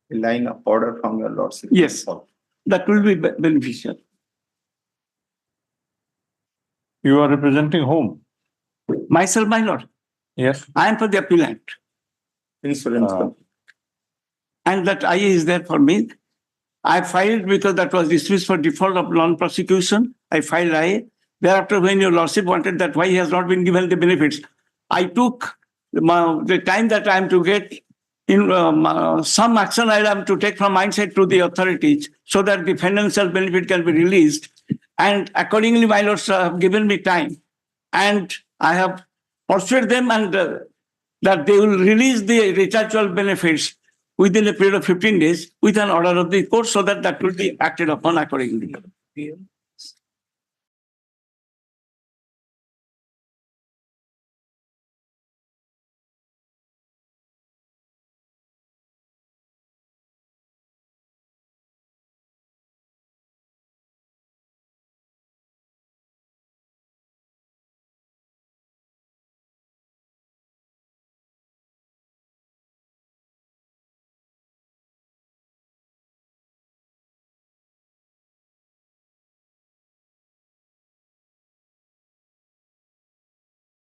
relying on order from your lordship. Yes, that will be beneficial. You are representing whom? Myself, my lord, Yes. I am for the appellant, Insurance Uh, company. and that IA is there for me. I filed because that was dismissed for default of non-prosecution. I filed IA. Thereafter, when your lordship wanted that why he has not been given the benefits, I took the time that I am to get in some action I am to take from my side to the authorities so that the financial benefit can be released. And accordingly, my lords have given me time, and I have persuaded them and that they will release the rechargeable benefits within a period of 15 days with an order of the court so that will be acted upon accordingly.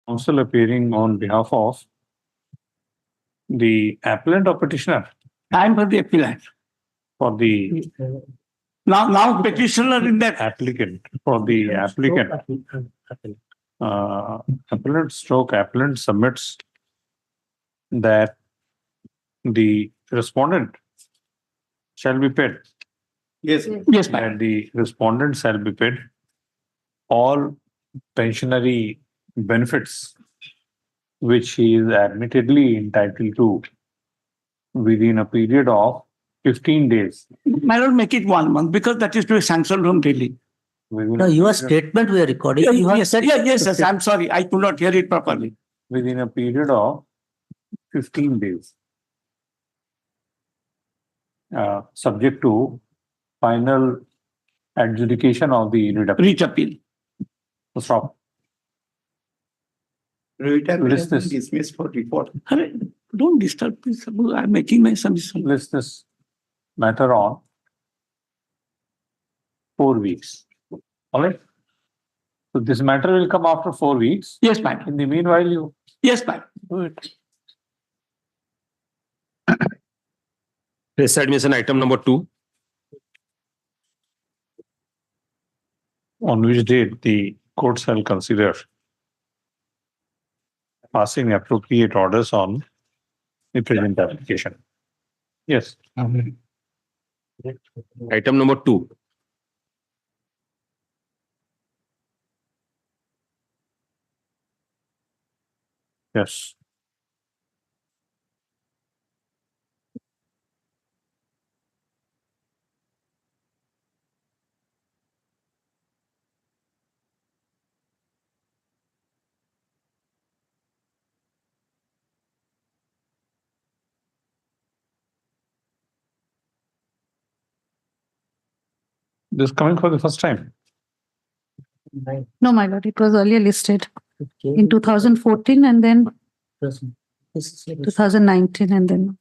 Counsel appearing on behalf of the appellant or petitioner I am for the appellant. for the Now petitioner in that. applicant, for the applicant. Appellant stroke appellant submits that the respondent shall be paid. Yes. Yes, ma'am. That the respondent shall be paid all pensionary benefits which he is admittedly entitled to within a period of 15 days. My lord, make it 1 month because that is to be sanctioned from Delhi. Within No, a your period- statement we are recording. You have Yes, said yes, I'm sorry. I could not hear it properly. within a period of 15 days. Subject to final adjudication of the reduction. Reach appeal. Stop. Retirement has List been this. dismissed for default. Hurry, don't disturb, please. I'm making my submission. List this matter on 4 weeks. All right. So this matter will come after 4 weeks. Yes, ma'am. In the meanwhile, you Yes, ma'am. do it. This admission item number 2. On which date the court shall consider passing appropriate orders on the present application. Yes. Item number 2. Yes. This is coming for the first time. No, my lord, it was earlier listed in 2014 and then 2019 and then.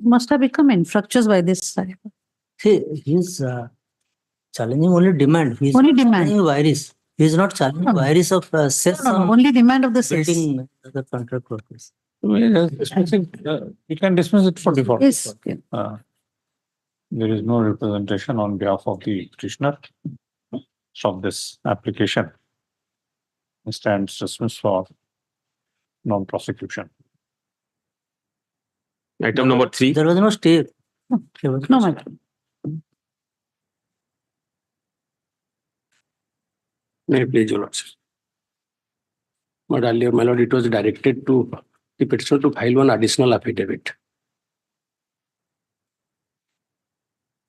Must have become infractions by this time. See, he's challenging only demand. He's Only not demand. challenging virus. He's not challenging No, no. virus of cess No, on only demand of the cess. building the contract workers. You can dismiss it for default. Yes. Yeah. There is no representation on behalf of the petitioner of this application. It stands dismissed for non-prosecution. Item number 3. There was no stay. No. There was No, stay. my lord. May I please, your lordship? But earlier, my lord, it was directed to the petitioner to file one additional affidavit.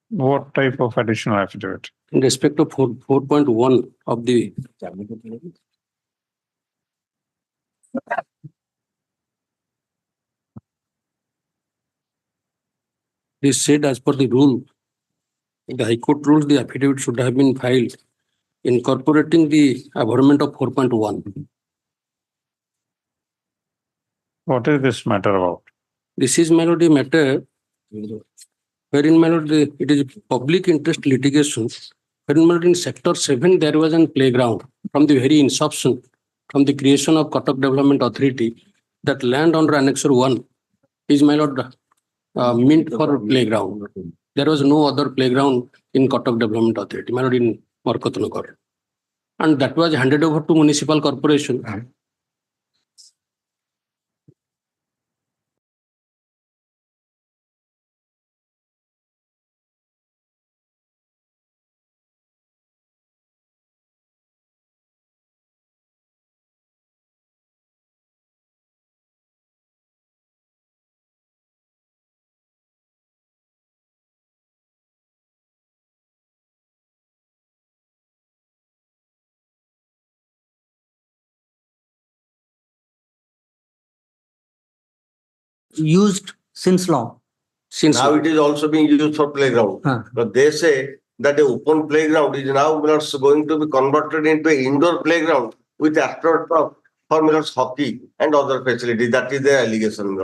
What type of additional affidavit? In respect of 4.1 of the this said as per the rule, the High Court rules, the affidavit should have been filed incorporating the abhorrement of 4.1. What is this matter about? This is melody matter wherein melody it is public interest litigation. Wherein melody in sector 7 there was a playground from the very inception, from the creation of Cuttack Development Authority, that land under Annexure 1 is melody meant for playground. There was no other playground in Cuttack Development Authority, melody in Markatnagar. And that was handed over to municipal corporation. Used since long. Since Now it is also being used for playground. Huh. But they say that the open playground is now going to be converted into an indoor playground with astroturf for hockey and other facilities. That is their allegation.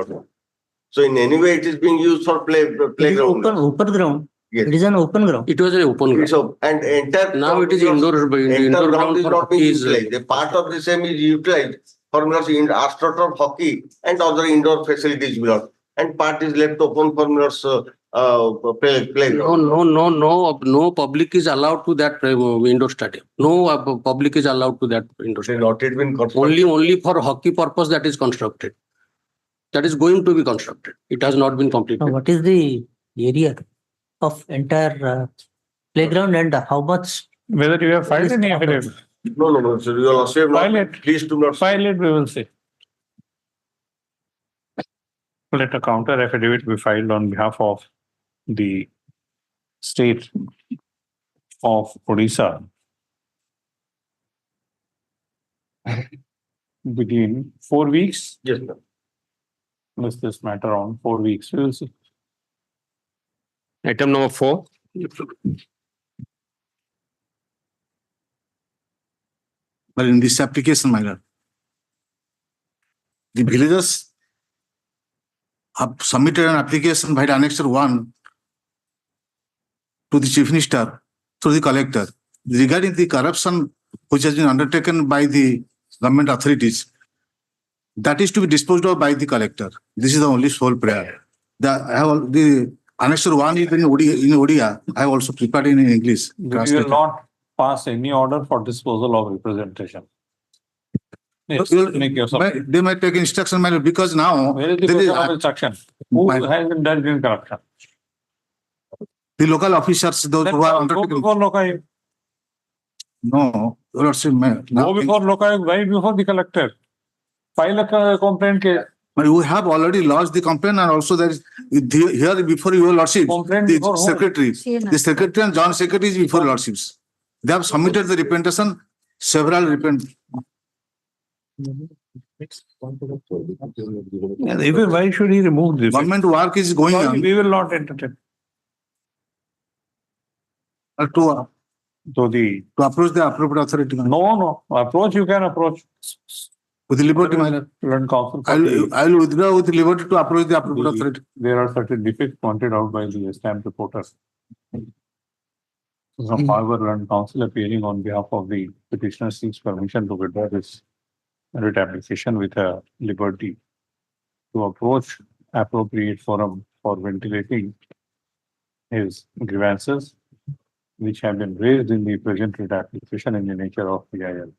So in any way, it is being used for It is playground. open ground. Yes. It is an open ground. it was an open ground. So and entire Now it is indoor ground is for not being hockey is utilized. A part of the same is utilized for astroturf hockey and other indoor facilities. And part is left open for playground. No public is allowed to that indoor stadium. No public is allowed to that indoor It has stadium. not yet been constructed. Only for hockey purpose that is constructed. That is going to be constructed. It has not been completed. Now, what is the area of entire playground and how much? Whether you have filed any affidavit? No. So you also have File not. it. Please do not. File it, we will see. Let a counter affidavit be filed on behalf of the state of Odisha within 4 weeks. Yes, sir. List this matter on 4 weeks. We will see. Item number 4. But in this application, my lord, the villagers have submitted an application by the Annexure 1 to the Chief Minister through the collector regarding the corruption which has been undertaken by the government authorities. That is to be disposed of by the collector. This is the only sole prayer. The Annexure 1 is in Odia. I have also prepared in English. We will translated. not pass any order for disposal of representation. Yes, You will- make yourself. They might take instruction, my lord, because now Where is the there is question of instruction? Who My- has indulged in corruption? the local officers, those Then who are go undertaken. before Lokayuk. No, Your Lordship, Go before Lokayuk, why before the collector? File a complaint case. but we have already lodged the complaint, and also there is here before Your Lordship, Complaint the before whom? secretary, the secretary and joint secretary is before Lordships. They have submitted the representation, several Even why should he remove this? government work is going Sorry, on we will not entertain. to To approach the appropriate authority no, approach you can approach. with the liberty, my lord. Learn counsel. for I will withdraw with liberty to approach the appropriate the- authority. There are certain defects pointed out by the stamped reporters. However, learned counsel appearing on behalf of the petitioner seeks permission to withdraw this writ application with a liberty to approach appropriate forum for ventilating his grievances, which have been raised in the present writ application in the nature of PIL.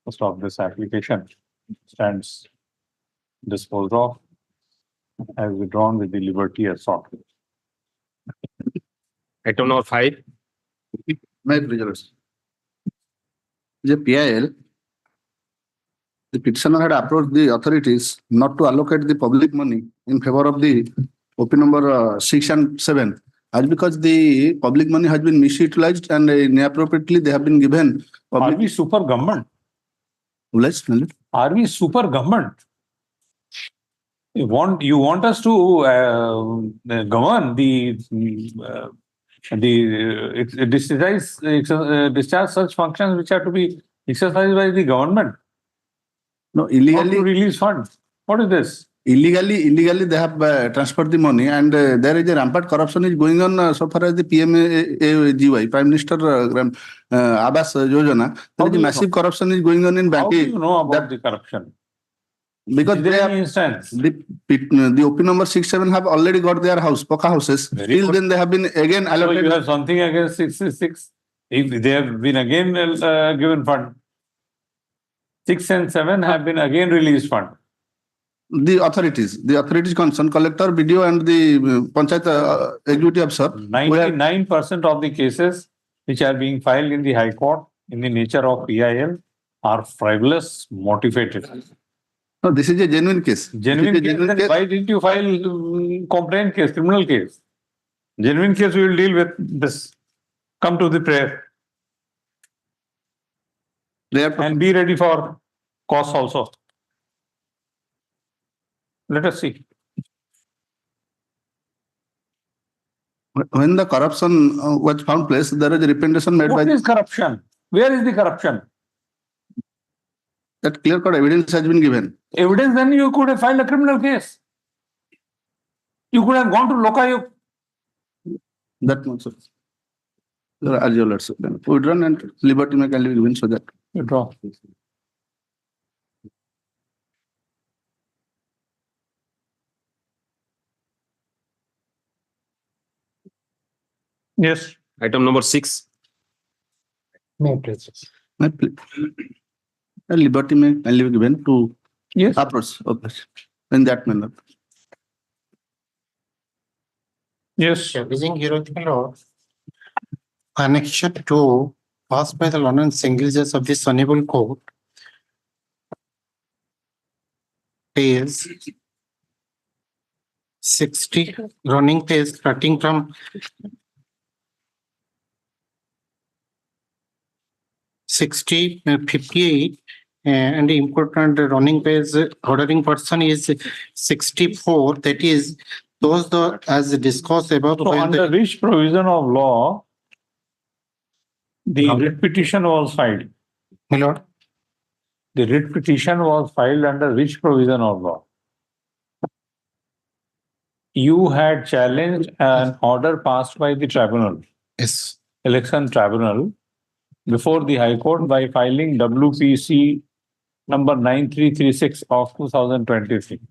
First of this application stands disposed of as withdrawn with the liberty as sought. Item number 5. My pleasure. The PIL, the petitioner had approached the authorities not to allocate the public money in favor of the OP number 6 and 7, as because the public money has been misutilized and inappropriately they have been given. Are we super government? Are we super government? You want us to govern discharge such functions which are to be exercised by the government, No, or to illegally, release funds. What is this? Illegally they have transferred the money, and there is a rampant corruption is going on so far as the PMAGY, Prime Minister Abbas Yojana. There How is do a you massive know? corruption is going on in How do banking. you know about that- the corruption? Because Is they there have any instance? the OP number 6-7 have already got their Poka houses. Very Till good. then they have been again So allotted. you have something against 66? If they have been again given fund. 6 and 7 have been again released fund. The authorities concerned, collector, BDO, and the Panchayat executive officer. 99% of the cases which are being filed in the High Court in the nature of PIL are frivolous, motivated. No, this is a genuine case. Genuine This is a case, then case. why didn't you file complaint case, criminal case? Genuine case, we will deal with this. Come to the prayer and be ready for costs also. Let us see. When the corruption was found place, there is a representation made What by is corruption? Where is the corruption? that clear-cut evidence has been given. Evidence, then you could have filed a criminal case. You could have gone to Lokayuk. That much. As you let's withdrawn and liberty may can be given so that. Withdraw. Yes. Item number 6. My liberty may can be given to Yes. approach in that manner. Yes. Using European law, Annexure 2 passed by the London Single Judge of this Honorable Court is 60 running page starting from 60, 58, and the important running page ordering person is 64. That is those as discussed above. So when under the- which provision of law the writ petition was filed? My lord, The writ petition was filed under which provision of law? You had challenged an order passed by the tribunal, yes, election tribunal, before the High Court by filing WPC number 9336 of 2023.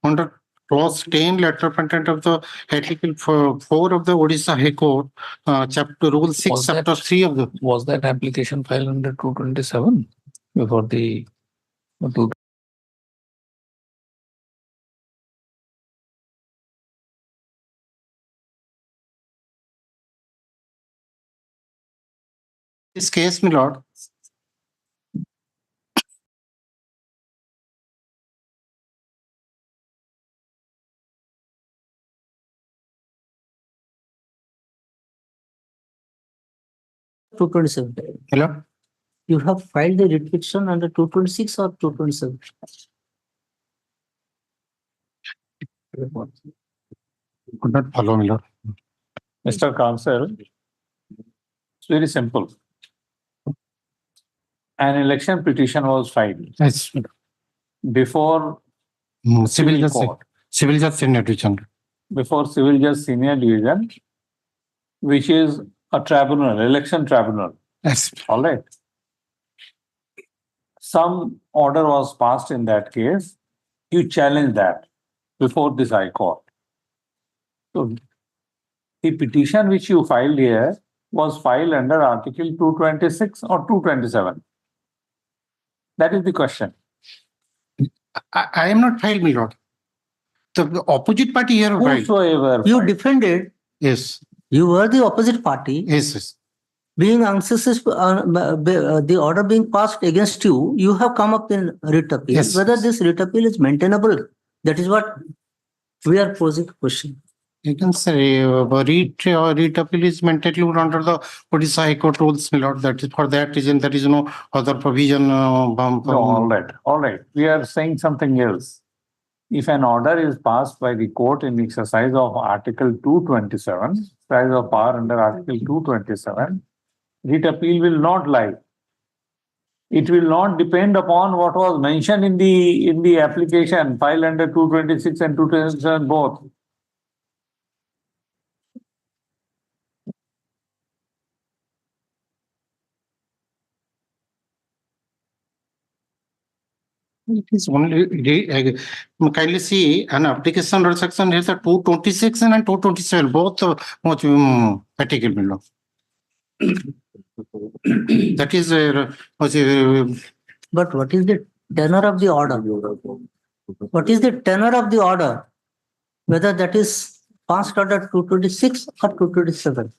under clause 10 letter patent of the article 4 of the Odisha High Court, chapter rule 6, Was that- chapter 3 of the. Was that application filed under 227 before the This case, my lord, Two 27. hello, You have filed the writ petition under 226 or 227? could not follow, my lord. Mr. Counsel, it's very simple. An election petition was filed Yes, before civil civil judge, court, civil judge senior division. before civil judge senior division, which is a tribunal, election tribunal. Yes, All right. Some order was passed in that case. You challenge that before this High Court. So the petition which you filed here was filed under Article 226 or 227. That is the question. I am not filed, my lord. The opposite party here filed. Whosoever. You filed. defended, Yes, you were the opposite party. yes, yes. Being unsuccessful, the order being passed against you, you have come up in writ appeal. Yes. Whether this writ appeal is maintainable, that is what we are posing a question. You can say writ appeal is maintained under the Odisha High Court rules, my lord. That is for that reason there is no other provision. No, all right, all right. We are saying something else. If an order is passed by the court in exercise of Article 227, exercise of power under Article 227, writ appeal will not lie. it will not depend upon what was mentioned in the application filed under 226 and 227 both. It is only, kindly see an application or section here, the 226 and 227, both much article below. That is, But what is the tenor of the order? What is the tenor of the order? Whether that is passed order 226 or 227?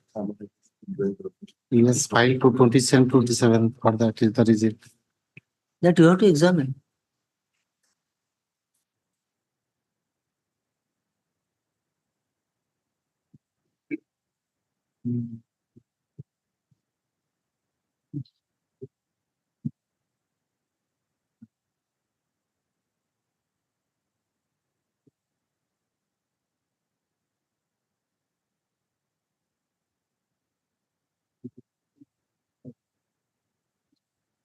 yes, file 227, 27, for that is the reason. That you have to examine.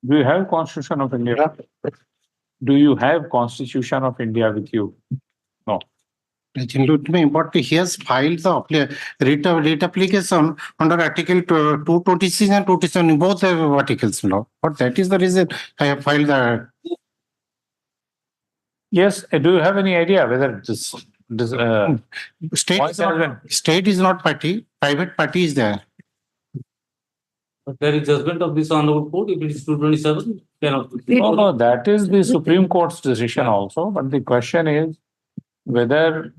Do you have Constitution of India? Do you have Constitution of India with you? No. It may, but he has filed the writ application under article 226 and 227, both have articles law. But that is the reason I have filed the. Yes, do you have any idea whether this State is not party, private party is there. But there is judgment of this honorable court, if it is 227, cannot. No, that is the Supreme Court's decision also, but the question is whether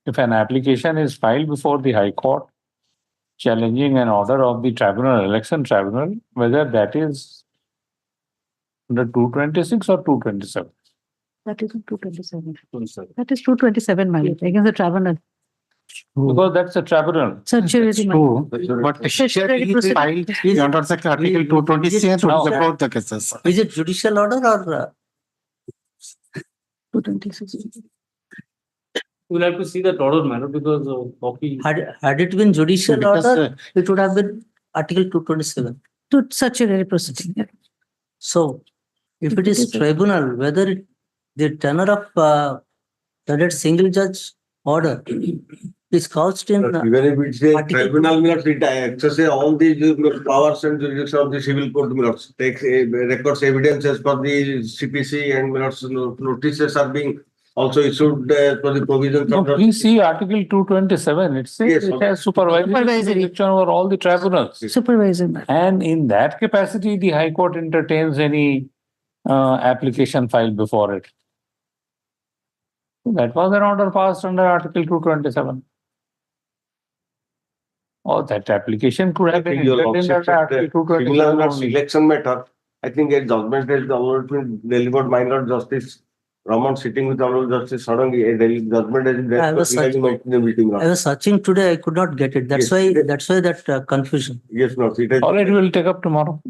if an application is filed before the High Court challenging an order of the tribunal, election tribunal, whether that is under 226 or 227. That is 227. That is 227, my lord, against the tribunal. Because that's a tribunal. Certiorari, my lord. True, but he Statutory is filed under the article 226 and about the cases. Is it judicial order or? 226. We'll have to see that order, madam, because copy. Had it been judicial Because, order, it would have been article 227. To certiorari proceeding. Yeah. So if it is tribunal, whether the tenor of that single judge order is couched in. Even if it's a Article- tribunal, it accesses all the powers and jurisdiction of the civil court, takes records evidences for the CPC and notices are being also issued for the provisions No, of the. please see Article 227. It says Yes, it has supervisory Supervisory. jurisdiction over all the tribunals. Supervisor, my lord. And in that capacity, the High Court entertains any application filed before it. That was an order passed under Article 227. Oh, that application could have been Your entertained lordship under Article said, 227 similar only. election matter, I think a judgment has already been delivered by Lord Justice Raman sitting with Honorable Justice Sarangi, a judgment has been I was delivered in the meeting. I was searching today, I could not get it. That's Yes. why that confusion. Yes, no, it has. All right, we'll take up tomorrow.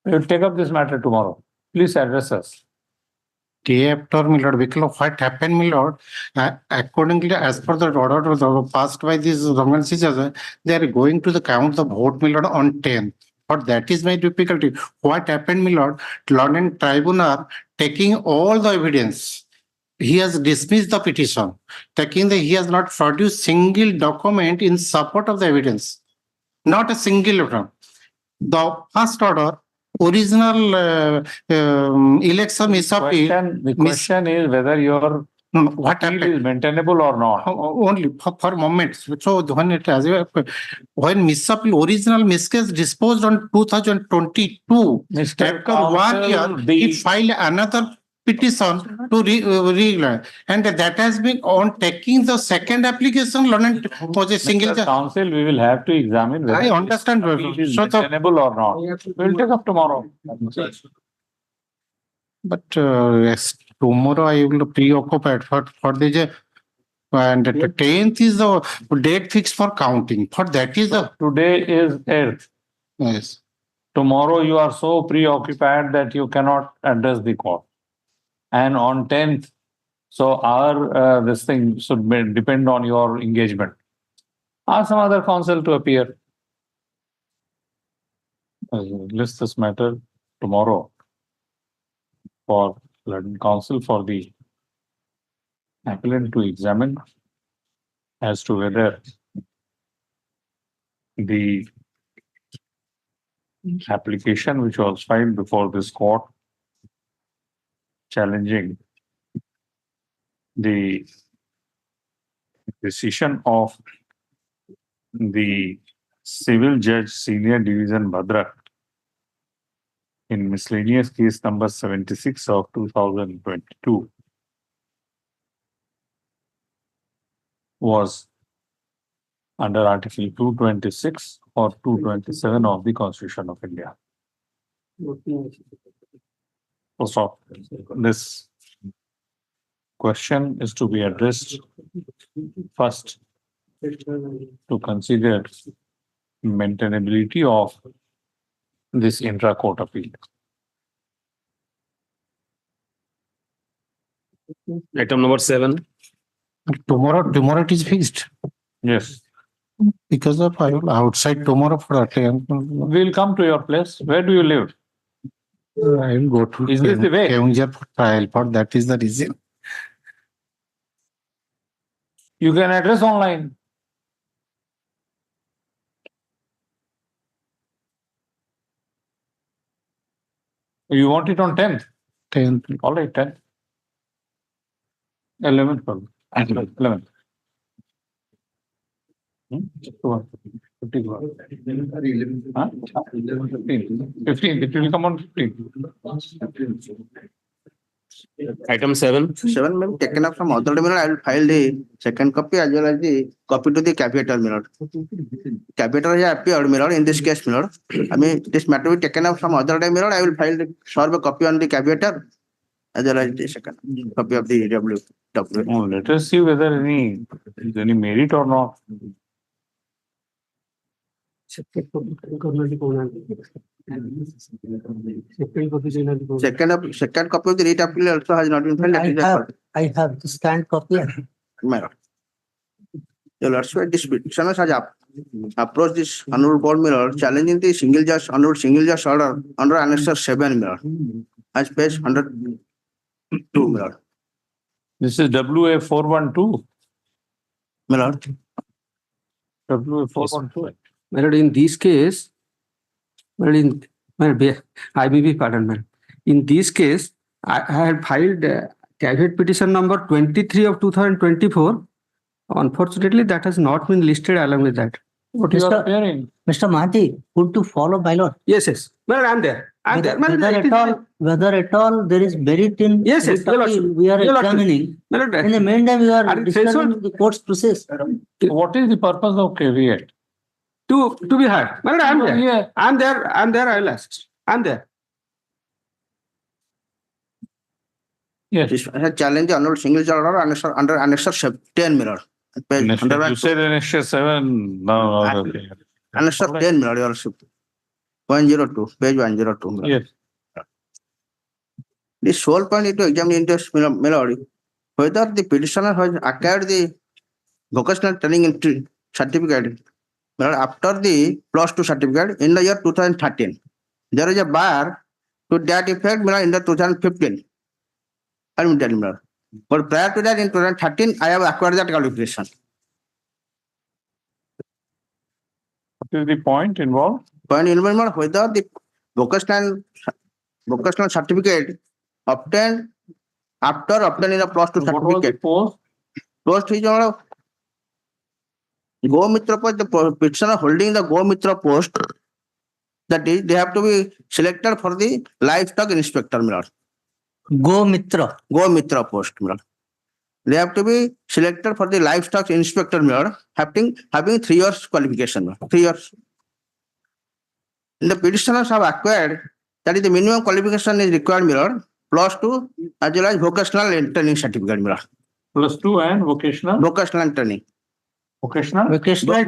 We'll take up this matter tomorrow. Please address us. Day after, my lord, because what happened, my lord, accordingly, as per the order passed by this Rangan judge, they are going to the count the vote, my lord, on 10th. But that is my difficulty. What happened, my lord? Lord and tribunal taking all the evidence. He has dismissed the petition, he has not produced single document in support of the evidence. Not a single one. The first order, original election The question is whether your what appeal happened? is maintainable or not. Only for moments. So when it has when misappeal original miscase disposed on 2022, Mr. after 1 year, Counsel, he filed another petition to re and that has been on taking the second application. Was a single. Mr. Counsel, we will have to examine whether I understand. this appeal is So the- maintainable or not. We'll take up tomorrow. But yes, tomorrow I will preoccupied for the and the 10th is the date fixed for counting. For that is the Today is 8th. yes. Tomorrow you are so preoccupied that you cannot address the court. And on 10th, so our this thing should depend on your engagement. Ask some other counsel to appear. list this matter tomorrow for London Council for the appellant to examine as to whether the application which was filed before this court challenging the decision of the civil judge senior division Bhadra in miscellaneous case number 76 of 2022 was under Article 226 or 227 of the Constitution of India. So this question is to be addressed first to consider maintainability of this intra-court appeal. Item number 7. Tomorrow it is fixed Yes, because of I will outside tomorrow for that. we'll come to your place. Where do you live? I will go to Is this the way? Keonjhar for trial, for that is the reason. You can address online. You want it on 10th? 10th. All right, 10th. 11th. 11th. 15th. It will come on 15th. Item 7. 7 may be taken up from authority mirror. I will file the second copy as well as the copy to the capital mirror. Capital has appeared mirror in this case mirror. I mean, this matter will be taken up from authority mirror. I will file the serve a copy on the capital as well as the second copy of the W. Oh, let us see whether any merit or not. Second copy of the writ appeal also has not been filed. That is the I have the scanned copy. mirror. Your Lordship, this petitioner has approached this honorable board mirror challenging the single judge order under Annexure 7 mirror as page 102 mirror. This is WA 412. Mirror. WA 412. My lord, in this case, IBB, pardon, madam. In this case, I had filed caveat petition number 23 of 2024. Unfortunately, that has not been listed along with that. What you are hearing? Mr. Mahathi, could to follow by law? Yes. Well, I'm there. Whether at all there is merit in Yes, writ Your appeal Lordship. we are Your Lordship. examining. My lord, In the meantime, we are Are it discussing threshold? the court's process. What is the purpose of caveat? to be heard. My lord, I'm there. Yeah. I'm there. I will ask. I'm there. Yes. This has challenged the honorable single judge order under Annexure 10 mirror. Page You 102. said Annexure 7. No. Okay. Annexure 10 mirror, Your Lordship. 102, page 102. Mirror. Yes. The sole point is to examine interest mirror whether the petitioner has acquired the vocational training certificate after the +2 certificate in the year 2013. There is a bar to that effect in the 2015. But prior to that, in 2013, I have acquired that qualification. What is the point involved? Point involved whether the vocational certificate obtained after obtaining the +2 What was the certificate. post? Post is Go Mitra post, the petitioner holding the Go Mitra post, that is, they have to be selected for the livestock inspector mirror. Go Mitra. Go Mitra post mirror. They have to be selected for the livestock inspector mirror, having 3 years qualification. 3 years. The petitioners have acquired, that is the minimum qualification is required mirror, +2 as well as vocational training certificate mirror. +2 and vocational? Vocational training. Vocational? Vocational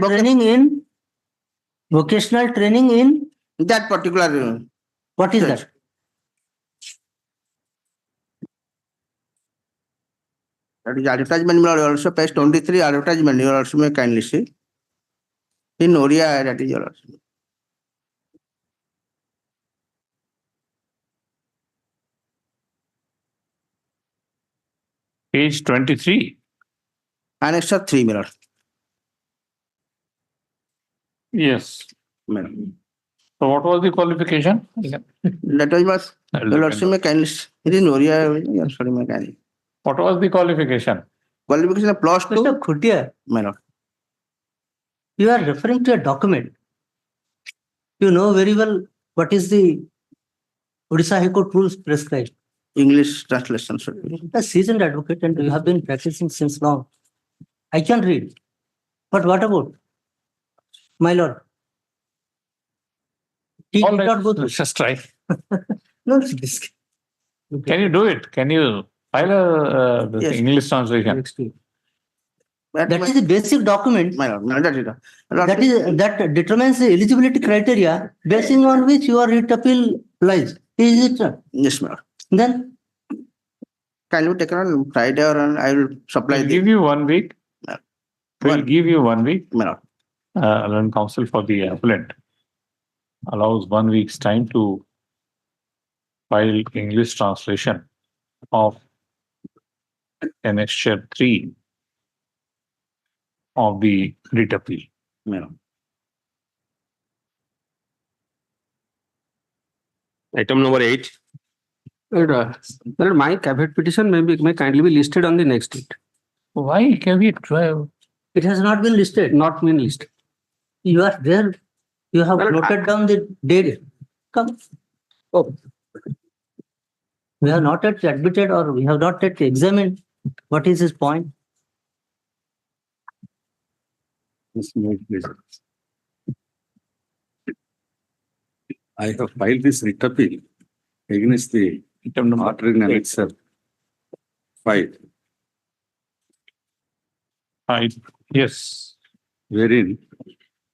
training in That particular. what is that? That is advertisement mirror also page 23 advertisement you also may kindly see. In Oriya that is also. Page 23. Annexure 3, my lord. Yes. My lord. So what was the qualification? That was That will your depend lordship on- may kindly, it is Noria, sorry, my kindly. What was the qualification? Qualification of plus 2, Mr. Khutia, my lord. you are referring to a document. You know very well what is the Odisha High Court rules prescribed. English translation should be. A seasoned advocate and you have been practicing since long. I can read. But what about? My lord. He All did right, not go through. let's just try. No, this. Can you do it? Can you file a this Yes. English translation? Next week. That is the basic document My lord, my lord, that determines the eligibility criteria basing on which your writ appeal lies. Is it not? Yes, my lord. Then Can you take it on Friday or I will supply We'll the. give you 1 week. We'll One. give you 1 week. My lord. Learned counsel for the appellant allows 1 week's time to file English translation of annexure 3 of the writ appeal. My lord. Item number 8. Well, my caveat petition may kindly be listed on the next date. Why caveat 12? it has not been listed. Not been listed. You are there. You have Well, noted down the date. Come. Oh. We have not yet admitted or we have not yet examined what is his point. I have filed this writ appeal against the order in annexure 5, Yes. wherein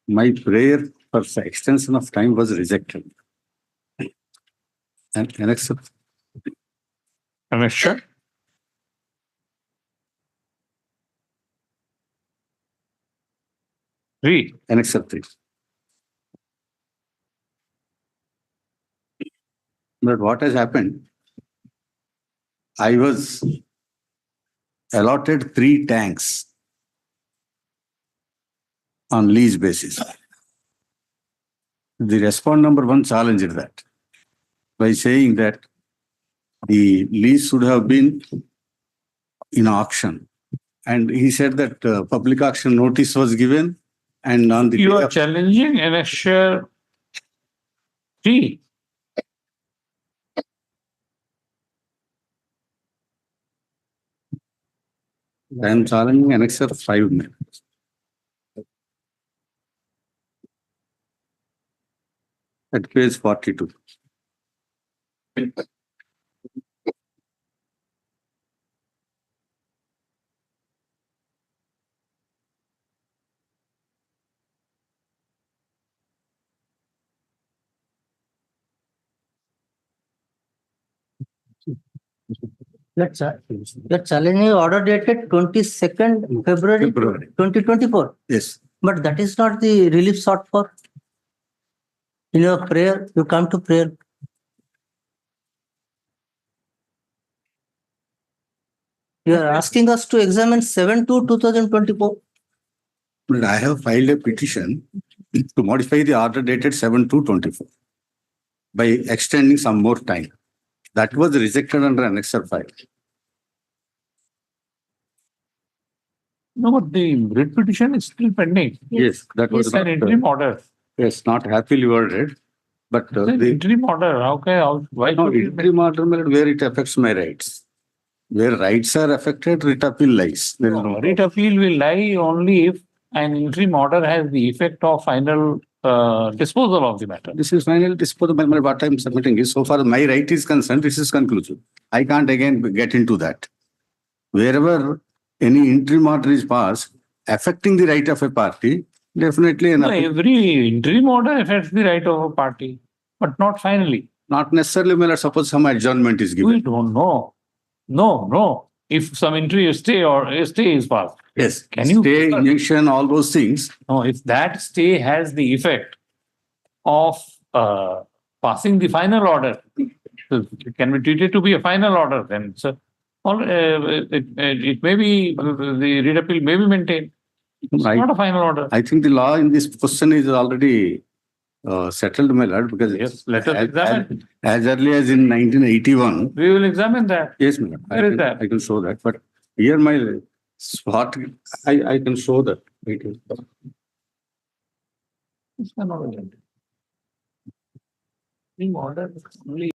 my prayer for extension of time was rejected. And annexure Annexure? Three. annexure 3. But what has happened? I was allotted 3 tanks on lease basis. The respondent number 1 challenged that by saying that the lease should have been in auction. And he said that public auction notice was given and on the You day are of- challenging annexure 3. I am challenging annexure 5. At page 42. You're challenging order dated 22nd February February. 2024. Yes. But that is not the relief sought for. In your prayer, you come to prayer. You are asking us to examine 7/2/2024. But I have filed a petition to modify the order dated 7/2/24 by extending some more time. That was rejected under annexure 5. No, but the writ petition is still pending. Yes, that was It's an not, interim order. yes, not happily worded, but It's an the interim order. Why no, should it be- interim order where it affects my rights. Where rights are affected, writ appeal lies. There is no Writ appeal will lie only if an interim order has the effect of final disposal of the matter. This is final disposal. What I'm submitting is, so far my right is concerned, this is conclusive. I can't again get into that. Wherever any interim order is passed, affecting the right of a party, definitely an No, every interim order affects the right of a party, but not finally. not necessarily, suppose some adjournment is We given. don't know. No. If some entry stay is passed. Yes, Can you- stay, injunction, all those things. No, if that stay has the effect of passing the final order, it can be treated to be a final order, then Or it may be, the read appeal may be maintained. It's not a final order. I think the law in this question is already settled, my lord, because Yes, let us examine. as early as in 1981. We will examine that. Yes, my lord. Where is that? I can show that, but here my spot, I can show that. It's not urgent. In order only.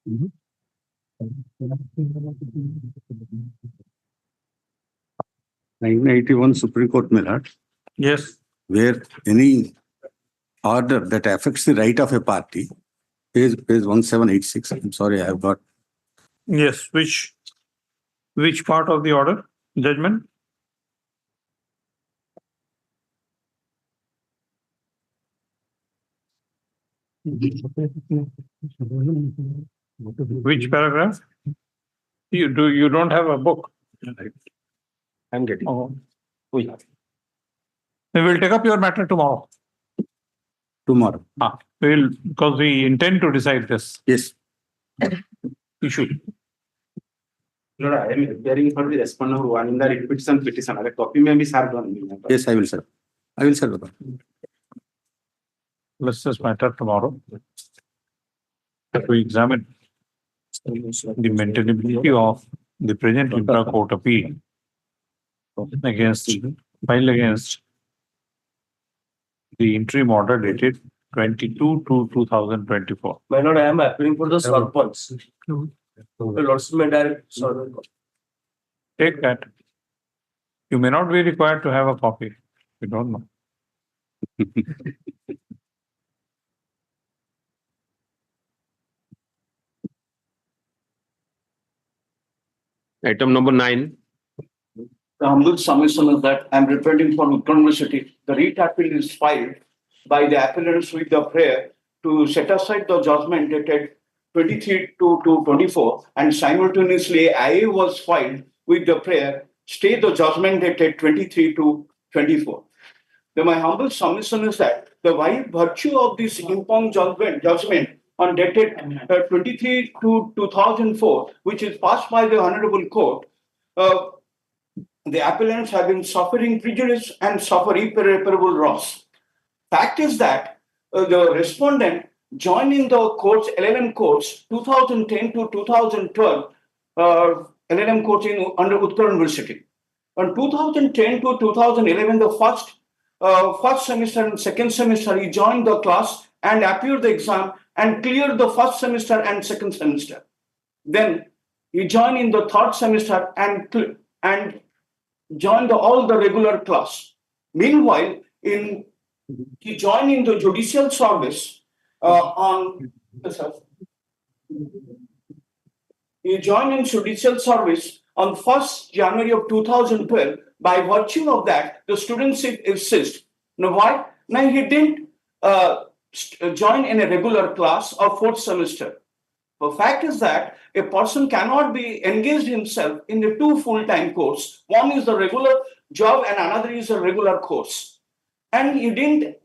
Mhm. 1981 Supreme Court, my lord, Yes. where any order that affects the right of a party, page 1786. I'm sorry, I have got. Yes. Which part of the order? Judgment? Which paragraph? You don't have a book. I'm getting. Oh. We will take up your matter tomorrow. Tomorrow. Because we intend to decide this. Yes. You should. Lord, I am appearing for the respondent one in the writ petition. A copy may be served on me. Yes, I will serve. I will serve. Let's just matter tomorrow. We examine the maintainability of the present intra-court appeal filed against the interim order dated 22/2/2024. My lord, I am appealing for the surplus. The lordship may direct surplus. Take that. You may not be required to have a copy. We don't know. Item number 9. The humble submission is that I am representing from Utkal University. The writ appeal is filed by the appellants with the prayer to set aside the judgment dated 23/2/24 and simultaneously IA was filed with the prayer stay the judgment dated 23/2/24. My humble submission is that by virtue of this impugned judgment on dated 23/2/2004, which is passed by the Honorable Court, the appellants have been suffering prejudice and suffer irreparable loss. Fact is that the respondent joined in the courts, LLM courts, 2010 to 2012, LLM courts under Utkal University. On 2010 to 2011, the first semester and second semester, he joined the class and appeared the exam and cleared the first semester and second semester. Then he joined in the third semester and joined all the regular class. Meanwhile, he joined in the judicial service on 1st January of 2012. By virtue of that, the studentship is ceased. Now, why? Now, he didn't join in a regular class or fourth semester. The fact is that a person cannot be engaged himself in the two full-time course. One is the regular job and another is a regular course. And he didn't,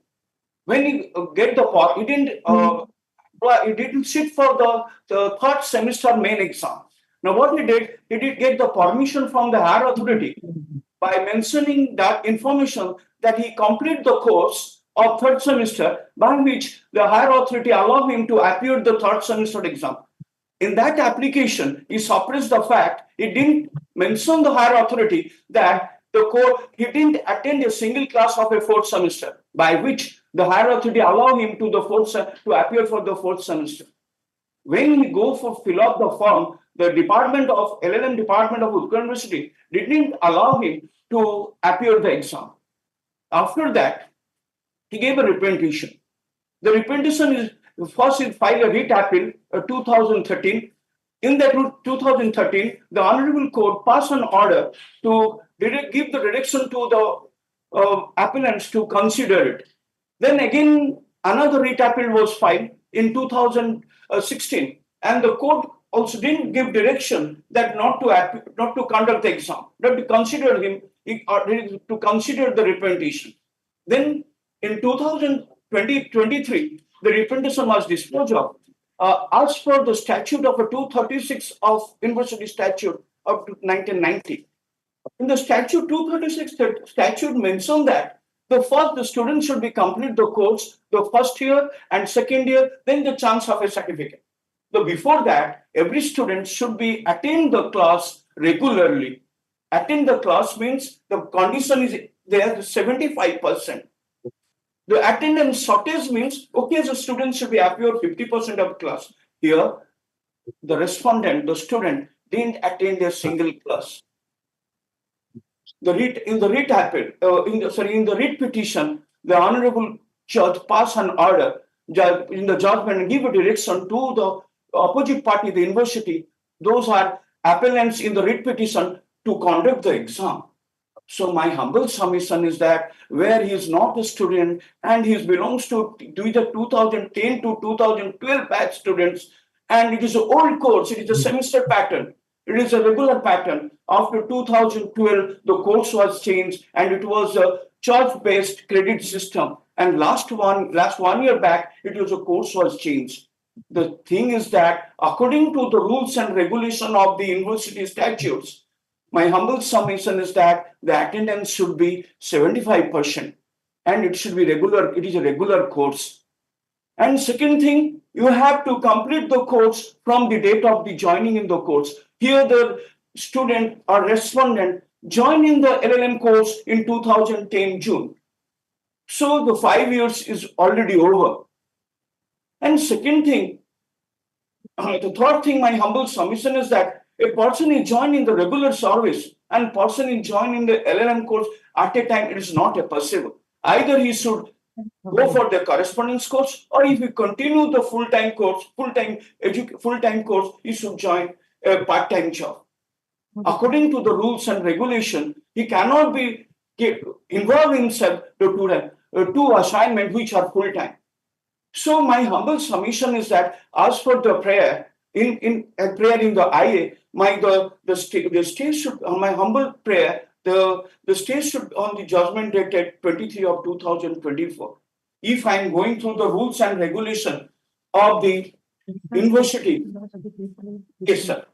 when he get the part, he didn't sit for the third semester main exam. Now what he did get the permission from the higher authority by mentioning that information that he complete the course of third semester, by which the higher authority allow him to appear the third semester exam. In that application, he suppressed the fact, he didn't mention the higher authority that he didn't attend a single class of a fourth semester, by which the higher authority allow him to appear for the fourth semester. When he go for fill up the form, the LLM department of Utkal University didn't allow him to appear the exam. After that, he gave a representation. The representation is first he filed a writ appeal 2013. In that 2013, the Honorable Court passed an order to give the direction to the appellants to consider it. Then again, another writ appeal was filed in 2016, and the court also didn't give direction that not to conduct the exam, not to consider him or to consider the representation. Then in 2023, the representation was disposed of. As per the statute of 236 of University Statute of 1990. In the statute 236, the statute mentioned that the student should be complete the course, the first year and second year, then the chance of a certificate. So before that, every student should be attend the class regularly. Attend the class means the condition is there 75%. The attendance shortage means, okay, the student should be appear 50% of class. Here, the respondent, the student, didn't attend a single class. The writ petition, the Honorable Judge passed an order in the judgment and give a direction to the opposite party, the university. Those are appellants in the writ petition to conduct the exam. So my humble submission is that where he is not a student and he belongs to either 2010 to 2012 batch students, and it is an old course, it is a semester pattern. It is a regular pattern. After 2012, the course was changed and it was a charge-based credit system. And last 1 year back, course was changed. The thing is that according to the rules and regulation of the university statutes, my humble submission is that the attendance should be 75% and it should be regular. It is a regular course. And second thing, you have to complete the course from the date of the joining in the course. Here, the student or respondent joined in the LLM course in 2010 June. So the 5 years is already over. And second thing, the third thing, my humble submission is that a person is joined in the regular service and person is joined in the LLM course at a time, it is not a possible. Either he should go for the correspondence course, or if you continue the full-time course, full-time course, you should join a part-time job. According to the rules and regulation, he cannot be involved himself to two assignments which are full-time. So my humble submission is that as for the prayer, in a prayer in the IA, the state should, my humble prayer, the state should on the judgment dated 23 of 2024. If I'm going through the rules and regulation of the university, yes, sir.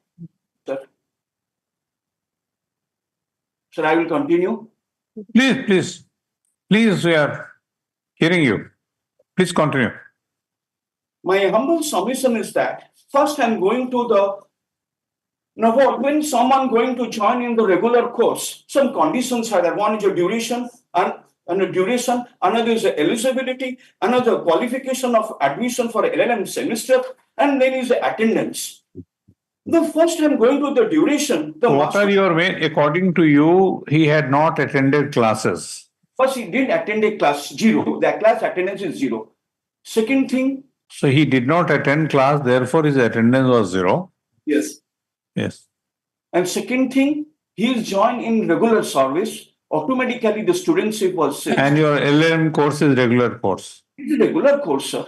Sir, I will continue. Please, we are hearing you. Please continue. My humble submission is that first I'm going to when someone going to join in the regular course, some conditions are there. One is a duration and a duration, another is the eligibility, another qualification of admission for LLM semester, and then is the attendance. The first I'm going to the duration. What are your according to you, he had not attended classes? First, he didn't attend a class, 0. The class attendance is 0. Second thing. So he did not attend class, therefore his attendance was 0. Yes. Yes. And second thing, he is joined in regular service. Automatically, the studentship was 6. And your LLM course is regular course? It is a regular course, sir.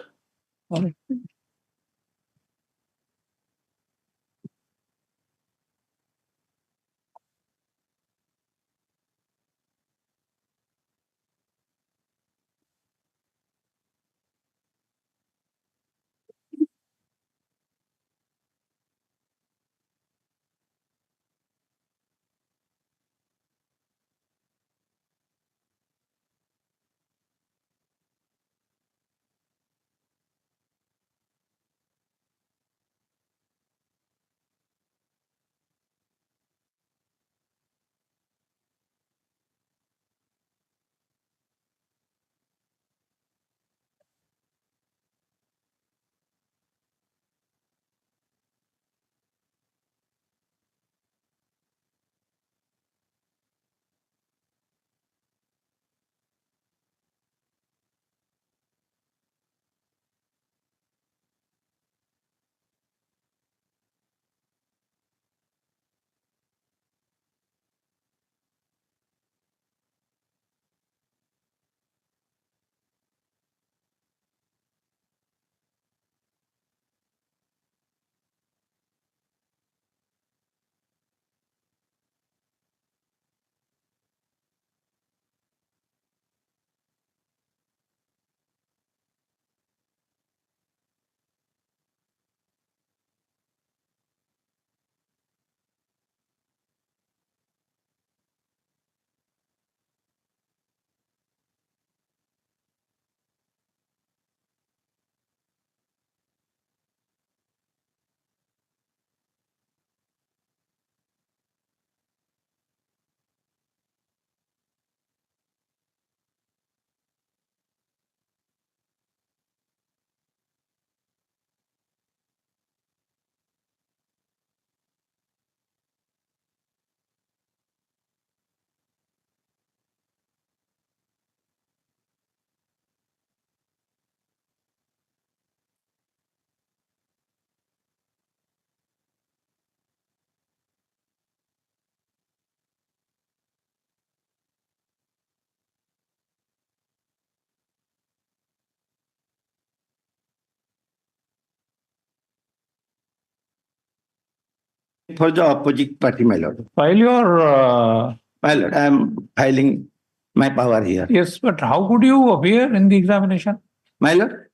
For the opposite party, my lord. File your, My lord, I am filing my power here. yes, but how could you appear in the examination? My lord,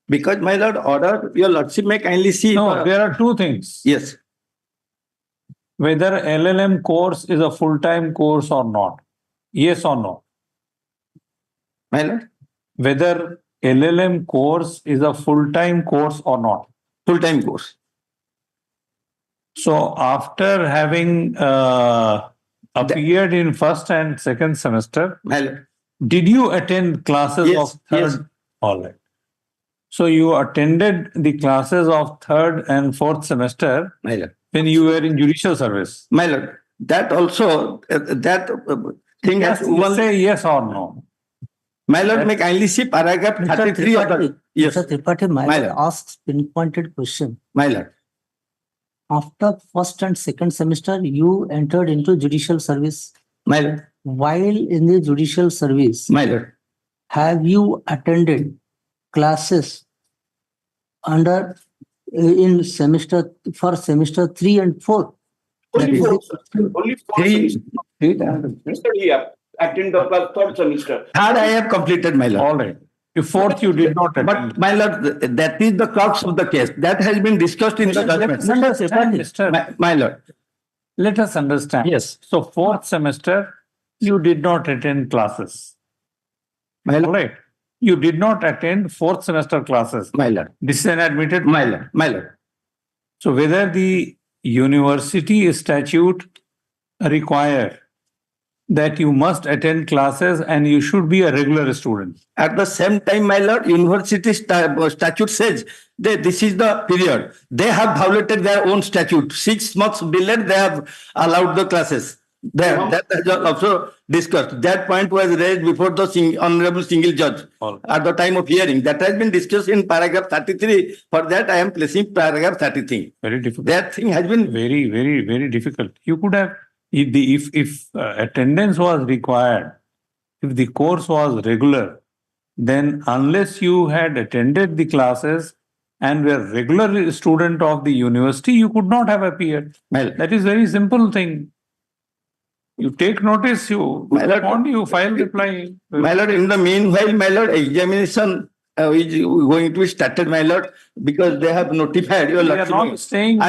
because my lord order, your lordship may kindly see. No, there are two things. Yes, Whether LLM course is a full-time course or not. Yes or no? my lord, Whether LLM course is a full-time course or not. full-time course. So after having appeared in first and second semester, My lord, did you attend classes Yes, of third? yes. All right. So you attended the classes of third and fourth semester my lord, when you were in judicial service. my lord. That also, that thing has You one. say yes or no. My lord, may kindly see paragraph Mr. 33 of the. Tripathi, Yes, Mr. Tripathi, my My lord lord. asks pinpointed question. my lord. After first and second semester, you entered into judicial service. My lord, While in the judicial service, my lord. have you attended classes under in semester for semester 3 and 4? That is it. Only four Three, semester he attend the third semester. Third, I have completed, my lord. All right. The fourth you did not attend. But my lord, that is the crux of the case. That has been discussed in the judgment. My lord. Let us understand. Yes. So fourth semester, you did not attend classes. My All lord. right. You did not attend fourth semester classes. My lord. This is an admitted. My lord. My lord. So whether the university statute require that you must attend classes and you should be a regular student. At the same time, my lord, university statute says that this is the period. They have violated their own statute. 6 months delayed, they have allowed the classes. That is also discussed. That point was raised before the honorable single judge at the time of hearing. That has been discussed in paragraph 33. For that, I am placing paragraph 33. Very difficult. That thing has been Very, very, very difficult. You could have, if attendance was required, if the course was regular, then unless you had attended the classes and were regular student of the university, you could not have appeared. Well, That is very simple thing. You take notice, you respond, you file reply. My lord, in the meanwhile, my lord, examination is going to be started, my lord, because they have notified your We are lordship. not saying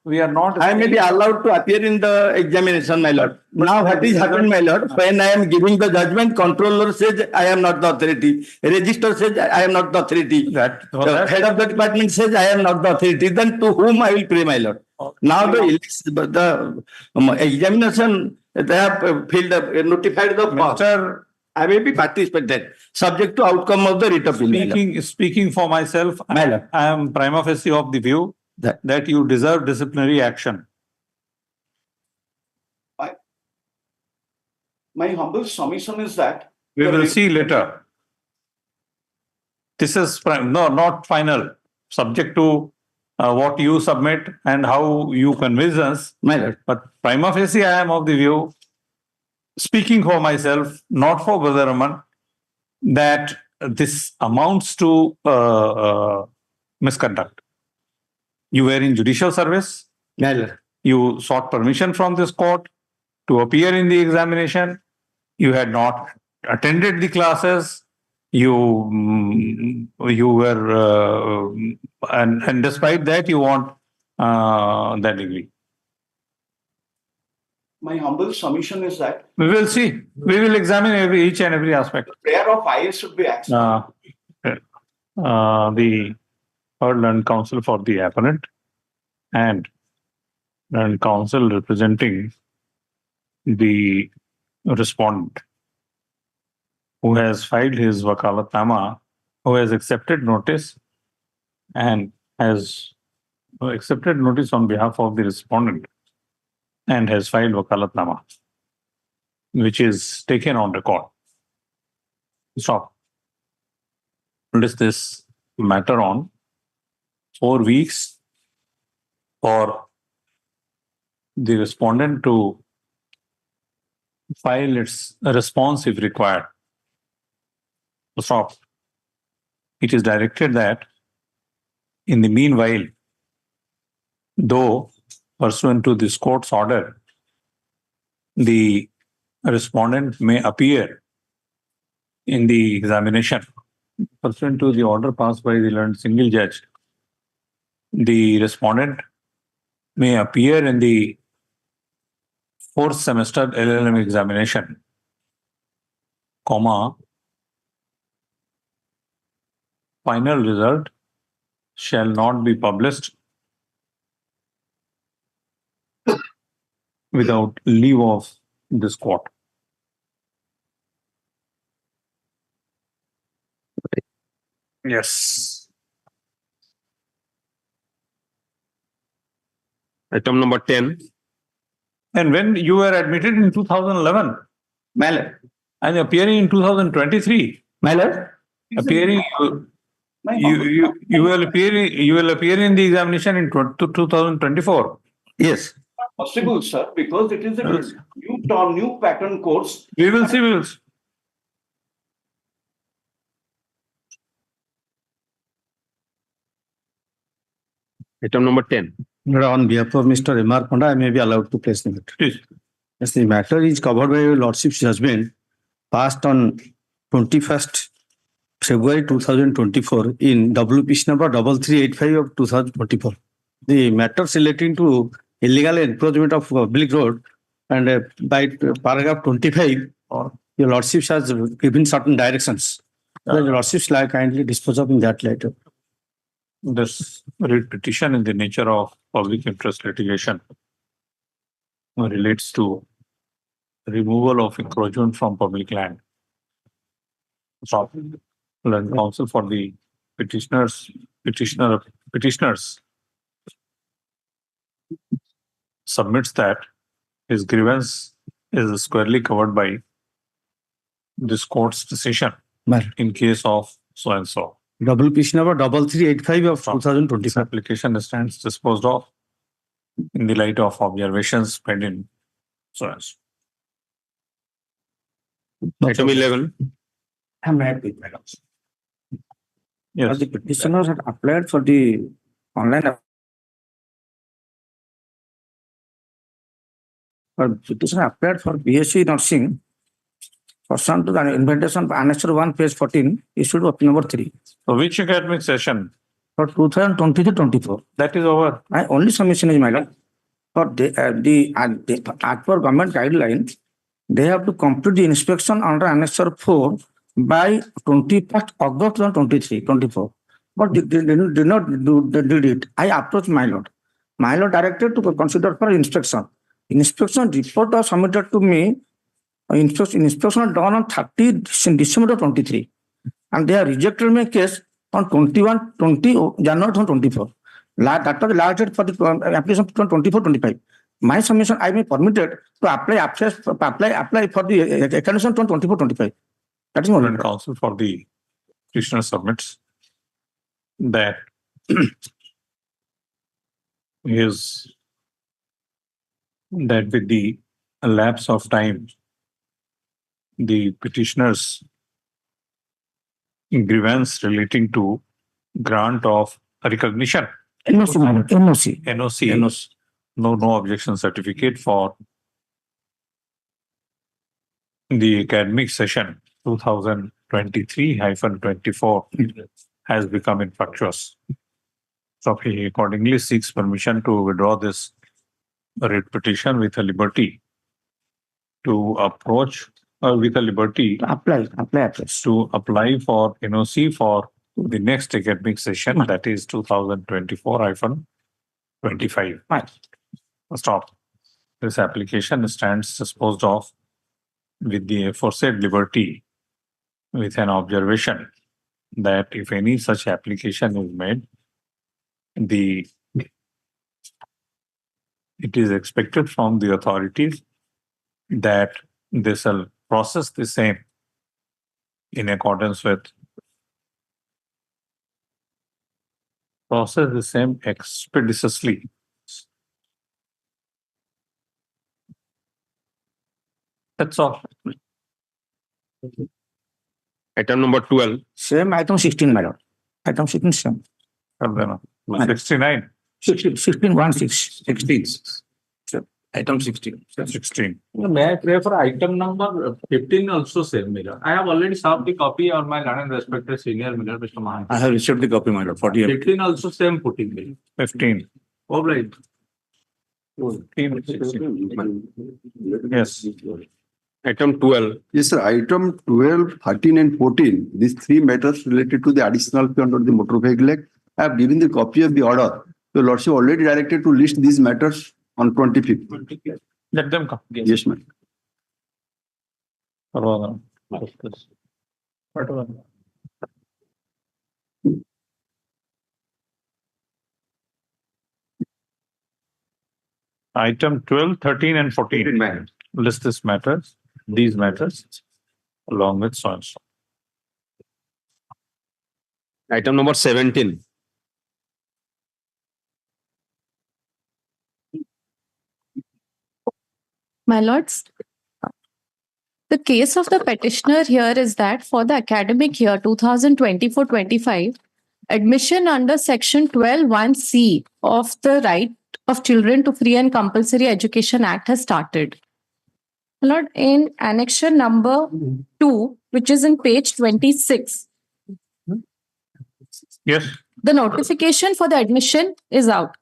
we are not. I may be allowed to appear in the examination, my lord. Now, what is happened, my lord, when I am giving the judgment, controller says I am not the authority. Registrar says I am not the authority. Head of the department says I am not the authority. Then to whom I will pray, my lord? Now the examination, they have notified the Mr. I may be participated, subject to outcome of the writ of appeal. Speaking for myself, I am prima facie of the view that you deserve disciplinary action. My humble submission is that We will see later. This is not final, subject to what you submit and how you convince us. My lord. But prima facie, I am of the view, speaking for myself, not for Brother Raman, that this amounts to misconduct. You were in judicial service. My lord. You sought permission from this court to appear in the examination. You had not attended the classes. You were, and despite that, you want that degree. my humble submission is that We will see. We will examine each and every aspect. prayer of IS should be accepted. The third learned counsel for the appellant and learned counsel representing the respondent who has filed his wakalatnama, who has accepted notice and has accepted notice on behalf of the respondent and has filed wakalatnama, which is taken on record. Stop. List this matter on 4 weeks for the respondent to file its response if required. Stop. It is directed that in the meanwhile, though pursuant to this court's order, the respondent may appear in the examination. Pursuant to the order passed by the learned single judge, the respondent may appear in the fourth semester LLM examination, comma, final result shall not be published without leave of this court. Yes. Item number 10. And when you were admitted in 2011, Mallet. and appearing in 2023, Mallet. appearing, you will appear in the examination in 2024. Yes. Possible, sir, because it is a new pattern course. We will see. Item number 10. On behalf of Mr. M.R. Panda, I may be allowed to place the matter. Please. Yes, the matter is covered by your lordship's judgment passed on 21st February 2024 in WPC number 3385 of 2024. The matters relating to illegal encroachment of public road and by paragraph 25, your lordship has given certain directions. The lordships kindly dispose of in that later. This writ petition in the nature of public interest litigation relates to removal of encroachment from public land. So, learned counsel for the petitioners submits that his grievance is squarely covered by this court's decision in case of so and so. WPC number 3385 of This 2025. application stands disposed of in the light of observations made in so and so. Item 11. I'm happy, madam. Yes. The petitioners had applied for the online. Petitioner applied for BSc nursing pursuant to the invitation of Annex 1, page 14, issued of number 3 So which academic session? for 2023-24. That is over. My only submission is, madam, for as per government guidelines, they have to complete the inspection under Annex 4 by 21st August 2023-24. But they did not did it. I approached my lord. My lord directed to consider for inspection. Inspection report was submitted to me. Inspection done on 30 December 23, and they have rejected my case on 20 January 2024. That was the last date for the application 24-25. My submission, I may permitted to apply for the examination 24-25. That is my Learned counsel for the petitioner submits that with the lapse of time, the petitioner's grievance relating to grant of recognition, NOC, no objection certificate for the academic session 2023-24 has become infructuous. So he accordingly seeks permission to withdraw this writ petition with a liberty to approach with a liberty apply to apply for NOC for the next academic session, that is 2024-25. Stop. This application stands disposed of with the aforesaid liberty, with an observation that if any such application is made, it is expected from the authorities that they shall process the same in accordance with expeditiously. That's all. Item number 12. Same item 16, my lord. Item 16, same. 69. 16. Sir, item 16. 16. May I pray for item number 15 also, sir, Miller? I have already served the copy on my learned and respected senior, Miller, Mr. Mahan. I have received the copy, my lord, 48. 15 also same putting, Miller. 15. All right. 15, 16. Yes. Item 12. Yes, sir. Item 12, 13 and 14, these three matters related to the additional fee under the Motor Vehicle Act. I have given the copy of the order. Your Lordship already directed to list these matters on 25th. Let them come. Yes, ma'am. Item 12, 13 and 14. List these matters, along with so and so. Item number 17. My lords, the case of the petitioner here is that for the academic year 2024-25, admission under section 12(1)(c) of the Right of Children to Free and Compulsory Education Act has started. My lord, in annexure number 2, which is in page 26, Yes. the notification for the admission is out,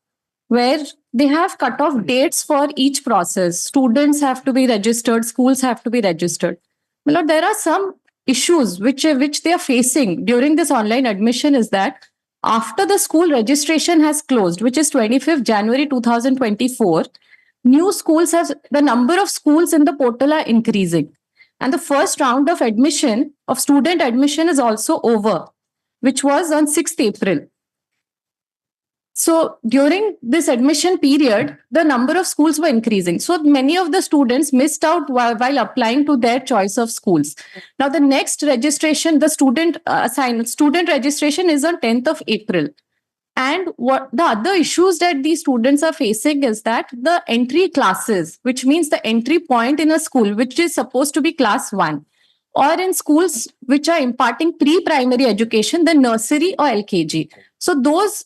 where they have cut off dates for each process. Students have to be registered, schools have to be registered. My lord, there are some issues which they are facing during this online admission is that after the school registration has closed, which is 25th January 2024, new schools the number of schools in the portal are increasing. And the first round of admission, of student admission is also over, which was on 6th April. So during this admission period, the number of schools were increasing. So many of the students missed out while applying to their choice of schools. Now the next registration, the student registration is on 10th of April. And what the other issues that these students are facing is that the entry classes, which means the entry point in a school, which is supposed to be class 1, or in schools which are imparting pre-primary education, the nursery or LKG. So those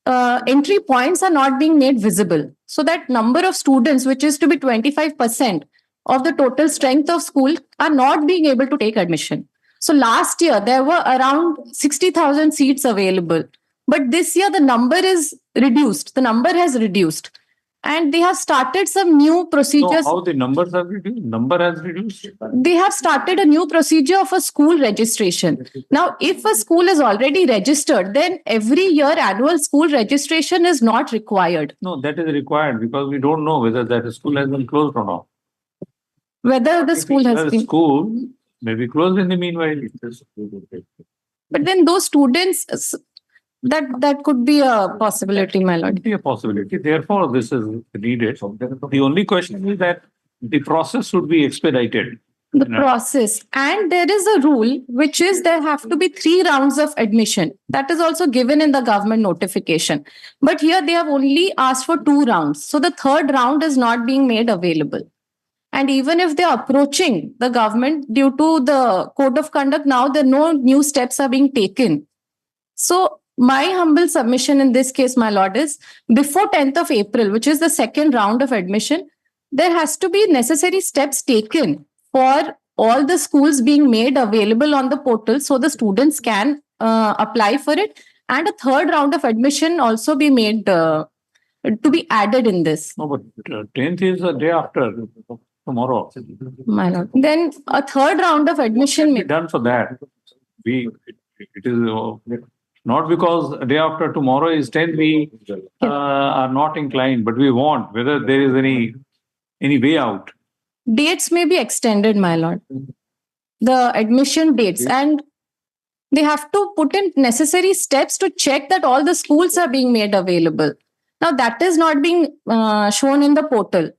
entry points are not being made visible. So that number of students, which is to be 25% of the total strength of school, are not being able to take admission. So last year, there were around 60,000 seats available. But this year, the number is reduced. The number has reduced. And they have started some new procedures. So how the numbers have reduced? Number has reduced? They have started a new procedure of a school registration. Now, if a school is already registered, then every year annual school registration is not required. No, that is required because we don't know whether that school has been closed or not. Whether the school has been... School may be closed in the meanwhile. But then those students... That could be a possibility, my lord. It could be a possibility. Therefore, this is needed. The only question is that the process should be expedited. The process. And there is a rule, which is there have to be 3 rounds of admission. That is also given in the government notification. But here they have only asked for 2 rounds. So the 3rd round is not being made available. And even if they are approaching the government due to the code of conduct, now no new steps are being taken. So my humble submission in this case, my lord, is before 10th of April, which is the 2nd round of admission, there has to be necessary steps taken for all the schools being made available on the portal so the students can apply for it. And a 3rd round of admission also be made to be added in this. No, but 10th is the day after tomorrow. My lord. Then a 3rd round of admission may be done for that. It is... Not because day after tomorrow is 10th, we are not inclined, but we want whether there is any way out. Dates may be extended, my lord. The admission dates, and they have to put in necessary steps to check that all the schools are being made available. Now that is not being shown in the portal.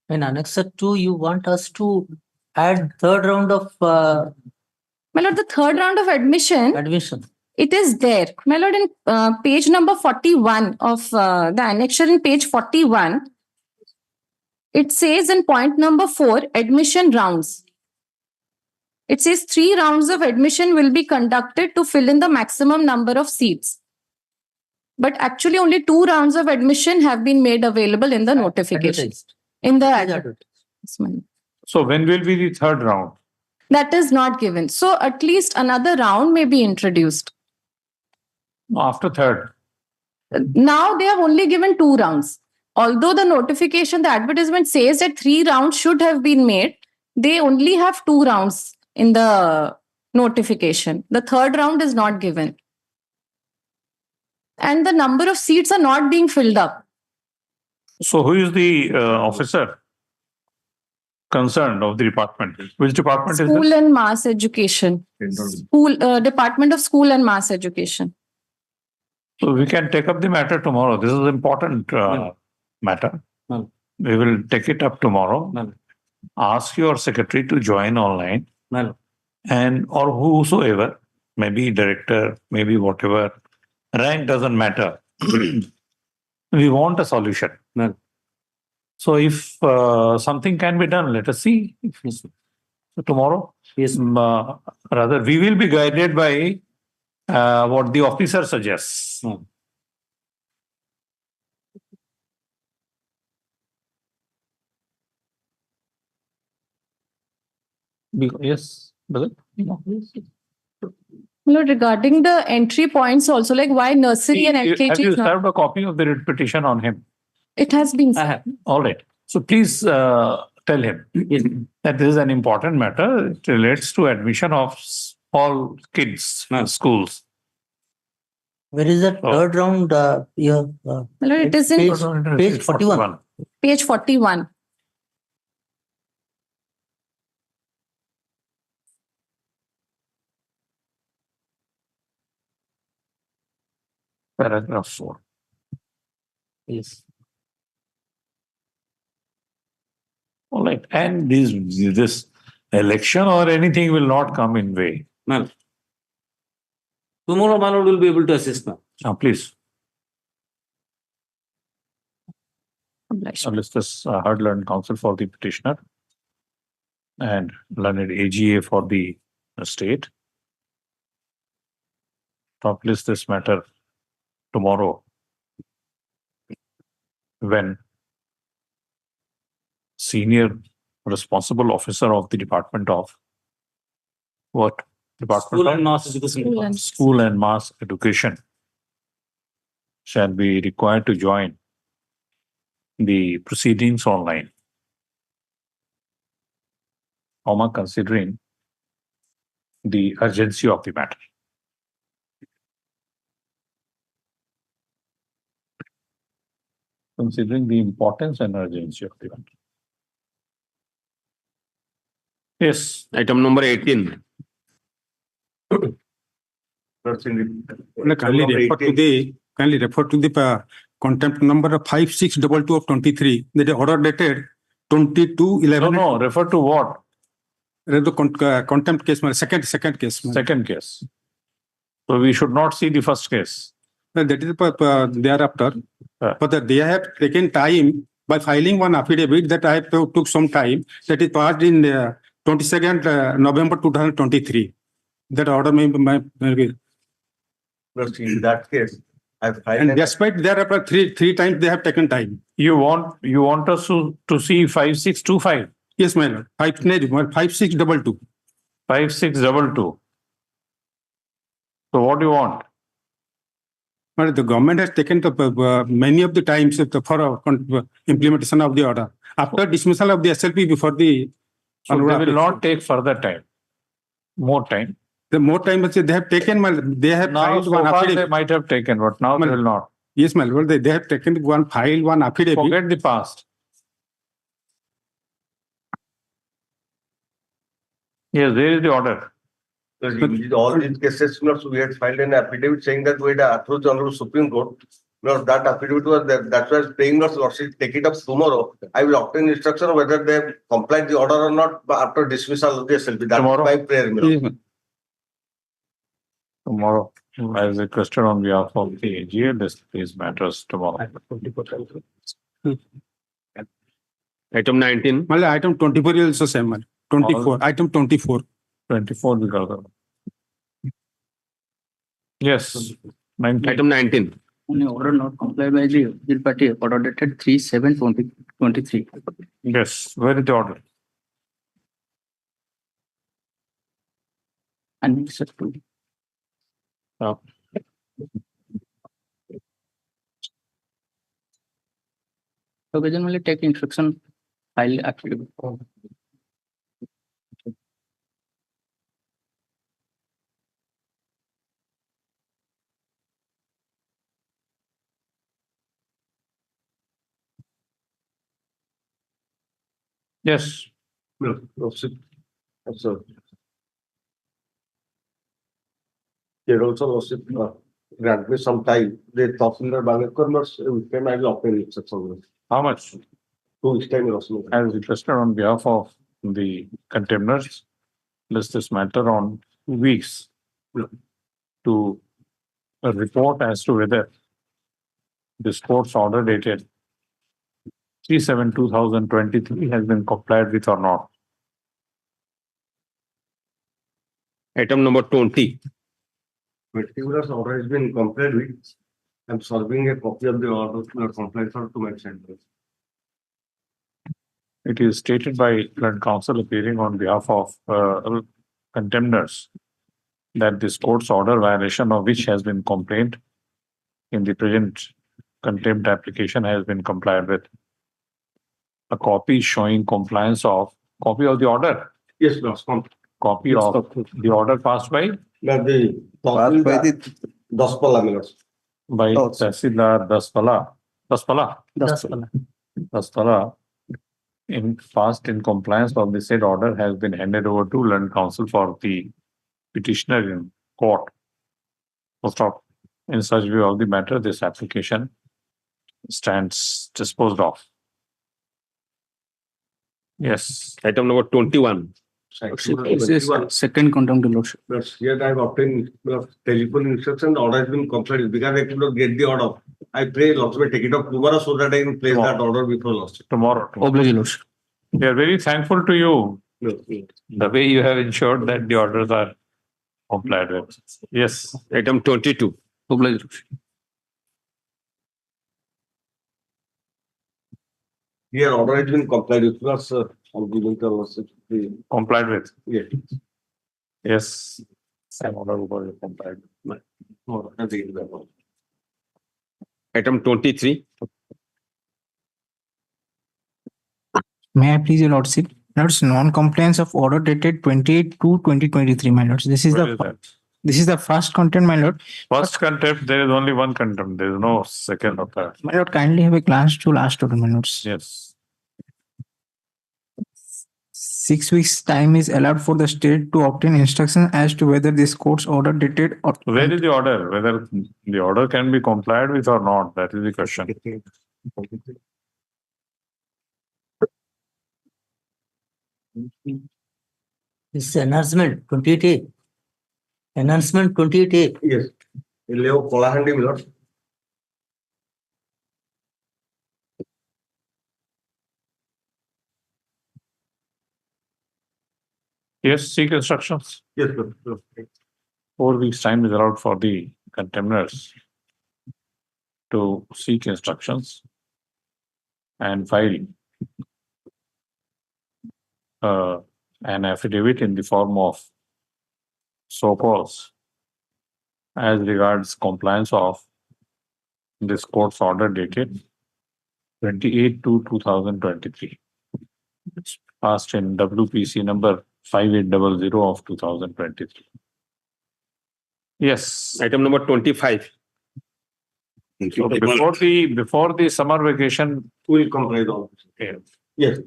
In Annexure 2, you want us to add 3rd round of... My lord, the 3rd round of admission. It is there. My lord, in page number 41 of the annexure in page 41, it says in point number 4, admission rounds. It says 3 rounds of admission will be conducted to fill in the maximum number of seats. But actually only 2 rounds of admission have been made available in the notification. Advertised. In the It is advertisement. advertised. Yes, ma'am. So when will be the third round? That is not given. So at least another round may be introduced. After third. Now they have only given 2 rounds. Although the notification, the advertisement says that 3 rounds should have been made, they only have 2 rounds in the notification. The third round is not given. And the number of seats are not being filled up. So who is the officer concerned of the department? Which department is School this? and Mass Education. Department of School and Mass Education. So we can take up the matter tomorrow. This is important matter. We will take it up tomorrow. Ask your secretary to join online. And or whosoever, maybe director, maybe whatever, rank doesn't matter. We want a solution. So if something can be done, let us see. So tomorrow, Yes. Rather, we will be guided by what the officer suggests. Yes, brother? Regarding the entry points also, like why nursery and LKG Have you is not, served a copy of the writ petition on him? it has been I have. All right. So please tell him that this is an important matter. It relates to admission of all kids in schools. Where is the third round? it is in Page 41. page 41. Paragraph 4. Yes. All right. And this election or anything will not come in way. Tomorrow, my lord, will be able to assist now. Please. Obliged. Solicitors heard learned counsel for the petitioner and learned AGA for the state. Top list this matter tomorrow when senior responsible officer of the Department of what? Department School of and Mass Education. School and Mass Education shall be required to join the proceedings online. Considering the urgency of the matter. Considering the importance and urgency of the matter. Yes. Item number 18. Kindly refer to the contempt number 5622 of 23. That is order dated 22/11. No, refer to what? The contempt case, second case. Second case. So we should not see the first case. That is thereafter. But they have taken time by filing one affidavit that I took some time. That is passed in 22nd November 2023. That order may be. In that case, I filed. And despite thereafter three times they have taken time. You want us to see 5625? Yes, my lord. 5622. 5622. So what do you want? Well, the government has taken many of the times for implementation of the order. After dismissal of the SLP before the... So they will not take further time. More time. The more time they have taken, they have now filed so one far affidavit. they might have taken, but now they will not. Yes, my lord. They have taken filed one affidavit. Forget the past. Yes, there is the order. In all these cases, we had filed an affidavit saying that we had approached the Honorable Supreme Court. That affidavit was there. That's why saying take it up tomorrow. I will obtain instruction whether they have complied the order or not after dismissal of the SLP. That's Tomorrow? my prayer. Tomorrow, as requested on behalf of the AGA, these matters tomorrow. Item 19. Well, item 24 is also same. 24. Item 24. 24 because of. Yes. 19. Item 19. Only order not complied by the bill party, order dated 3/7/2023. Yes, where is the order? Unacceptable. Occasionally take instruction file actually. Yes. So here also grant me some time. The Tahsildar Bangalore weekend I will obtain instruction. How much? 2 weeks time also. As requested on behalf of the contemners, list this matter on 2 weeks to a report as to whether this court's order dated 3/7/2023 has been complied with or not. Item number 20. Particular order has been complied with. I'm serving a copy of the order to complaint to my center. It is stated by learned counsel appearing on behalf of contemners that this court's order, violation of which has been complained in the present contempt application, has been complied with. A copy showing compliance of copy of the order. Yes, boss. Copy of the order passed by Passed by the Daspala minutes. by Tahsildar Daspala. In passed in compliance of the said order has been handed over to learned counsel for the petitioner in court. In such view of the matter, this application stands disposed of. Yes. Item number 21. Second contempt lordship. Here I have obtained telephone instruction. The order has been complied because I could not get the order. I pray Lordship take it up tomorrow so that I can place that order before Lordship. Tomorrow. Oblige lordship. We are very thankful to you. The way you have ensured that the orders are complied with. Yes. Item 22. Oblige lordship. Here order has been complied with. Plus, I'm giving to Lordship. Complied with. Yes. Yes. Same order was complied with. Item 23. May I please, your lordship? Lords, non-compliance of order dated 28/2/2023, my lords. This is the first contempt, my lord. First contempt, there is only one contempt. There is no second or third. My lord, kindly have a glance to last order, my lords. Yes. 6 weeks time is allowed for the state to obtain instruction as to whether this court's order dated or Where is the order? Whether the order can be complied with or not? That is the question. This enhancement 28A. Enhancement 28A. Yes. Leo Kolahandi Milord. Yes, seek instructions. Yes, sir. 4 weeks time is allowed for the contemners to seek instructions and file an affidavit in the form of so-calls as regards compliance of this court's order dated 28/2/2023, passed in WPC number 5800 of 2023. Yes. Item number 25. So before the summer vacation, we will comply with all. Yes.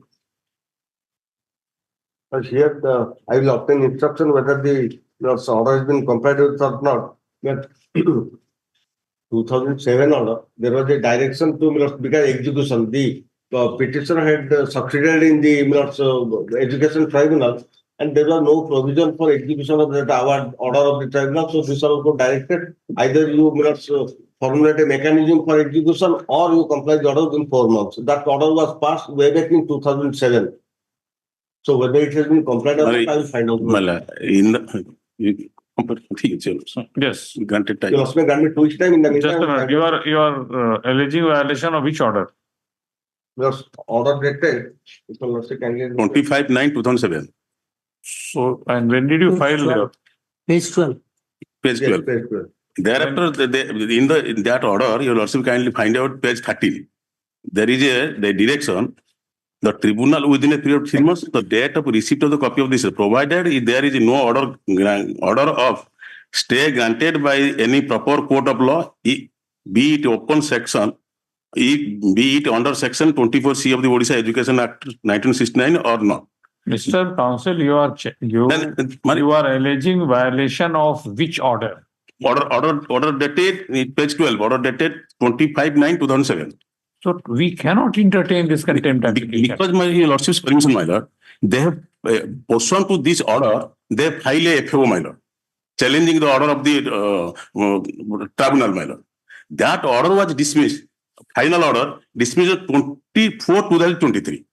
But here I will obtain instruction whether the order has been complied with or not. But 2007 order, there was a direction to because execution. The petitioner had succeeded in the education tribunal, and there was no provision for execution of that order of the tribunal. So this also directed either you formulate a mechanism for execution or you comply the order within 4 months. That order was passed way back in 2007. So whether it has been complied or not, I will find out. Yes. Granted time. You also may grant me 2 weeks time in the Just a meantime. minute. You are alleging violation of which order? Because order dated, if you also can get. 25/9/2007, So, and when did you file there? Page 12. page 12. Page 12. Thereafter, in that order, you will also kindly find out page 13. There is the direction. The tribunal within a period of 3 months, the date of receipt of the copy of this, provided if there is no order of stay granted by any proper court of law, be it open section, be it under section 24C of the Odisha Education Act 1969 or not. Mr. Counsel, you are alleging violation of which order? Order dated, page 12, order dated 25/9/2007. So we cannot entertain this contempt application. Because my lordship's permission, my lord, they have pursuant to this order, they file a FAO, my lord, challenging the order of the tribunal, my lord. That order was dismissed, final order dismissed 24/2023.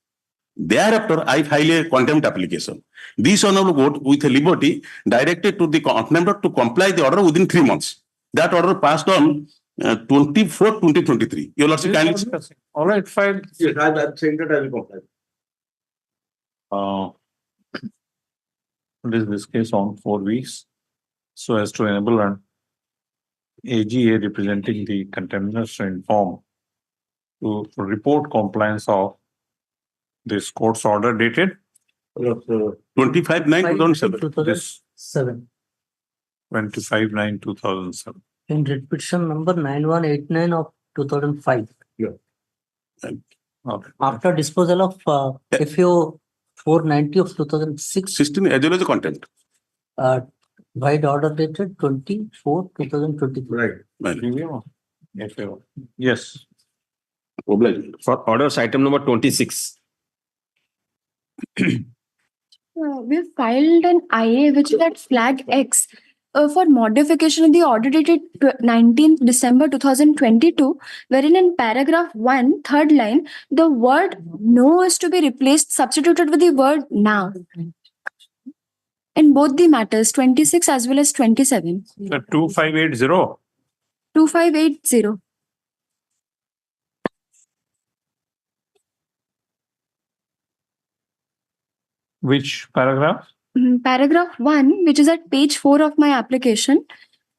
Thereafter, I file a contempt application. This honorable court, with a liberty, directed to the contempt to comply the order within 3 months. That order passed on 24/2023. Your lordship kindly. All right, fine. Yes, I'm saying that I will comply. This case on 4 weeks, so as to enable an AGA representing the contenders to inform to report compliance of this court's order dated 25/9/2007. This 7. 25/9/2007. In writ petition number 9189 of 2005. Yeah. Okay. After disposal of FAO 490 of 2006. 16 as well as the contempt. By order dated 24/2023. Right. Yes. For orders item number 26. We filed an IA which is at flag X for modification of the order dated 19th December 2022, wherein in paragraph 1, third line, the word no is to be replaced, substituted with the word now. In both the matters, 26 as well as 27. 2580. 2580. Which paragraph? Paragraph 1, which is at page 4 of my application,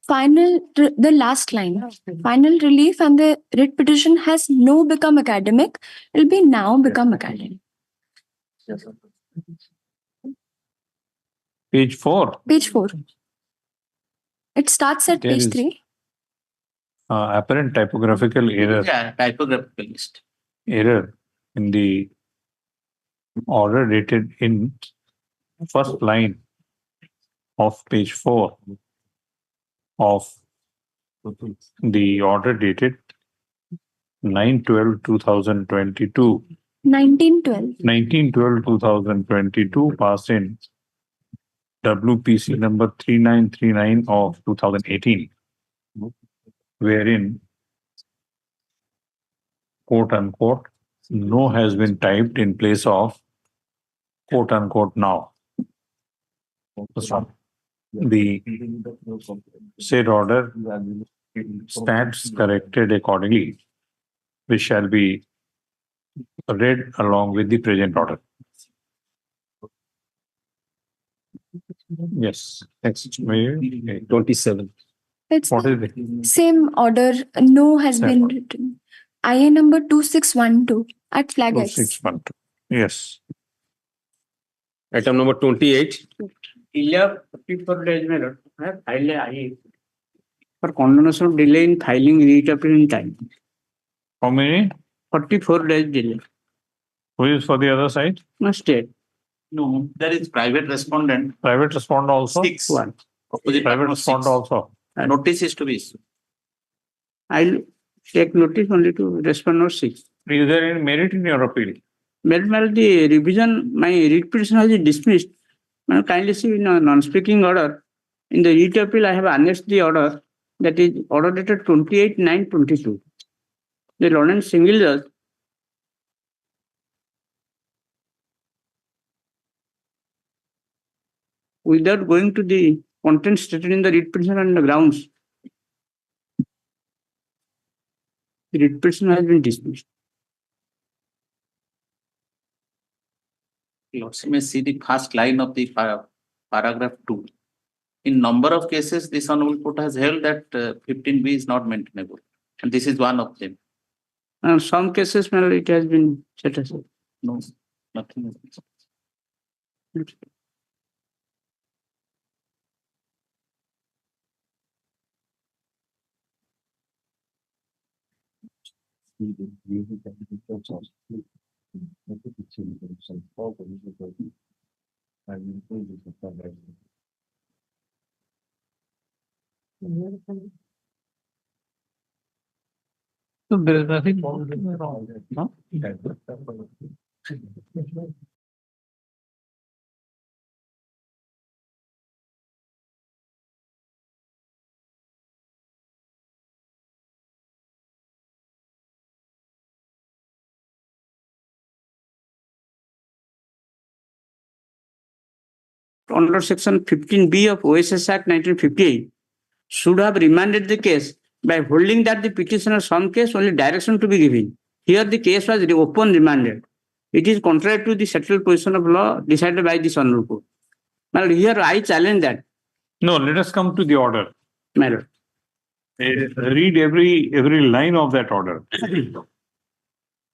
the last line, final relief and the writ petition has no become academic, it will be now become academic. Page 4. Page 4. It starts at There page is 3. Apparent typographical error. Yeah, typographical list. Error in the order dated in first line of page 4 of the order dated 9/12/2022. 1912. 19/12/2022 passed in WPC number 3939 of 2018, wherein quote unquote no has been typed in place of quote unquote now. The said order stands corrected accordingly, which shall be read along with the present order. Yes. Next, 27. It's what is the it? same order, no has Same been order. written. IA number 2612 at flag X. 2612. Yes. Item number 28. 44 days, my lord. I have filed a IA for condonation of delay in filing reappeal in time. How many? 44 days delay. Who is for the other side? No state. No, there is private respondent. Private respondent also? 6. One. Opposite Private partner respondent 6. also. Notice is to be issued. I'll take notice only to respond or 6. Is there any merit in your appeal? Meanwhile, the revision, my writ petition has been dismissed. Now, kindly see in a non-speaking order. In the writ appeal, I have annexed the order, that is order dated 28/9/22. The Lawrence single judge without going to the content stated in the writ petition and the grounds. The writ petition has been dismissed. Lordship may see the first line of the paragraph 2. In number of cases, this honorable court has held that 15B is not maintainable. And this is one of them. And some cases, it has been set aside. No, nothing has been set aside. So there is nothing wrong. No? Under section 15B of OSS Act 1958 should have remanded the case by holding that the petitioner some case only direction to be given. Here the case was open remanded. It is contrary to the settled position of law decided by this honorable court. Now here I challenge that. No, let us come to the order. Matter. Read every line of that order.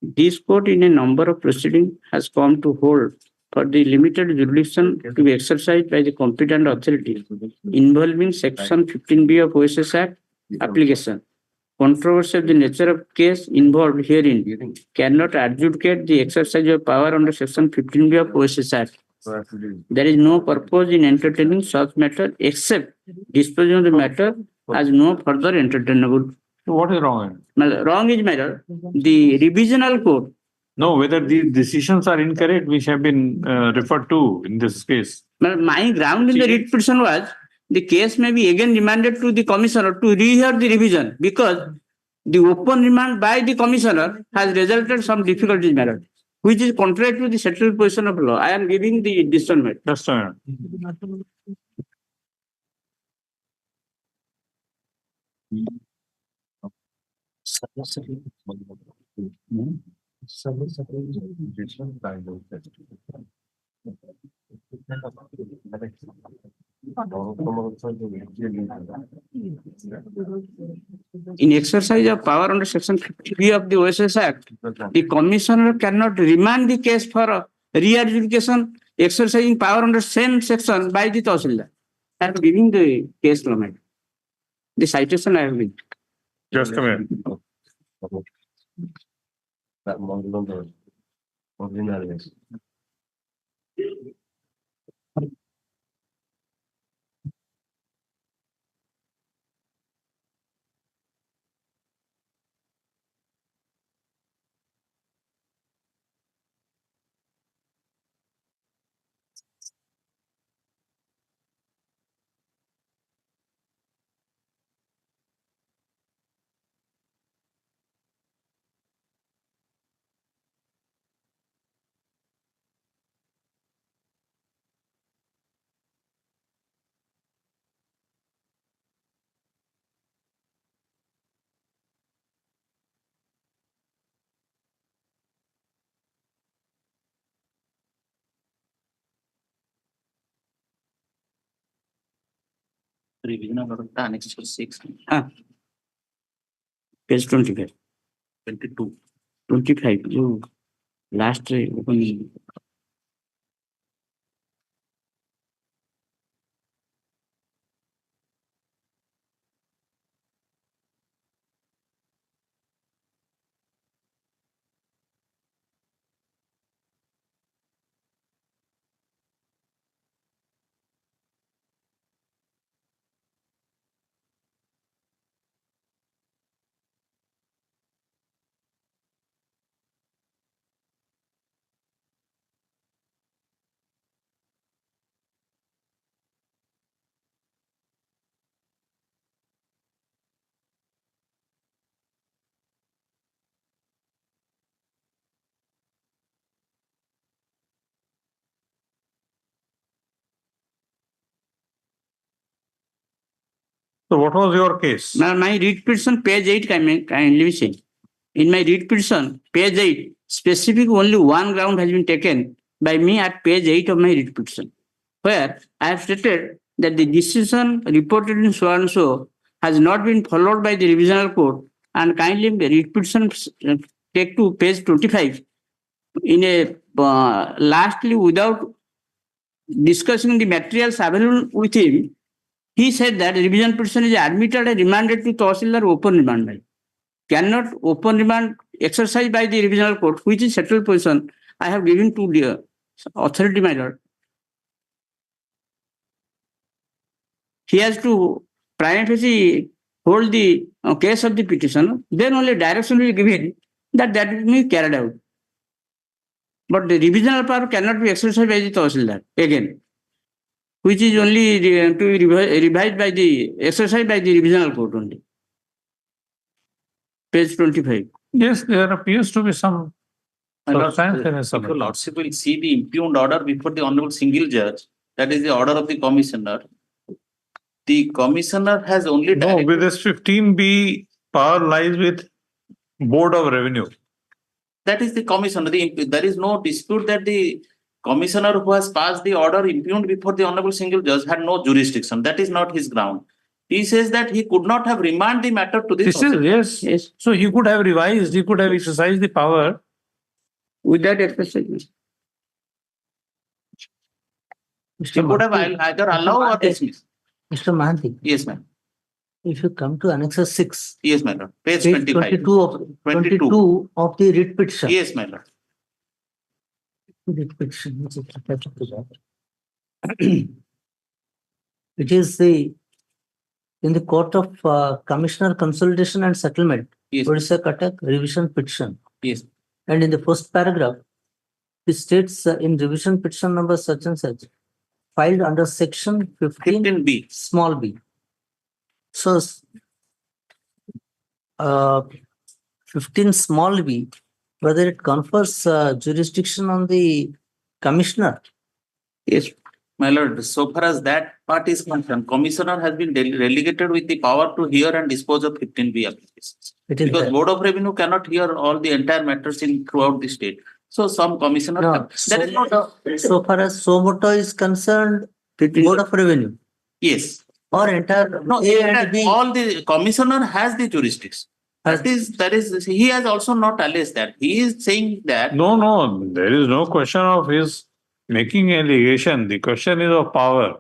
This court in a number of proceedings has come to hold for the limited jurisdiction to be exercised by the competent authority involving section 15B of OSS Act application. Controversy of the nature of case involved herein cannot adjudicate the exercise of power under section 15B of OSS Act. There is no purpose in entertaining such matter except disposing of the matter as no further entertainable. So what is wrong? Wrong is matter. The revisional court. No, whether these decisions are incorrect, which have been referred to in this case. My ground in the writ petition was the case may be again remanded to the commissioner to rehear the revision because the open remand by the commissioner has resulted some difficulties matter, which is contrary to the settled position of law. I am giving the discernment. That's fine. In exercise of power under section 50B of the OSS Act, the commissioner cannot remand the case for re-adjudication exercising power under same section by the Tahsildar. I am giving the case law. The citation I have given. Just a minute. Revision of order annexure 6. Page 25. 22. 25. You last open. So what was your case? Now, my read petition, page 8, kindly say. In my read petition, page 8, specific only one ground has been taken by me at page 8 of my read petition, where I have stated that the decision reported in so and so has not been followed by the revisional court, and kindly read petition take to page 25. In a lastly, without discussing the materials available with him, he said that revision petition is admitted and remanded to Tahsildar open remand. Cannot open remand exercised by the revisional court, which is settled position I have given to the authority, my lord. He has to prima facie hold the case of the petition, then only direction will be given that will be carried out. But the revisional power cannot be exercised by the Tahsildar again, which is only to be revised by the exercised by the revisional court only. Page 25. Yes, there appears to be some My lord, substance in a if your submission. lordship will see the impugned order before the honorable single judge, that is the order of the commissioner. The commissioner has only No, with this 15B, power lies with Board of Revenue. that is the commissioner. There is no dispute that the commissioner who has passed the order impugned before the honorable single judge had no jurisdiction. That is not his ground. He says that he could not have remanded the matter to the This is, yes. So he could have revised, he could have exercised the power. With that exercise. He could have either allow or dismiss. Mr. Mahanti. Yes, ma'am. If you come to Annexure 6. Yes, my lord. Page 25. 22 of the writ petition. Yes, my lord. Writ petition, which is attached to that. It is in the Court of Commissioner Consolidation and Settlement, Yes. Orissa Cuttack revision petition. Yes. And in the first paragraph, it states in revision petition number such and such, filed under section 15B. small b. So, 15 small b, whether it confers jurisdiction on the commissioner. Yes, my lord. So far as that part is concerned, commissioner has been relegated with the power to hear and dispose of 15B applications. Because there. Board of Revenue cannot hear all the entire matters throughout the state. So some commissioner. No, so far as Somoto is concerned, Board of Revenue. Yes. Or entire No, A and B. all the commissioner has the jurisdiction. That is, he has also not alleged that. He is saying that. No, there is no question of his making allegation. The question is of power.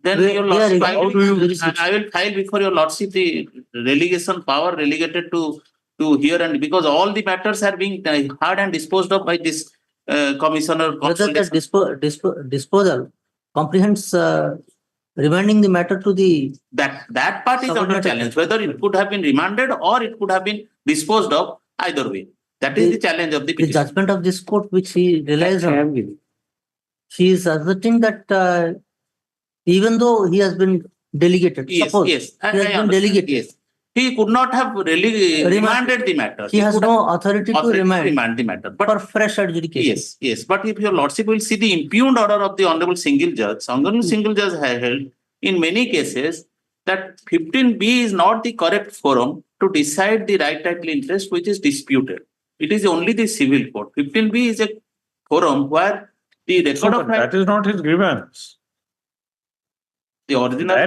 Then your lordship, I will file before your lordship the relegation power relegated to hear, and because all the matters are being heard and disposed of by this commissioner. Whether the disposal comprehends remanding the matter to the that part is under challenge. Whether it could have been remanded or it could have been disposed of, either way. That is the challenge of the petition. The judgment of this court, which he relies on. He is asserting that even though he has been delegated, yes, suppose yes, he has been delegated. Yes. He could not have really remanded the matter. He has no authority to remand the matter. But for fresh adjudication. Yes. But if your lordship will see the impugned order of the honorable single judge has held in many cases that 15B is not the correct forum to decide the right title interest which is disputed. It is only the civil court. 15B is a forum where the record of that is not his grievance. The original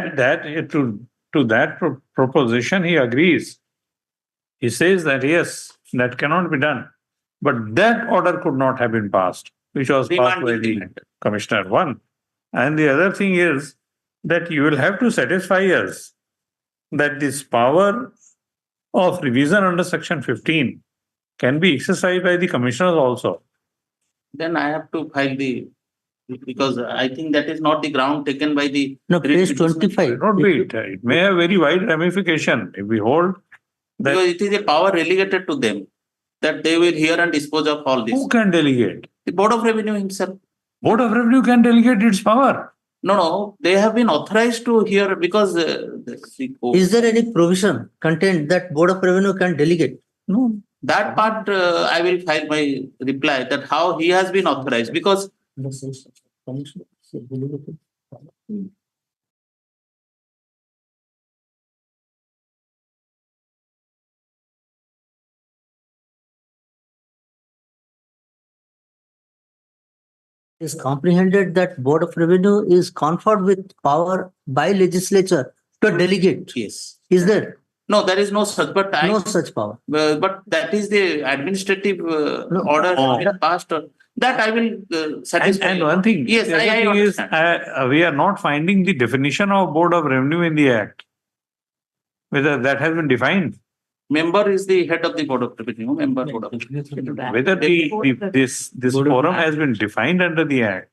to that proposition he agrees. He says that yes, that cannot be done. But that order could not have been passed, which was passed by the Commissioner. One. And the other thing is that you will have to satisfy us that this power of revision under section 15 can be exercised by the commissioners also. Then I have to file because I think that is not the ground taken by the. No, page 25. Not be it. It may have very wide ramification. If we hold that. Because it is a power relegated to them that they will hear and dispose of all this. Who can delegate? The Board of Revenue himself. Board of Revenue can delegate its power. No, they have been authorized to hear because. Is there any provision contained that Board of Revenue can delegate? No. That part I will file my reply that how he has been authorized because. is comprehended that Board of Revenue is conferred with power by legislature to delegate. Yes. Is there? No, there is no such, but No such power. but that is the administrative order passed. That I will satisfy. And one thing. Yes, the other I thing is, understand. we are not finding the definition of Board of Revenue in the Act. Whether that has been defined. Member is the head of the Board of Revenue, member Board of Whether this forum has been defined under the Act.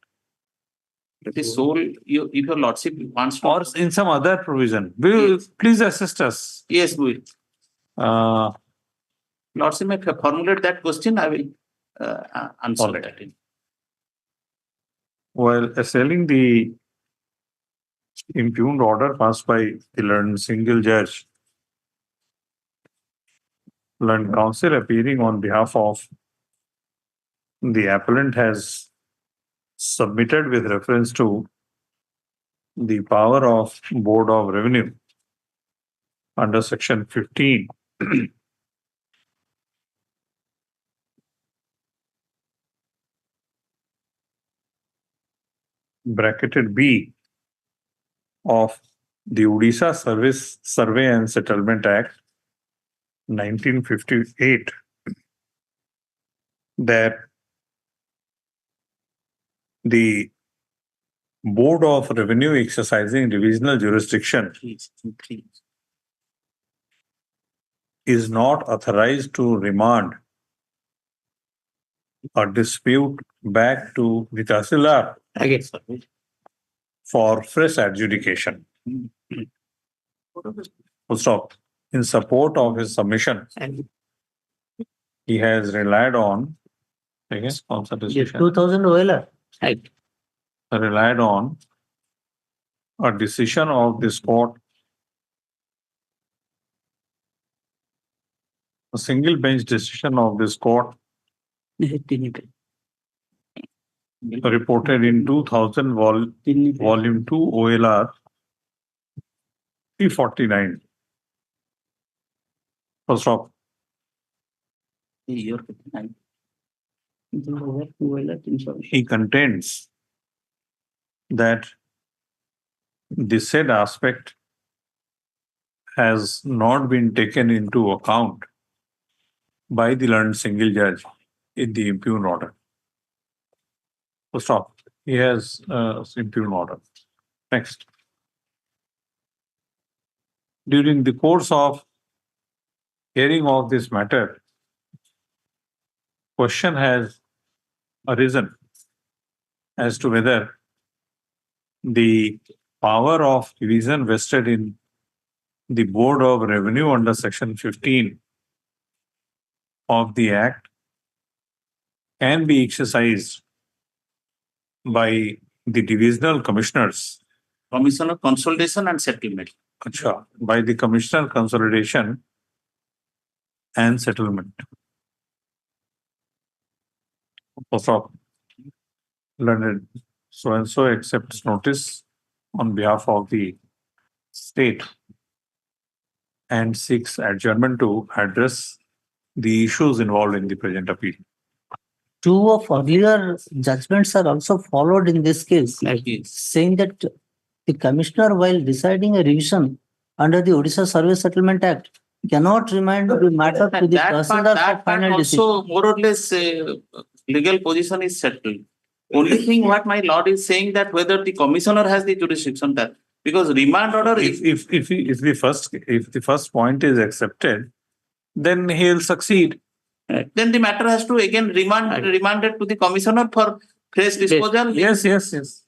It is sole, if your lordship wants to. Or in some other provision. Will please assist us. Yes, we will. Lordship may formulate that question, I will answer that. While assailing the impugned order passed by the learned single judge, learned counsel appearing on behalf of the appellant has submitted with reference to the power of Board of Revenue under section 15 bracketed B of the Odisha Service Survey and Settlement Act 1958 that the Board of Revenue exercising divisional jurisdiction is not authorized to remand a dispute back to the Tahsildar for fresh adjudication. Full stop. In support of his submission, he has relied on, I guess, 2000 OLR. Relied on a decision of this court, a single bench decision of this court reported in 2000 volume 2 OLR 349. First stop. He contends that the said aspect has not been taken into account by the learned single judge in the impugned order. So stop. He has impugned order. Next. During the course of hearing of this matter, question has arisen as to whether the power of division vested in the Board of Revenue under section 15 of the Act can be exercised by the divisional commissioners. Commissioner Consolidation and Settlement. By the Commissioner Consolidation and Settlement. Learned so and so accepts notice on behalf of the state and seeks adjournment to address the issues involved in the present appeal. Two of earlier judgments are also followed in this case, saying that the commissioner, while deciding a revision under the Odisha Service Settlement Act, cannot remand the matter to the Tahsildar for final decision. Also, more or less, legal position is settled. Only thing what my lord is saying that whether the commissioner has the jurisdiction that because remand order. If the first point is accepted, then he will succeed. Then the matter has to again remanded to the commissioner for fresh disposal. Yes.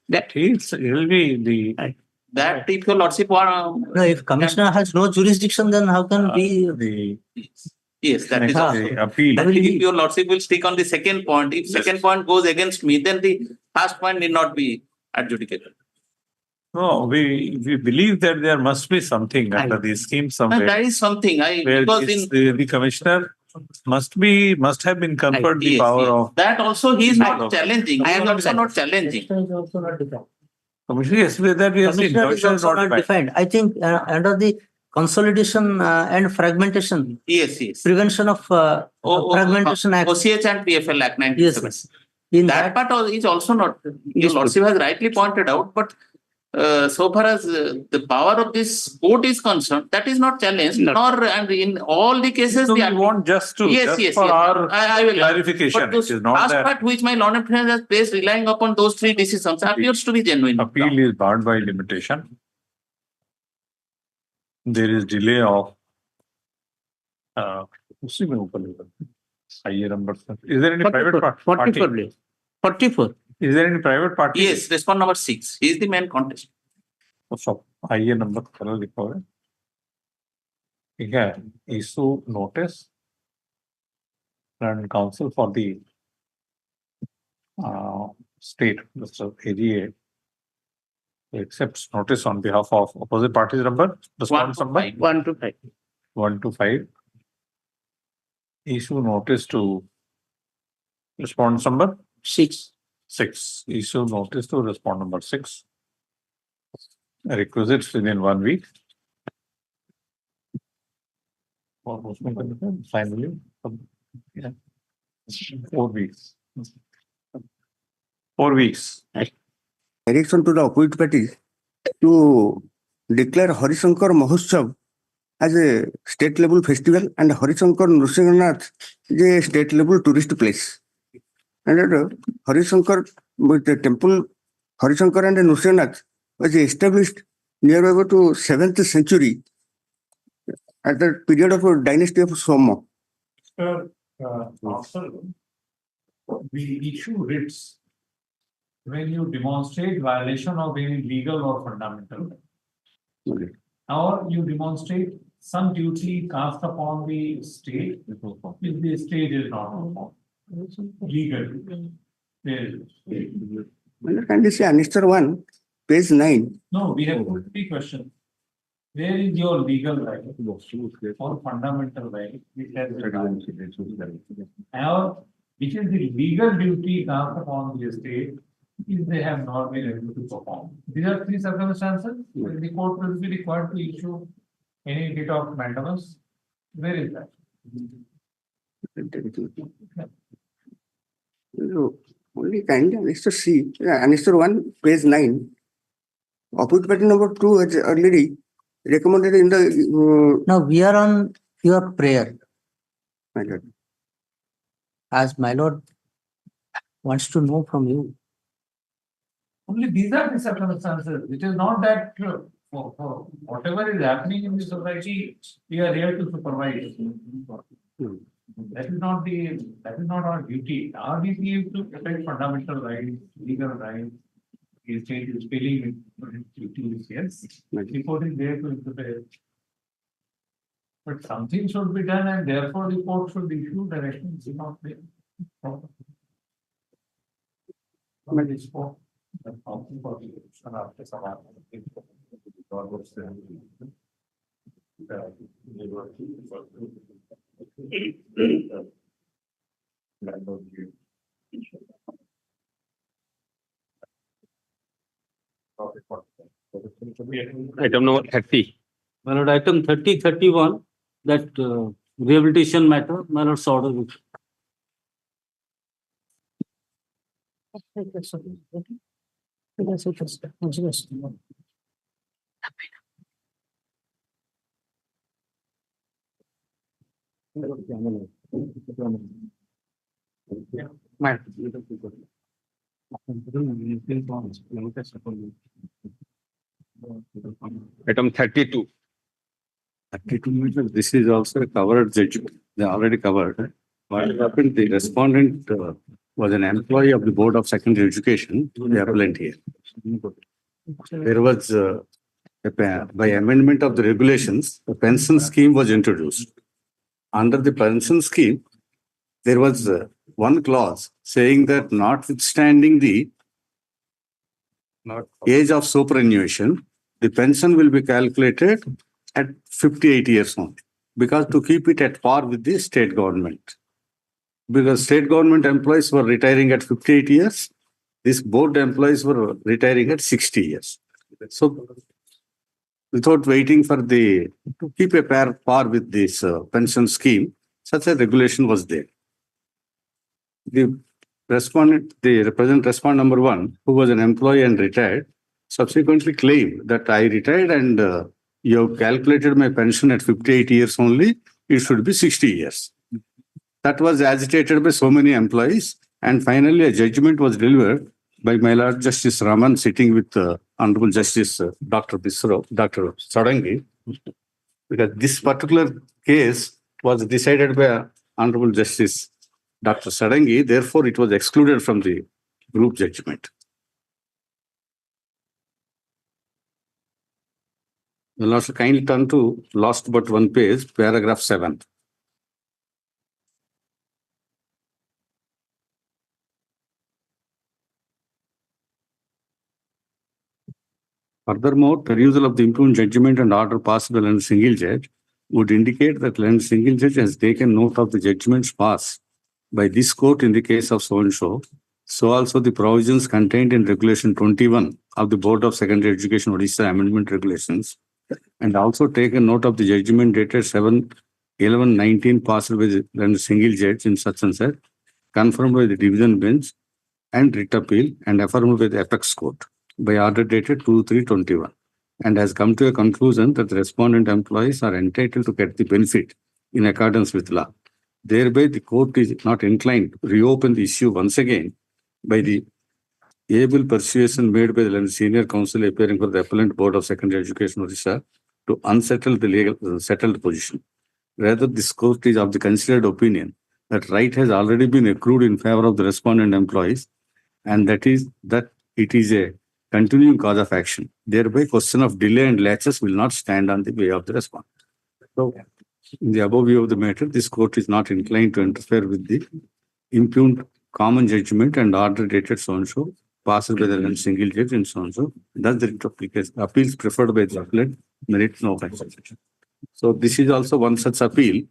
That he'll be the. That if your lordship want. No, if commissioner has no jurisdiction, then how can be Yes, that is also. Appeal. But if your lordship will stick on the second point, if second point goes against me, then the first point need not be adjudicated. No, we believe that there must be something under the scheme somewhere. That is something. Because the commissioner must have been conferred the power of. That also he is not challenging. I am also not challenging. Commissioner, yes, that we have seen. Commissioner is also not defined. I think under the consolidation and fragmentation. Yes. Prevention of Fragmentation Act. OCH and PFL Act 1970. Yes. That part is also not, your lordship has rightly pointed out, but so far as the power of this court is concerned, that is not challenged, nor, and in all the cases. So the we want just to, yes, for our I will clarification, but those it is not last that part which my learned friend has placed relying upon those three decisions appears to be genuine. appeal is barred by limitation. There is delay of उसी में ऊपर लेकर higher number. Is there any private party? 44. Is there any private party? Yes, respond number 6. He is the main contest. So higher number करो लिखा हुआ है. ठीक है. Issue notice and counsel for the state, Mr. AGA, accepts notice on behalf of opposite parties number. Response number 1 to 5. 1 to 5. Issue notice to response number 6. 6. Issue notice to respond number 6. Requisites within 1 week. Finally, 4 weeks. 4 weeks. Direction to the opposite parties to declare Harishankar Mahotsav as a state level festival and Harishankar Nrsimhanath is a state level tourist place. And Harishankar, with the temple Harishankar and Nrsimhanath was established near about to 7th century at the period of a dynasty of Soma. Sir, we issue writs when you demonstrate violation of any legal or fundamental, or you demonstrate some duty cast upon the state if the state is not legal. Can you say Annexure 1, page 9? No, we have 3 questions. Where is your legal right or fundamental right which has been violated? Or which is the legal duty cast upon the state if they have not been able to perform? These are 3 circumstances where the court will be required to issue any writ of mandamus. Where is that? Only kind of Annexure C, Annexure 1, page 9. Opposite party number 2 has already recommended in the. Now we are on your prayer. My Lord. As my lord wants to know from you. Only these are the circumstances. It is not that for whatever is happening in the society, we are here to supervise. That is not our duty. Our duty is to protect fundamental rights, legal rights. The state is failing in duties, yes. The court is there to interfere. But something should be done, and therefore the court should issue directions. Not there. Item number 30. My lord, item 30, 31, that rehabilitation matter, my lord's order. Item 32. 32, this is also a covered judgment. They are already covered. What happened, the respondent was an employee of the Board of Secondary Education, the appellant here. There was, by amendment of the regulations, a pension scheme was introduced. Under the pension scheme, there was one clause saying that notwithstanding the age of superannuation, the pension will be calculated at 58 years only, because to keep it at par with the state government. Because state government employees were retiring at 58 years, these board employees were retiring at 60 years. So, without waiting for to keep a par with this pension scheme, such a regulation was there. The respondent number 1, who was an employee and retired, subsequently claimed that I retired and you have calculated my pension at 58 years only, it should be 60 years. That was agitated by so many employees, and finally a judgment was delivered by my Lord Justice Raman, sitting with Honorable Justice Dr. Sadangi, because this particular case was decided by Honorable Justice Dr. Sadangi, therefore it was excluded from the group judgment. You'll also kindly turn to last but one page, paragraph 7. Furthermore, perusal of the impugned judgment and order passed by a single judge would indicate that a single judge has taken note of the judgments passed by this court in the case of so and so. So also the provisions contained in Regulation 21 of the Board of Secondary Education Odisha Amendment Regulations, and also taken note of the judgment dated 7/11/19 passed by the single judge in such and such, confirmed by the division bench and writ appeal, and affirmed by the apex court by order dated 2/3/21, and has come to a conclusion that the respondent employees are entitled to get the benefit in accordance with law. Thereby, the court is not inclined to reopen the issue once again by the able persuasion made by the senior counsel appearing for the Appellant Board of Secondary Education Odisha to unsettle the legal settled position. Rather, this court is of the considered opinion that right has already been accrued in favor of the respondent employees, and that it is a continuing cause of action. Thereby, question of delay and laches will not stand on the way of the respondent. So, in the above view of the matter, this court is not inclined to interfere with the impugned common judgment and order dated so and so, passed by the single judge and so and so. Thus, the appeals preferred by the appellant merit no consideration. So, this is also one such appeal,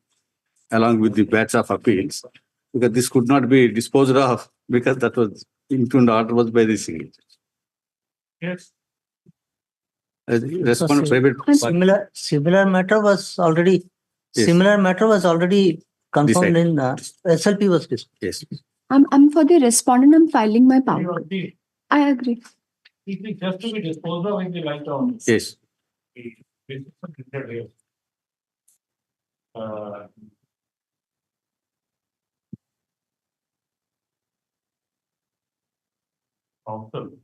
along with the batch of appeals, because this could not be disposed of because that was impugned order was by the single judge. Yes. Respondent private. Similar matter was already confirmed in SLP was discussed. Yes. I'm for the respondent. I'm filing my power. I agree. It is just to be disposed of in the light of. Yes. Counsel.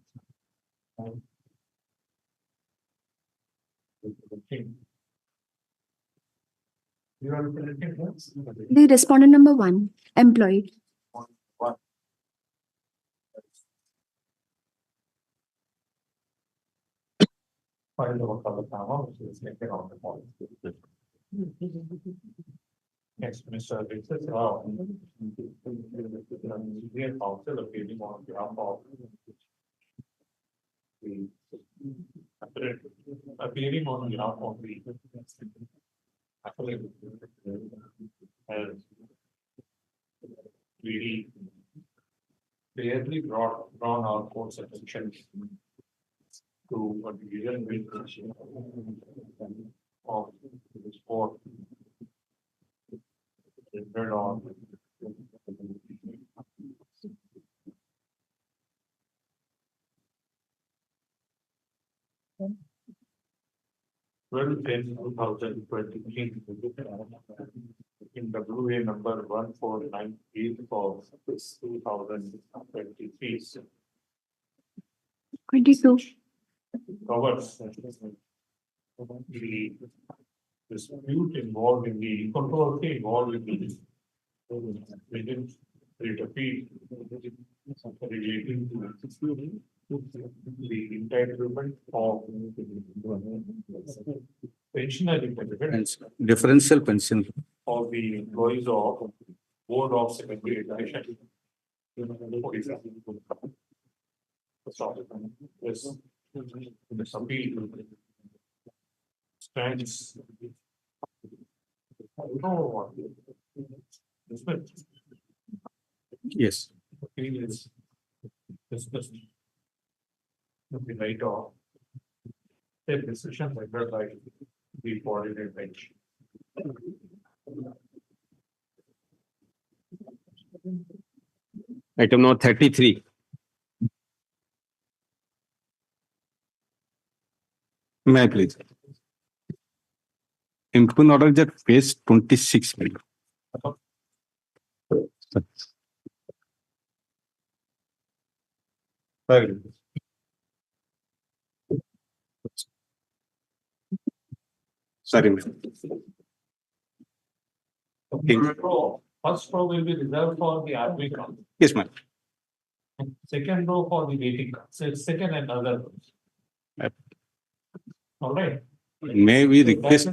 The respondent number 1, employee. Next, Mr. Vincent Rao. Senior counsel appearing on behalf of the appearing on behalf of the appellate has really clearly drawn our court's attention to a division of this court centered on Well, 10/2023 in WA number 1498 of 2023 22. covers the dispute involved in the controversy involved in the religion rate appeal relating to the entitlement of pensionary benefits Differential pension. of the employees of Board of Secondary Education. This appeal stands. Yes. Appeal is discussed with the right of a decision rendered by the coordinate bench. Item number 33. May I please? Impugn order is at page 26. Sorry, ma'am. First row will be reserved for the applicant. Yes, ma'am. And second row for the waiting card. So it's second and other rows. All right. May we request,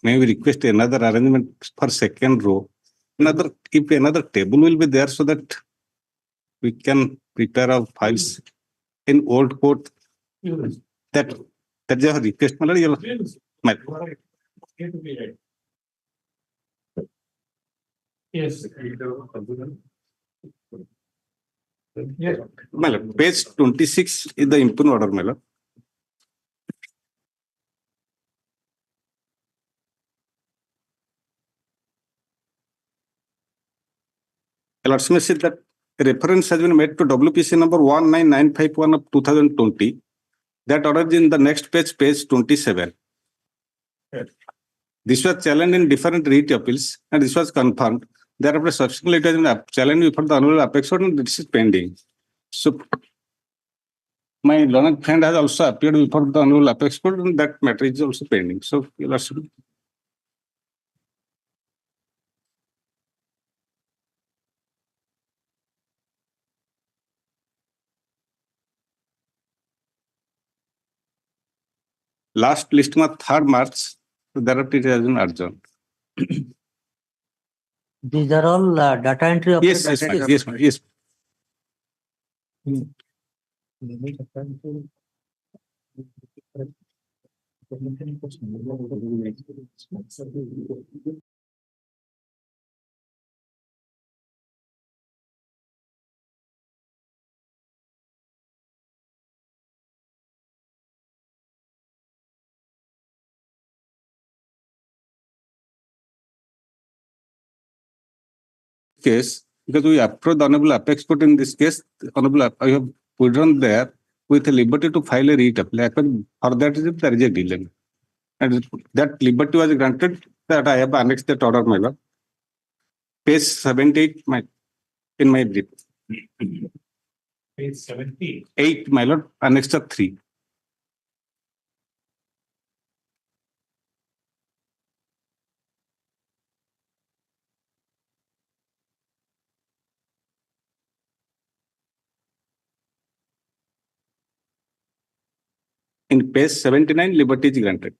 may we request another arrangement for second row? If another table will be there so that we can prepare our files in old court. That's a request, my lord. Right. It will be right. Yes. Yes. My lord, page 26 is the impugn order, my lord. Lordsmith said that reference has been made to WPC number 19951 of 2020. That order is in the next page, page 27. Yes. This was challenged in different writ appeals and this was confirmed. Thereafter, subsequently, it has been challenged before the Honorable Apex Court and this is pending. So, my learned friend has also appeared before the Honorable Apex Court and that matter is also pending. So, Your Lordship. Last list was 3rd March. So thereafter, it has been adjourned. These are all data entry Yes, operators. yes, ma'am. Yes, ma'am. Yes. Case, because we approached the Honorable Apex Court in this case, I have withdrawn there with a liberty to file a writ application. For that reason, there is a delay. And that liberty was granted that I have annexed that order, my lord. Page 78, in my brief. Page 70. 8, my lord, annexure 3. In page 79, liberty is granted.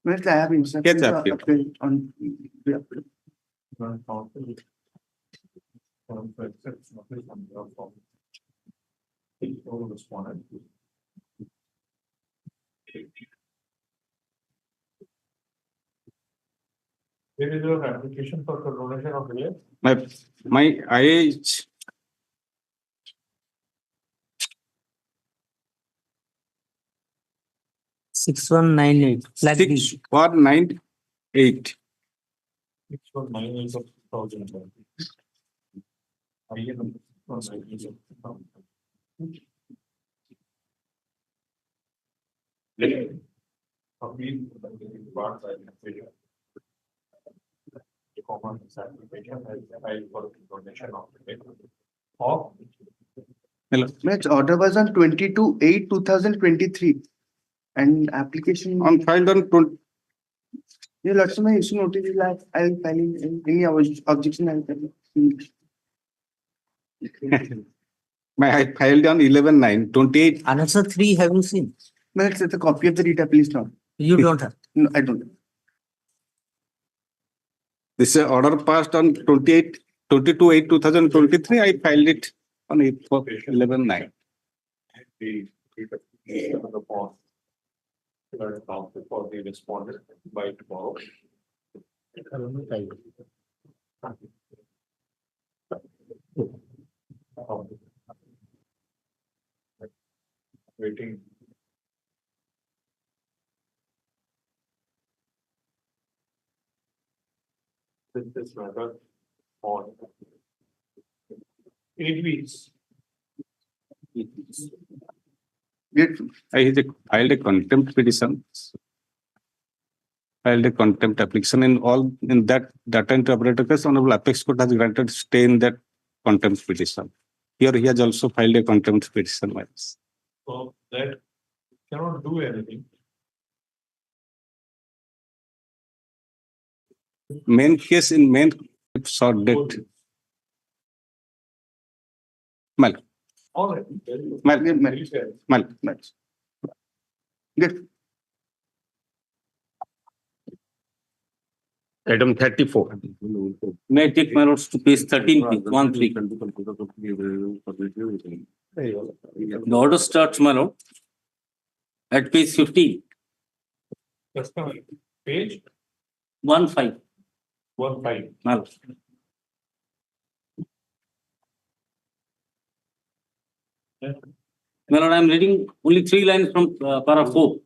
Well, I have instructed Yes, to appeal. appeal on the appeal. Where is your application for donation of relief? My IH 6198. Flag B. 6198. 619 of 2000. I am 619 of 2000. Hello. Its order was on 22/8/2023 and application On filed on 20. Yeah, lots of my issue notice is like I'll file in any objection I'll file. I filed on 11/9/28. Answer 3, have you seen? No, it's a copy of the data, please not. You don't have. No, I don't. This order passed on 22/8/2023. I filed it on 11/9. For the respondent by tomorrow. Waiting. this matter on 8 weeks. I filed a contempt petition. Filed a contempt application in that data interpreter case. Honorable Apex Court has granted stay in that contempt petition. Here he has also filed a contempt petition. So that cannot do anything. Main case in main short date. Mal. All right. Mal. Good. Item 34. May I take my notes to page 13, please? 1-3. The order starts, my lord, at page 15. Just a minute. Page 1-5. 1-5. My lord. My lord, I am reading only 3 lines from para 4.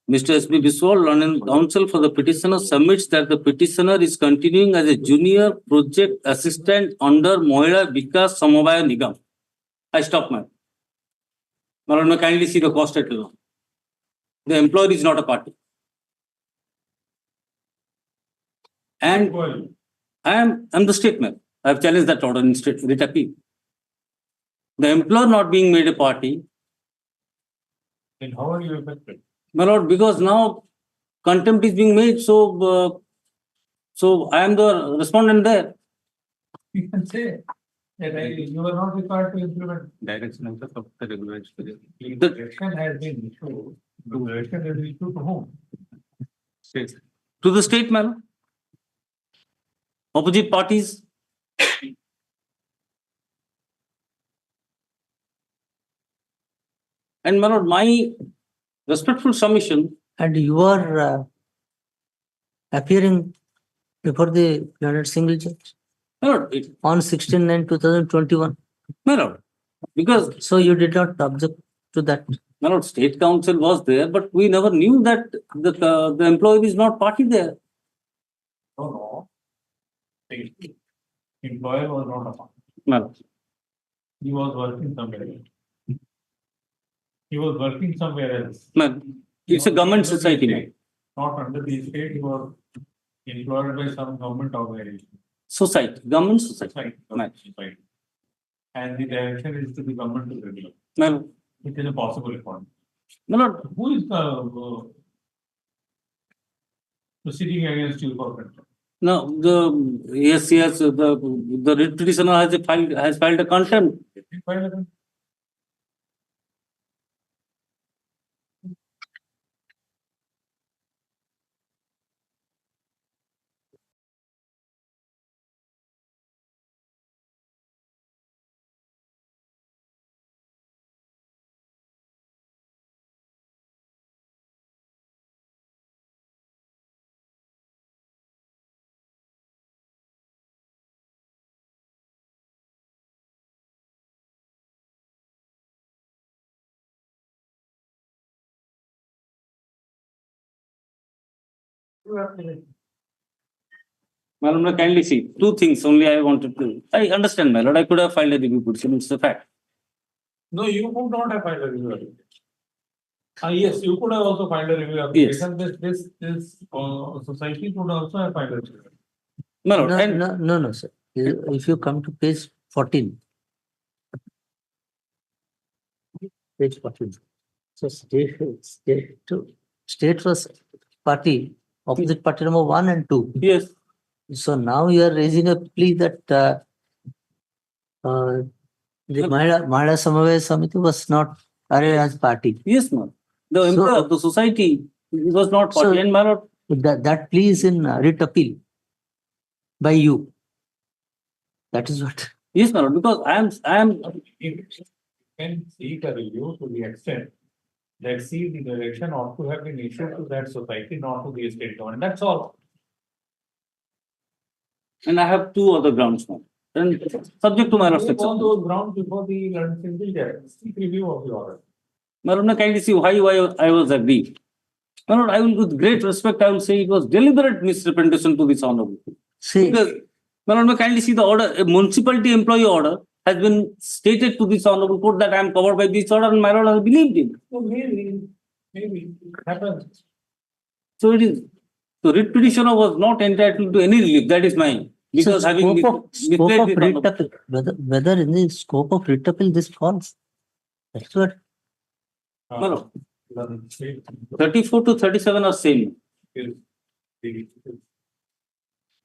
Mr. S.B. Biswal, London Counsel for the petitioner, submits that the petitioner is continuing as a junior project assistant under Mohila Vikas Samavaya Nigam. I stop, ma'am. My lord, may kindly see the cost title. The employer is not a party. And I am the state, ma'am. I have challenged that order in state writ appeal. The employer not being made a party. Then how are you affected? My lord, because now contempt is being made, so I am the respondent there. You can say that you are not required to implement. Direction of the regulation. The direction has been issued. The direction is issued to whom? State. To the state, my lord. Opposite parties. And my lord, my respectful submission. And you are appearing before the Learned Single Judge My lord, on 16/9/2021. my lord, because So you did not object to that. my lord, state council was there, but we never knew that the employee is not party there. No. The employer was not a party. My lord. He was working somewhere else. He was working somewhere else. Ma'am, it's a government society, ma'am. Not under the state, he was employed by some government organization. Society, government society. Society. And the direction is to the government to regulate. Ma'am. It is a possible point. My lord, Who is the proceeding against you for contempt? no, the writ petitioner has filed a contempt. Madam, kindly see, 2 things only I wanted to. I understand, my lord. I could have filed a review petition. It's a fact. No, you could not have filed a review application. Yes, you could have also filed a review application. This society could also have filed a review. No, sir. If you come to page 14. Page 14. So state was party, opposite party number 1 and 2. Yes. So now you are raising a plea that the Mahila Samavaya Samiti was not arrayed as party. Yes, ma'am. The employer of the society was not party. And my lord, that plea is in writ appeal by you. That is what. Yes, my lord, because I am. You can seek a review to the extent that the direction ought to have been issued to that society, not to the state government. That's all. And I have 2 other grounds, ma'am. And subject to my lord's acceptance. All those grounds before the Learned Single Judge. Seek review of the order. Madam, kindly see why I was agreed. My lord, I will with great respect, I will say it was deliberate misrepresentation to this honorable. See, Because, my lord, may kindly see the order, a municipality employee order has been stated to this honorable court that I am covered by this order and my lord has believed it. So maybe it happens. So it is, so writ petitioner was not entitled to any relief, that is mine. Because having scope of misled this writ honorable- appeal, whether in the scope of writ appeal this falls. That's what. My lord, 34 to 37 are same. Is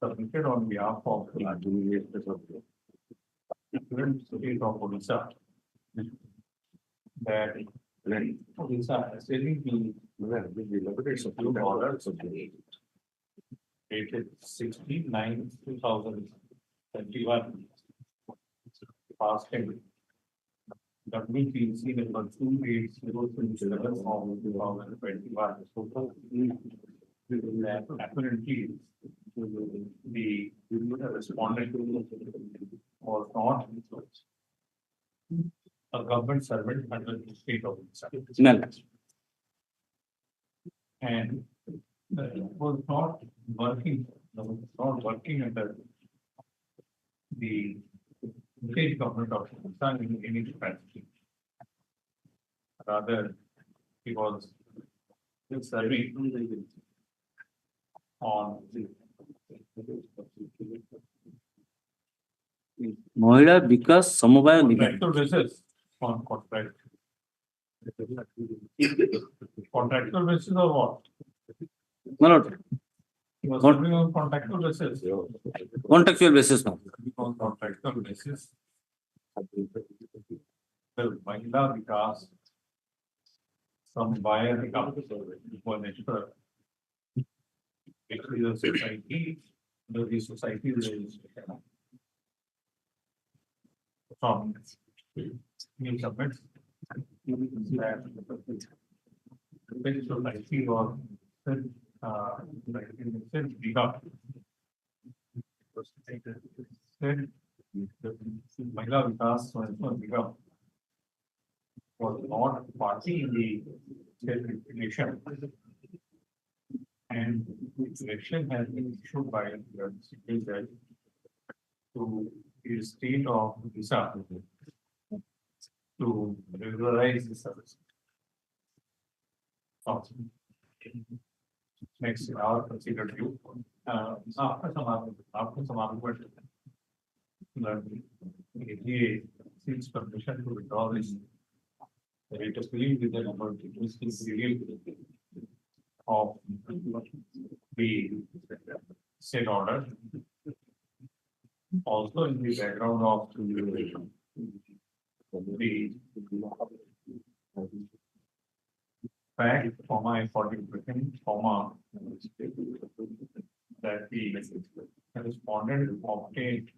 submitted on behalf of the different state of Odisha. That Odisha has taken the orders dated 69/2021. Passed in WPC number 2807 of 2021. That apparently the respondent was not a government servant under the state of Odisha. And was not working under the state government of Odisha in any capacity. Rather, he was serving on Noida because Samavaya contractual basis on contract. Contractual basis or what? My lord, He was serving on contractual basis. contractual basis now. On contractual basis. The Mahila Vikas, some buyer was extra. It is a society, the society is from new submits. That the society or said Mahila Vikas was not party in the election. And election has been issued by the city judge to the state of Odisha to regularize the service. Next, our considered view. After some argument, he seeks permission to withdraw this. It is believed with the number of the said order. Also in the background of the fact, important, that the respondent obtained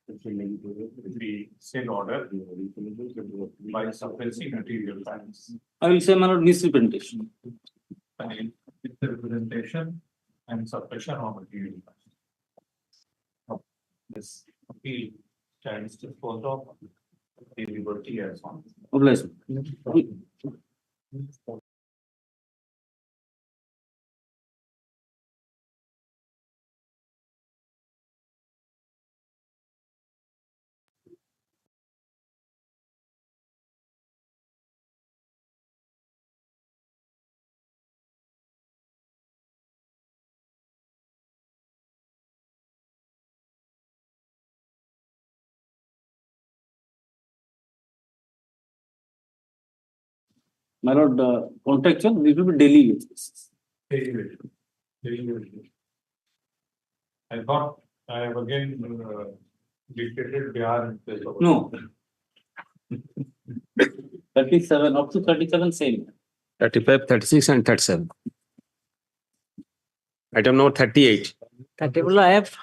the said order by suppressing material facts. I will say, my lord, misrepresentation. And representation and suppression of material facts. This appeal stands disposed of the liberty as one. Obligation. My lord, contractual, this will be daily basis. I thought I have again dictated Bihar in place of. No. 37, up to 37, same. 35, 36 and 37. Item number 38. That table I have.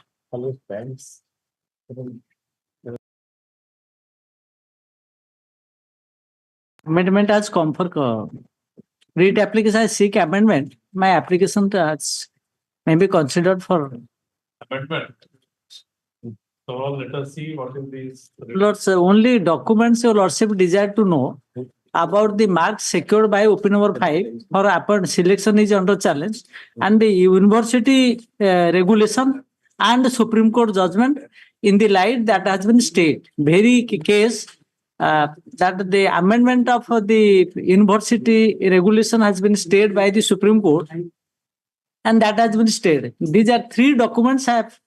Amendment as come for read application I seek amendment. My application as may be considered for. Amendment. So let us see what is these. Lord's only documents your lordship desire to know about the marks secured by OP number 5 for upon selection is under challenge, and the university regulation and Supreme Court judgment in the light that has been stayed. Very case that the amendment of the university regulation has been stayed by the Supreme Court, and that has been stayed. These are three documents have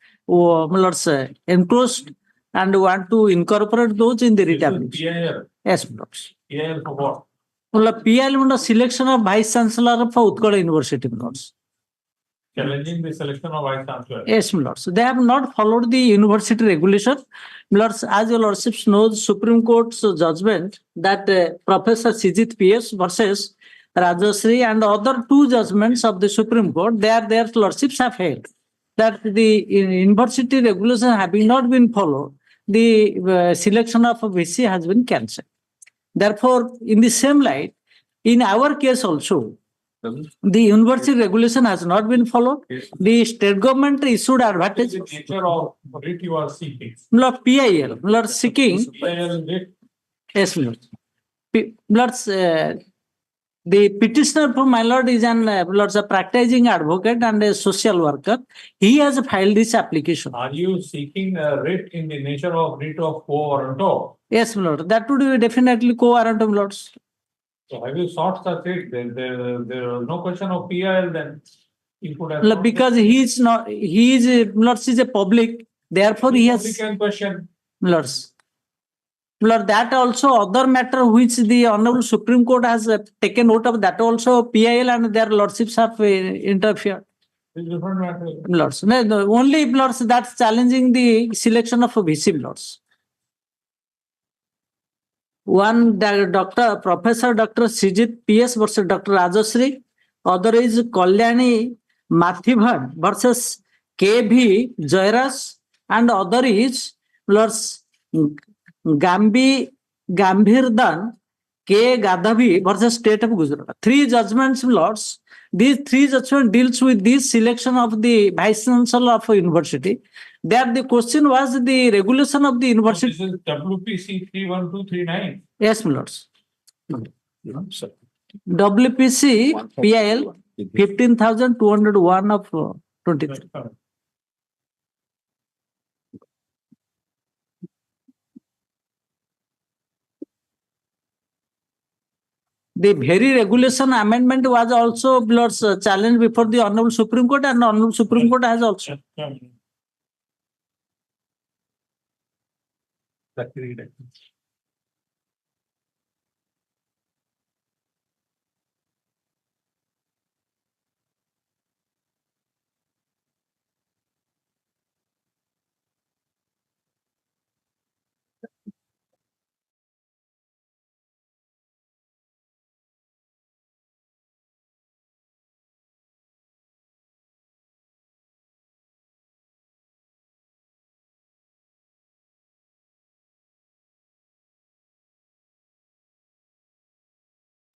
enclosed and want to incorporate those in the writ application. PIL. Yes, Lords. PIL for what? PIL selection of Vice Chancellor for Utkal University, Lords. Challenging the selection of Vice Chancellor. Yes, Lords. They have not followed the university regulation. Lords, as your Lordships knows, Supreme Court's judgment that Professor Sijit PS versus Rajashree and other two judgments of the Supreme Court, their Lordships have held that the university regulation having not been followed, the selection of a VC has been cancelled. Therefore, in the same light, in our case also, the university regulation has not been followed. The state government issued advantage. What is the nature of writ you are seeking? Lord PIL, Lord seeking. PIL writ. Yes, Lord. Lord's, the petitioner for my lord is an Lord's a practicing advocate and a social worker. He has filed this application. Are you seeking a writ in the nature of writ of quo warranto? Yes, Lord. That would be definitely quo warrantum, Lords. So have you sought such writ? There was no question of PIL then. You could have Because he is not, he is, Lords is a public, therefore he has. Public question. Lords. Lord, that also other matter which the Honorable Supreme Court has taken note of, that also PIL and their Lordships have interfered. It's different matter. Lords. No, only Lords that's challenging the selection of a VC, Lords. One Professor Dr. Sijit PS versus Dr. Rajashree. Other is Kalyani Mathivan versus KV Jairaj. And other is Lords Gambhirdan K. Gadhavi versus State of Gujarat. Three judgments, Lords. These three judgments deals with this selection of the Vice Chancellor of a university. There the question was the regulation of the university. This is WPC 31239. Yes, my Lords. WPC PIL 15,201 of 23. The very regulation amendment was also Lord's challenged before the Honorable Supreme Court, and the Honorable Supreme Court has also.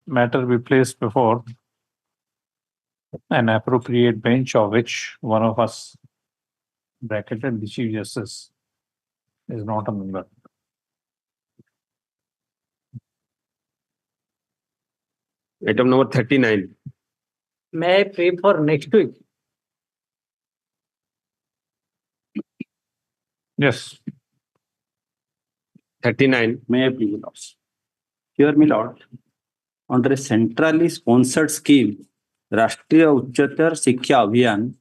Matter be placed before an appropriate bench of which one of us, bracketed the Chief Justice, is not a member. Item number 39. May I pray for next week? Yes. 39. May I please, Lords? Here, my Lord, under a centrally sponsored scheme, Rashtriya Uchchatar Shiksha Abhiyan,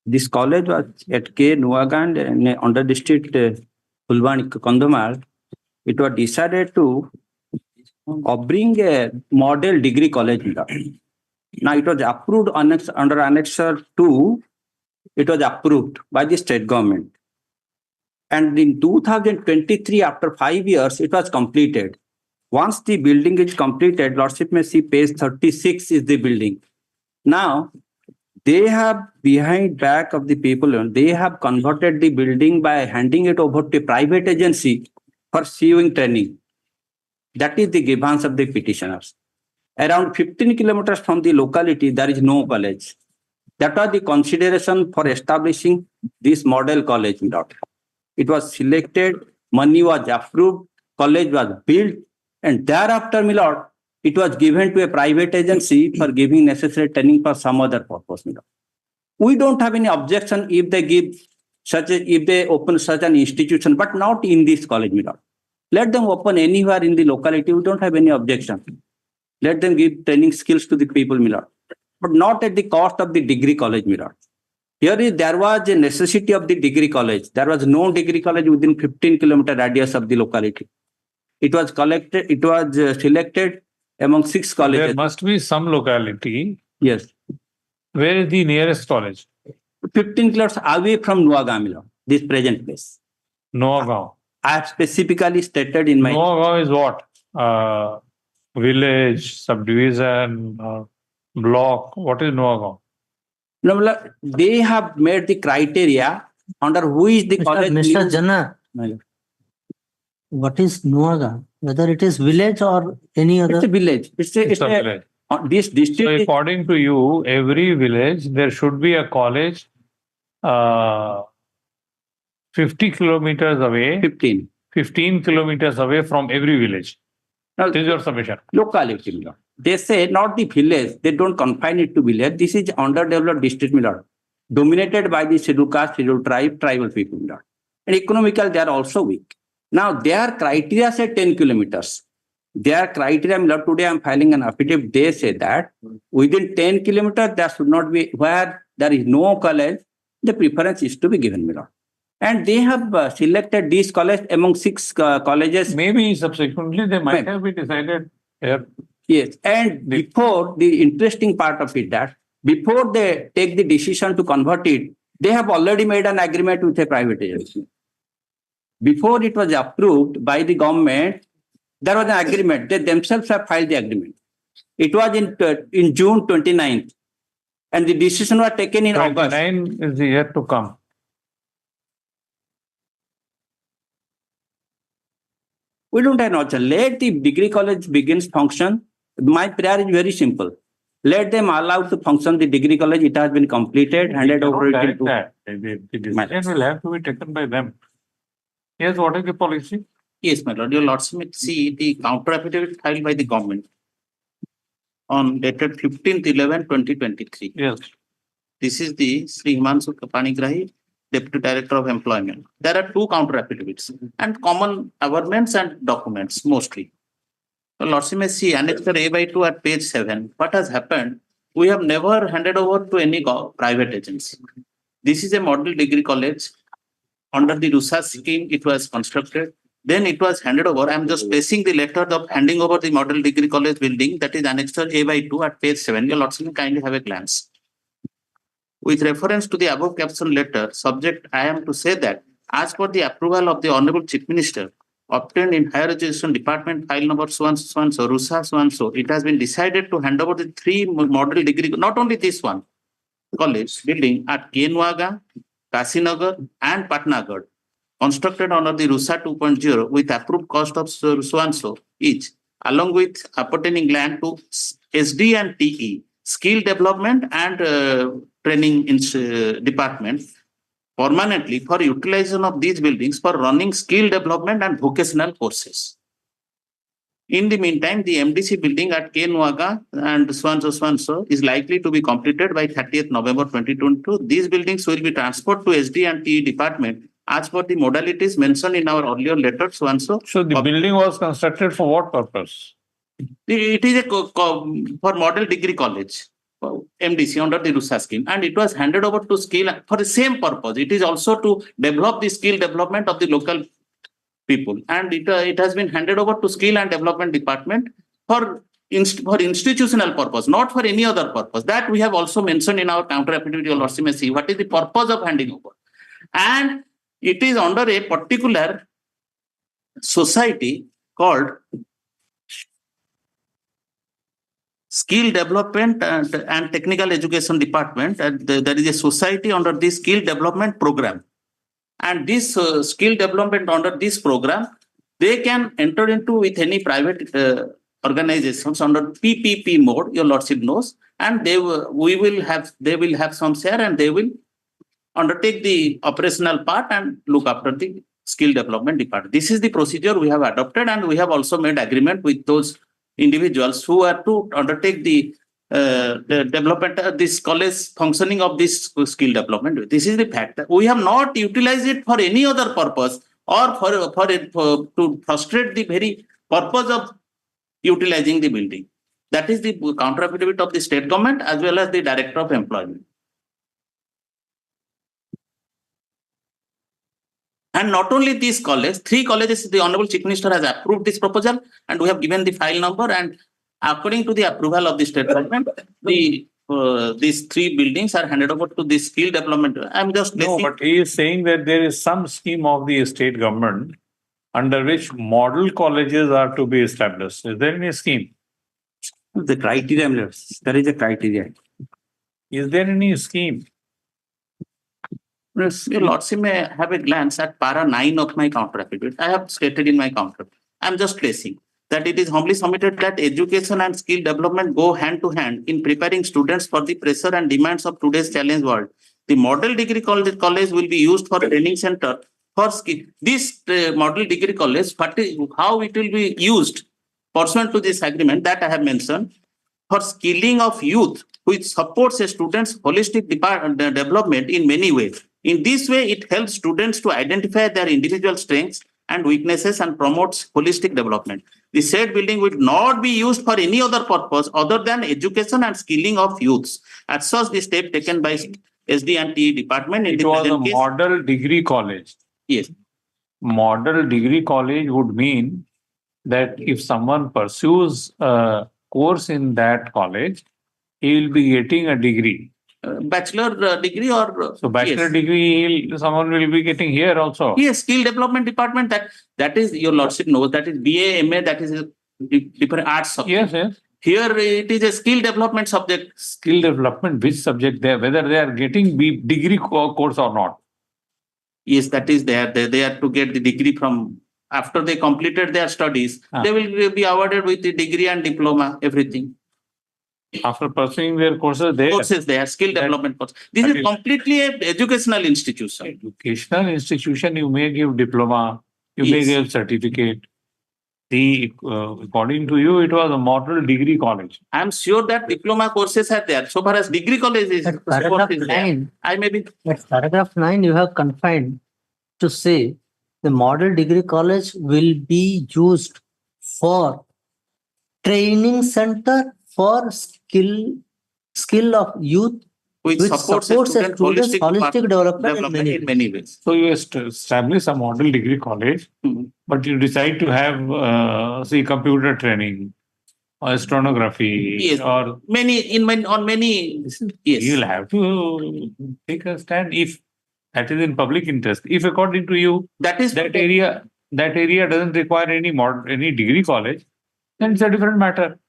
this college was at K. Nuagand under district Fulbani, Kandhamal. It was decided to bring a model degree college. Now it was approved under Annexure 2, it was approved by the state government. And in 2023, after 5 years, it was completed. Once the building is completed, Lordship may see page 36 is the building. Now, they have behind back of the people, they have converted the building by handing it over to a private agency for sewing training. That is the grievance of the petitioners. Around 15 kilometers from the locality, there is no college. That was the consideration for establishing this model college. It was selected, money was approved, college was built, And thereafter, my lord, it was given to a private agency for giving necessary training for some other purpose, my lord. We don't have any objection if they give if they open such an institution, but not in this college, my lord. Let them open anywhere in the locality. We don't have any objection. Let them give training skills to the people, my lord, but not at the cost of the degree college, my lord. There was a necessity of the degree college. There was no degree college within 15-kilometer radius of the locality. It was selected among 6 colleges. There must be some locality. Yes. Where is the nearest college? 15 kilometers away from Nuagam, this present place. Nuagaon. I have specifically stated in my... Nuagaon is what? Village, subdivision, block. What is Nuagaon? No, they have made the criteria under who is the college. Mr. Jana, what is Nuaga? Whether it is village or any other? It's a village. It's a village. This district. So according to you, every village, there should be a college 50 kilometers away. 15 kilometers away from every village. Now, this is your submission. Locality. They say not the village. They don't confine it to village. This is underdeveloped district, dominated by the scheduled caste, scheduled tribe, tribal people. And economical, they are also weak. Now, their criteria say 10 kilometers. Their criteria, today I am filing an affidavit. They say that within 10 kilometers, there should not be, where there is no college, the preference is to be given. And they have selected this college among 6 colleges. Maybe subsequently they might have been decided here. Yes, and before, the interesting part of it that before they take the decision to convert it, they have already made an agreement with a private agency. Before it was approved by the government, there was an agreement. They themselves have filed the agreement. It was in June 29th, and the decision was taken in August. 29 is yet to come. We don't have an option. Let the degree college begins function. My prayer is very simple. Let them allow to function the degree college. It has been completed, handed over it to the decision will have to be taken by them. Yes, what is the policy? Yes, my lord. Your lordship, see the counter affidavit filed by the government on dated 15/11/2023. Yes. This is the Sri Himanshu Panigrahi, Deputy Director of Employment. There are 2 counter affidavits and common averments and documents mostly. So lordship may see annexure A/2 at page 7. What has happened? We have never handed over to any private agency. This is a model degree college. Under the RUSA scheme, it was constructed. Then it was handed over. I am just placing the letter of handing over the model degree college building, that is annexure A/2 at page 7. Your lordship may kindly have a glance. With reference to the above caption letter, subject, I am to say that as per the approval of the Honorable Chief Minister, obtained in Higher Education Department, file number so-and-so, RUSA so-and-so, it has been decided to hand over the 3 model degree, not only this one, college building at Kenuaga, Kasinagar, and Patnagar, constructed under the RUSA 2.0 with approved cost of so-and-so each, along with appertaining land to SD and TE, skill development and training department, permanently for utilization of these buildings for running skill development and vocational courses. In the meantime, the MDC building at Kenuaga and so-and-so is likely to be completed by 30th November 2022. These buildings will be transferred to SD and TE department as per the modalities mentioned in our earlier letter, so-and-so. So the building was constructed for what purpose? It is for model degree college, MDC under the RUSA scheme, and it was handed over to skill for the same purpose. It is also to develop the skill development of the local people, and it has been handed over to skill and development department for institutional purpose, not for any other purpose. That we have also mentioned in our counter affidavit. Your lordship may see what is the purpose of handing over, and it is under a particular society called Skill Development and Technical Education Department, and there is a society under the Skill Development Program. And this skill development under this program, they can enter into with any private organizations under PPP mode, your lordship knows, and they will have some share, and they will undertake the operational part and look after the skill development department. This is the procedure we have adopted, and we have also made agreement with those individuals who are to undertake the development, this college functioning of this skill development. This is the fact. We have not utilized it for any other purpose or for to frustrate the very purpose of utilizing the building. That is the counter affidavit of the state government as well as the director of employment. And not only this college, 3 colleges, the Honorable Chief Minister has approved this proposal, and we have given the file number, and according to the approval of the state government, these 3 buildings are handed over to the skill development. I'm just No, but he is saying that there is some scheme of the state government under which model colleges are to be established. Is there any scheme? The criteria, there is a criteria. Is there any scheme? Yes, your Lordship may have a glance at para 9 of my counter affidavit. I have stated in my counter. I'm just placing that it is humbly submitted that education and skill development go hand to hand in preparing students for the pressure and demands of today's challenge world. The model degree college will be used for training center for skill. This model degree college, how it will be used pursuant to this agreement that I have mentioned, for skilling of youth, which supports a student's holistic development in many ways. In this way, it helps students to identify their individual strengths and weaknesses and promotes holistic development. The said building will not be used for any other purpose other than education and skilling of youths. As such, the step taken by SD&T department in It the was a present case. model degree college. Yes. Model degree college would mean that if someone pursues a course in that college, he will be getting a degree. Bachelor degree or so bachelor yes. degree someone will be getting here also. Yes, skill development department, that is, your Lordship knows, that is BA, MA, that is a different arts subject. Yes, yes. Here it is a skill development subject. Skill development, which subject there, whether they are getting degree course or not. Yes, that is there. They are to get the degree from after they completed their studies. They will be awarded with the degree and diploma, everything. After pursuing their courses, they are skill development course. This is completely an educational institution. Educational institution, you may give diploma, you may give certificate. According to you, it was a model degree college. I am sure that diploma courses are there. So far as degree college is, Paragraph 9. I may be. At paragraph 9, you have confined to say the model degree college will be used for training center for skill of youth, which supports a student's holistic development in many ways. So you establish a model degree college, but you decide to have computer training or astronomy, yes, or many. Yes, you will have to take a stand if that is in public interest. If according to you that area doesn't require any degree college, then it's a different matter.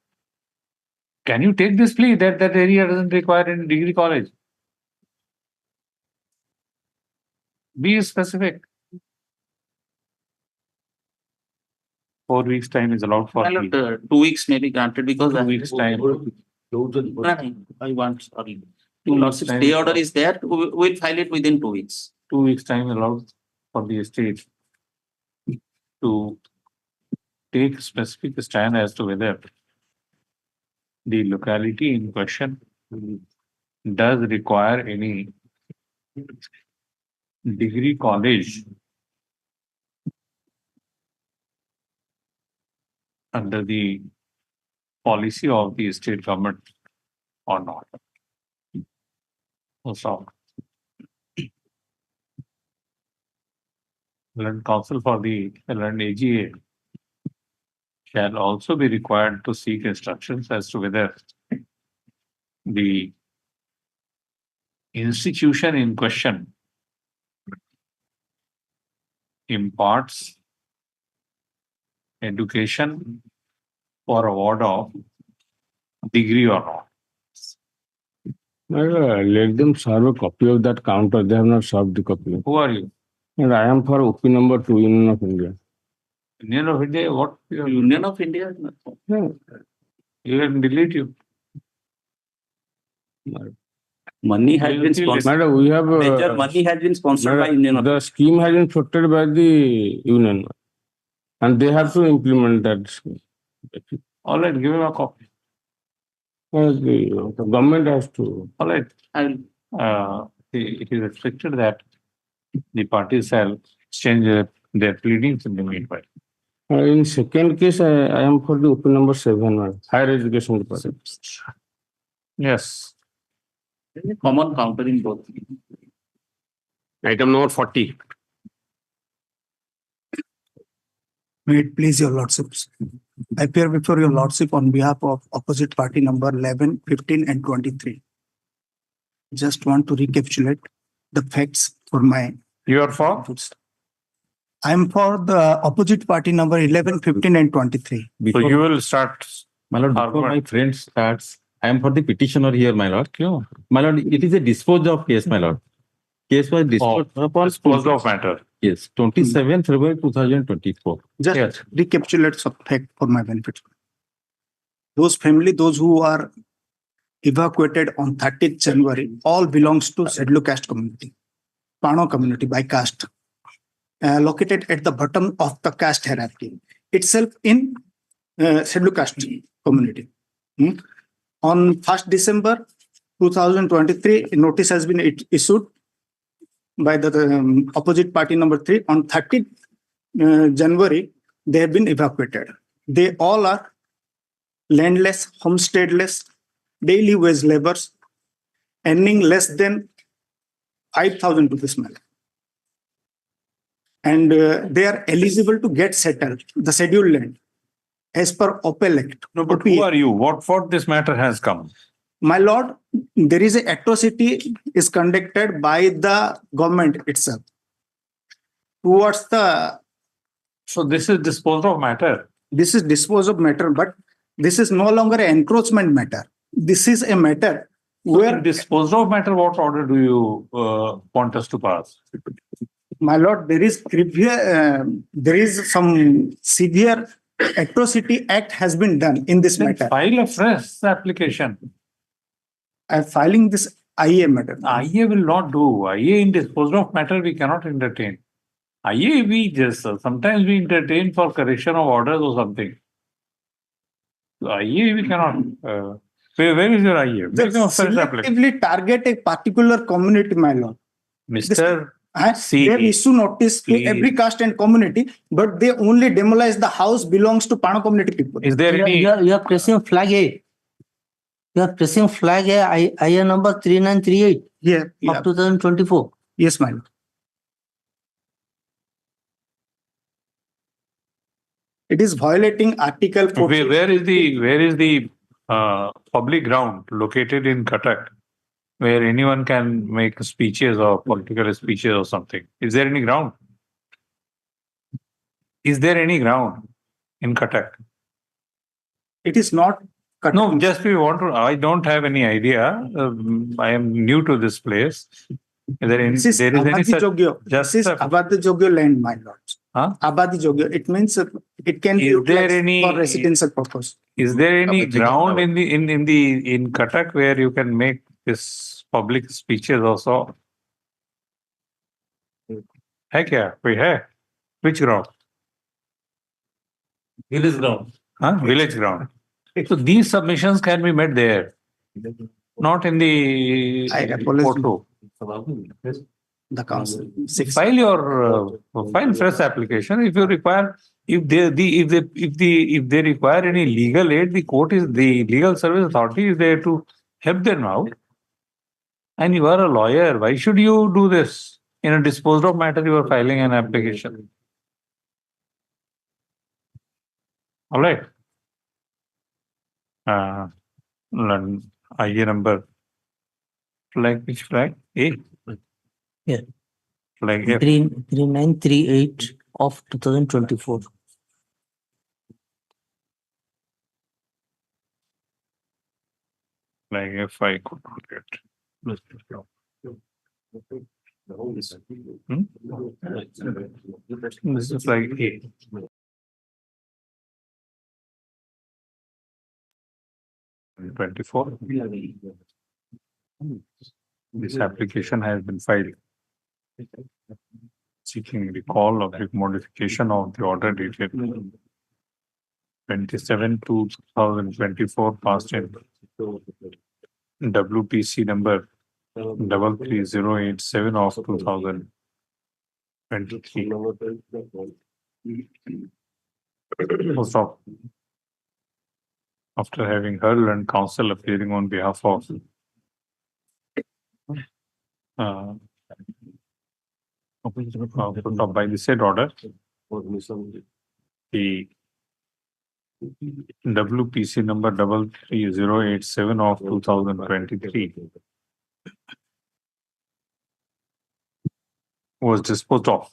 Can you take this plea that area doesn't require any degree college? Be specific. 4 weeks time is allowed for me. 2 weeks may be granted because 2 weeks time. I want early. Stay order is there. We'll file it within 2 weeks. 2 weeks time allowed for the estate to take specific stand as to whether the locality in question does require any degree college under the policy of the state government or not. So, Land Council for the Land AGA shall also be required to seek instructions as to whether the institution in question imparts education for award of degree or not. Let them serve a copy of that counter. They have not served the copy. Who are you? And I am for OP number 2, Union of India. Union of India? What? Union of India? Yeah. You can delete you. Money has been sponsored. Madam, we have. Major money has been sponsored by Union. The scheme has been floated by the union. And they have to implement that scheme. All right, give him a copy. Well, the government has to. All right. It is expected that the parties shall exchange their pleadings in the meanwhile. In second case, I am for the open number 7, madam. Higher education department. Yes. Common counter in both. Item number 40. May it please your lordships. I appear before your lordship on behalf of opposite party number 11, 15 and 23. Just want to recapitulate the facts for my... You are for? I am for the opposite party number 11, 15 and 23. So you will start. My lord, before my friend starts, I am for the petitioner here, my lord. My lord, it is a disposed of case, my lord. Case was disposed of matter. Yes, 27 February 2024. Just recapitulate some fact for my benefit. Those who are evacuated on 30th January, all belongs to scheduled caste community, Pano community by caste, located at the bottom of the caste hierarchy, itself in scheduled caste community. On 1st December 2023, a notice has been issued by the opposite party number 3. On 30th January, they have been evacuated. They all are landless, homesteadless, daily wage laborers, earning less than 5,000 rupees. And they are eligible to get settled, the scheduled land, as per OPEL Act. No, but who are you? What for this matter has come? My lord, there is a atrocity is conducted by the government itself towards the... So this is disposal of matter. This is disposal of matter, but this is no longer an encroachment matter. This is a matter where... Disposal of matter, what order do you want us to pass? My lord, there is some severe atrocity act has been done in this matter. File a fresh application. I'm filing this IA matter. IA will not do. IA in disposal of matter we cannot entertain. IA we just sometimes we entertain for correction of orders or something. So IA we cannot. Where is your IA? Selectively target a particular community, my lord. Mr. They have issue notice to every caste and community, but they only demolish the house belongs to Pano community people. Is there any? You are pressing flag A. You are pressing flag A, IA number 3938 of 2024. Yes, my lord. It is violating Article 14. Where is the public ground located in Cuttack, where anyone can make speeches or political speeches or something? Is there any ground? Is there any ground in Cuttack? It is not. No, just we want to. I don't have any idea. I am new to this place. Is there any? This is Abadi Jogyo. This is Abadi Jogyo land, my lord. Abadi Jogyo. It means it can be utilized for residential purpose. Is there any ground in Cuttack where you can make this public speeches also? है क्या? कोई है? Which ground? Village ground. Village ground. So these submissions can be made there, not in the photo. The council. File fresh application. If you require, if they require any legal aid, the legal service authority is there to help them out. And you are a lawyer. Why should you do this? In a disposed of matter, you are filing an application. All right. IA number. Flag, which flag? A? Yeah. Flag F. 3938 of 2024. Flag F, I could not get. This is like A. This application has been filed seeking recall of the modification of the order dated 27/2/2024 passed in WPC number 33087 of 2023. Full stop. After having heard and counsel appearing on behalf of by the said order, the WPC number 33087 of 2023 was disposed of.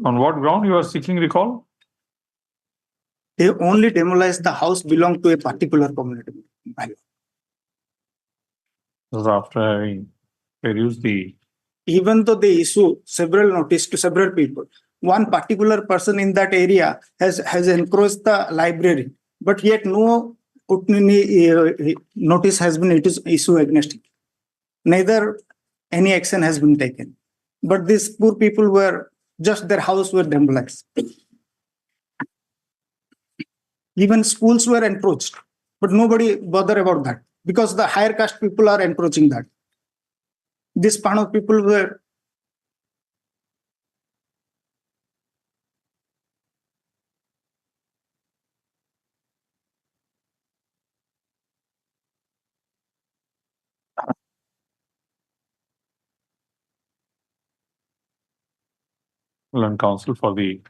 On what ground you are seeking recall? They only demolished the house belonged to a particular community. So after having perused the, even though they issue several notice to several people, one particular person in that area has encroached the library, but yet no notice has been issued against him. Neither any action has been taken. But these poor people were just their house were demolished. Even schools were encroached, but nobody bothered about that because the higher caste people are encroaching that. These Pano people were and counsel for the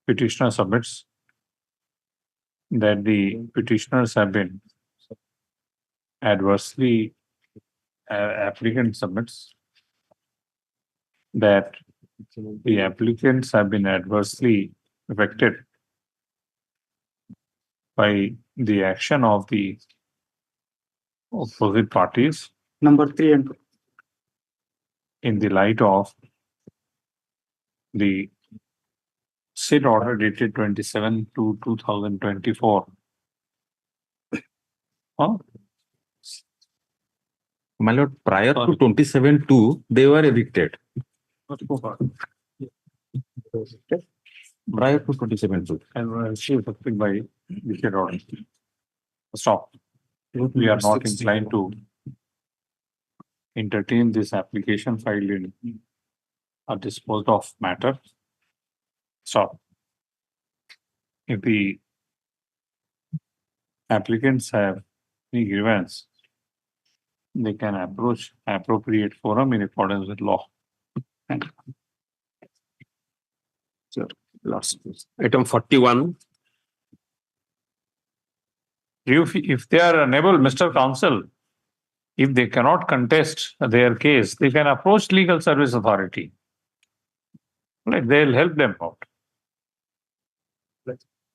petitioner submits that the petitioners have been adversely, applicant submits that the applicants have been adversely affected by the action of the opposite parties. Number 3 and 2. In the light of the said order dated 27/2/2024. My lord, prior to 27/2, they were evicted. Prior to 27/2. And she was affected by the said order. Stop. We are not inclined to entertain this application filed in a disposed of matter. Stop. If the applicants have any grievance, they can approach appropriate forum in accordance with law. Thank you. Sir, last item 41. If they are unable, Mr. Counsel, if they cannot contest their case, they can approach legal service authority. Right, they'll help them out.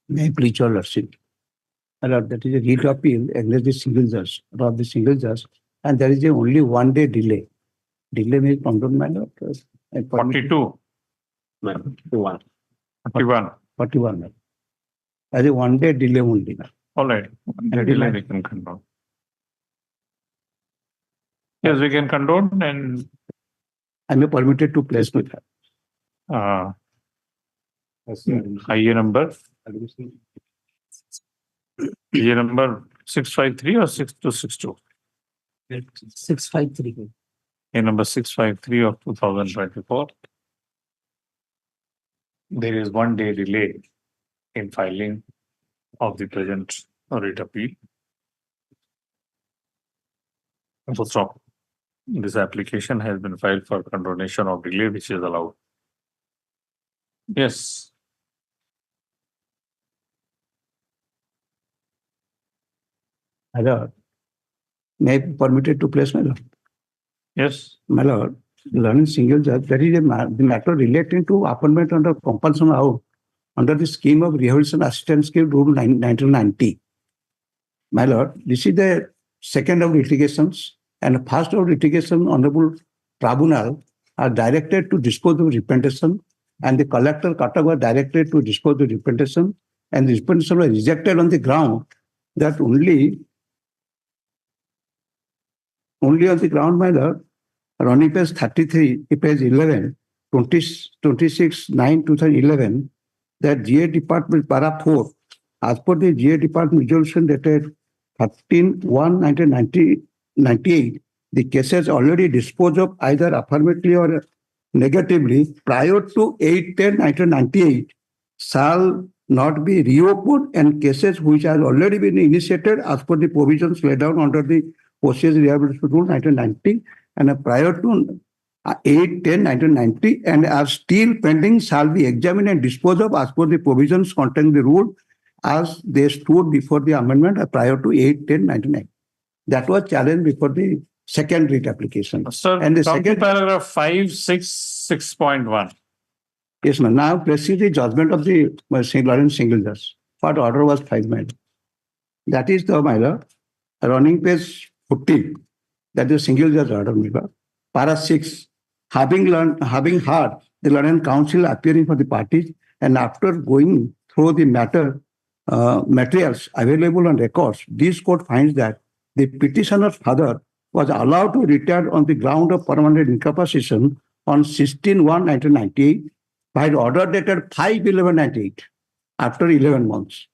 May I please your lordship? That is a writ appeal against the single judge, or the single judge, and there is a only 1 day delay. Delay means condemned, my lord. 42. 41. 41. 41. As a 1 day delay only. All right. The delay they can condone. Yes, we can condone and I am permitted to place with her. IA number 653 or 6262? 653. IA number 653 of 2024. There is 1 day delay in filing of the present writ appeal. So stop. This application has been filed for condonation of delay, which is allowed. Yes. My lord, may I be permitted to place, my lord? Yes. My lord, learning single judge, that is the matter relating to appointment under compulsion out under the scheme of rehabilitation assistance scheme rule 1990. My lord, this is the second of litigations, and first of litigation honorable tribunal are directed to dispose of representation and the collector Cuttack was directed to dispose the representation, and the representation was rejected on the ground that only on the ground, my lord, running page 33, page 11, 26/9/2011, that GA Department para 4, as per the GA Department resolution dated 13/1/1998, the cases already disposed of either affirmatively or negatively prior to 8/10/1998 shall not be reopened, and cases which have already been initiated as per the provisions laid down under the OCS Rehabilitation Rule 1990 and prior to 8/10/1990 and are still pending shall be examined and disposed of as per the provisions contained the rule as they stood before the amendment prior to 8/10/1990. That was challenged before the second writ application. Sir, and the come to second paragraph 566.1. Yes, ma'am. Now, precisely the judgment of the single judge. What order was filed, madam? That is the, my lord, running page 14. That is single judge order, my lord. Para 6. Having heard the learned counsel appearing for the parties, and after going through the materials available on records, this court finds that the petitioner's father was allowed to retire on the ground of permanent incapacitation on 16/1/1998 by the order dated 5/11/98 after 11 months.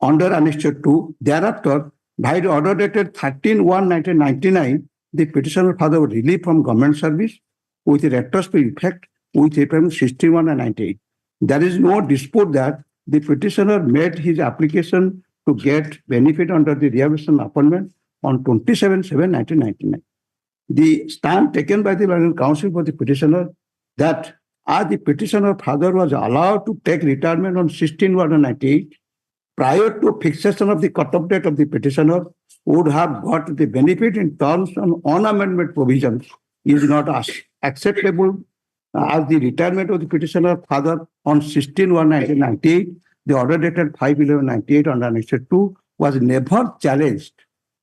Under Annexure 2, thereafter, by the order dated 13/1/1999, the petitioner's father was relieved from government service with a retrospective effect with effect from 16/1/98. There is no dispute that the petitioner made his application to get benefit under the rehabilitation appointment on 27/7/1999. The stand taken by the learned counsel for the petitioner that as the petitioner father was allowed to take retirement on 16/1/98 prior to fixation of the cut-off date of the petitioner would have got the benefit in terms on amendment provisions is not acceptable as the retirement of the petitioner father on 16/1/1998, the order dated 5/11/98 under Annexure 2 was never challenged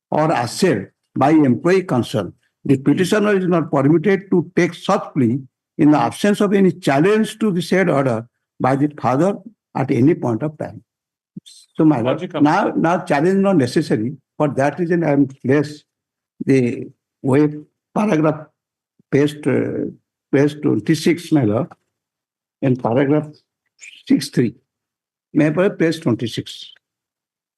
or assailed by employee concerned. The petitioner is not permitted to take such plea in the absence of any challenge to the said order by the father at any point of time. So, my lord, now challenge not necessary. For that reason, I am placed the way paragraph page 26, my lord, in paragraph 6.3, page 26,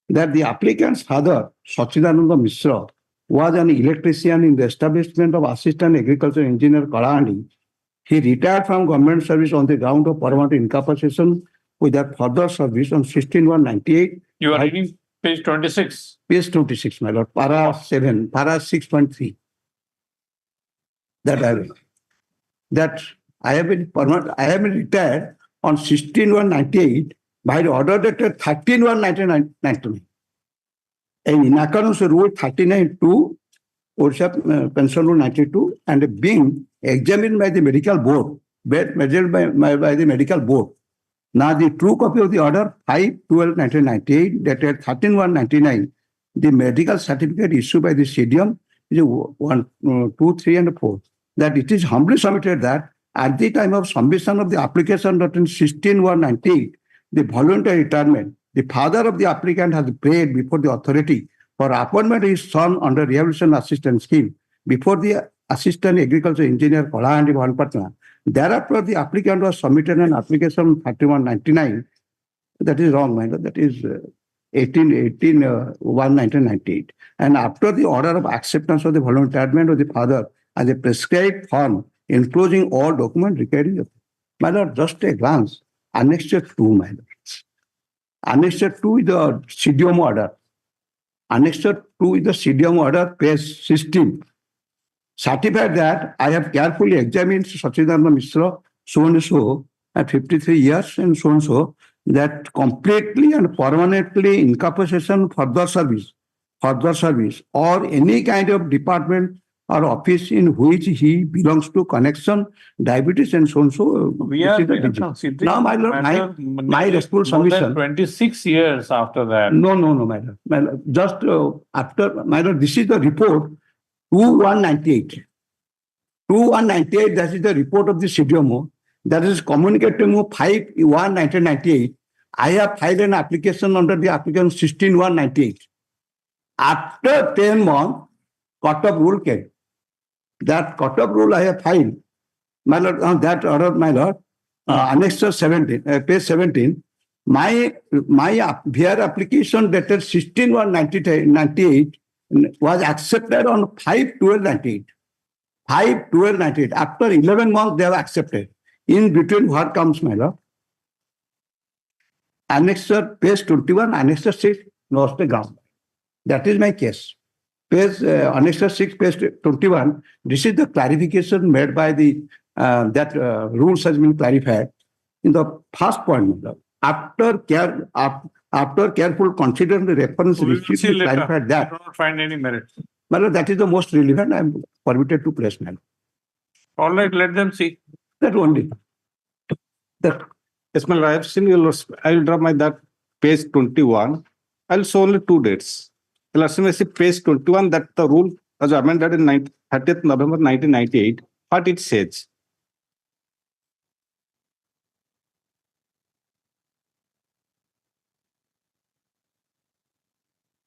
that the applicant's father, Sachidananda Mishra, was an electrician in the establishment of Assistant Agriculture Engineer Kalahandi. He retired from government service on the ground of permanent incapacitation without further service on 16/1/98. You are reading page 26. Page 26, my lord, para 7, para 6.3. That I have been retired on 16/1/98 by the order dated 13/1/1999. And in accordance with Rule 39(2), Orissa Pension Rule 92, and being examined by the medical board, measured by the medical board. Now, the true copy of the order 5/12/1998, dated 13/1/99, the medical certificate issued by the CDM is 1, 2, 3, and 4. That it is humbly submitted that at the time of submission of the application dated 16/1/98, the voluntary retirement, the father of the applicant has prayed before the authority for appointment of his son under rehabilitation assistance scheme before the Assistant Agriculture Engineer Kalahandi Bhavanpatna. Thereafter, the applicant was submitted an application 31/99. That is wrong, man. That is 18/1/1998. And after the order of acceptance of the voluntary retirement of the father as a prescribed form, enclosing all documents requiring it. My lord, just a glance. Annexure 2, my lord. Annexure 2 is the CDM order. Annexure 2 is the CDM order, page 16. Certified that I have carefully examined Sachidananda Mishra, so and so, at 53 years and so and so, that completely and permanently incapacitation further service, or any kind of department or office in which he belongs to connection, diabetes, and so and so. We are now, my lord, my response submission. 26 years after that. No, my lord. My lord, just after, my lord, this is the report 2/1/98. 2/1/98, that is the report of the CDMO. that is communicated to me 5/1/1998. I have filed an application under the application 16/1/98. After 10 months, cut-off rule came. That cut-off rule I have filed, my lord, on that order, my lord, annexure 17, page 17. My VR application dated 16/1/98 was accepted on 5/12/98. 5/12/98. After 11 months, they have accepted. In between, what comes, my lord? Annexure page 21, annexure 6, lost the ground. That is my case. Page annexure 6, page 21. This is the clarification made by the that rules has been clarified in the first point, my lord. After careful considering the reference received, we clarified that. I do not find any merit. My lord, that is the most relevant. I am permitted to place, my lord. All right, let them see. That only. Yes, my lord, I have seen I will drop my that page 21. I'll show only 2 dates. I'll assume I see page 21 that the rule was amended in 30th November 1998. What it says.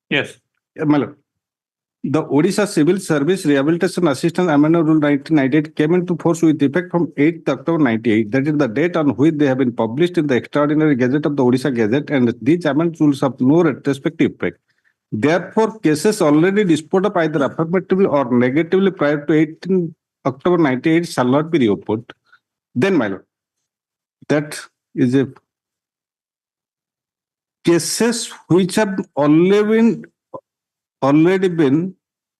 Yes. My lord. The Odisha Civil Service Rehabilitation Assistance Amendment Rule 1998 came into force with effect from 8th October 98. That is the date on which they have been published in the Extraordinary Gazette of the Odisha Gazette, and these amendment rules have no retrospective effect. Therefore, cases already disposed of either affirmatively or negatively prior to 18 October 98 shall not be reopened. Then, my lord, that is a cases which have already been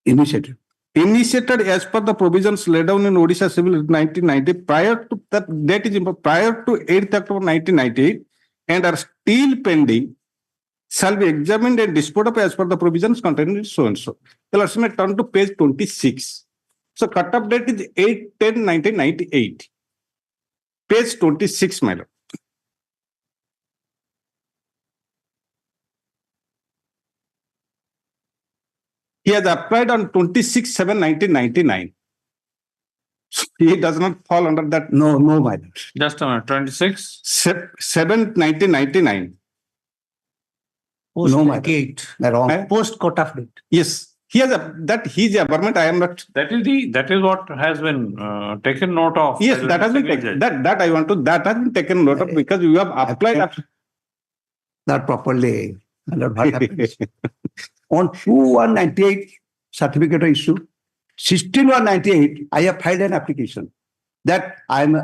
initiated as per the provisions laid down in Odisha Civil 1990 prior to that date is prior to 8th October 1998 and are still pending shall be examined and disposed of as per the provisions contained in so and so. So let's turn to page 26. So cut-off date is 8/10/1998. Page 26, my lord. He has applied on 26/7/1999. He does not fall under that. No, my lord. Just a minute. 26. 7/1999. Post No, my 98. wrong. Post cut-off date. Yes. He has he's a government. I am not. That is what has been taken note of. Yes, that has been taken. That I want to. That has been taken note of because you have applied. Not properly. My lord, what happens? On 2/1/98 certificate issue, 16/1/98, I have filed an application that I'm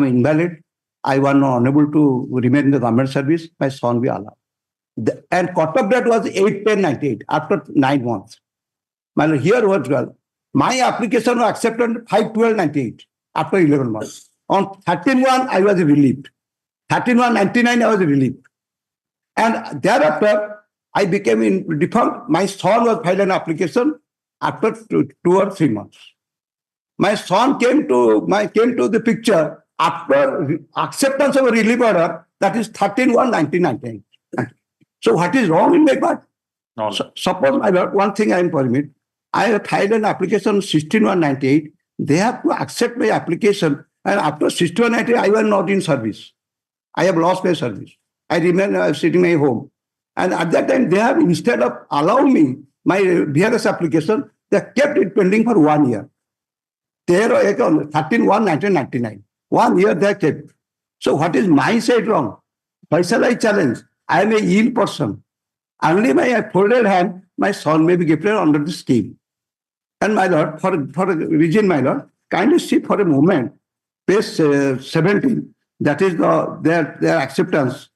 invalid. I was not unable to remain in the government service. My son be allowed. And cut-off date was 8/10/98 after 9 months. My lord, here was well. My application was accepted on 5/12/98 after 11 months. On 13/1, I was relieved. 13/1/99, I was relieved. And thereafter, I became defunct. My son was filed an application after 2 or 3 months. My son came to the picture after acceptance of a relief order, that is 13/1/1999. So what is wrong in my part? No. Suppose my lord, one thing I am permit. I have filed an application 16/1/98. They have to accept my application, and after 16/1/98, I was not in service. I have lost my service. I remain sitting in my home. And at that time, they have, instead of allowing me my VRS application, they kept it pending for 1 year. 13/1/1999. 1 year they kept. So what is my side wrong? Why shall I challenge? I am a ill person. Only my folded hand, my son may be gifted under the scheme. And my lord, for a reason, my lord, kindly see for a moment, page 17, that is their acceptance.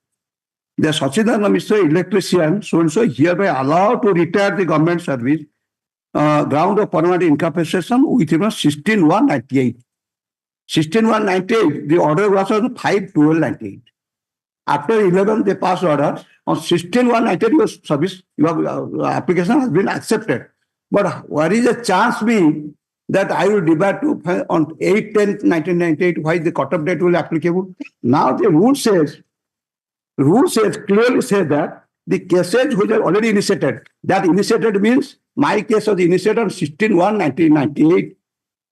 The Sachidananda Mishra electrician, so-and-so hereby allowed to retire the government service, ground of permanent incapacitation with 16/1/98. 16/1/98, the order was on 5/12/98. After 11, they passed order. On 16/1/98, your service, your application has been accepted. But what is the chance be that I will debate to on 8/10/1998 why the cut-off date will be applicable? Now the rule clearly says that the cases which are already initiated, that initiated means my case was initiated on 16/1/1998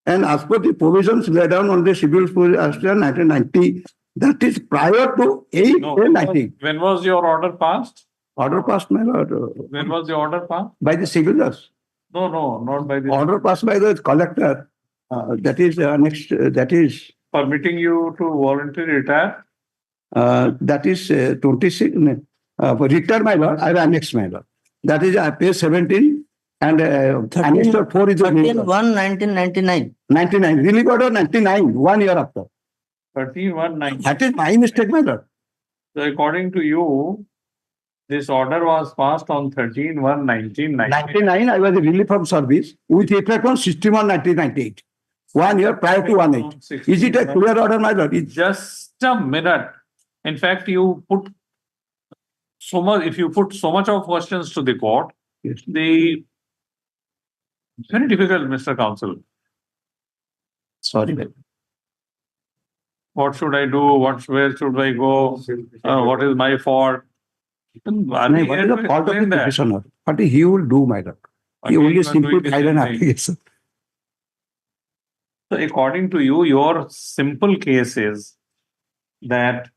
And as per the provisions laid down on the Civil Code Act 1990, that is prior to 8/10/90. When was your order passed? Order passed, my lord, When was the order passed? by the civil judge. No, not by the. Order passed by the collector. That is next. That is Permitting you to voluntarily retire? that is 26. Return, my lord. I have annexed, my lord. That is page 17 and annex 4 is 13/1/1999. 99. Relief order 99. 1 year after. 13/1/19. That is my mistake, my lord. So according to you, this order was passed on 13/1/1999. 99, I was relieved from service with effect on 61/1998. 1 year prior to 1/8. Is it a clear order, my lord? Just a minute. In fact, you put so much, if you put so much of questions to the court, Yes. it's very difficult, Mr. Counsel. Sorry, ma'am. What should I do? Where should I go? What is my fault? Are we What here is to the fault of the explain that? petitioner? What he will do, my lord? He Again, only you are simply doing the filed same an thing. application. So according to you, your simple case is that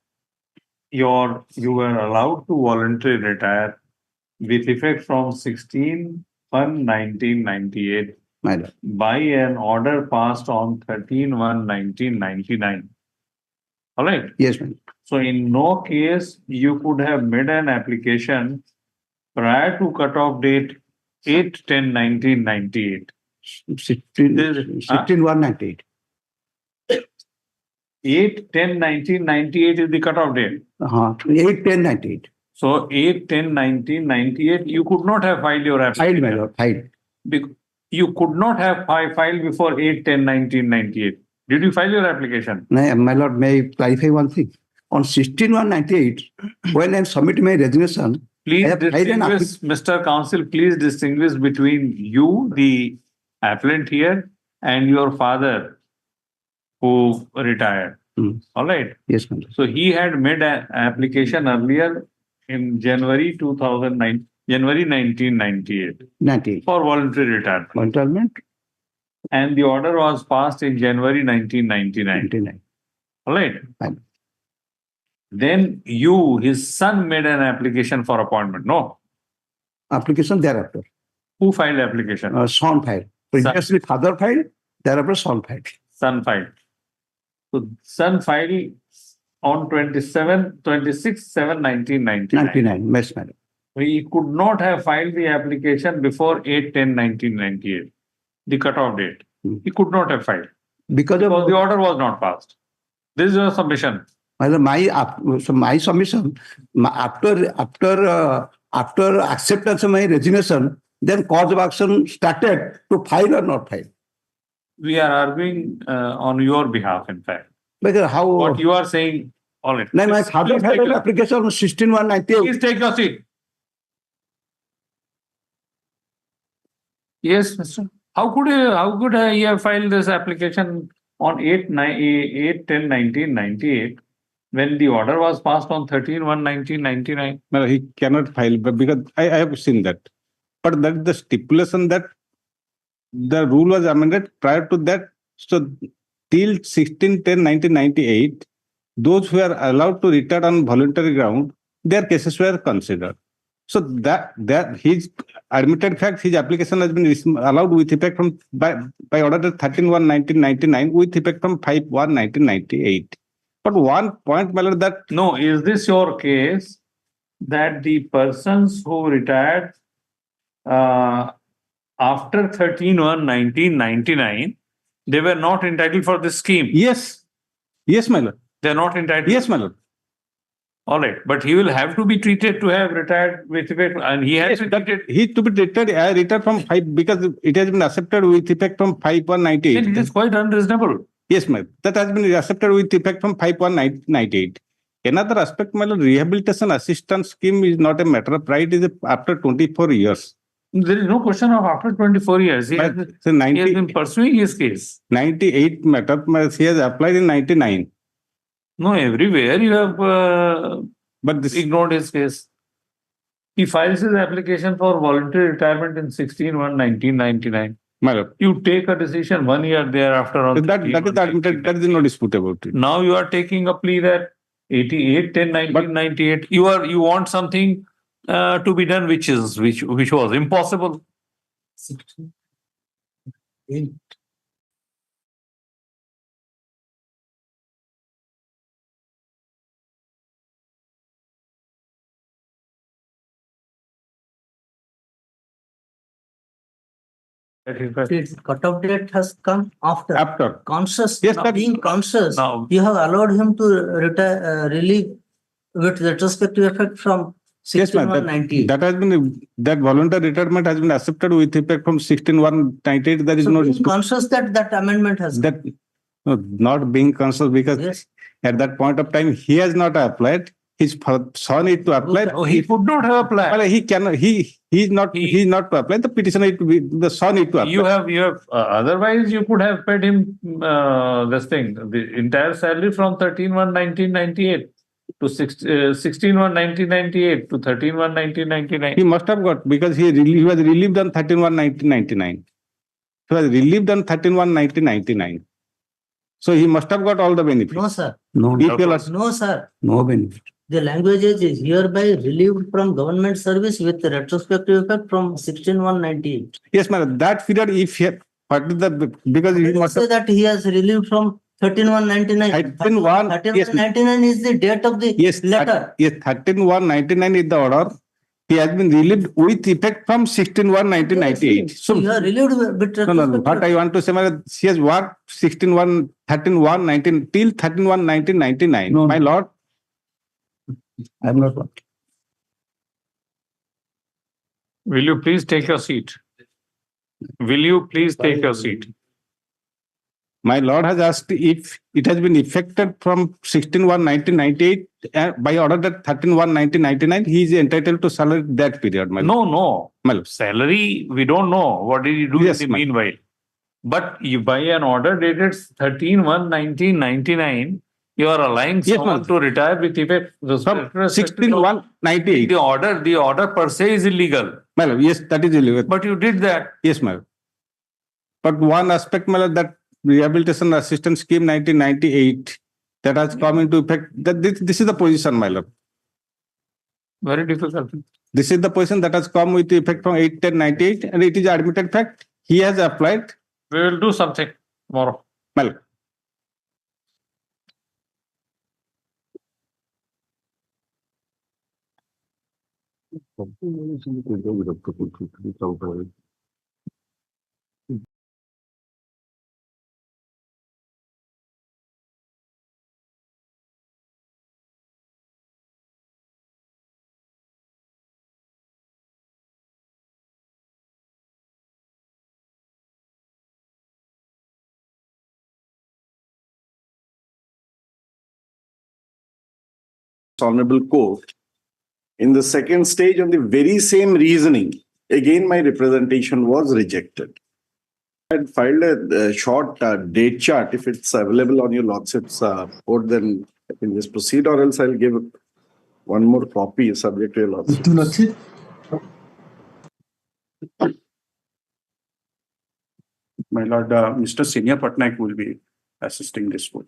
you were allowed to voluntarily retire with effect from 16/1/1998 My lord. by an order passed on 13/1/1999. All right. Yes, ma'am. So in no case you could have made an application prior to cutoff date 8/10/1998. 16/1/98. 8/10/1998 is the cutoff date. 8/10/98. So 8/10/1998, you could not have filed your application. Filed, my lord. Filed. You could not have filed before 8/10/1998. Did you file your application? No, my lord, may I clarify one thing? On 16/1/98, when I submitted my resignation, I Please have filed an distinguish, Mr. Counsel, please distinguish between you, the appellant here, and your father who retired. All right. Yes, ma'am. So he had made an application earlier in January 1998 98. for voluntary retirement. Retirement? And the order was passed in January 1999. 99. All right. Fine. Then you, his son, made an application for appointment. No. Application thereafter. Who filed application? Son filed. Previously father filed, thereafter son filed. Son filed. So son filed on 26/7/1999. 99. Yes, madam. He could not have filed the application before 8/10/1998, the cutoff date. He could not have filed Because the order was not passed. This is your submission. My submission after acceptance of my resignation, then cause of action started to file or not file. We are arguing on your behalf, in fact. Because how What you are saying, all right. No, my father Please filed take an application on 16/1/98. Please take your seat. Yes, Mr. How could he have filed this application on 8/10/1998 when the order was passed on 13/1/1999? No, he cannot file, but because I have seen that. But that the stipulation that the rule was amended prior to that. So till 16/10/1998, those who are allowed to retire on voluntary ground, their cases were considered. So that his admitted fact, his application has been allowed with effect from by order 13/1/1999 with effect from 5/1/1998. But one point, my lord, that No, is this your case that the persons who retired after 13/1/1999, they were not entitled for this scheme? Yes. Yes, my lord. They're not entitled? Yes, my lord. All right. But he will have to be treated to have retired with effect, and he has been treated. He to be retired from 5 because it has been accepted with effect from 5/1/98. Then it is quite unreasonable. Yes, ma'am. That has been accepted with effect from 5/1/98. Another aspect, my lord, rehabilitation assistance scheme is not a matter of right, it is after 24 years. There is no question of after 24 years. He has been pursuing his case. 98 matter, he has applied in 99. No, everywhere you have ignored his case. He files his application for voluntary retirement in 16/1/1999. My lord. You take a decision 1 year thereafter on That is admitted. There is no dispute about it. Now you are taking a plea that 88, 10, 1998. You want something to be done which was impossible. Its cutoff date has come after. After. Conscious, Yes, now being conscious, Now- you have allowed him to retire, relieve with retrospective effect from Yes, ma'am. 16,190. That has been, that voluntary retirement has been accepted with effect from 16,198. There is So no being dispute. conscious that amendment has That, no, not being conscious because Yes. at that point of time, he has not applied. His son need to apply. Oh, he could not have applied. Well, he cannot. He's not to apply. The petitioner need to be, the son need to apply. You have otherwise you could have paid him this thing, the entire salary from 13/1/1998 to 16/1/1998 to 13/1/1999. He must have got because he was relieved on 13/1/1999. He was relieved on 13/1/1999. So he must have got all the benefits. No, sir. No, If you are- No, sir. no benefit. The language is hereby relieved from government service with retrospective effect from 16,198. Yes, madam. That period, if he had, what is the, because he must Say have, that he has relieved from 13,199. 13,199 is the date of the yes, letter. yes, 13/1/99 is the order. He has been relieved with effect from 16/1/1998. So you are relieved with No. retrospective. What I want to say, madam, he has worked 13/1/19 till 13/1/1999. No, My no. lord, I am not working. Will you please take your seat? Will you please take your seat? my lord has asked if it has been effected from 16/1/1998 by order that 13/1/1999. He is entitled to salary that period. My lord. No. My lord. Salary, we don't know. What did he do Yes, in the ma'am. meanwhile? But by an order dated 13/1/1999, you are allowing Yes, someone ma'am. to retire with effect. From 16/1/98. The order per se is illegal. My lord, yes, that is illegal. But you did that. Yes, my lord. But one aspect, my lord, that Rehabilitation Assistance Scheme 1998 that has come into effect, that this is the position, my lord. Very difficult. This is the position that has come with effect from 8/10/98 and it is admitted fact. He has applied. We will do something tomorrow. My lord. Honorable Court, in the second stage on the very same reasoning, again my representation was rejected. I had filed a short date chart. If it's available on your lordship's board, then I can just proceed, or else I'll give one more copy subject to your lordship. My lord, Mr. Senior Patnaik will be assisting this board.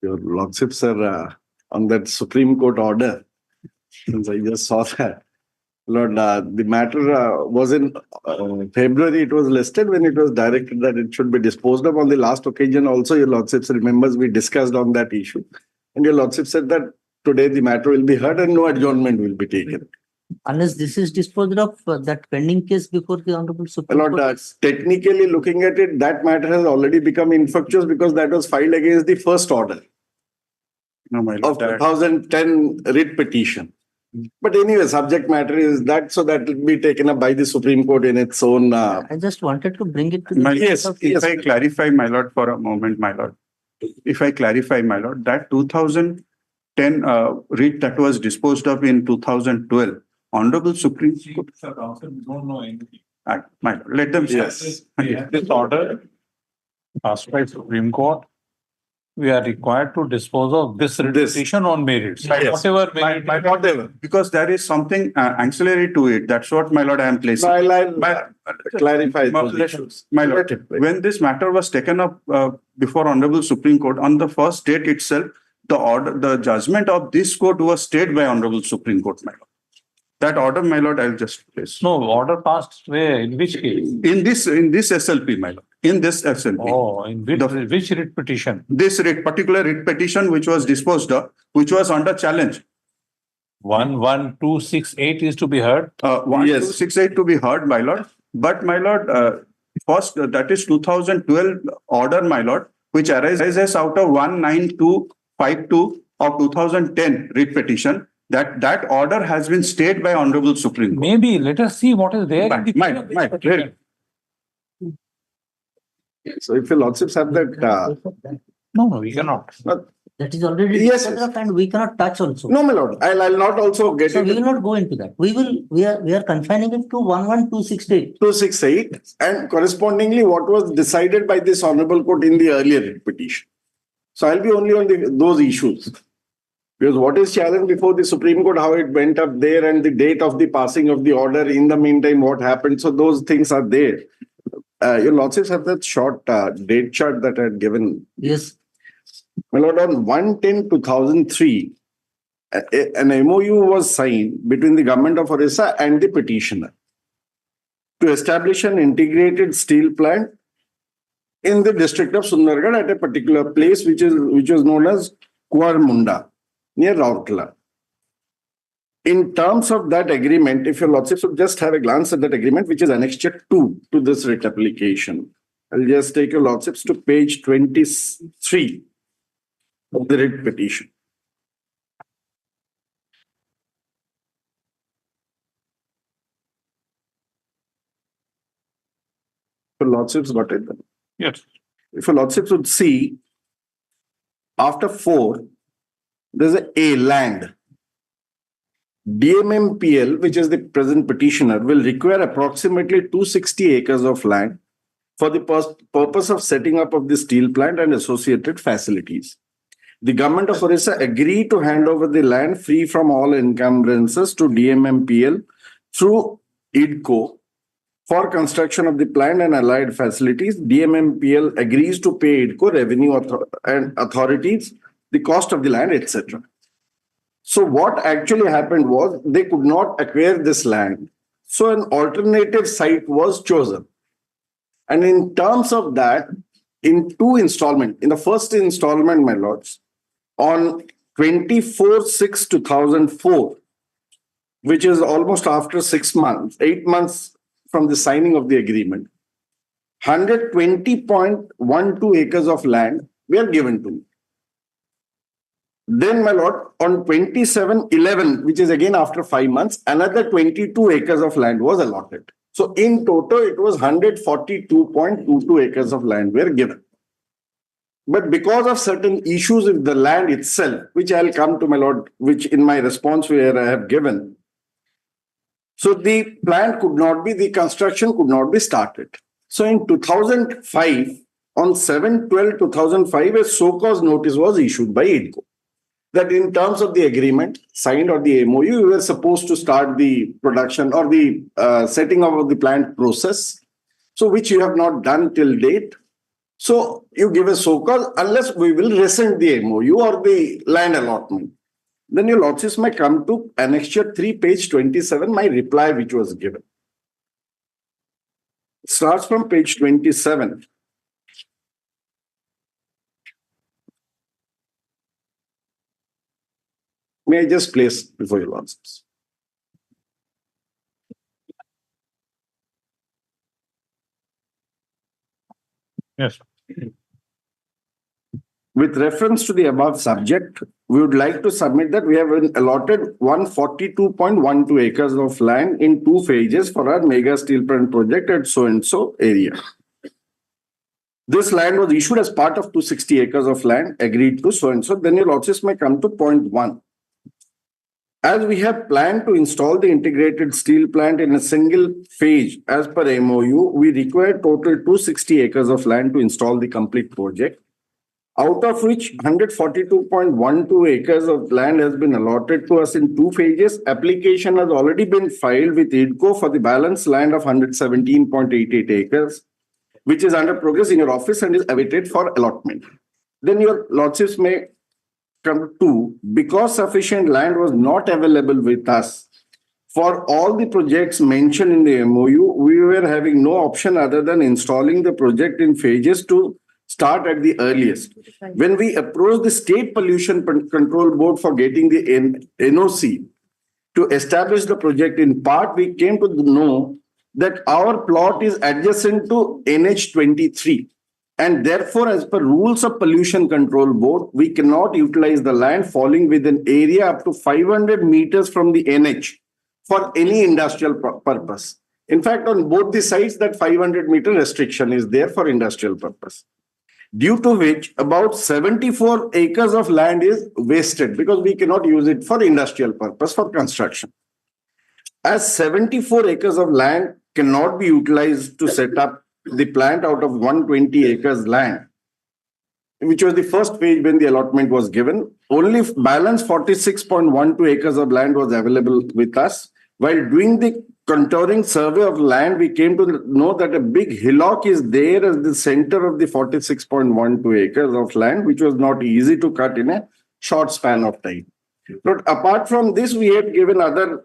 Your Lordship, sir, on that Supreme Court order, since I just saw that, Lord, the matter was in February, it was listed when it was directed that it should be disposed of. On the last occasion also, Your Lordship remembers we discussed on that issue. And Your Lordship said that today the matter will be heard and no adjournment will be taken. Unless this is disposed of, that pending case before the Honorable Supreme Lord, Court. technically looking at it, that matter has already become infructuous because that was filed against the first order of 2010 writ petition. But anyway, subject matter is that, so that will be taken up by the Supreme Court in its own. I just wanted to bring it to the. Yes, if I clarify, my lord, for a moment, my lord. If I clarify, my lord, that 2010 writ that was disposed of in 2012, Honorable Supreme Court. Sir, also don't know anything. My lord, let them start. This order passed by Supreme Court, we are required to dispose of this petition on merits. Yes. Whatever merit. Whatever, because there is something ancillary to it. That's what, my lord, I am placing. I'll clarify those issues. My lord, when this matter was taken up before Honorable Supreme Court, on the first date itself, the judgment of this court was stayed by Honorable Supreme Court, my lord. That order, my lord, I'll just place. No, order passed where? In which case? In this SLP, my lord. In this SLP. Oh, in which writ petition? This particular writ petition, which was disposed of, which was under challenge. 11268 is to be heard. 11268 to be heard, my lord. But, my lord, first, that is 2012 order, my lord, which arises out of 19252 of 2010 writ petition. That order has been stayed by Honorable Supreme Court. Maybe let us see what is there. So if your lordships have that, no, we cannot. That is already disposed of and we cannot touch also. No, my lord, I'll not also get So it. we will not go into that. We are confining it to 11268. 268 and correspondingly what was decided by this honorable court in the earlier writ petition. So I'll be only on those issues. Because what is challenged before the Supreme Court, how it went up there and the date of the passing of the order, in the meantime, what happened. So those things are there. Your lordships have that short date chart that I had given. Yes. My lord, on 1/10/2003, an MOU was signed between the government of Orissa and the petitioner to establish an integrated steel plant in the district of Sundargarh at a particular place which was known as Kuarmunda, near Rourkela. In terms of that agreement, if your lordships would just have a glance at that agreement, which is annexure 2 to this writ application, I'll just take your lordships to page 23 of the writ petition. Your lordships got it then? Yes. If your lordships would see, after 4, there's a land. DMMPL, which is the present petitioner, will require approximately 260 acres of land for the purpose of setting up of the steel plant and associated facilities. The government of Orissa agreed to hand over the land free from all encumbrances to DMMPL through IDCO for construction of the plant and allied facilities. DMMPL agrees to pay IDCO revenue and authorities the cost of the land, etc. So what actually happened was they could not acquire this land. So an alternative site was chosen. And in terms of that, in 2 installments, in the first installment, my lords, on 24/6/2004, which is almost after 8 months from the signing of the agreement, 120.12 acres of land were given to me. Then, my lord, on 27/11, which is again after 5 months, another 22 acres of land was allotted. So in total, it was 142.22 acres of land were given. But because of certain issues with the land itself, which I'll come to, my lord, which in my response where I have given, so the plant could not be, the construction could not be started. So in 2005, on 7/12/2005, a so-called notice was issued by IDCO that in terms of the agreement signed or the MOU, we were supposed to start the production or the setting up of the plant process, so which you have not done till date. So you give a so-called, unless we will rescind the MOU or the land allotment. Then your lordships may come to annexure 3, page 27, my reply which was given. It starts from page 27. May I just place before your lordships? Yes. With reference to the above subject, we would like to submit that we have allotted 142.12 acres of land in 2 phases for our mega steel plant project at so-and-so area. This land was issued as part of 260 acres of land agreed to so-and-so. Then your lordships may come to point 1. As we have planned to install the integrated steel plant in a single phase as per MOU, we require total 260 acres of land to install the complete project, out of which 142.12 acres of land has been allotted to us in 2 phases. Application has already been filed with IDCO for the balance land of 117.88 acres, which is under progress in your office and is awaited for allotment. Then your lordships may come to, because sufficient land was not available with us for all the projects mentioned in the MOU, we were having no option other than installing the project in phases to start at the earliest. When we approached the State Pollution Control Board for getting the NOC to establish the project in part, we came to know that our plot is adjacent to NH23. And therefore, as per rules of Pollution Control Board, we cannot utilize the land falling within area up to 500 meters from the NH for any industrial purpose. In fact, on both the sides, that 500-meter restriction is there for industrial purpose, due to which about 74 acres of land is wasted because we cannot use it for industrial purpose for construction. As 74 acres of land cannot be utilized to set up the plant out of 120 acres land, which was the first phase when the allotment was given, only balance 46.12 acres of land was available with us. While doing the contouring survey of land, we came to know that a big hillock is there as the center of the 46.12 acres of land, which was not easy to cut in a short span of time. But apart from this, we had given other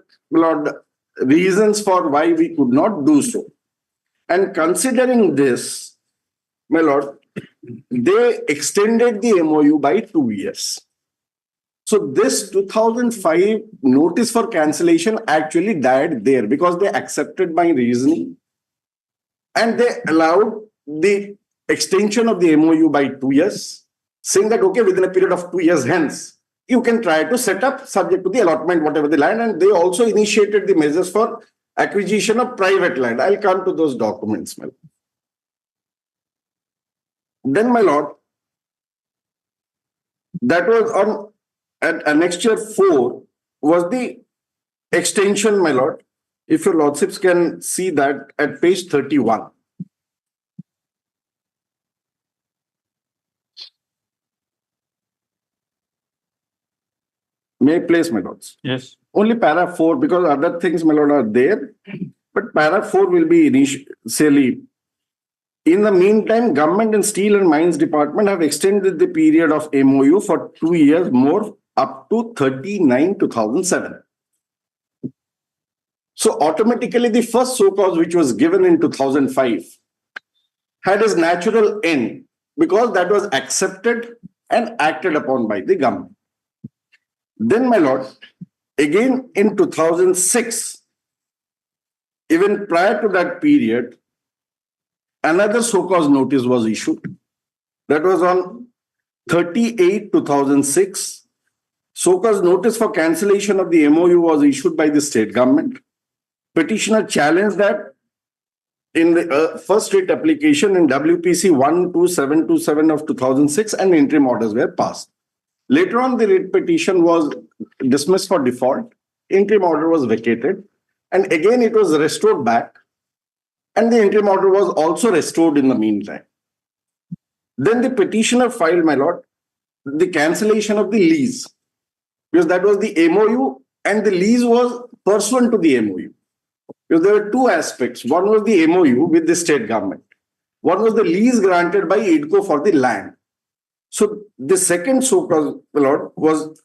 reasons for why we could not do so. And considering this, my lord, they extended the MOU by 2 years. So this 2005 notice for cancellation actually died there because they accepted my reasoning and they allowed the extension of the MOU by 2 years, saying that, okay, within a period of 2 years hence, you can try to set up subject to the allotment, whatever the land. And they also initiated the measures for acquisition of private land. I'll come to those documents, my lord. Then, my lord, that was on at annexure 4 was the extension, my lord. If your lordships can see that at page 31. May I place, my lords? Yes. Only para 4, because other things, my lord, are there. But para 4 will be initially. In the meantime, Government and Steel and Mines Department have extended the period of MOU for 2 years more, up to 39/2007. So automatically, the first so cause which was given in 2005 had its natural end because that was accepted and acted upon by the government. Then, my lord, again in 2006, even prior to that period, another so-cause notice was issued. That was on 38/2006. So-cause notice for cancellation of the MOU was issued by the state government. Petitioner challenged that in the first writ application in WPC 12727 of 2006 and interim orders were passed. Later on, the writ petition was dismissed for default. Interim order was vacated. And again, it was restored back. And the interim order was also restored in the meantime. Then the petitioner filed, my lord, the cancellation of the lease. Because that was the MOU and the lease was pursuant to the MOU. Because there were two aspects. One was the MOU with the state government. One was the lease granted by IDCO for the land. So the second so-called was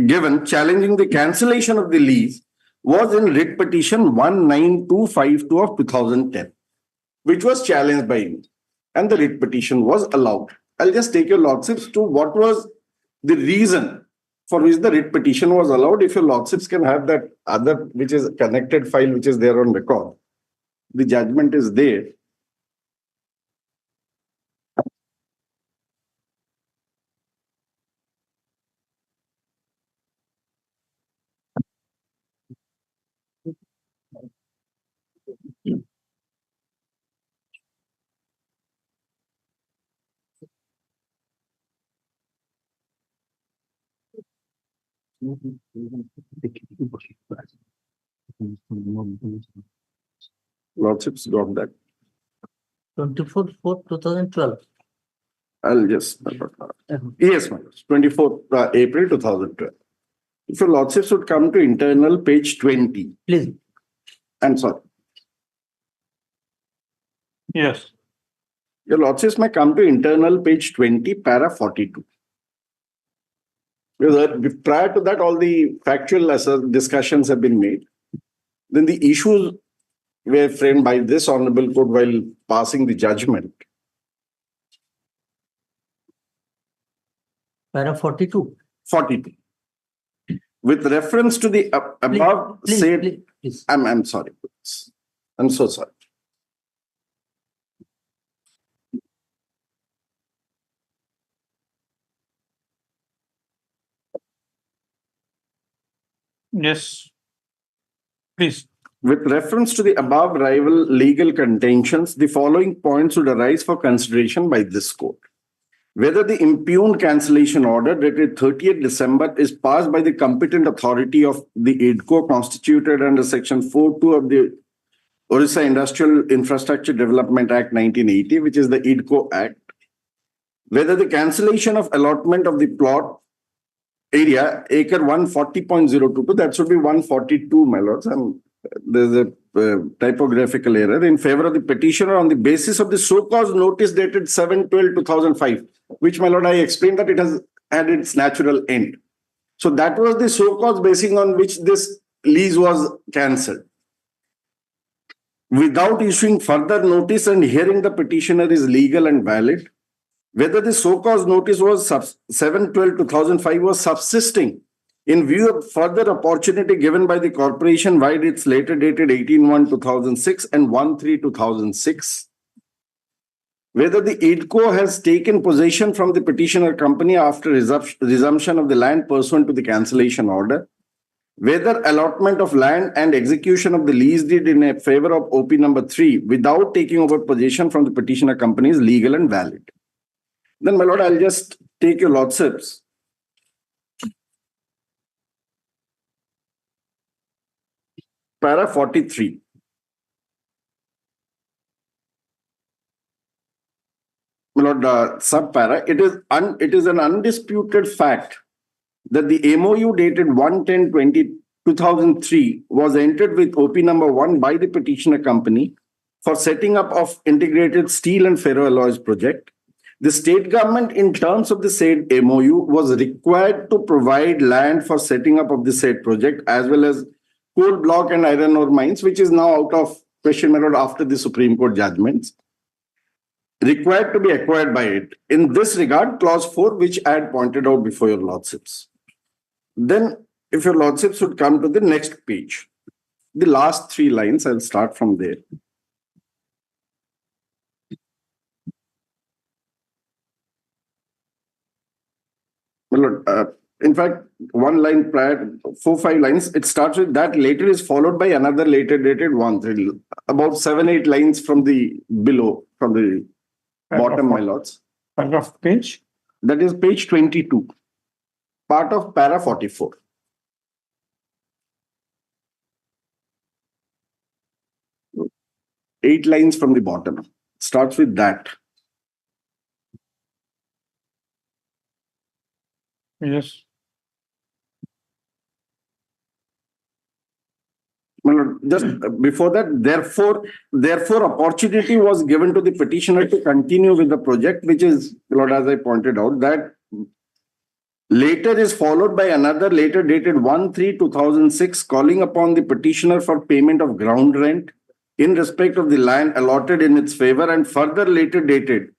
given challenging the cancellation of the lease was in writ petition 19252 of 2010, which was challenged by me, and the writ petition was allowed. I'll just take your lordships to what was the reason for which the writ petition was allowed. If your lordships can have that other, which is connected file, which is there on record, the judgment is there. Lordships got that. 24/4/2012. I'll just, yes, my lords, 24th April 2012. If your lordships would come to internal page 20. Please. I'm sorry. Yes. Your lordships may come to internal page 20, para 42. Because prior to that, all the factual discussions have been made. Then the issues were framed by this honorable court while passing the judgment. Para 42. 42. With reference to the above said, please. I'm sorry. I'm so sorry. Yes. Please. With reference to the above rival legal contentions, the following points would arise for consideration by this court. Whether the impugned cancellation order dated 30th December is passed by the competent authority of the IDCO constituted under section 4.2 of the Orissa Industrial Infrastructure Development Act 1980, which is the IDCO Act. Whether the cancellation of allotment of the plot area, acre 140.022, that should be 142, my lords, and there's a typographical error, in favor of the petitioner on the basis of the so-called notice dated 7/12/2005, which, my lord, I explained that it has had its natural end. So that was the so-called basis on which this lease was cancelled. Without issuing further notice and hearing the petitioner is legal and valid, whether the so-called notice was 7/12/2005 was subsisting in view of further opportunity given by the corporation vide its later dated 18/1/2006 and 1/3/2006. Whether the IDCO has taken possession from the petitioner company after resumption of the land pursuant to the cancellation order. Whether allotment of land and execution of the lease deed in a favor of OP number 3 without taking over possession from the petitioner company is legal and valid. Then, my lord, I'll just take your lordships. Para 43. My lord, sub-para, it is an undisputed fact that the MOU dated 1/10/2003 was entered with OP number 1 by the petitioner company for setting up of integrated steel and ferroalloys project. The state government, in terms of the said MOU, was required to provide land for setting up of the said project, as well as coal block and iron ore mines, which is now out of question, my lord, after the Supreme Court judgments, required to be acquired by it. In this regard, clause 4, which I had pointed out before your lordships. Then, if your lordships would come to the next page, the last 3 lines, I'll start from there. Well, in fact, one line prior, 4-5 lines, it starts with that later is followed by another later dated 1/3, about 7-8 lines from the below, from the bottom, my lords. Paragraph page? That is page 22, part of para 44. Eight lines from the bottom. Starts with that. Yes. Well, just before that, therefore, opportunity was given to the petitioner to continue with the project, which is, Lord, as I pointed out, that later is followed by another later dated 1/3/2006, calling upon the petitioner for payment of ground rent in respect of the land allotted in its favor, and further later dated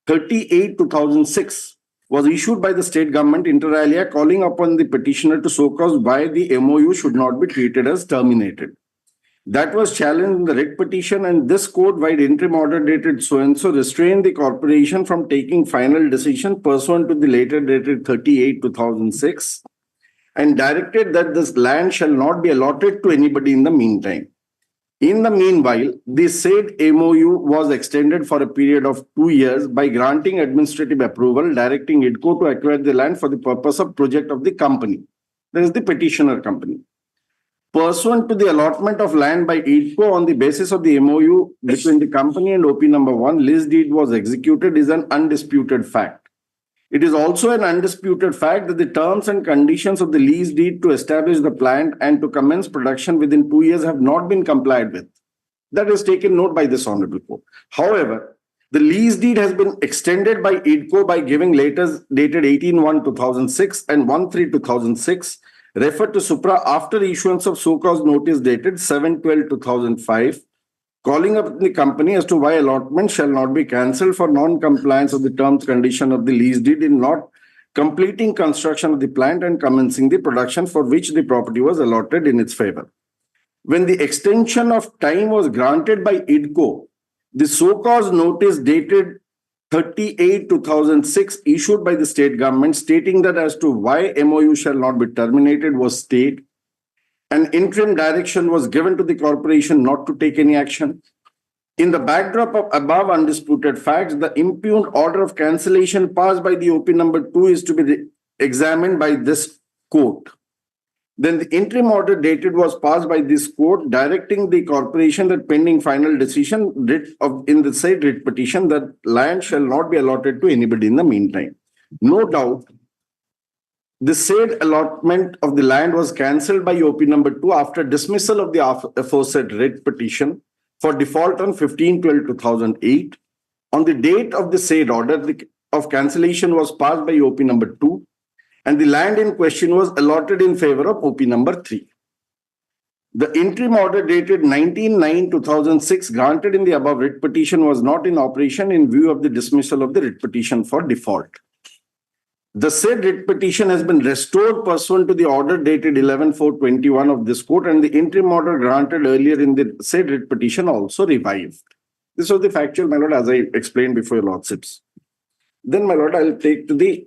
38/2006 was issued by the state government inter alia, calling upon the petitioner to show cause why the MOU should not be treated as terminated. That was challenged in the writ petition, and this court, by interim order dated so-and-so, restrained the corporation from taking final decision pursuant to the later dated 38/2006 and directed that this land shall not be allotted to anybody in the meantime. In the meanwhile, the said MOU was extended for a period of 2 years by granting administrative approval, directing IDCO to acquire the land for the purpose of project of the company. That is the petitioner company. Pursuant to the allotment of land by IDCO on the basis of the MOU between the company and OP number 1, lease deed was executed is an undisputed fact. It is also an undisputed fact that the terms and conditions of the lease deed to establish the plant and to commence production within 2 years have not been complied with. That is taken note by this Honorable Court. However, the lease deed has been extended by IDCO by giving letters dated 18/1/2006 and 1/3/2006, referred to supra after issuance of so-called notice dated 7/12/2005, calling up the company as to why allotment shall not be cancelled for non-compliance of the terms condition of the lease deed in not completing construction of the plant and commencing the production for which the property was allotted in its favor. When the extension of time was granted by IDCO, the so-called notice dated 38/2006 issued by the state government stating that as to why MOU shall not be terminated was stayed. An interim direction was given to the corporation not to take any action. In the backdrop of above undisputed facts, the impugned order of cancellation passed by the OP number 2 is to be examined by this court. Then the interim order dated was passed by this court, directing the corporation that pending final decision in the said writ petition that land shall not be allotted to anybody in the meantime. No doubt, the said allotment of the land was cancelled by OP number 2 after dismissal of the aforesaid writ petition for default on 15/12/2008. On the date of the said order of cancellation was passed by OP number 2, and the land in question was allotted in favor of OP number 3. The interim order dated 19/9/2006 granted in the above writ petition was not in operation in view of the dismissal of the writ petition for default. The said writ petition has been restored pursuant to the order dated 11/4/21 of this court, and the interim order granted earlier in the said writ petition also revived. This was the factual, my lord, as I explained before your lordships. Then, my lord, I'll take to the,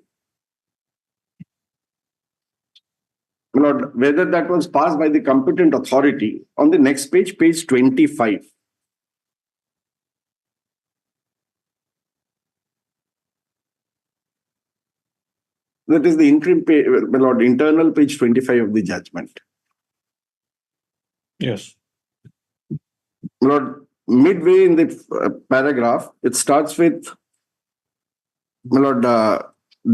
my lord, whether that was passed by the competent authority on the next page, page 25. That is the interim page, my lord, internal page 25 of the judgment. Yes. My lord, midway in the paragraph, it starts with, my lord,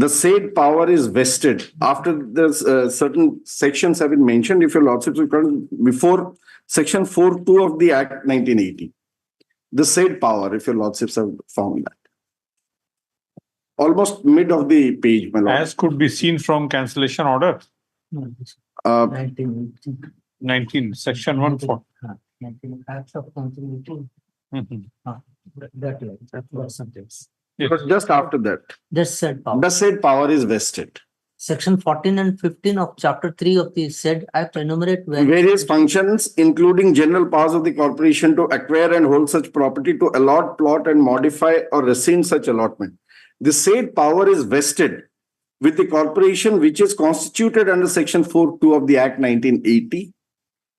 the said power is vested. After this, certain sections have been mentioned, if your lordships recall, before section 4(2) of the Act 1980. The said power, if your lordships have found that. Almost mid of the page, my lord. As could be seen from cancellation order. 19, section 1(4). 19 acts of cancellation. That was sentence. Because just after that, the said power. The said power is vested. Section 14 and 15 of chapter 3 of the said act enumerate various functions, including general powers of the corporation to acquire and hold such property, to allot, plot, and modify or rescind such allotment. The said power is vested with the corporation which is constituted under section 4(2) of the Act 1980.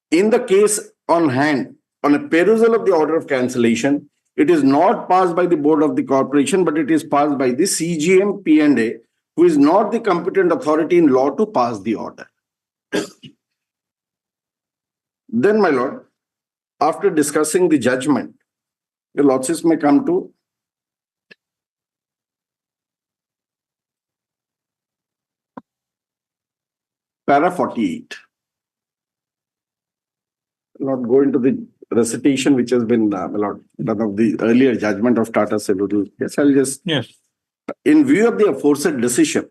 In the case on hand, on a perusal of the order of cancellation, it is not passed by the board of the corporation, but it is passed by the CGM P&A, who is not the competent authority in law to pass the order. Then, my lord, after discussing the judgment, your lordships may come to para 48. not go into the recitation which has been done of the earlier judgment of Tata Cellulose. Yes, I'll just. Yes. In view of the aforesaid decision,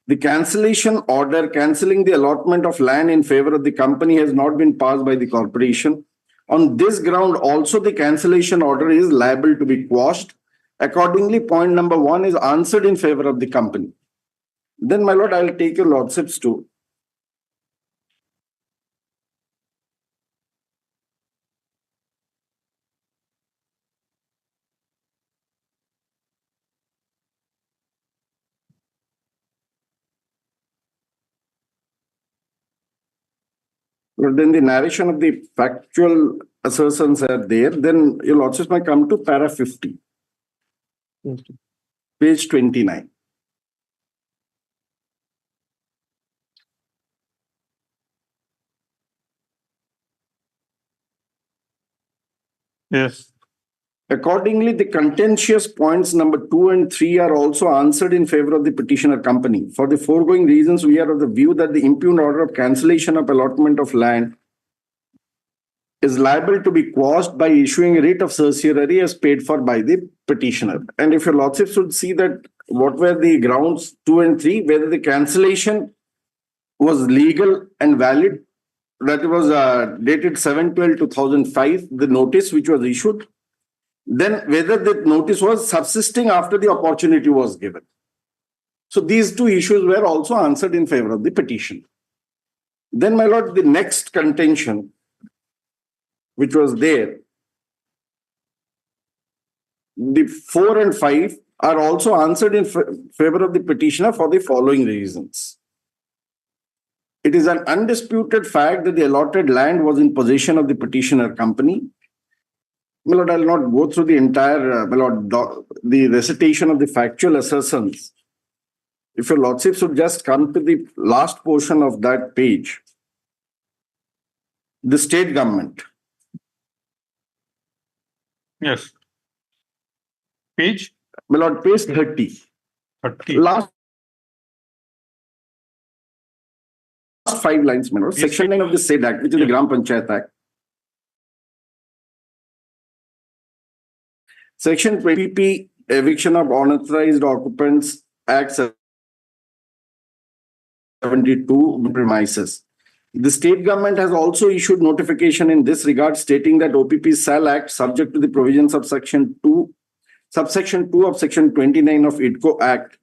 the cancellation order cancelling the allotment of land in favor of the company has not been passed by the corporation. On this ground, also the cancellation order is liable to be quashed. Accordingly, point number 1 is answered in favor of the company. Then, my lord, I'll take your lordships to but then the narration of the factual assertions are there. Then your lordships might come to para 50, page 29. Yes. Accordingly, the contentious points number 2 and 3 are also answered in favor of the petitioner company. For the foregoing reasons, we are of the view that the impugned order of cancellation of allotment of land is liable to be quashed by issuing a writ of certiorari as paid for by the petitioner. And if your lordships should see that what were the grounds 2 and 3, whether the cancellation was legal and valid, that was dated 7/12/2005, the notice which was issued. Then whether the notice was subsisting after the opportunity was given. So these two issues were also answered in favor of the petition. Then, my lord, the next contention, which was there, the 4 and 5 are also answered in favor of the petitioner for the following reasons. It is an undisputed fact that the allotted land was in possession of the petitioner company. My lord, I will not go through the entire, my lord, the recitation of the factual assertions. If your lordship should just come to the last portion of that page, the state government. Yes. Page? My lord, page 30. 30. Last 5 lines, my lord. Yes, Section 9 of the said act, which is the Gram Panchayat Act. Section 20p, Eviction of Unauthorized Occupants Act 72 premises. The state government has also issued notification in this regard stating that OPP shall act subject to the provisions of subsection 2 of section 29 of IDCO Act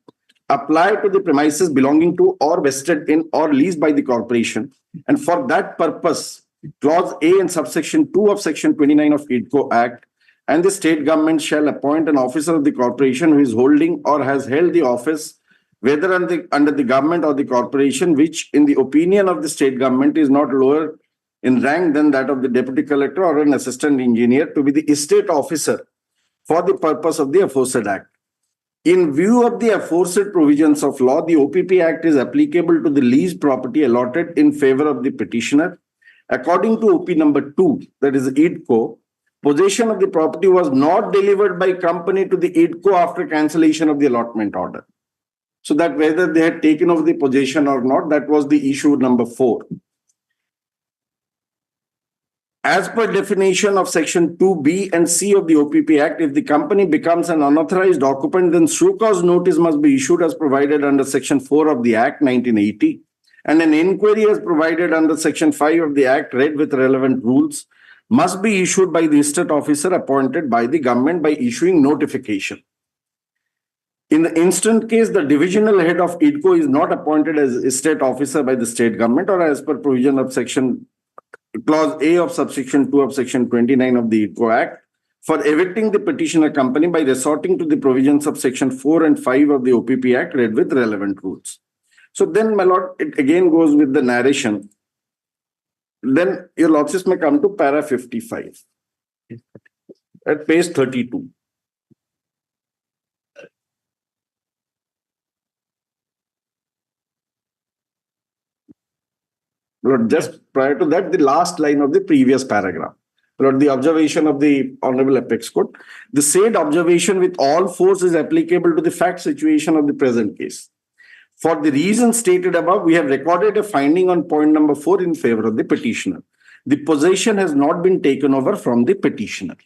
apply to the premises belonging to or vested in or leased by the corporation. And for that purpose, clause A and subsection 2 of section 29 of IDCO Act and the state government shall appoint an officer of the corporation who is holding or has held the office whether under the government or the corporation, which in the opinion of the state government is not lower in rank than that of the deputy collector or an assistant engineer, to be the estate officer for the purpose of the aforesaid act. In view of the aforesaid provisions of law, the OPP Act is applicable to the leased property allotted in favor of the petitioner. According to OP number 2, that is IDCO, possession of the property was not delivered by company to the IDCO after cancellation of the allotment order. So that whether they had taken over the possession or not, that was the issue number 4. As per definition of section 2B and C of the OPP Act, if the company becomes an unauthorized occupant, then show cause notice must be issued as provided under section 4 of the Act 1980, and an inquiry as provided under section 5 of the Act, read with relevant rules, must be issued by the estate officer appointed by the government by issuing notification. In the instant case, the divisional head of IDCO is not appointed as estate officer by the state government or as per provision of section clause A of subsection 2 of section 29 of the IDCO Act for evicting the petitioner company by resorting to the provisions of section 4 and 5 of the OPP Act, read with relevant rules. So then, my lord, it again goes with the narration. Then your lordships may come to para 55 at page 32. Lord, just prior to that, the last line of the previous paragraph. Lord, the observation of the Honorable Apex Court. The said observation with all force is applicable to the fact situation of the present case. For the reasons stated above, we have recorded a finding on point number 4 in favor of the petitioner. the possession has not been taken over from the petitioner.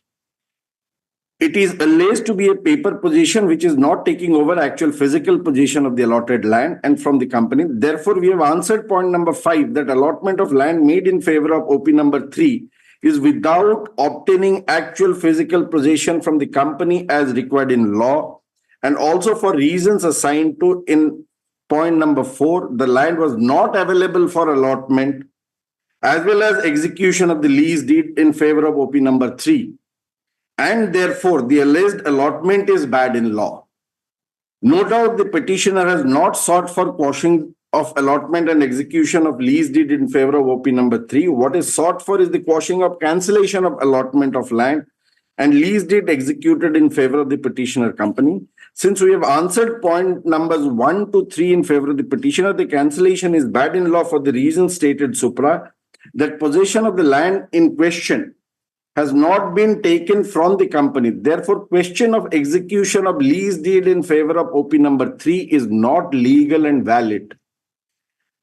It is alleged to be a paper possession which is not taking over actual physical possession of the allotted land and from the company. Therefore, we have answered point number 5 that allotment of land made in favor of OP number 3 is without obtaining actual physical possession from the company as required in law, and also for reasons assigned to in point number 4, the land was not available for allotment as well as execution of the lease deed in favor of OP number 3. And therefore, the alleged allotment is bad in law. No doubt the petitioner has not sought for quashing of allotment and execution of lease deed in favor of OP number 3. What is sought for is the quashing of cancellation of allotment of land and lease deed executed in favor of the petitioner company. Since we have answered point numbers 1 to 3 in favor of the petitioner, the cancellation is bad in law for the reasons stated supra, that possession of the land in question has not been taken from the company. Therefore, question of execution of lease deed in favor of OP number 3 is not legal and valid.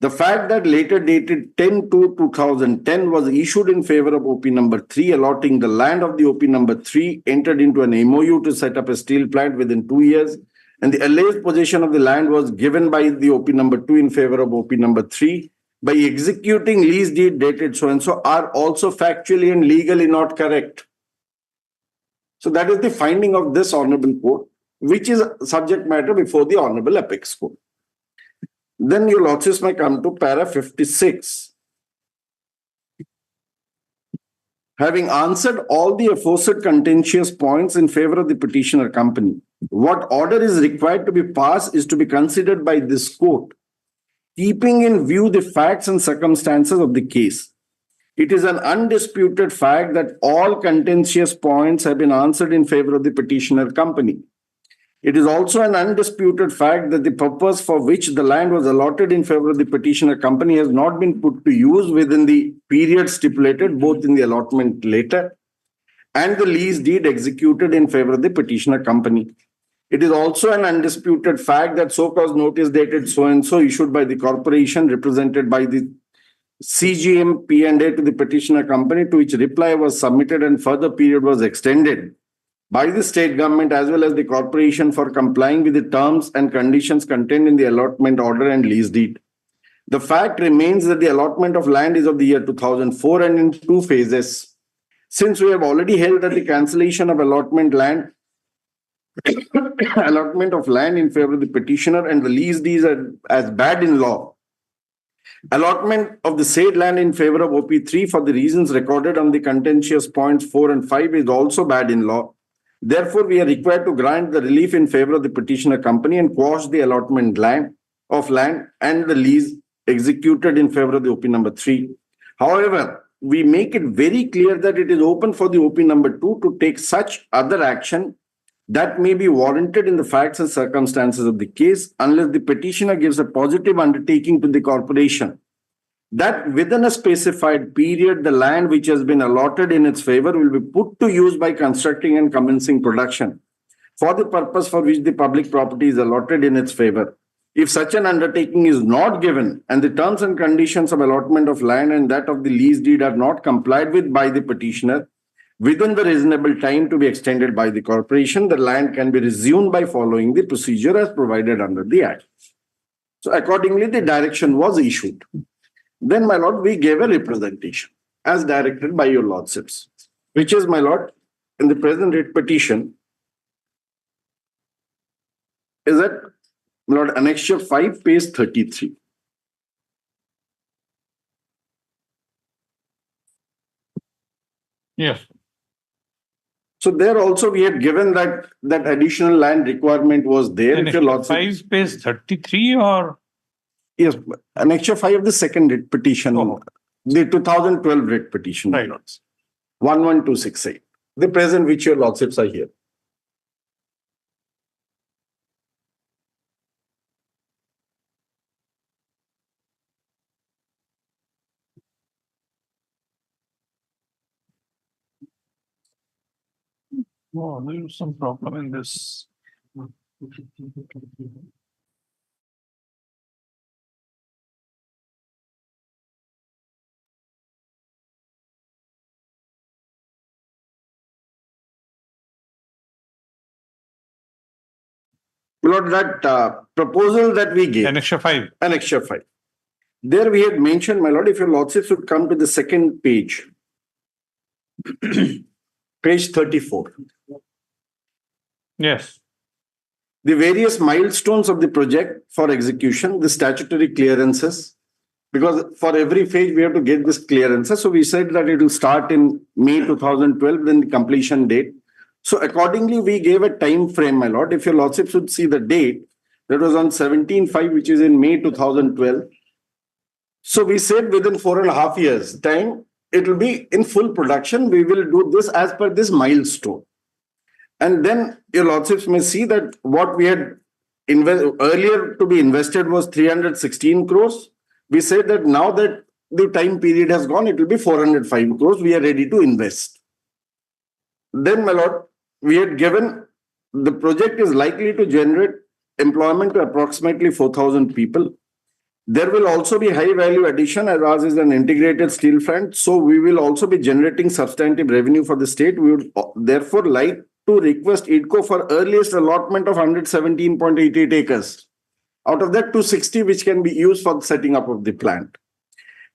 The fact that later dated 10/2/2010 was issued in favor of OP number 3, allotting the land of the OP number 3, entered into an MOU to set up a steel plant within 2 years, and the alleged possession of the land was given by the OP number 2 in favor of OP number 3 by executing lease deed dated so and so are also factually and legally not correct. So that is the finding of this Honorable Court, which is subject matter before the Honorable Apex Court. Then your Lordships may come to para 56. Having answered all the aforesaid contentious points in favor of the petitioner company, what order is required to be passed is to be considered by this court, keeping in view the facts and circumstances of the case. It is an undisputed fact that all contentious points have been answered in favor of the petitioner company. It is also an undisputed fact that the purpose for which the land was allotted in favor of the petitioner company has not been put to use within the period stipulated both in the allotment letter and the lease deed executed in favor of the petitioner company. It is also an undisputed fact that so-called notice dated so-and-so issued by the corporation represented by the CGM P&A to the petitioner company, to which reply was submitted and further period was extended by the state government as well as the corporation for complying with the terms and conditions contained in the allotment order and lease deed. The fact remains that the allotment of land is of the year 2004 and in 2 phases. Since we have already held that the cancellation of allotment of land in favor of the petitioner and the lease deeds are as bad in law, allotment of the said land in favor of OP3 for the reasons recorded on the contentious points 4 and 5 is also bad in law. Therefore, we are required to grant the relief in favor of the petitioner company and quash the allotment of land and the lease executed in favor of the OP number 3. However, we make it very clear that it is open for the OP number 2 to take such other action that may be warranted in the facts and circumstances of the case, unless the petitioner gives a positive undertaking to the corporation that within a specified period, the land which has been allotted in its favor will be put to use by constructing and commencing production for the purpose for which the public property is allotted in its favor. If such an undertaking is not given and the terms and conditions of allotment of land and that of the lease deed are not complied with by the petitioner, within the reasonable time to be extended by the corporation, the land can be resumed by following the procedure as provided under the Act. So accordingly, the direction was issued. Then, my Lord, we gave a representation as directed by your Lordships, which is, my Lord, in the present writ petition, is at, my Lord, Annexure 5, page 33. Yes. So there also we had given that additional land requirement was there. And if your Lordship, 5 page 33 or? Yes, Annexure 5 of the second writ petition, the 2012 writ petition. Right. 11268. The present which your Lordships are here. Oh, there is some problem in this. Lord, that proposal that we gave. Annexure 5. Annexure 5. There we had mentioned, my lord, if your lordship should come to the second page. Page 34. Yes. The various milestones of the project for execution, the statutory clearances, because for every phase we have to get this clearances. So we said that it will start in May 2012, then the completion date. So accordingly, we gave a time frame, my lord. If your lordship should see the date, that was on 17/5, which is in May 2012. So we said within 4.5 years time, it will be in full production. We will do this as per this milestone. And then your lordships may see that what we had earlier to be invested was 316 crores. We said that now that the time period has gone, it will be 405 crores. We are ready to invest. Then, my lord, we had given the project is likely to generate employment to approximately 4,000 people. There will also be high value addition as ours is an integrated steel plant. So we will also be generating substantive revenue for the state. We would therefore like to request IDCO for earliest allotment of 117.88 acres. Out of that, 260 which can be used for the setting up of the plant.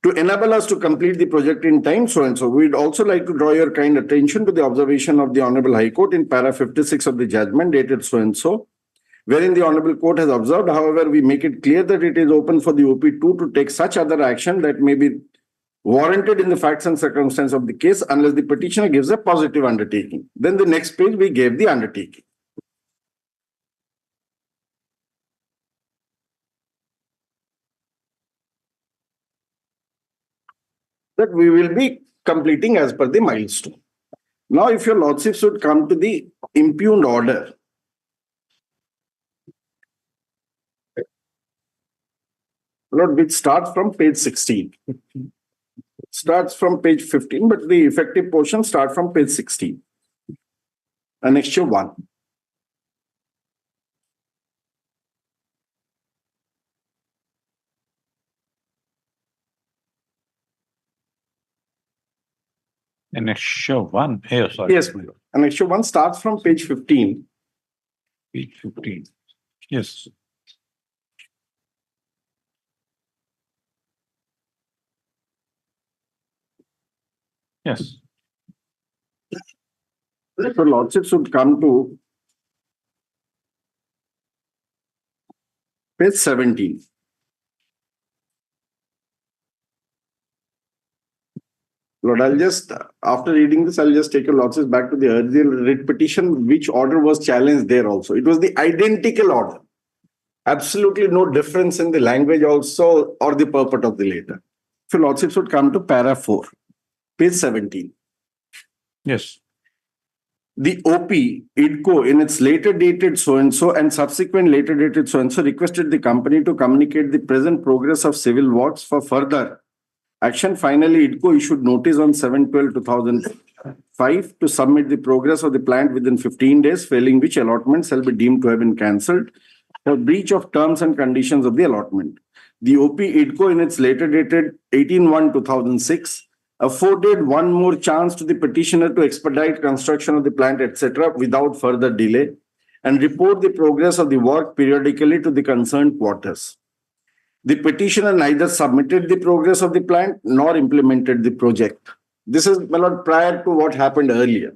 To enable us to complete the project in time, so and so. We'd also like to draw your kind attention to the observation of the Honorable High Court in para 56 of the judgment dated so and so, wherein the Honorable Court has observed, however, we make it clear that it is open for the OP2 to take such other action that may be warranted in the facts and circumstances of the case unless the petitioner gives a positive undertaking. Then the next page, we gave the undertaking. That we will be completing as per the milestone. Now, if your lordship should come to the impugned order, Lord, which starts from page 16. Starts from page 15, but the effective portion starts from page 16. Annexure 1. Annexure 1. Here, sorry. Yes, my lord. Annexure 1 starts from page 15. Page 15. Yes. Yes. So lordship should come to page 17. Lord, I'll just, after reading this, I'll just take your lordships back to the earlier writ petition, which order was challenged there also. It was the identical order. Absolutely no difference in the language also or the purport of the letter. So lordships would come to para 4, page 17. Yes. The OP, IDCO, in its later dated so-and-so and subsequent later dated so-and-so requested the company to communicate the present progress of civil works for further action. Finally, IDCO issued notice on 7/12/2005 to submit the progress of the plant within 15 days, failing which allotment shall be deemed to have been cancelled for breach of terms and conditions of the allotment. The OP, IDCO, in its later dated 18/1/2006, afforded one more chance to the petitioner to expedite construction of the plant, etc., without further delay, and report the progress of the work periodically to the concerned quarters. The petitioner neither submitted the progress of the plant nor implemented the project. This is, my lord, prior to what happened earlier.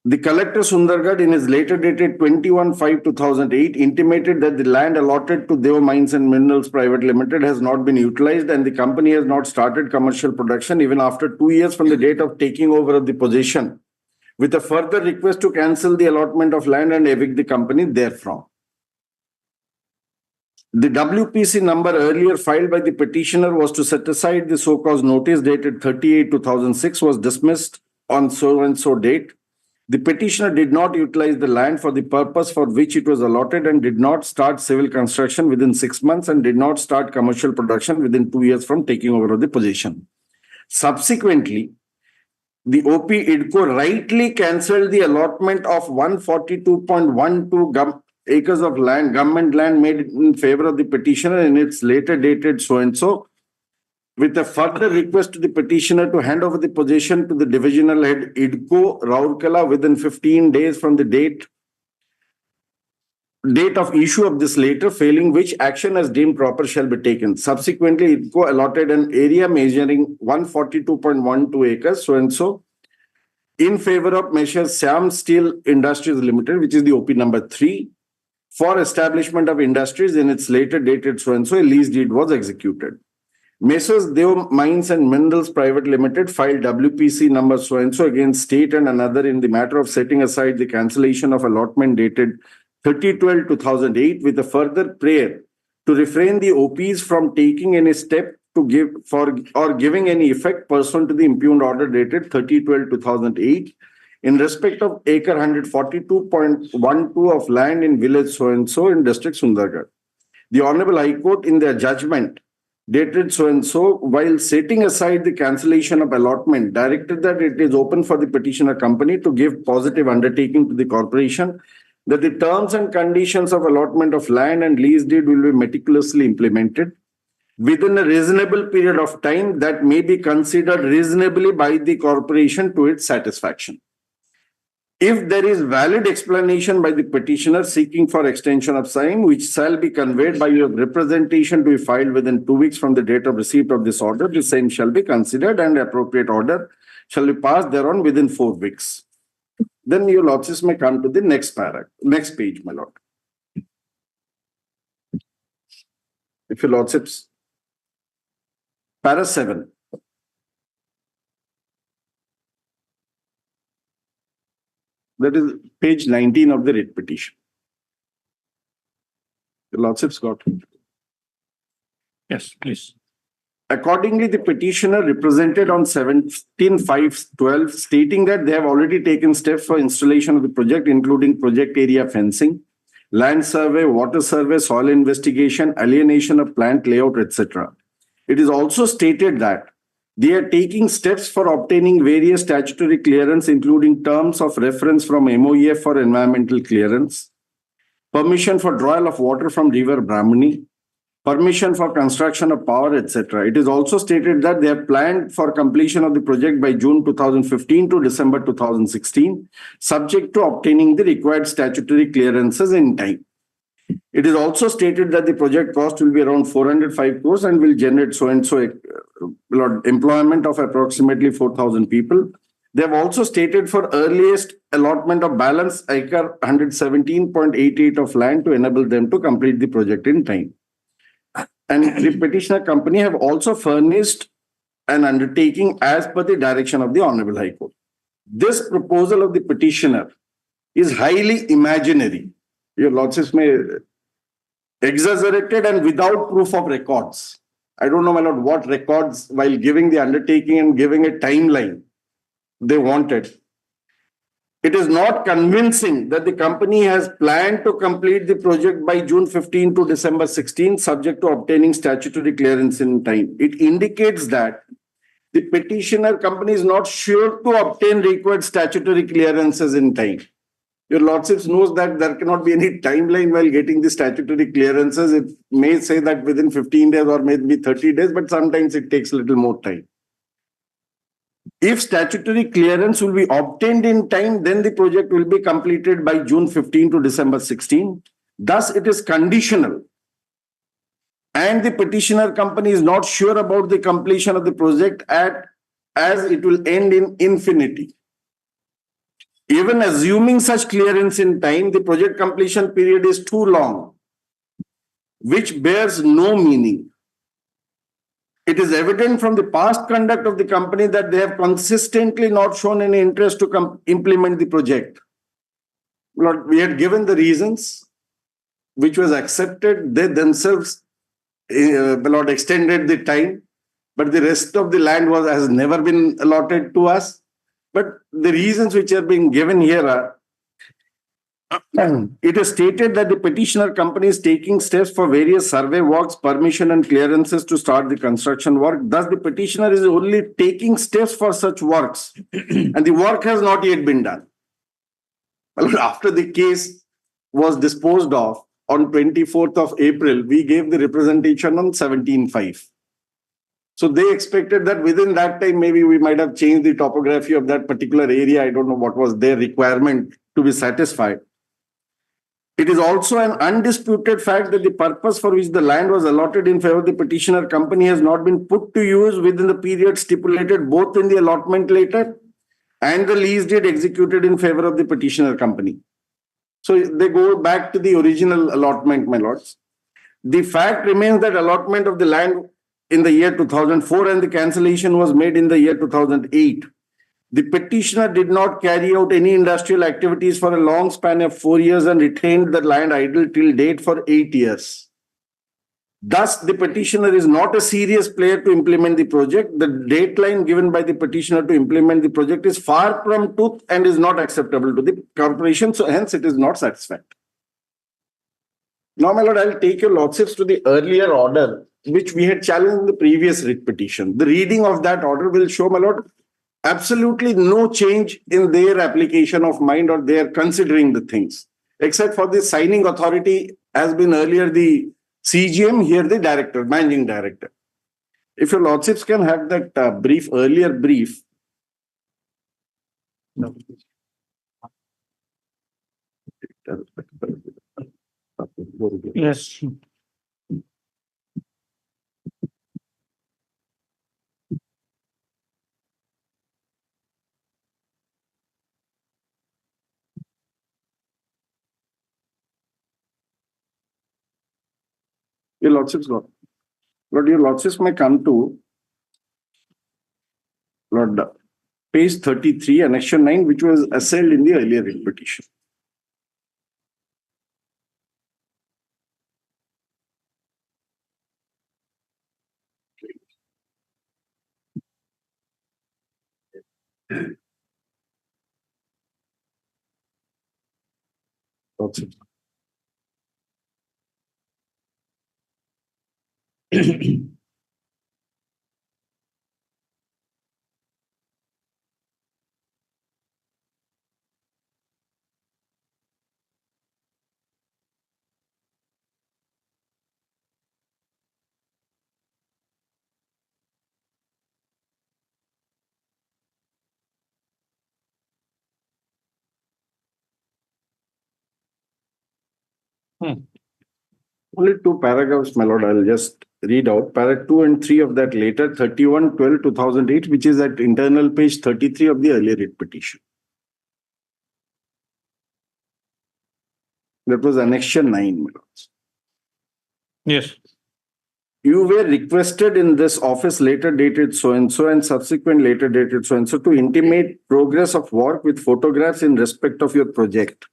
The collector Sundargarh, in his later dated 21/5/2008, intimated that the land allotted to Deo Mines and Minerals Private Limited has not been utilized and the company has not started commercial production even after 2 years from the date of taking over of the possession, with a further request to cancel the allotment of land and evict the company therefrom. The WPC number earlier filed by the petitioner was to set aside the so-called notice dated 38/2006 was dismissed on so-and-so date. The petitioner did not utilize the land for the purpose for which it was allotted and did not start civil construction within 6 months and did not start commercial production within 2 years from taking over of the possession. Subsequently, the OP IDCO rightly cancelled the allotment of 142.12 acres of land, government land made in favor of the petitioner in its later dated so-and-so, with a further request to the petitioner to hand over the possession to the divisional head IDCO, Raurkela, within 15 days from the date date of issue of this letter, failing which action as deemed proper shall be taken. Subsequently, IDCO allotted an area measuring 142.12 acres, so and so, in favor of Messrs. Siam Steel Industries Limited, which is the OP number 3, for establishment of industries in its later dated so and so, a lease deed was executed. Messrs. Dev Mines and Minerals Private Limited filed WPC number so and so against state and another in the matter of setting aside the cancellation of allotment dated 30/12/2008 with a further prayer to refrain the OPs from taking any step to give for or giving any effect pursuant to the impugned order dated 30/12/2008 in respect of acre 142.12 of land in village so and so in district Sundargarh. The Honorable High Court in their judgment dated so and so, while setting aside the cancellation of allotment, directed that it is open for the petitioner company to give positive undertaking to the corporation that the terms and conditions of allotment of land and lease deed will be meticulously implemented within a reasonable period of time that may be considered reasonably by the corporation to its satisfaction. If there is valid explanation by the petitioner seeking for extension of time, which shall be conveyed by your representation to be filed within 2 weeks from the date of receipt of this order, the same shall be considered and appropriate order shall be passed thereon within 4 weeks. Then your lordships may come to the next page, my lord. If your lordships, para 7. That is page 19 of the writ petition. The lordships got it. Yes, please. Accordingly, the petitioner represented on 17/5/12 stating that they have already taken steps for installation of the project, including project area fencing, land survey, water survey, soil investigation, alienation of plant layout, etc. It is also stated that they are taking steps for obtaining various statutory clearance, including terms of reference from MOEF for environmental clearance, permission for drawal of water from river Brahmani, permission for construction of power, etc. It is also stated that they have planned for completion of the project by June 2015 to December 2016, subject to obtaining the required statutory clearances in time. It is also stated that the project cost will be around 405 crores and will generate so and so employment of approximately 4,000 people. They have also stated for earliest allotment of balance acre 117.88 of land to enable them to complete the project in time. And the petitioner company have also furnished an undertaking as per the direction of the Honorable High Court. This proposal of the petitioner is highly imaginary. Your lordships may exaggerated and without proof of records. I don't know, my lord, what records while giving the undertaking and giving a timeline they wanted. It is not convincing that the company has planned to complete the project by June 15 to December 16, subject to obtaining statutory clearance in time. It indicates that the petitioner company is not sure to obtain required statutory clearances in time. Your lordships knows that there cannot be any timeline while getting the statutory clearances. It may say that within 15 days or maybe 30 days, but sometimes it takes a little more time. If statutory clearance will be obtained in time, then the project will be completed by June 15 to December 16. Thus, it is conditional. And the petitioner company is not sure about the completion of the project as it will end in infinity. Even assuming such clearance in time, the project completion period is too long, which bears no meaning. It is evident from the past conduct of the company that they have consistently not shown any interest to implement the project. Lord, we had given the reasons, which was accepted. They themselves, Lord, extended the time, but the rest of the land has never been allotted to us. But the reasons which are being given here are, it is stated that the petitioner company is taking steps for various survey works, permission and clearances to start the construction work. Thus, the petitioner is only taking steps for such works and the work has not yet been done. Well, after the case was disposed of on 24th of April, we gave the representation on 17/5. So they expected that within that time, maybe we might have changed the topography of that particular area. I don't know what was their requirement to be satisfied. It is also an undisputed fact that the purpose for which the land was allotted in favor of the petitioner company has not been put to use within the period stipulated both in the allotment letter and the lease deed executed in favor of the petitioner company. So they go back to the original allotment, my lords. The fact remains that allotment of the land in the year 2004 and the cancellation was made in the year 2008. The petitioner did not carry out any industrial activities for a long span of 4 years and retained the land idle till date for 8 years. Thus, the petitioner is not a serious player to implement the project. The deadline given by the petitioner to implement the project is far from truth and is not acceptable to the corporation. So hence, it is not satisfactory. Now, my lord, I'll take your lordships to the earlier order, which we had challenged in the previous writ petition. The reading of that order will show, my lord, absolutely no change in their application of mind or their considering the things, except for the signing authority has been earlier the CGM, here the director, managing director. If your lordships can have that earlier brief. No. Yes. Your lordships got. Lord, your lordships may come to Lord, page 33, annexion 9, which was assailed in the earlier writ petition. Lordships. Only 2 paragraphs, my lord, I'll just read out. Paragraph 2 and 3 of that later, 31/12/2008, which is at internal page 33 of the earlier writ petition. That was annexion 9, my lords. Yes. You were requested in this office later dated so-and-so and subsequent later dated so-and-so to intimate progress of work with photographs in respect of your project.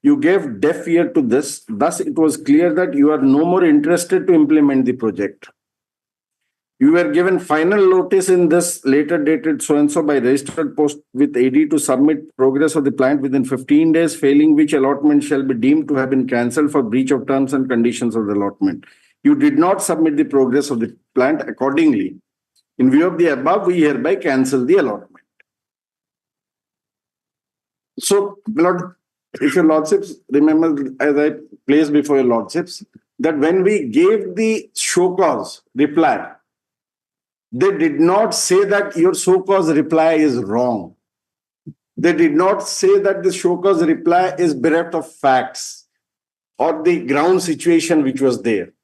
You gave deaf ear to this. Thus, it was clear that you are no more interested to implement the project. You were given final notice in this later dated so-and-so by registered post with AD to submit progress of the plant within 15 days, failing which allotment shall be deemed to have been cancelled for breach of terms and conditions of the allotment. You did not submit the progress of the plant accordingly. In view of the above, we hereby cancel the allotment. So, Lord, if your lordships remember, as I placed before your lordships, that when we gave the show cause reply, they did not say that your show cause reply is wrong. They did not say that the show cause reply is bereft of facts or the ground situation which was there.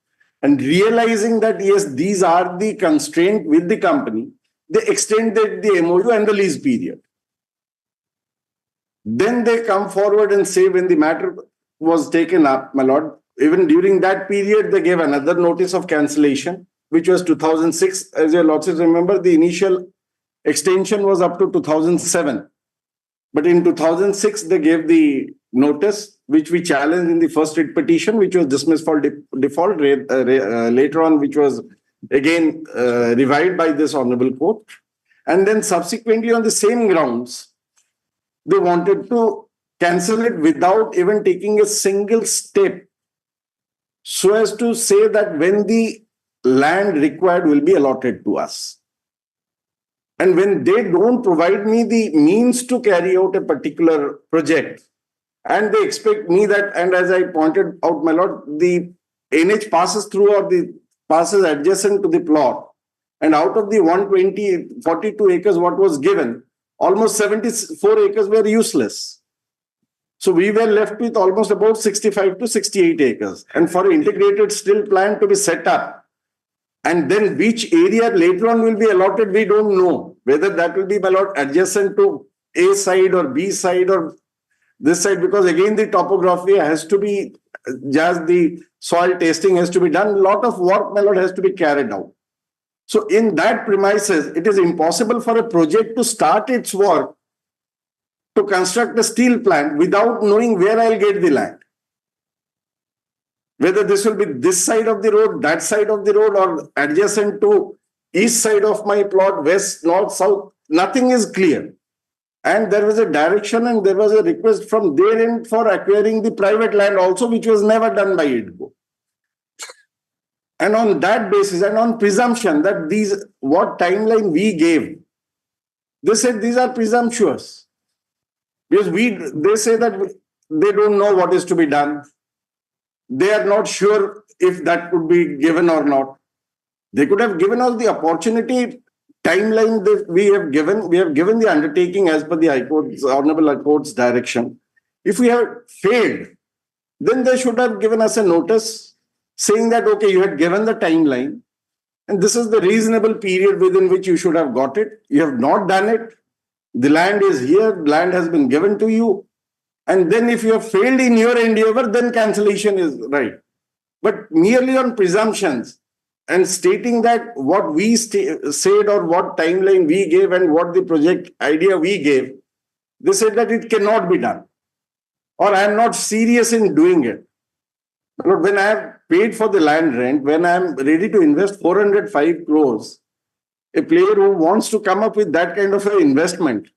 And realizing that, yes, these are the constraints with the company, they extended the MOU and the lease period. Then they come forward and say when the matter was taken up, my lord, even during that period, they gave another notice of cancellation, which was 2006. As your lordships remember, the initial extension was up to 2007. But in 2006, they gave the notice, which we challenged in the first writ petition, which was dismissed for default later on, which was again revived by this honorable court. And then subsequently on the same grounds, they wanted to cancel it without even taking a single step so as to say that when the land required will be allotted to us. And when they don't provide me the means to carry out a particular project, and they expect me that, and as I pointed out, my lord, the NH passes through or the passes adjacent to the plot, and out of the 42 acres what was given, almost 74 acres were useless. So we were left with almost about 65 to 68 acres. And for integrated still plan to be set up, and then which area later on will be allotted, we don't know. Whether that will be allotted adjacent to A side or B side or this side, because again the topography has to be, just the soil testing has to be done. A lot of work, my lord, has to be carried out. So in that premises, it is impossible for a project to start its work to construct a steel plant without knowing where I'll get the land. Whether this will be this side of the road, that side of the road, or adjacent to east side of my plot, west, north, south, nothing is clear. And there was a direction and there was a request from their end for acquiring the private land also, which was never done by IDCO. And on that basis and on presumption that these, what timeline we gave, they said these are presumptuous. Because they say that they don't know what is to be done. They are not sure if that could be given or not. They could have given us the opportunity, timeline that we have given the undertaking as per the High Court's, Honorable High Court's direction. If we have failed, then they should have given us a notice saying that, okay, you had given the timeline and this is the reasonable period within which you should have got it. You have not done it. The land is here, land has been given to you. And then if you have failed in your endeavor, then cancellation is right. But merely on presumptions and stating that what we said or what timeline we gave and what the project idea we gave, they said that it cannot be done. Or I am not serious in doing it. But when I have paid for the land rent, when I am ready to invest 405 crores, a player who wants to come up with that kind of an investment,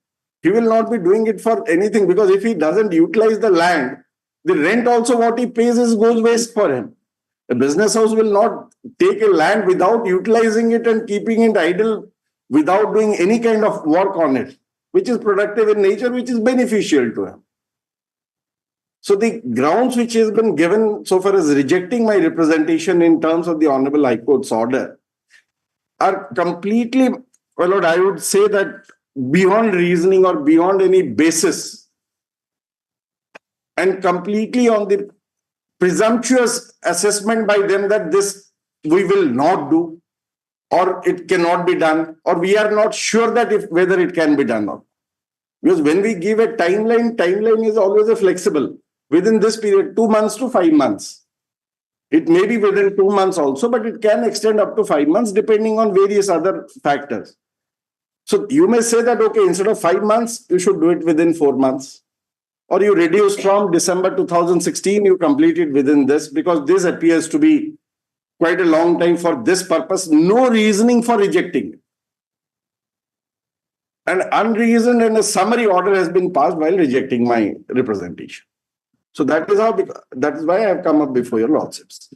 he will not be doing it for anything, because if he doesn't utilize the land, the rent also what he pays goes waste for him. A business house will not take a land without utilizing it and keeping it idle without doing any kind of work on it, which is productive in nature, which is beneficial to him. So the grounds which has been given so far as rejecting my representation in terms of the Honorable High Court's order are completely, well, Lord, I would say that beyond reasoning or beyond any basis, and completely on the presumptuous assessment by them that this we will not do, or it cannot be done, or we are not sure that whether it can be done or not. Because when we give a timeline is always a flexible. Within this period, 2 months to 5 months. It may be within 2 months also, but it can extend up to 5 months depending on various other factors. So you may say that, okay, instead of 5 months, you should do it within 4 months. Or you reduce from December 2016, you complete it within this, because this appears to be quite a long time for this purpose. No reasoning for rejecting it. An unreasoned and a summary order has been passed while rejecting my representation. So that is why I have come up before your lordships.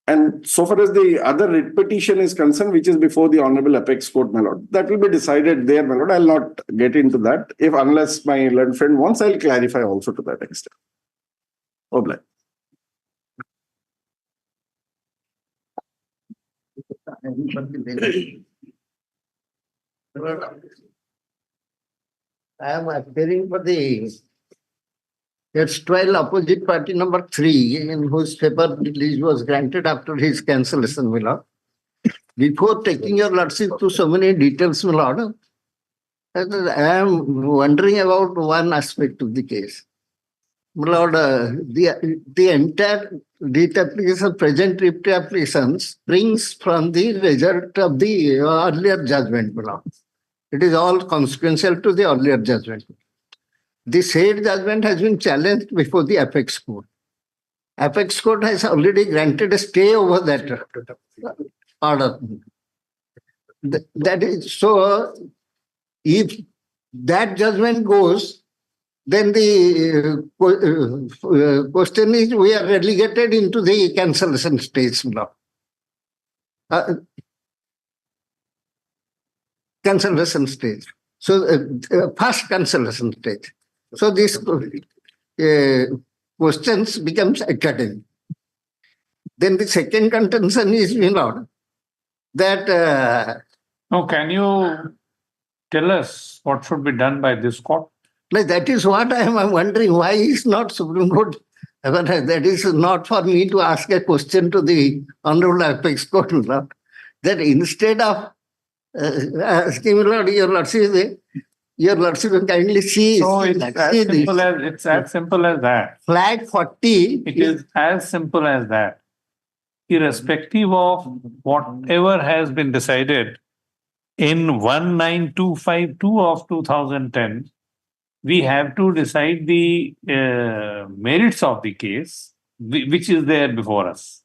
And so far as the other writ petition is concerned, which is before the Honorable Apex Court, my lord, that will be decided there, my lord. I'll not get into that. Unless my learned friend wants, I'll clarify also to that extent. Oblige. I am appearing for the erstwhile opposite party number 3, in whose favor the lease was granted after his cancellation, my lord. Before taking your lordship to so many details, my lord, I am wondering about one aspect of the case. My lord, the entire writ application, present writ application springs from the result of the earlier judgment, my lord. It is all consequential to the earlier judgment. The said judgment has been challenged before the Apex Court. Apex Court has already granted a stay over that order. That is so. If that judgment goes, then the question is we are relegated into the cancellation stage now. Cancellation stage. So first cancellation stage. So this questions becomes academic. Then the second contention is, you know, that. Now, can you tell us what should be done by this court? No, that is what I'm wondering. Why is not Supreme Court? That is not for me to ask a question to the Honorable Apex Court. That instead of asking your Lordship, your Lordship will kindly see. So it's as simple as that. Flag 40. It is as simple as that. Irrespective of whatever has been decided in 19252 of 2010, we have to decide the merits of the case, which is there before us,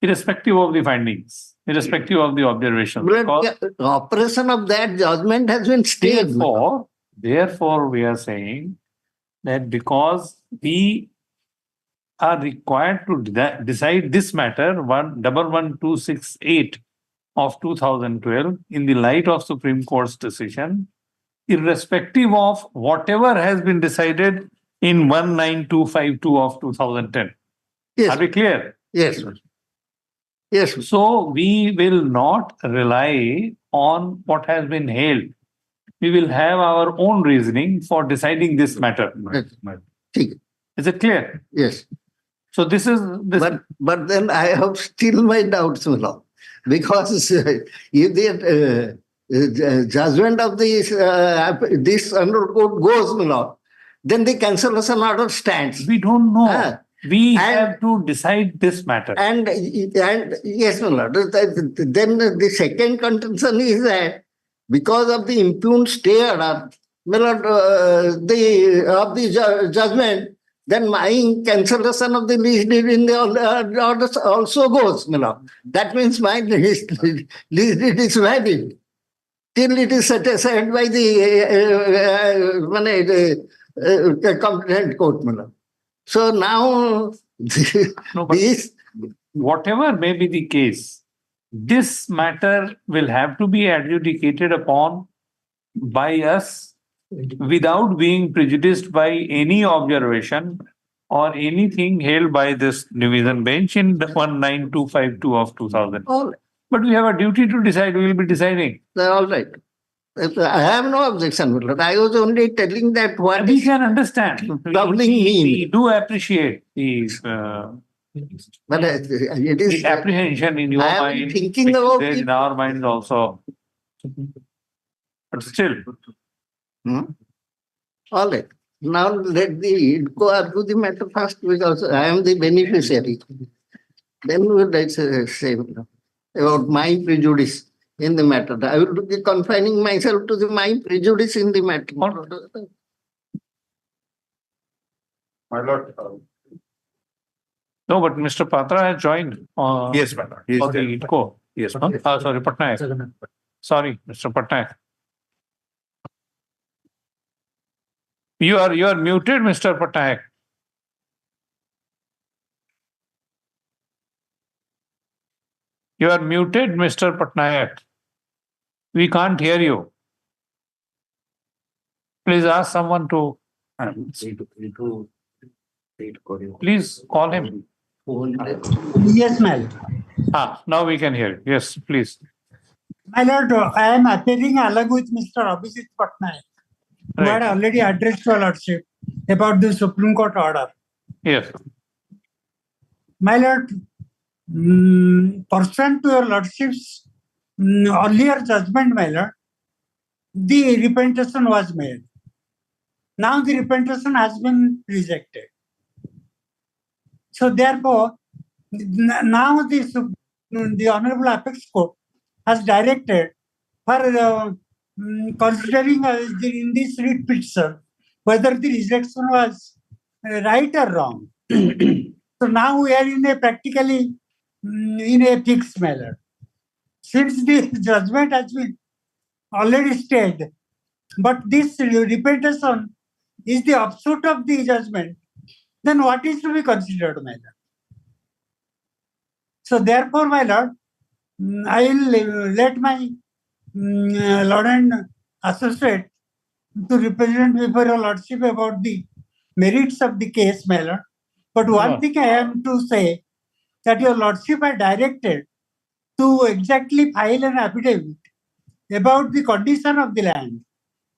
irrespective of the findings, irrespective of the observations. The operation of that judgment has been stayed. Therefore, we are saying that because we are required to decide this matter 11268 of 2012 in the light of Supreme Court's decision, irrespective of whatever has been decided in 19252 of 2010. Yes. Are we clear? Yes. Yes. So we will not rely on what has been held. We will have our own reasoning for deciding this matter. Is it clear? Yes. So this is this. But then I have still my doubts, because if the judgment of this Honorable Court goes, then the cancellation order stands. We don't know. We have to decide this matter. And yes, my lord. Then the second contention is that because of the impugned stay order, my lord, of the judgment, then my cancellation of the lease deed in the order also goes. That means my lease deed is valid till it is set aside by the competent court. So now, whatever may be the case, this matter will have to be adjudicated upon by us without being prejudiced by any observation or anything held by this division bench in the 19252 of 2000. But we have a duty to decide. We will be deciding. All right. I have no objection. I was only telling that what we can understand. Doubling mean. We do appreciate the but it is the apprehension in your mind. Thinking about it in our minds also. But still. All right. Now let the go argue the matter first, because I am the beneficiary. Then we will say about my prejudice in the matter. I will be confining myself to my prejudice in the matter. My lord. No, but Mr. Patra has joined. Yes, my lord. For the IDCO. Yes. Sorry, Patnaik. Sorry, Mr. Patnaik. You are muted, Mr. Patnaik. You are muted, Mr. Patnaik. We can't hear you. Please ask someone to. Please call him. Yes, ma'am. Now we can hear you. Yes, please. My lord, I am appearing along with Mr. Abhijit Patnaik, who had already addressed your lordship about the Supreme Court order. Yes. My lord, pursuant to your lordship's earlier judgment, my lord, the representation was made. Now the representation has been rejected. So therefore, now the Honorable Apex Court has directed for considering in this writ petition whether the rejection was right or wrong. So now we are in a practically in a fixed manner. Since the judgment has been already stayed, but this representation is the offshoot of the judgment, then what is to be considered, my lord? So therefore, my lord, I will let my lord and associate to represent before your lordship about the merits of the case, my lord. But one thing I am to say, that your lordship are directed to exactly file an affidavit about the condition of the land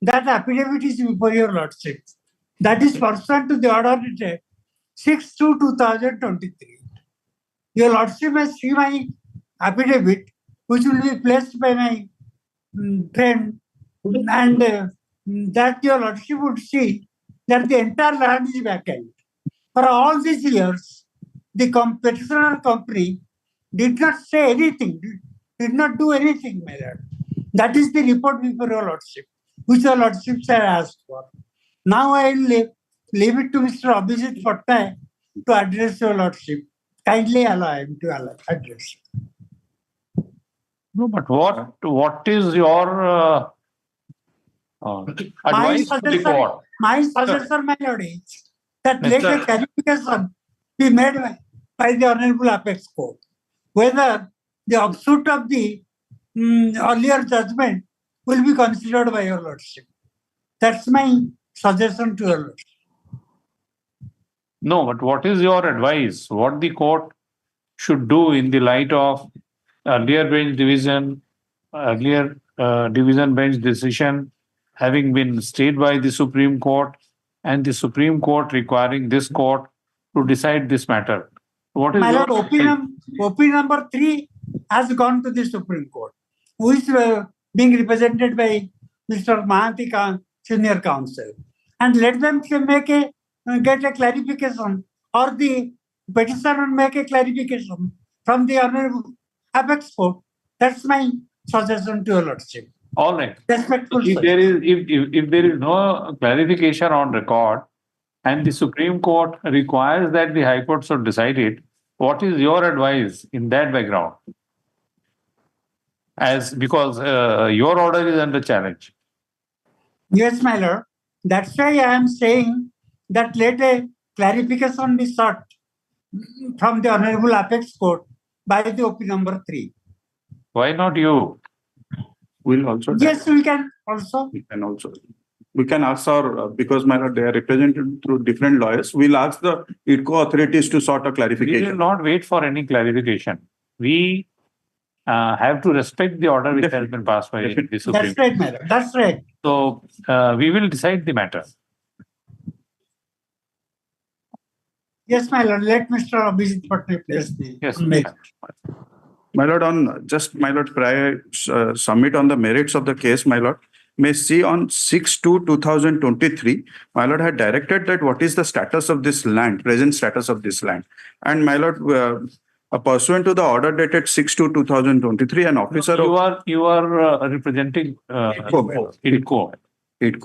that affidavit is before your lordship. That is pursuant to the order dated 6/2/2023. Your lordship may see my affidavit, which will be placed by my friend, and that your lordship would see that the entire land is vacant. For all these years, the petitioner company did not say anything, did not do anything, my lord. That is the report before your lordship, which your lordships have asked for. Now I will leave it to Mr. Abhijit Patnaik to address your lordship. Kindly allow him to address. No, but what is your advice to the court? My suggestion, my lord, is that let a clarification be made by the Honorable Apex Court whether the offshoot of the earlier judgment will be considered by your lordship. That's my suggestion to your lordship. No, but what is your advice? What the court should do in the light of earlier division bench decision having been stayed by the Supreme Court and the Supreme Court requiring this court to decide this matter? What is my your lord, OP number 3 has gone to the Supreme Court, who is being represented by Mr. Mahanti, Senior Counsel. And let them get a clarification, or the petitioner make a clarification from the Honorable Apex Court. That's my suggestion to your lordship. All right. Respectful if there is no clarification on record and the Supreme Court requires that the High Court should decide it, what is your advice in that background? Because your order is under challenge. Yes, my lord. That's why I am saying that let a clarification be sought from the Honorable Apex Court by the OP number 3. Why not you? We'll also. Yes, we can also. We can ask our, because my lord, they are represented through different lawyers. We'll ask the IDCO authorities to sort a clarification. We will not wait for any clarification. We have to respect the order which has been passed by the Supreme. That's right, madam. That's right. So we will decide the matter. Yes, my lord. Let Mr. Abhijit Patnaik place the. Yes. My lord, prior submit on the merits of the case, my lord, may see on 6/2/2023, my lord had directed that what is the status of this land, present status of this land. And my lord, pursuant to the order dated 6/2/2023, an officer you are representing IDCO. IDCO. It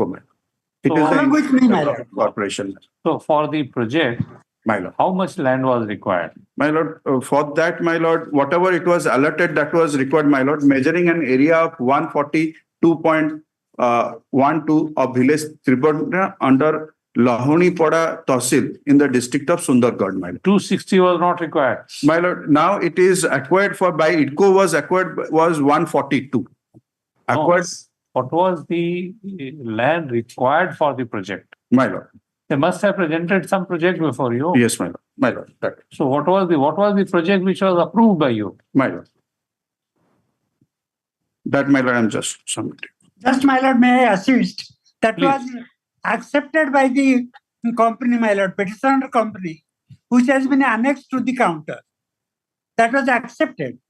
is along with me, my lord. Corporation. So for the project, my lord, how much land was required? My lord, for that, my lord, whatever it was allotted, that was required, my lord, measuring an area of 142.12 of village Tribhuvan under Lahonipada Tahsil in the district of Sundargarh, my lord. 260 was not required. My lord, now it is acquired by IDCO was 142. Acquired. What was the land required for the project? My lord. They must have presented some project before you. Yes, my lord. My lord. That. So what was the project which was approved by you? My lord. That, my lord, I'm just submitting. Just, my lord, may I assist? That Please. was accepted by the company, my lord, petitioner company, which has been annexed to the counter. That was accepted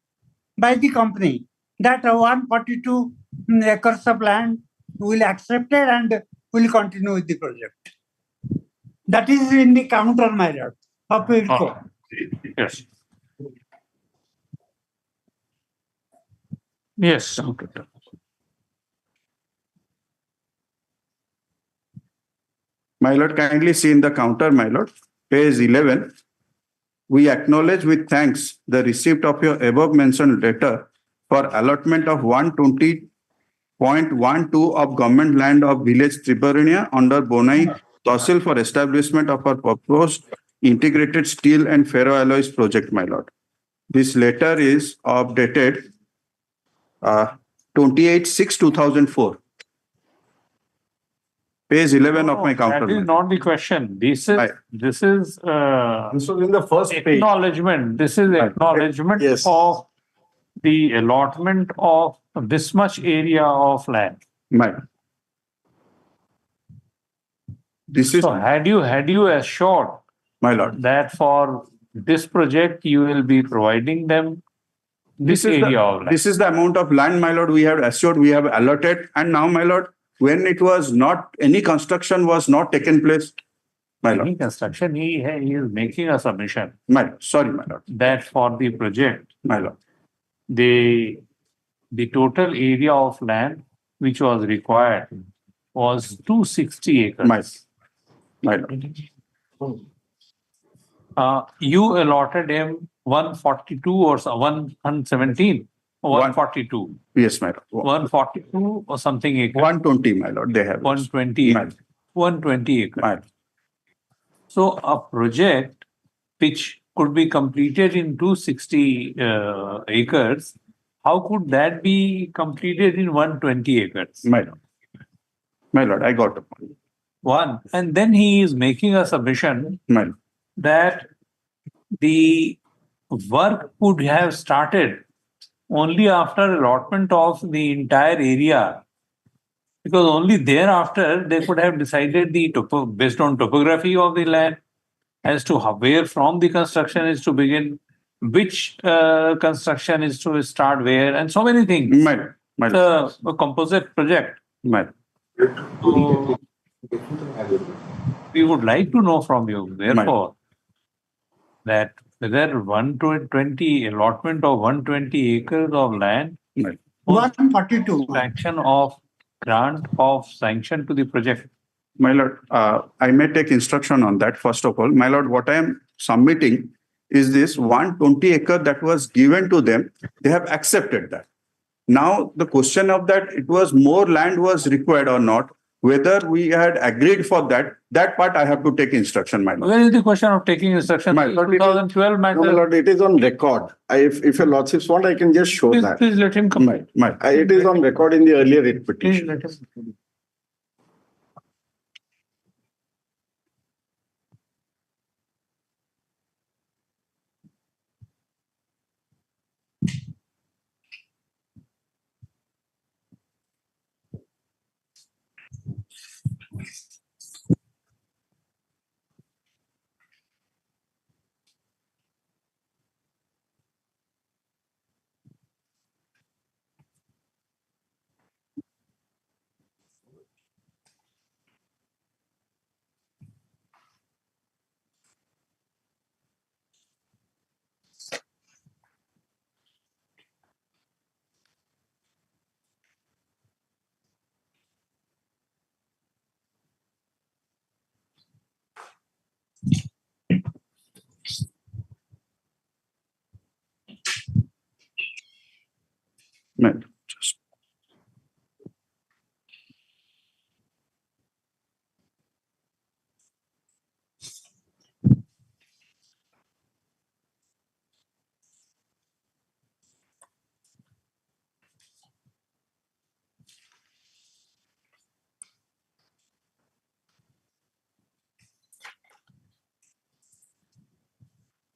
by the company. That 142 acres of land will accept it and will continue with the project. That is in the counter, my lord, of IDCO. Yes. Yes. My lord, kindly see in the counter, my lord, page 11. We acknowledge with thanks the receipt of your above mentioned letter for allotment of 120.12 of government land of village Tribhuvan under Bonai Tahsil for establishment of our proposed integrated steel and ferroalloys project, my lord. This letter is updated 28/6/2004. Page 11 of my counter. That is not the question. This is This was in the first page. acknowledgement. This is acknowledgement of the allotment of this much area of land. My This is, So had you assured my lord, that for this project you will be providing them this area of land? this is the amount of land, my lord, we have assured, we have allotted, and now, my lord, when it was not, any construction was not taken place, my lord. Any construction, he is making a submission Sorry, my lord. that for the project, My lord. the total area of land which was required was 260 acres. My lord. You allotted him 142 or 117 or 142. Yes, my lord. 142 or something acres. 120, my lord, they have. 120 My acres. 120 acres. My lord. So a project which could be completed in 260 acres, how could that be completed in 120 acres? My lord. My lord, I got it. One. And then he is making a submission My lord. that the work could have started only after allotment of the entire area, because only thereafter they could have decided based on topography of the land as to where from the construction is to begin, which construction is to start where, and so many things. It's a composite project. So we would like to know from you, therefore, that whether 120 allotment of 120 acres of land, 142. sanction of grant of sanction to the project. My lord, I may take instruction on that. First of all, my lord, what I am submitting is this 120 acre that was given to them. They have accepted that. Now the question of that it was more land was required or not, whether we had agreed for that part I have to take instruction, my lord. Where is the question of taking instruction? My lord, 2012 matter. No, my lord, it is on record. If your lordships want, I can just show that. Please let him come. It is on record in the earlier writ petition. Please let him.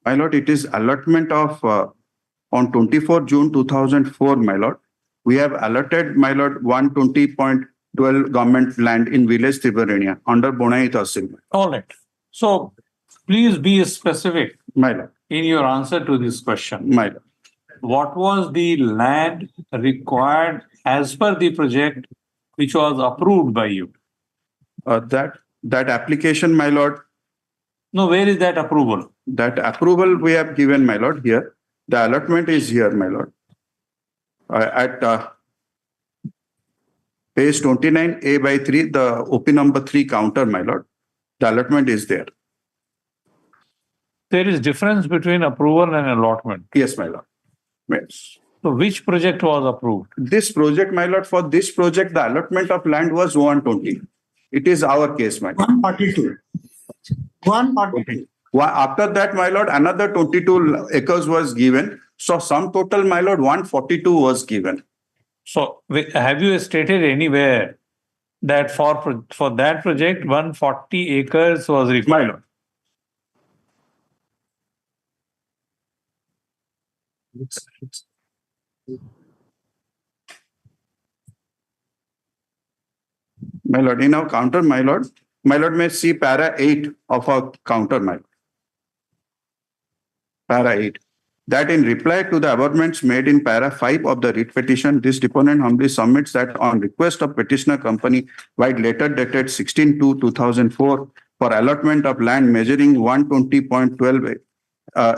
My lord, it is allotment of on 24 June 2004, my lord. We have allotted, my lord, 120.12 government land in village Tibarania under Bonai Tahsil. All right. So please be specific, my lord, in your answer to this question. My lord. What was the land required as per the project which was approved by you? That application, my lord. No, where is that approval? That approval we have given, my lord, here. The allotment is here, my lord. At page 29, A/3, the OP number 3 counter, my lord. The allotment is there. There is difference between approval and allotment. Yes, my lord. Yes. So which project was approved? This project, my lord, for this project, the allotment of land was 120. It is our case, my lord. 142. 142. After that, my lord, another 22 acres was given. So sum total, my lord, 142 was given. So have you stated anywhere that for that project 140 acres was required? My lord. My lord, in our counter, my lord, My lord may see para 8 of our counter, my lord. Para 8. That in reply to the amendments made in para 5 of the writ petition, this deponent humbly submits that on request of petitioner company wide letter dated 16/2/2004 for allotment of land measuring 120.12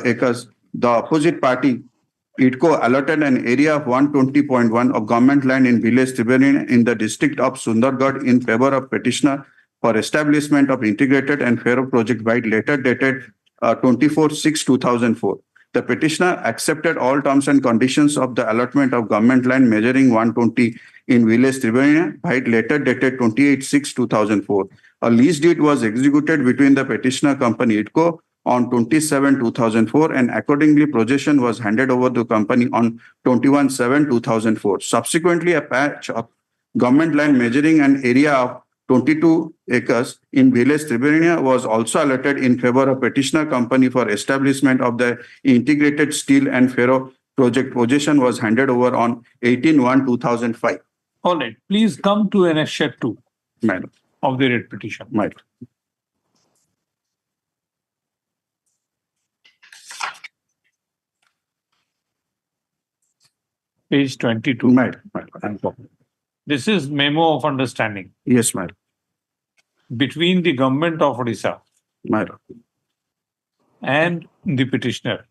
acres, the opposite party, IDCO, allotted an area of 120.1 of government land in village Tribhuvan in the district of Sundargarh in favor of petitioner for establishment of integrated and Faro project by letter dated 24/6/2004. The petitioner accepted all terms and conditions of the allotment of government land measuring 120 in village Tribhuvan by letter dated 28/6/2004. A lease deed was executed between the petitioner company IDCO on 27/2004 and accordingly possession was handed over to company on 21/7/2004. Subsequently, a patch of government land measuring an area of 22 acres in village Tribhuvan was also allotted in favor of petitioner company for establishment of the integrated steel and ferro project. Possession was handed over on 18/1/2005. All right, please come to annexure 2 of the writ petition. Page 22. This is memo of understanding. Yes, madam. Between the government of Odisha and the petitioner.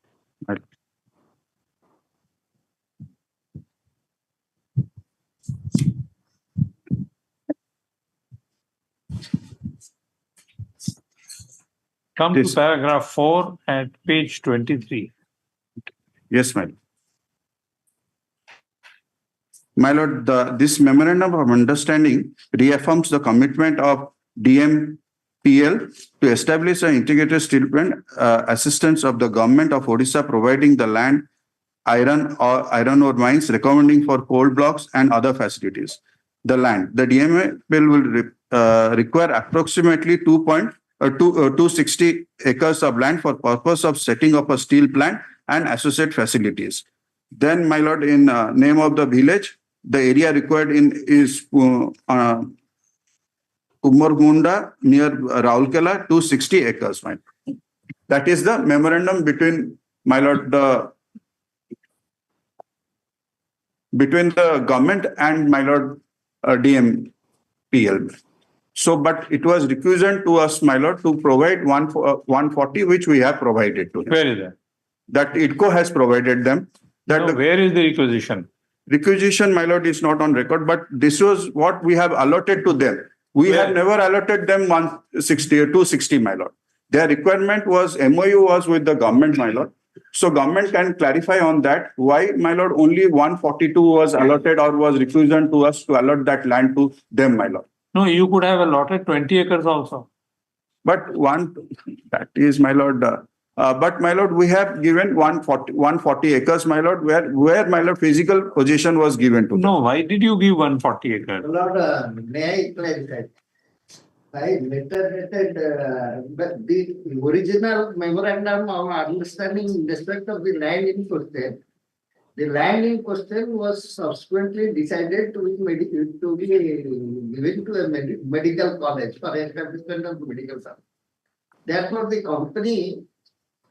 Come to paragraph 4 at page 23. Yes, madam. My lord, this memorandum of understanding reaffirms the commitment of DMPL to establish an integrated steel plant assistance of the government of Odisha, providing the land, iron ore mines, recommending for coal blocks and other facilities. The land, the DMPL will require approximately 260 acres of land for purpose of setting up a steel plant and associate facilities. Then, my lord, in name of the village, the area required is Umargunda near Raulkela, 260 acres. That is the memorandum between, my lord, between the government and, my lord, DMPL. So, but it was requisite to us, my lord, to provide 140, which we have provided to them. Where is that? That IDCO has provided them. That where is the requisition? Requisition, my lord, is not on record, but this was what we have allotted to them. We have never allotted them 160 or 260, my lord. Their requirement was, MOU was with the government, my lord. So government can clarify on that. Why, my lord, only 142 was allotted or was requisite to us to allot that land to them, my lord. No, you could have allotted 20 acres also. But that is, my lord, but my lord, we have given 140 acres, my lord, where my lord, physical possession was given to them. No, why did you give 140 acres? Lord, may I clarify? By letter dated, but the original memorandum of understanding in respect of the land in question, the land in question was subsequently decided to be given to a medical college for establishment of the medical service. Therefore, the company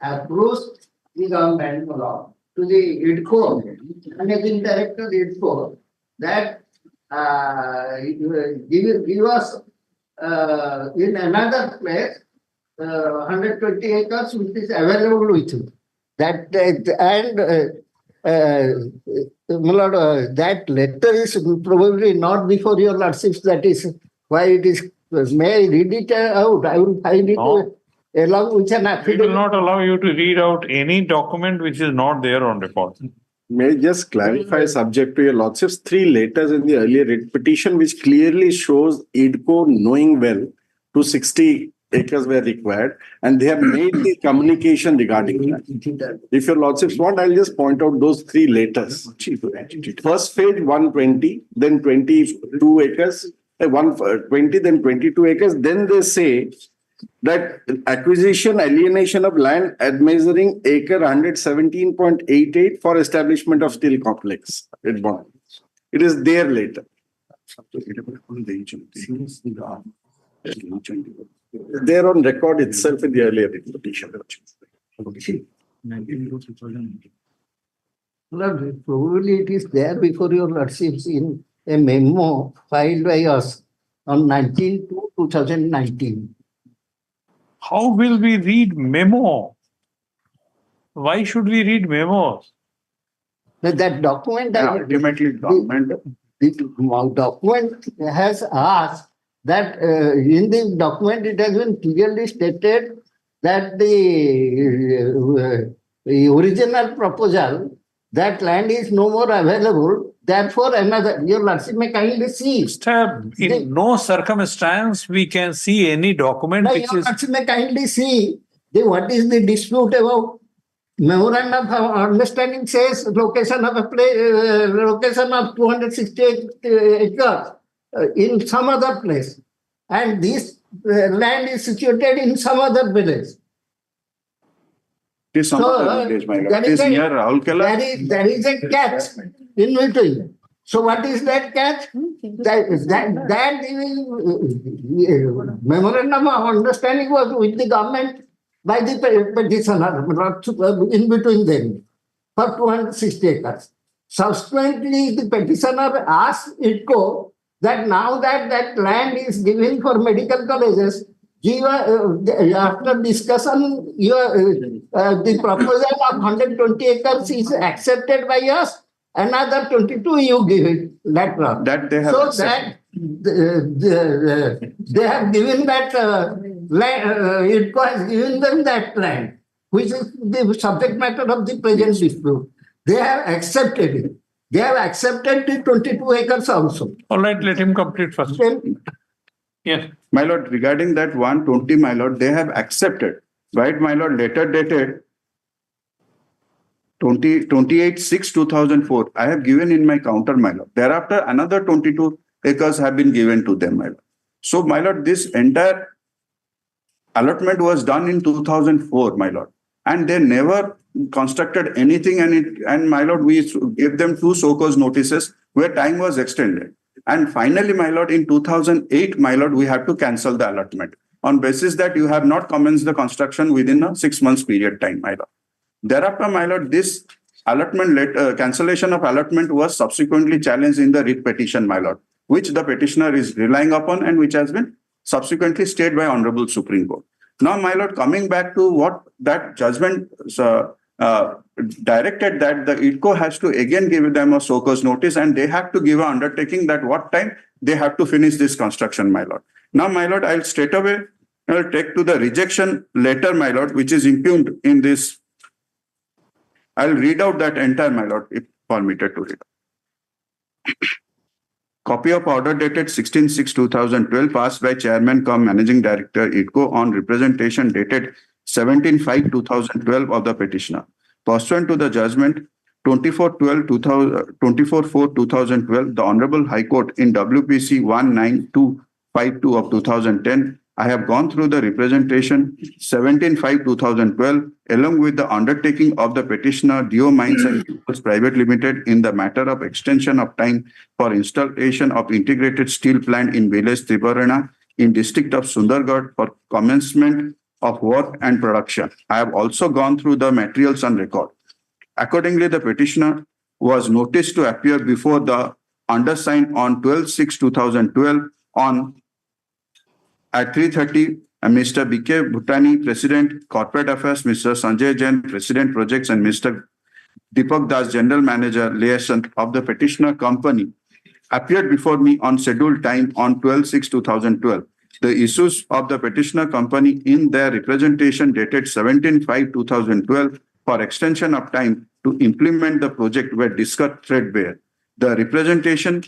approached the government to the IDCO, managing director IDCO, that give us in another place 120 acres which is available with you. That that letter is probably not before your lordships. That is why it is. May I read it out? I will find it. Along with an affidavit. We will not allow you to read out any document which is not there on record. May I just clarify, subject to your lordships, 3 letters in the earlier writ petition which clearly shows IDCO knowing well 260 acres were required and they have made the communication regarding that. If your lordships want, I'll just point out those 3 letters. First phase 120, then 22 acres, 120, then 22 acres. Then they say that acquisition, alienation of land at measuring acre 117.88 for establishment of steel complex. It is there later. They're on record itself in the earlier petition. Lord, probably it is there before your lordships in a memo filed by us on 19/2/2019. How will we read memo? Why should we read memos? That document, Ultimately, document. the document has asked that in the document it has been clearly stated that the original proposal, that land is no more available. Therefore, another, your lordship may kindly see. In no circumstance we can see any document No, which your is. lordship may kindly see what is the dispute about. Memorandum of understanding says location of a place, location of 268 acres in some other place, and this land is situated in some other village. It is some other village, my lord. It is near Raulkela. There is a catch in between. So what is that catch? That memorandum of understanding was with the government by the petitioner in between them for 260 acres. Subsequently, the petitioner asked IDCO that now that that land is given for medical colleges, after discussion, the proposal of 120 acres is accepted by us. Another 22 you give it later. That they have so accepted. that they have given that land, IDCO has given them that land, which is the subject matter of the present dispute. They have accepted it. They have accepted the 22 acres also. All right, let him complete first. Yes. My lord, regarding that 120, my lord, they have accepted. Right, my lord, letter dated 28/6/2004. I have given in my counter, my lord. Thereafter, another 22 acres have been given to them, my lord. So, my lord, this entire allotment was done in 2004, my lord. And they never constructed anything, and my lord, we gave them 2 so-called notices where time was extended. And finally, my lord, in 2008, my lord, we have to cancel the allotment on basis that you have not commenced the construction within a 6 months period time, my lord. Thereafter, my lord, this allotment cancellation of allotment was subsequently challenged in the writ petition, my lord, which the petitioner is relying upon and which has been subsequently stayed by Honorable Supreme Court. Now, my lord, coming back to what that judgment directed, that the IDCO has to again give them a so-called notice and they have to give an undertaking that what time they have to finish this construction, my lord. Now, my lord, I'll straight away take to the rejection letter, my lord, which is impugned in this. I'll read out that entire, my lord, if permitted to read out. Copy of order dated 16/6/2012 passed by Chairman cum Managing Director IDCO on representation dated 17/5/2012 of the petitioner. Pursuant to the judgment 24/4/2012, the Honorable High Court in WPC 19252 of 2010, I have gone through the representation 17/5/2012 along with the undertaking of the petitioner Dio Mines and Chemicals Private Limited in the matter of extension of time for installation of integrated steel plant in village Tribarana in district of Sundargarh for commencement of work and production. I have also gone through the materials on record. Accordingly, the petitioner was noticed to appear before the undersigned on 12/6/2012 at 3:30, Mr. B.K. Bhutani, President, Corporate Affairs, Mr. Sanjay Jain, President, Projects, and Mr. Deepak Das, General Manager, Liaison of the petitioner company, appeared before me on scheduled time on 12/6/2012. The issues of the petitioner company in their representation dated 17/5/2012 for extension of time to implement the project were discussed threadbare. The representation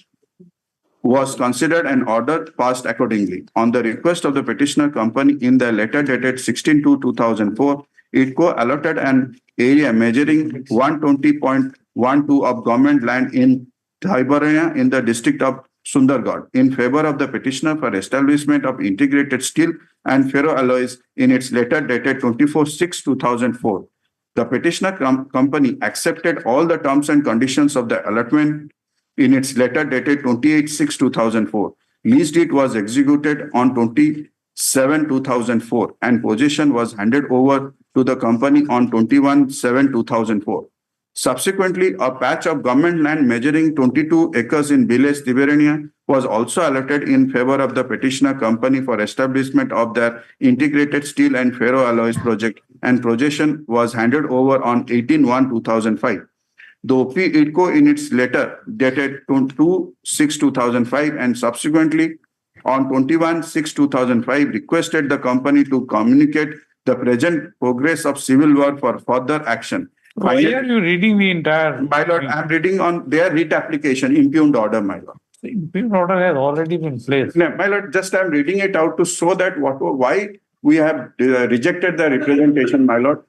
was considered and ordered passed accordingly. On the request of the petitioner company in the letter dated 16/2/2004, IDCO allotted an area measuring 120.12 of government land in Tribarana in the district of Sundargarh in favor of the petitioner for establishment of integrated steel and ferroalloys in its letter dated 24/6/2004. The petitioner company accepted all the terms and conditions of the allotment in its letter dated 28/6/2004. Lease deed was executed on 27/2004 and possession was handed over to the company on 21/7/2004. Subsequently, a patch of government land measuring 22 acres in village Tiberania was also allotted in favor of the petitioner company for establishment of their integrated steel and ferroalloys project, and possession was handed over on 18/1/2005. The OP IDCO in its letter dated 2/6/2005 and subsequently on 21/6/2005 requested the company to communicate the present progress of civil work for further action. Why are you reading the entire? My lord, I'm reading on their writ application, impugned order, my lord. The impugned order has already been placed. No, my lord, just I'm reading it out to show that why we have rejected the representation, my lord.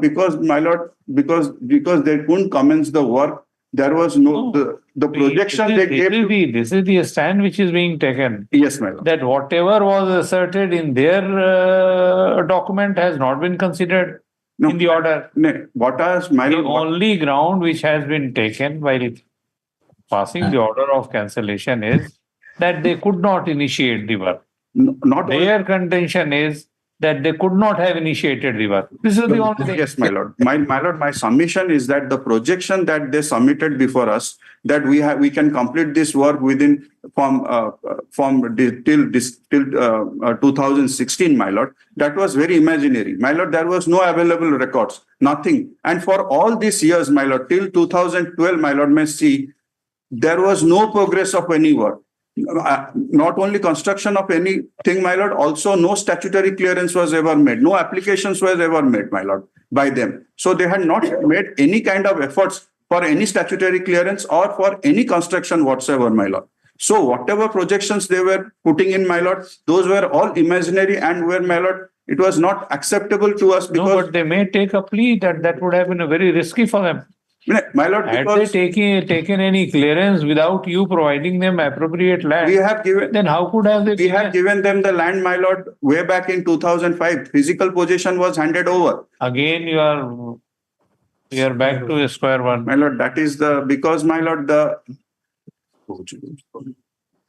Because, my lord, because they couldn't commence the work. There was no the projection they gave. This is the stand which is being taken. Yes, my lord. That whatever was asserted in their document has not been considered in the order. No, what is my the lord? only ground which has been taken while passing the order of cancellation is that they could not initiate the work. Not their contention is that they could not have initiated the work. This is the only thing. Yes, my lord. My lord, my submission is that the projection that they submitted before us, that we can complete this work within till 2016, my lord. That was very imaginary, my lord. There was no available records, nothing. And for all these years, my lord, till 2012, my lord may see, there was no progress of any work. Not only construction of anything, my lord, also no statutory clearance was ever made. No applications was ever made, my lord, by them. So they had not made any kind of efforts for any statutory clearance or for any construction whatsoever, my lord. So whatever projections they were putting in, my lord, those were all imaginary and were, my lord, it was not acceptable to us because... No, but they may take a plea that would have been very risky for them. My lord, had because they taken any clearance without you providing them appropriate land, we have given, then how could have they? We have given them the land, my lord, way back in 2005. Physical possession was handed over. Again, you are back to square one. My lord, that is because, my lord,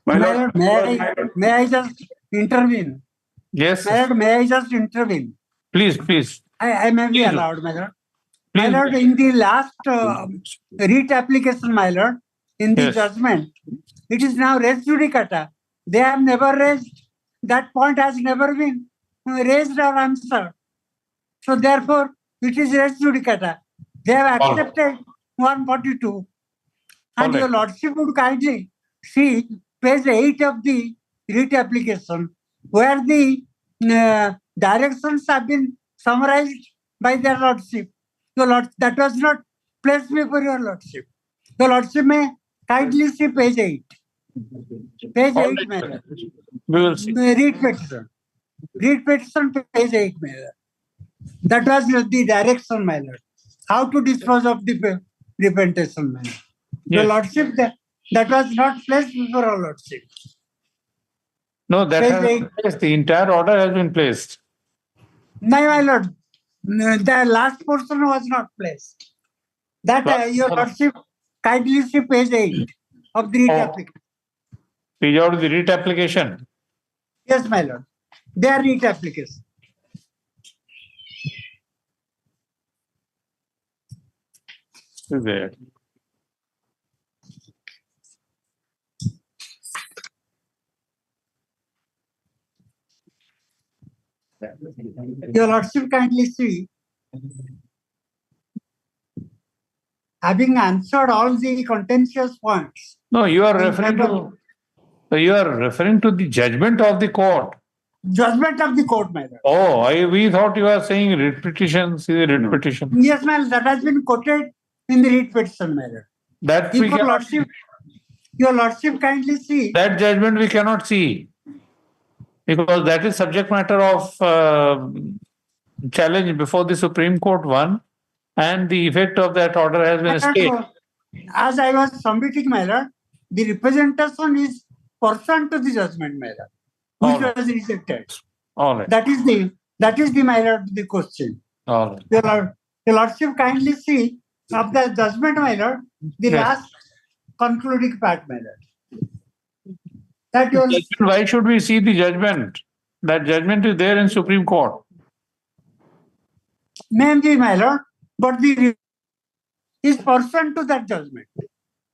My lord, may I just intervene? Yes. My lord, may I just intervene? Please. I may be allowed, my lord. My lord, in the last writ application, my lord, in the judgment, it is now res judicata. They have never raised, that point has never been raised or answered. So therefore, it is res judicata. They have accepted 142. And your lordship would kindly see page 8 of the writ application, where the directions have been summarized by their lordship. Your lord, that was not placed before your lordship. Your lordship may kindly see page 8. Page 8, my lord. We will see. Read petition. Read petition, page 8, my lord. That was the direction, my lord. How to dispose of the repentation, my lord. Your lordship, that was not placed before your lordship. No, that has been placed. The entire order has been placed. No, my lord. The last portion was not placed. That your lordship kindly see page 8 of the writ application. Page out of the writ application. Yes, my lord. Their writ application. There. Your lordship kindly see, having answered all the contentious points. No, you are referring to the judgment of the court. Judgment of the court, my lord. Oh, we thought you were saying writ petition. See the writ petition. Yes, my lord, that has been quoted in the writ petition, my lord. That we cannot see. Your lordship kindly see. That judgment we cannot see, because that is subject matter of challenge before the Supreme Court one, and the effect of that order has been stayed. As I was submitting, my lord, the representation is pursuant to the judgment, my lord, which was rejected. All right. That is the my lord, the question. All right. Your lordship kindly see of the judgment, my lord, the last concluding part, my lord. that your Why should we see the judgment? That judgment is there in Supreme Court. maybe, my lord, but the is pursuant to that judgment.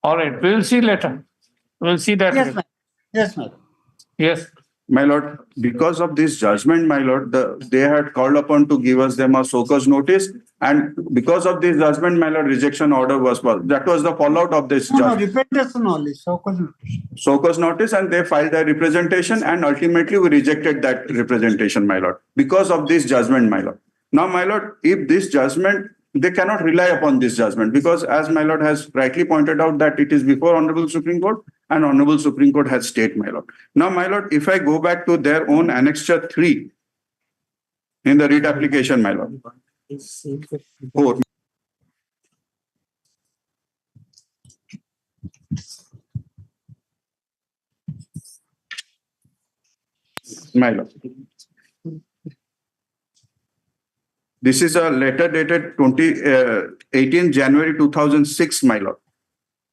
All right, we'll see later. We'll see that. Yes, ma'am. Yes, ma'am. Yes. My lord, because of this judgment, my lord, they had called upon to give us them a so-cause notice, and because of this judgment, my lord, rejection order was passed. That was the fallout of this No, judgment. repentation only. So-cause notice, and they filed their representation, and ultimately we rejected that representation, my lord, because of this judgment, my lord. Now, my lord, if this judgment, they cannot rely upon this judgment, because as my lord has rightly pointed out that it is before Honorable Supreme Court, and Honorable Supreme Court has stayed, my lord. Now, my lord, if I go back to their own Annexure 3 in the writ application, my lord. 4. My lord. This is a letter dated 18 January 2006, my lord.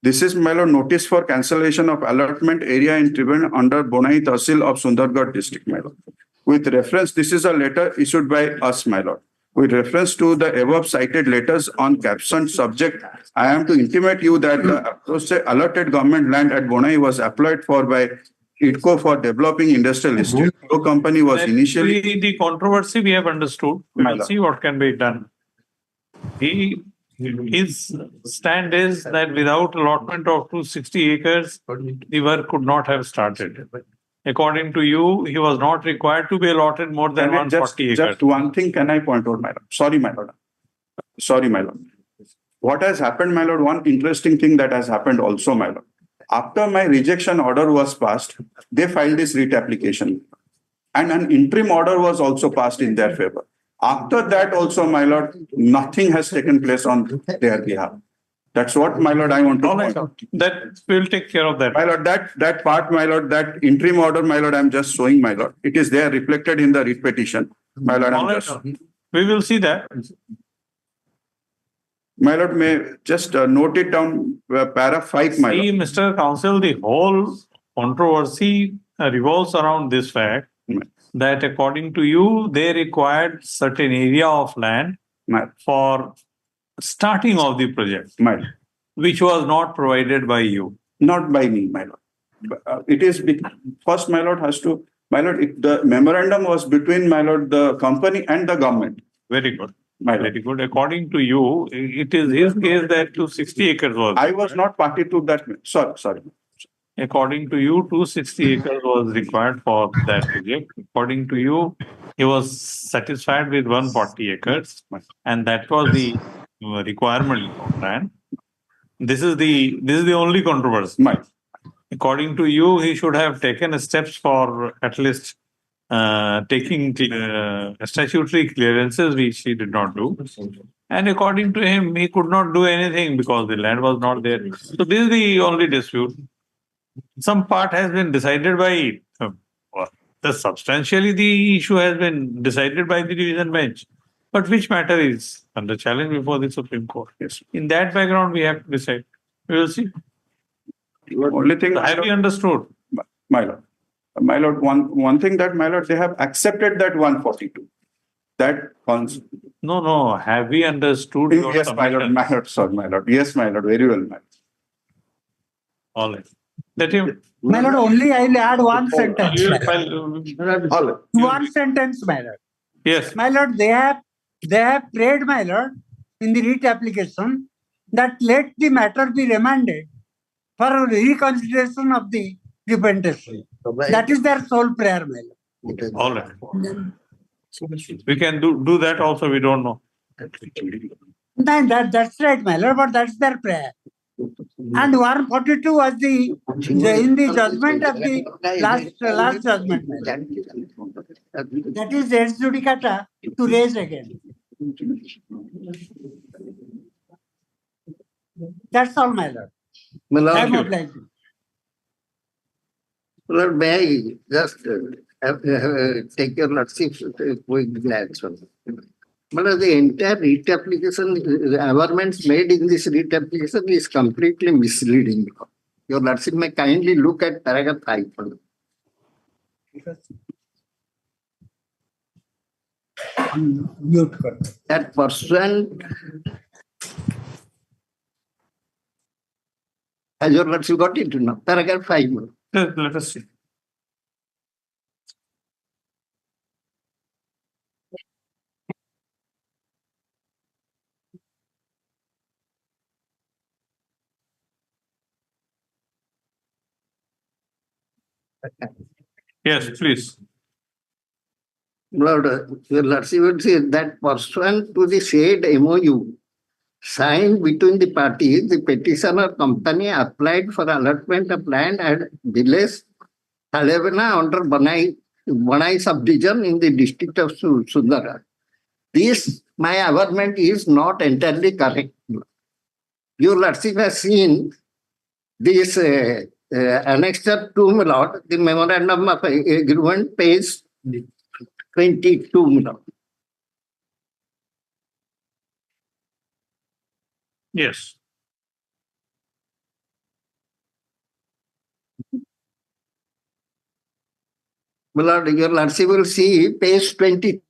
This is, my lord, notice for cancellation of allotment area in Tribune under Bonai Tahsil of Sundargarh district, my lord. With reference, this is a letter issued by us, my lord. With reference to the above cited letters on caption subject, I am to intimate you that the allotted government land at Bonai was applied for by IDCO for developing industrial estate. No company was initially. The controversy we have understood. We will see what can be done. His stand is that without allotment of 260 acres, the work could not have started. According to you, he was not required to be allotted more than 140 acres. Just one thing can I point out, my lord? Sorry, my lord. Sorry, my lord. What has happened, my lord? One interesting thing that has happened also, my lord. After my rejection order was passed, they filed this writ application. And an interim order was also passed in their favor. After that also, my lord, nothing has taken place on their behalf. That's what, my lord, I want to point out. That we'll take care of that. My lord, that part, my lord, that interim order, my lord, I'm just showing, my lord. It is there reflected in the writ petition. My lord, we will see that. My lord, may just note it down, para 5, my lord. See, Mr. Counsel, the whole controversy revolves around this fact that according to you, they required certain area of land for starting of the project, which was not provided by you. Not by me, my lord. It is, first, my lord, has to, my lord, the memorandum was between, my lord, the company and the government. Very good. Very good. According to you, it is his case that 260 acres was. I was not party to that. Sorry. According to you, 260 acres was required for that project. According to you, he was satisfied with 140 acres, and that was the requirement of land. This is the only controversy. According to you, he should have taken steps for at least taking statutory clearances, which he did not do. And according to him, he could not do anything because the land was not there. So this is the only dispute. Some part has been decided by, substantially the issue has been decided by the division bench. But which matter is under challenge before the Supreme Court? Yes. In that background, we have to decide. We will see. Only thing, have you understood? My lord, one thing that, my lord, they have accepted that 142. That No. Have we understood? Yes, my lord. Sorry, my lord. Yes, my lord. Very well, my lord. All right. Let him. My lord, only I will add one sentence. All right. One sentence, my lord. Yes. My lord, they have prayed, my lord, in the writ application that let the matter be remanded for reconsideration of the representation. That is their sole prayer, my lord. All right. We can do that also. We don't know. That's right, my lord, but that's their prayer. And 142 was in the judgment of the last judgment, my lord. That is res judicata to raise again. That's all, my lord. Thank you. Obliged. Lord, may I just take your lordship quick glance on it? But the entire writ application, amendments made in this writ application is completely misleading. Your lordship may kindly look at paragraph 5. Mute कर दो। That pursuant, as your lordship got it now, paragraph 5. Let us see. Yes, please. Lord, your lordship will say that pursuant to the said MOU signed between the parties, the petitioner company applied for allotment of land at village Halevana under Banai subdivision in the district of Sundara. This, my averment, is not entirely correct. Your lordship has seen this annexure 2, my lord, the memorandum of agreement, page 22, my lord. Yes. My lord, your lordship will see page 20.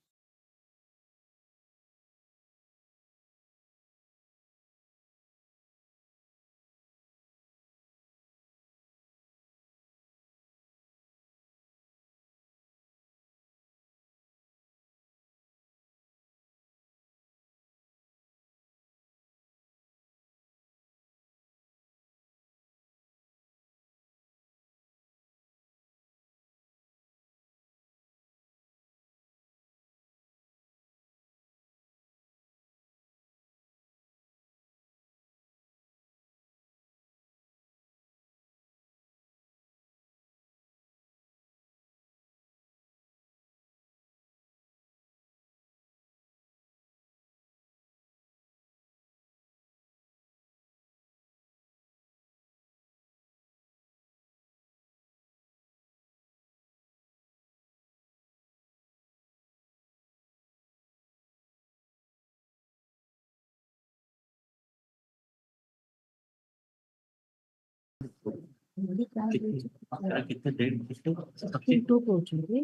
कितने date 16 को चुके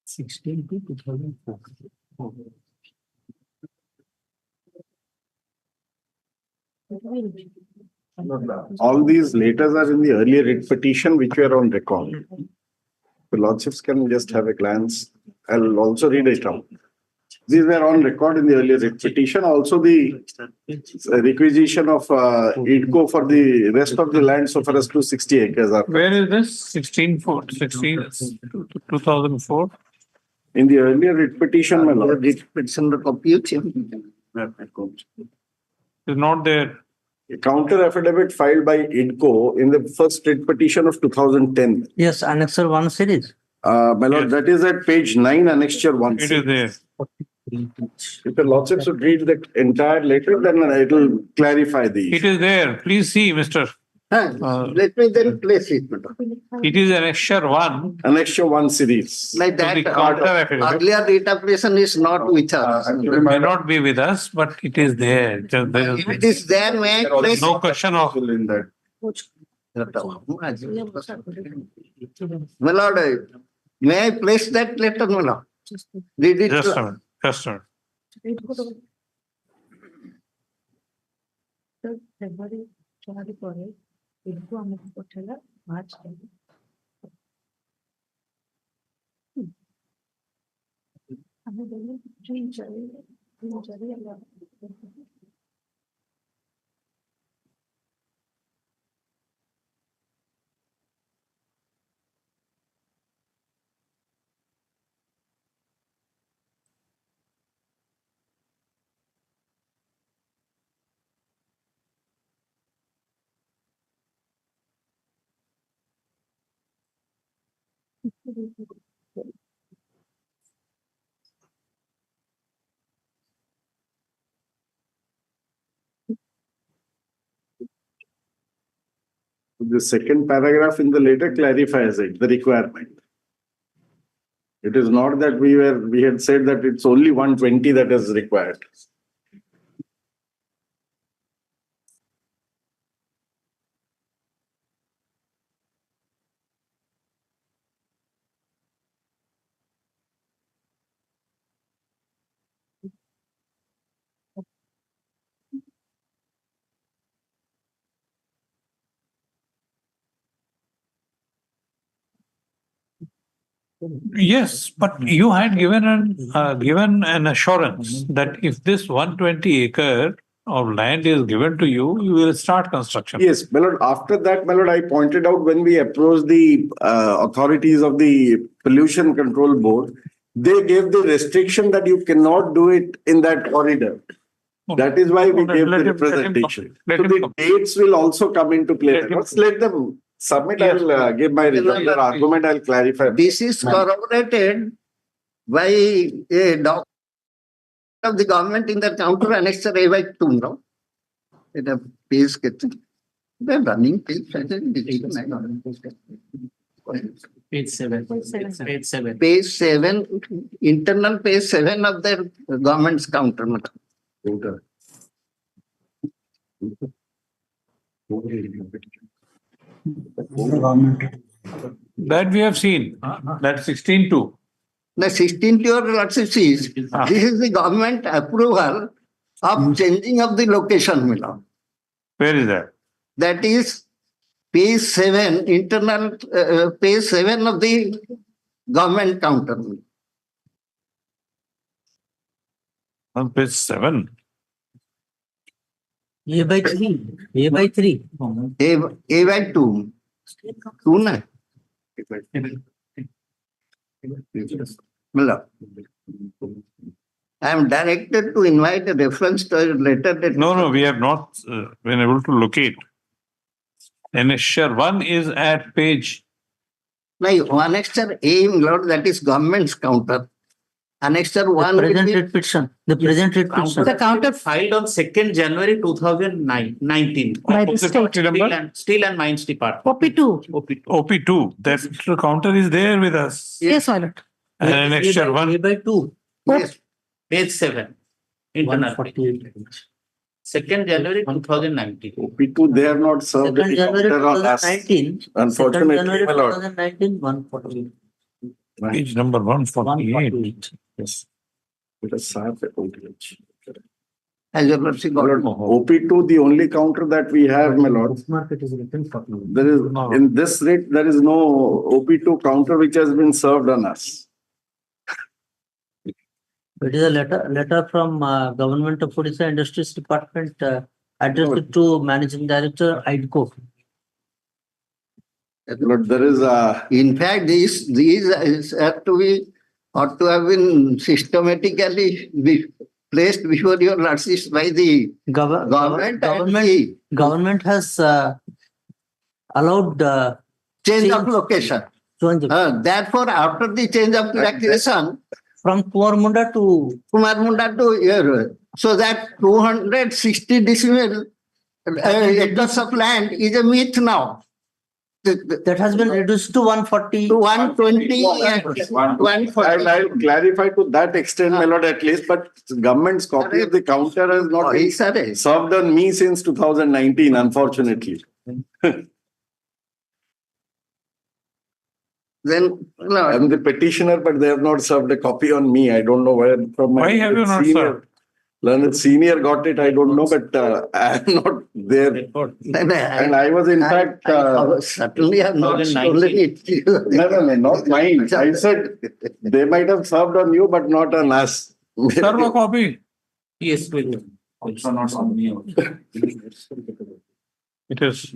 16 to 2004. All these letters are in the earlier writ petition which were on record. The lordships can just have a glance. I'll also read it out. These were on record in the earlier writ petition. Also the requisition of IDCO for the rest of the land so far as 260 acres are. Where is this? 2004? In the earlier writ petition, my lord. Writ petition copy It's not there. A counter affidavit filed by IDCO in the first writ petition of 2010. Yes, Annexure 1 series. My lord, that is at page 9, annexure 1. It is there. If the lordship should read the entire letter, then it will clarify the It is there. Please see, Mr. Let me then place it. It is annexure 1. Annexure 1 series. Like that, the counter affidavit. earlier writ application is not with us. It may not be with us, but it is there. If it is there, may I place No question of in that. My lord, may I place that letter, my lord? Read it. Just a minute. Just a minute. February 24 ଏଠୁ ଆମକୁ ପଠେଇଲା March 10 ଆମେ ଦେଲେ June 4 ହେଲା The second paragraph in the letter clarifies it, the requirement. It is not that we had said that it's only 120 that is required. Yes, but you had given an assurance that if this 120 acre of land is given to you, you will start construction. Yes, my lord, after that, my lord, I pointed out when we approached the authorities of the Pollution Control Board, they gave the restriction that you cannot do it in that corridor. That is why we gave the representation. So the dates will also come into play. Let them submit. I'll give my their argument. I'll clarify. This is corroborated by a document of the government in the counter annexure A/2, no? It a page getting. The running page. Page 7. Page 7. Page 7, internal page 7 of the government's counter. That we have seen. That's 16.2. The 16 to your lordship sees, this is the government approval of changing of the location, my lord. Where is that? That is page 7, internal page 7 of the government counter. On page 7. A/3. A/3. A/2. 2 na? I am directed to invite a reference to a letter that. No, we have not been able to locate. Annexure 1 is at page. No, annexure A, Lord, that is government's counter. Annexure 1 will be. The present writ petition. The counter filed on 2nd January 2019. By the state. Steel and Mines Department. OP2. OP2. That counter is there with us. Yes, my lord. And annexure 1. A/2. Yes. Page 7. Internal. 2nd January 2019. OP2, they have not served 2nd any January counter on us. 2019. 2nd Unfortunately, January my lord. 2019, 148. Page number 148. Yes. It is served at OTH. As your lordship. My lord, OP2, the only counter that we have, my lord. There is, in this rate, there is no OP2 counter which has been served on us. It is a letter from Government of Odisha Industries Department addressed to Managing Director, IDCO. Lord, there is a. In fact, these have to be, ought to have been systematically placed before your lordship by the government. Government has allowed change of location. Therefore, after the change of location, from Kumarmunda to here, so that 260 decimal acres of land is a myth now. That has been reduced to 140. To 120. I'll clarify to that extent, my lord, at least, but government's copy of the counter has not been served on me since 2019, unfortunately. Then I'm the petitioner, but they have not served a copy on me. I don't know where from my Why have you not served? Learned senior got it. I don't know, but I am not there. And I was in fact. Certainly, I have not stolen it. No, not mine. I said they might have served on you, but not on us. Serve a copy. Yes, please. Also not on me. It is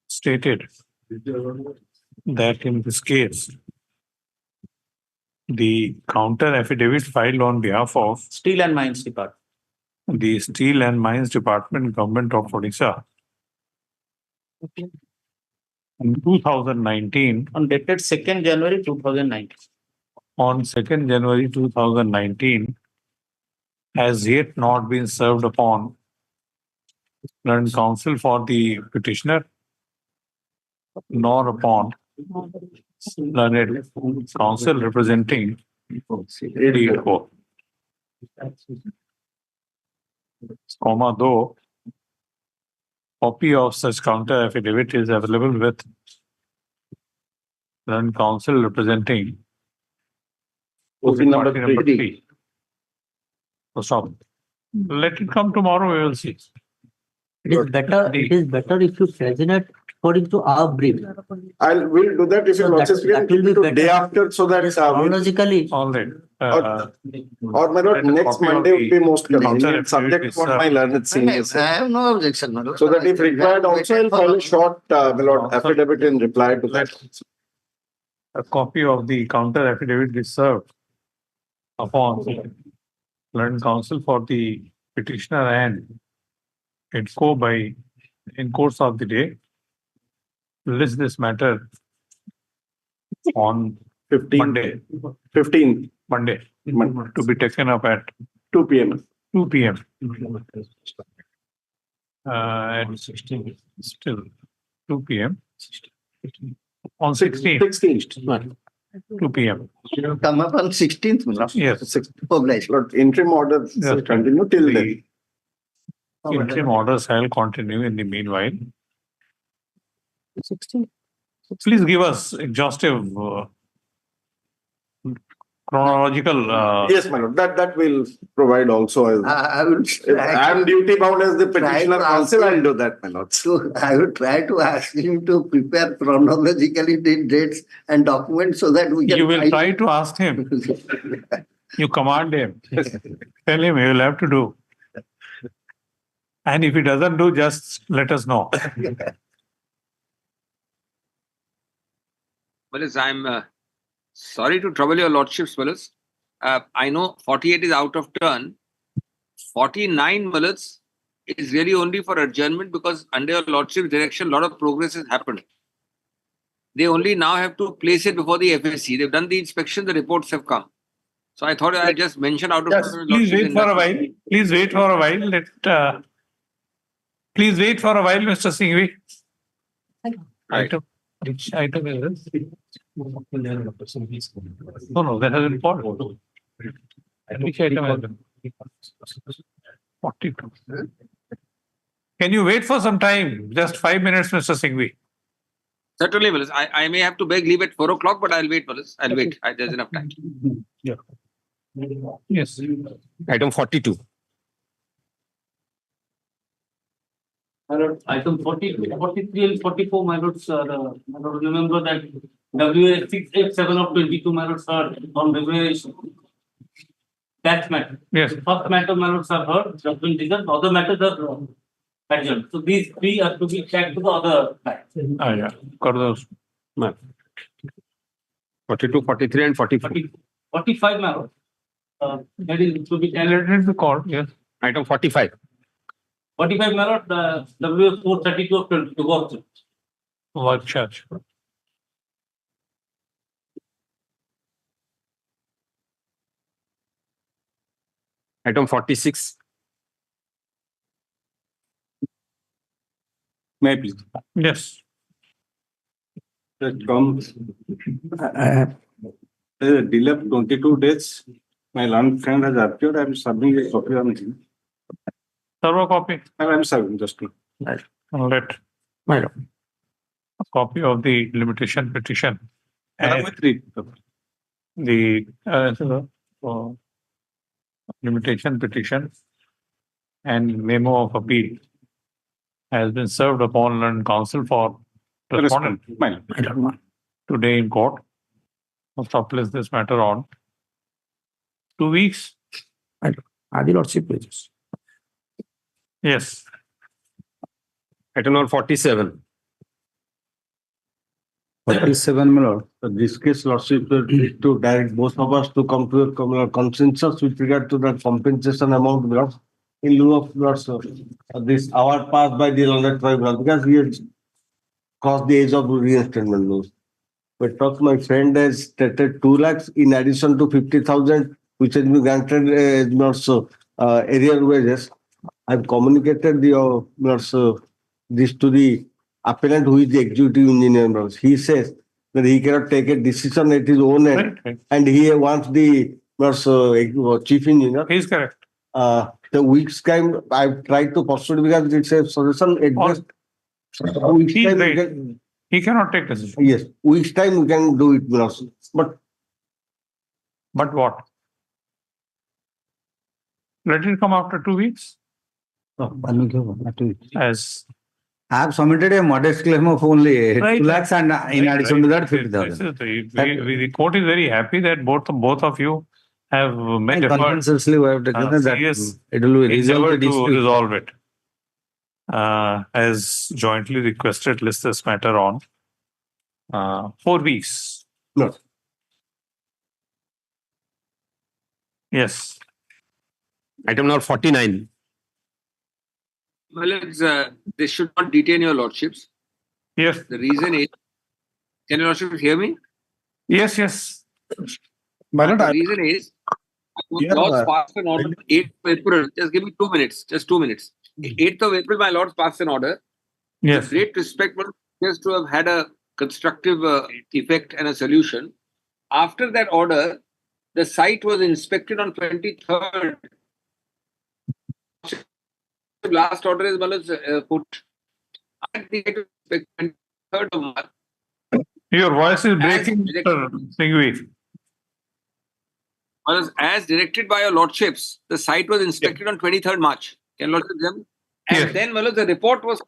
stated that in this case, the counter affidavit filed on behalf of Steel and Mines Department. The Steel and Mines Department, Government of Odisha. In 2019. On dated 2nd January 2019. On 2nd January 2019, has yet not been served upon learned counsel for the petitioner, nor upon learned counsel representing the court. Though copy of such counter affidavit is available with learned counsel representing Party number 3. So stop. Let it come tomorrow, we will see. It is better if you present according to our brief. We'll do that if So you lordship that can will give be it to better. day after so that Chronologically. All right. or my lord, let a next copy of Monday would be the most convenient, counter subject affidavit what is, my learned senior I said. have no objection, my lord. So that if required also, I'll file a short, my lord, affidavit in reply to that. a copy of the counter affidavit is served upon learned counsel for the petitioner and ITCO by in course of the day. List this matter on 15th. Monday. 15th. Monday to be taken up at 2 p.m. 2 p.m. And 16 still 2 p.m. On 16th. 16th. 2 p.m. Come up on 16th, my lord. Yes. Obliged. Lord, interim order Yes, continue till then. Interim orders shall continue in the meanwhile. 16th. Please give us exhaustive chronological. Yes, my lord. That will provide also as. I will. I am duty bound as the petitioner counsel. I'll do that, my lord. So I will try to ask him to prepare chronologically the dates and documents so that we can. You will try to ask him. You command him. Tell him he will have to do. And if he doesn't do, just let us know. Well, I'm sorry to trouble your lordships, Willis. I know 48 is out of turn. 49, Willis, is really only for adjournment because under your lordship's direction, a lot of progress has happened. They only now have to place it before the FSC. They've done the inspection, the reports have come. So I thought I'd just mention out of turn. Please wait for a while. Please wait for a while. Please wait for a while, Mr. Singhvi. Item. Which item is this? No, that has been followed. Which item has been? 42. Can you wait for some time? Just 5 minutes, Mr. Singhvi. Certainly, Willis. I may have to beg leave at 4 o'clock, but I'll wait, Willis. I'll wait. There's enough time. Yeah. Yes. Item 42. Item 42, 43 and 44, my lords, remember that WA 687 of 22, my lords, are on remuneration. Tax matter. Yes. First matter, my lords, are heard, judgment taken, other matters are adjourned. So these three are to be checked to the other matters. Yeah. Got those. 42, 43 and 44. 45, my lords. That is to be Related to court, yes. Item 45. 45, my lord, WA 432 of 22, work. Work charge. Item 46. May I please? Yes. That comes. Delay of 22 days. My learned friend has appeared. I am serving a copy on him. Serve a copy. I am serving just now. Let a copy of the limitation petition. Along with three. The limitation petition and memo of appeal has been served upon learned counsel for respondent today in court. Must place this matter on 2 weeks. Adi lordship pages. Yes. Item number 47. 47, my lord. This case, lordship, to direct both of us to come to a consensus with regard to the compensation amount, my lord, in lieu of lords, this hour passed by the learned tribunal because he has crossed the age of reinstatement laws. But talk, my friend has stated 2 lakhs in addition to 50,000, which has been granted as area wages. I've communicated this to the appellant who is the executive engineer. He says that he cannot take a decision at his own end, and he wants the chief engineer. He is correct. The week's time I've tried to pursue because it's a solution. He cannot take decision. Yes, week's time we can do it, but what? Let it come after 2 weeks. Oh, As I have submitted a modest claim of only Right, 2 lakhs and in addition to that, This 50,000. is the court is very happy that both of you have made And effort, consensusly we have taken that serious it will be resolved endeavor the to dispute. resolve it. As jointly requested, list this matter on 4 weeks. No. Yes. Item number 49. Well, this should not detain your lordships. Yes. The reason is, can your lordship hear me? Yes, yes. The reason is, Lords passed an order 8th of April. Just give me 2 minutes. Just 2 minutes. 8th of April, my Lords passed an order. Yes. With great respect, one appears to have had a constructive effect and a solution. After that order, the site was inspected on 23rd. Last order is put. At the 23rd of March. Your voice is breaking, Mr. Singhvi. As directed by your lordships, the site was inspected on 23rd March. Can lordship hear me? And then the report was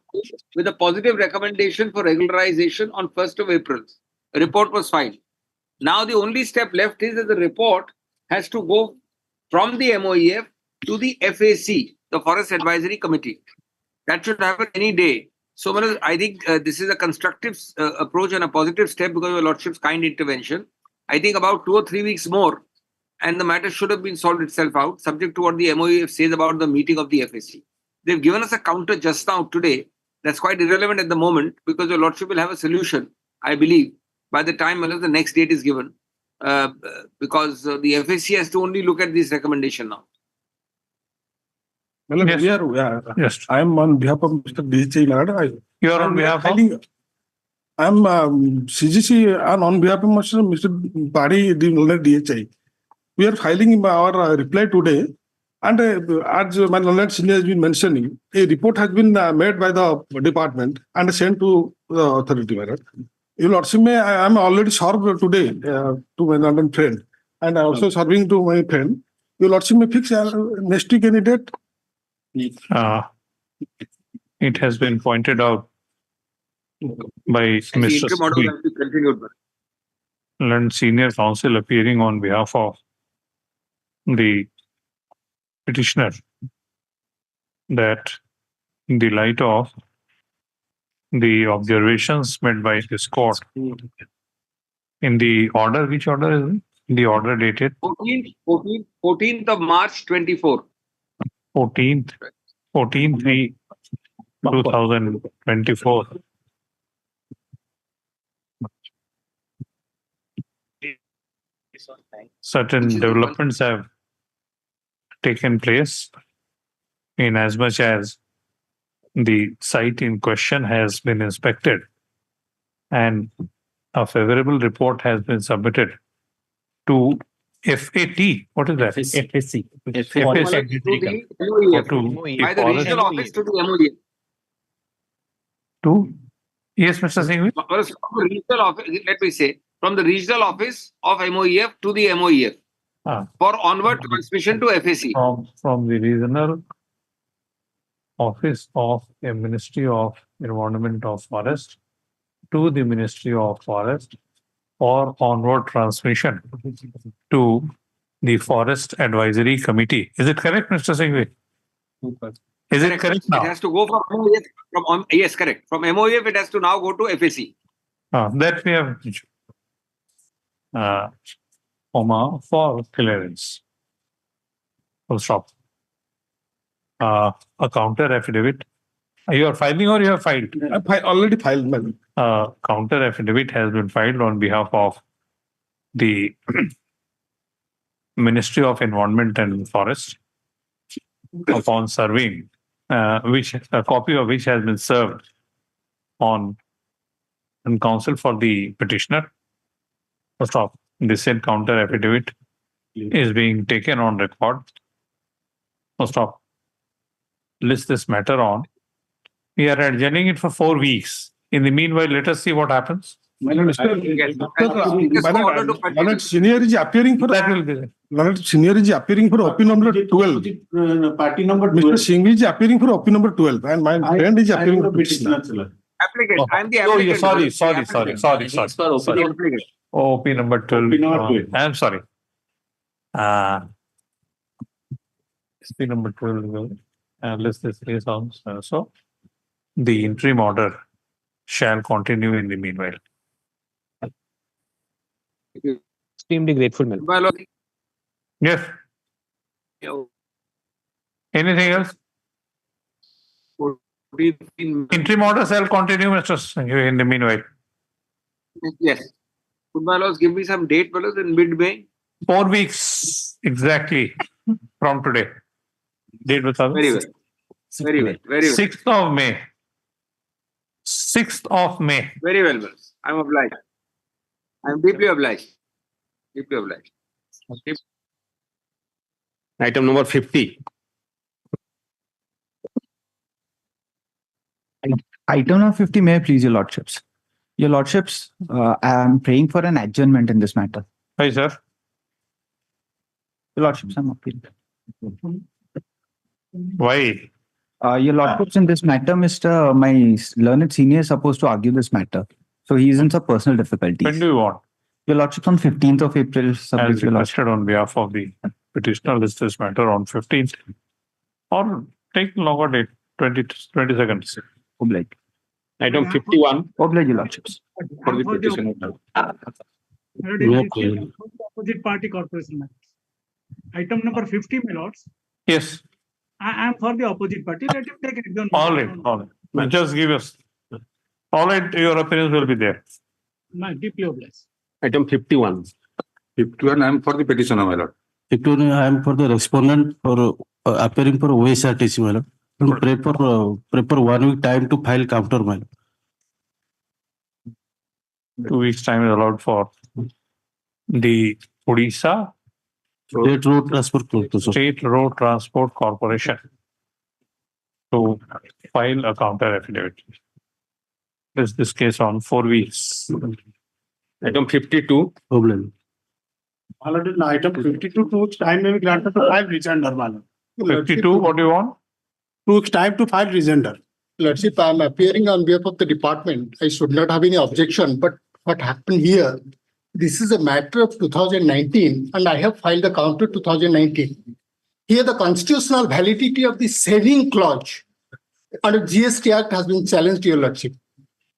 with a positive recommendation for regularization on 1st of April. A report was filed. Now the only step left is that the report has to go from the MOEF to the FAC, the Forest Advisory Committee. That should happen any day. So I think this is a constructive approach and a positive step because of your lordship's kind intervention. I think about 2 or 3 weeks more and the matter should have been solved itself out, subject to what the MOEF says about the meeting of the FAC. They've given us a counter just now today. That's quite irrelevant at the moment because your lordship will have a solution, I believe, by the time the next date is given. Because the FAC has to only look at this recommendation now. Well, yes. I am on behalf of Mr. DHI. You are on behalf of? I am CGC and on behalf of Mr. Badi, the DHI. We are filing our reply today. And as my knowledge senior has been mentioning, a report has been made by the department and sent to the authority. You lordship, I am already served today to my London friend. And I also serving to my friend. You lordship may fix next week any date? It has been pointed out by Mr. London Senior Counsel appearing on behalf of the petitioner that in the light of the observations made by this court in the order, which order is it? The order dated 14th of March 24. 14/3/2024. Certain developments have taken place in as much as the site in question has been inspected and a favorable report has been submitted to FAT. What is that? FAC. FAC. By the regional office to the MOEF. To? Yes, Mr. Singhvi. Let me say, from the regional office of MOEF to the MOEF for onward transmission to FAC. From the regional office of a Ministry of Environment of Forest to the Ministry of Forest or onward transmission to the Forest Advisory Committee. Is it correct, Mr. Singhvi? Is it correct now? It has to go from MOEF. Yes, correct. From MOEF, it has to now go to FAC. That we have for clearance. Full stop. A counter affidavit. You are filing or you have filed? I already filed. Counter affidavit has been filed on behalf of the Ministry of Environment and Forest upon serving, which a copy of which has been served on counsel for the petitioner. First off, the said counter affidavit is being taken on record. First off, list this matter on. We are adjourning it for 4 weeks. In the meanwhile, let us see what happens. Senior is appearing for that will be there. Lord Senior is appearing for OP number 12. Party number Mr. 12. Singh is appearing for OP number 12 and my friend is appearing for petitioner. Applicant, I am the Oh, yeah, applicant. sorry. Applicant. OP number 12. OP number 12. I'm sorry. SP number 12. List this case on. So the interim order shall continue in the meanwhile. Extremely grateful, man. Yes. Anything else? Interim order shall continue, Mr. Singh, in the meanwhile. Yes. Could my laws give me some date, fellows, in mid-May? 4 weeks exactly from today. Date was Very well. Very well. Very well. 6th of May. 6th of May. Very well, fellows. I'm obliged. I'm deeply obliged. Deeply obliged. Item number 50. Item number 50, may I please, your lordships? Your lordships, I am praying for an adjournment in this matter. Hi, sir. Your lordships, I'm appealing. Why? Your lordships, in this matter, my learned senior is supposed to argue this matter. So he is in some personal difficulties. When do you want? Your lordships, on 15th of April. As requested on behalf of the petitioner, list this matter on 15th. Or take longer date, 20 seconds. Oblige. Item 51. Oblige, your lordships. For the petitioner. Opposite party corporation matters. Item number 50, my lords. Yes. I am for the opposite party. Let him take adjournment. All right. Just give us. All right, your opinions will be there. Deeply obliged. Item 51. 51, I am for the petitioner, my lord. 51, I am for the respondent for appearing for OSRTC, my lord. And prepare 1 week time to file counter, my lord. 2 weeks time is allowed for the Odisha State Road Transport Corporation. State Road Transport Corporation to file a counter affidavit. This case on 4 weeks. Item 52. Problem. In item 52, 2 weeks time may be granted to file rejoinder, madam. 52, what do you want? 2 weeks time to file rejoinder. Let's see, if I'm appearing on behalf of the department, I should not have any objection, but what happened here, this is a matter of 2019 and I have filed a counter 2019. Here the constitutional validity of the saving clause under GST Act has been challenged, Your Lordship.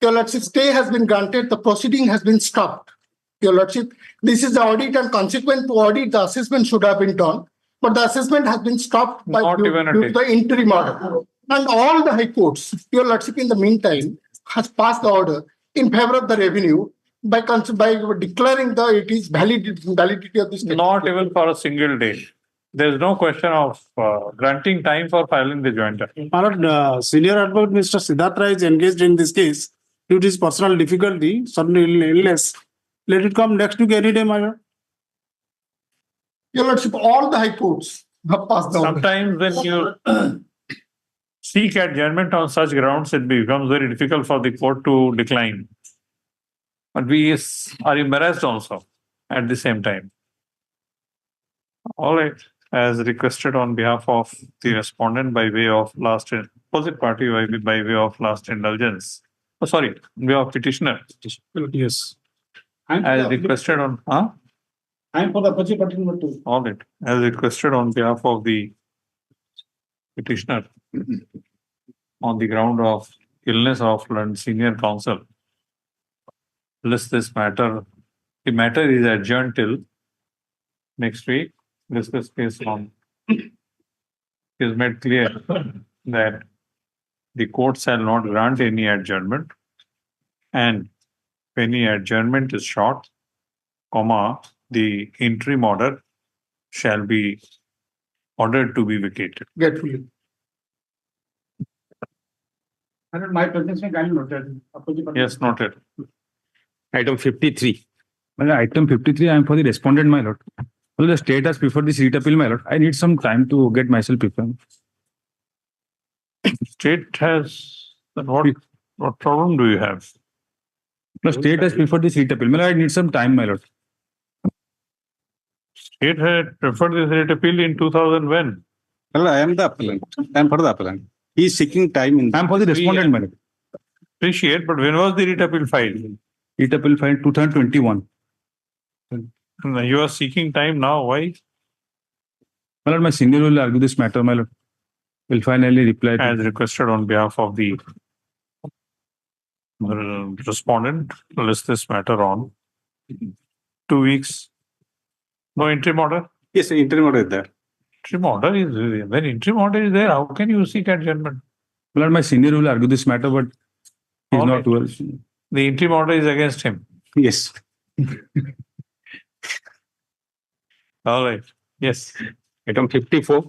Your Lordship, stay has been granted, the proceeding has been stopped. Your Lordship, this is the audit and consequent to audit, the assessment should have been done, but the assessment has been stopped by due to the interim order. And all the high courts, Your Lordship, in the meantime, has passed the order in favor of the revenue by declaring it is validity of this. Not even for a single day. There is no question of granting time for filing the jointer. My lord, senior advocate Mr. Siddhartha is engaged in this case due to his personal difficulty, sudden illness. Let it come next week any day, my lord. Your Lordship, all the high courts have passed the order. Sometimes when you seek adjournment on such grounds, it becomes very difficult for the court to decline. But we are embarrassed also at the same time. All right, as requested on behalf of the respondent by way of opposite party by way of last indulgence. Oh, sorry, on behalf of petitioner. Yes. As requested on, I am for the opposite party number 2. All right, as requested on behalf of the petitioner on the ground of illness of senior counsel. List this matter. The matter is adjourned till next week. Discuss case on is made clear that the court shall not grant any adjournment, and if any adjournment is short, the interim order shall be ordered to be vacated. Gratefully. My presence is kindly noted. Yes, noted. Item 53. Well, item 53, I am for the respondent, my lord. Well, the state has preferred the seat appeal, my lord. I need some time to get myself prepared. State has, what problem do you have? The state has preferred the seat appeal. Well, I need some time, my lord. It had preferred this writ appeal in 2000 when? Well, I am the appellant. I am for the appellant. He is seeking time in. I am for the respondent, madam. Appreciate, but when was the writ appeal filed? It appeal filed 2021. You are seeking time now. Why? My lord, my senior will argue this matter, my lord. Will finally reply to As requested on behalf of the respondent, list this matter on 2 weeks. No interim order? Yes, interim order is there. Interim order is, when interim order is there, how can you seek adjournment? My lord, my senior will argue this matter, but he's All not right. well. The interim order is against him. Yes. All right. Yes. Item 54.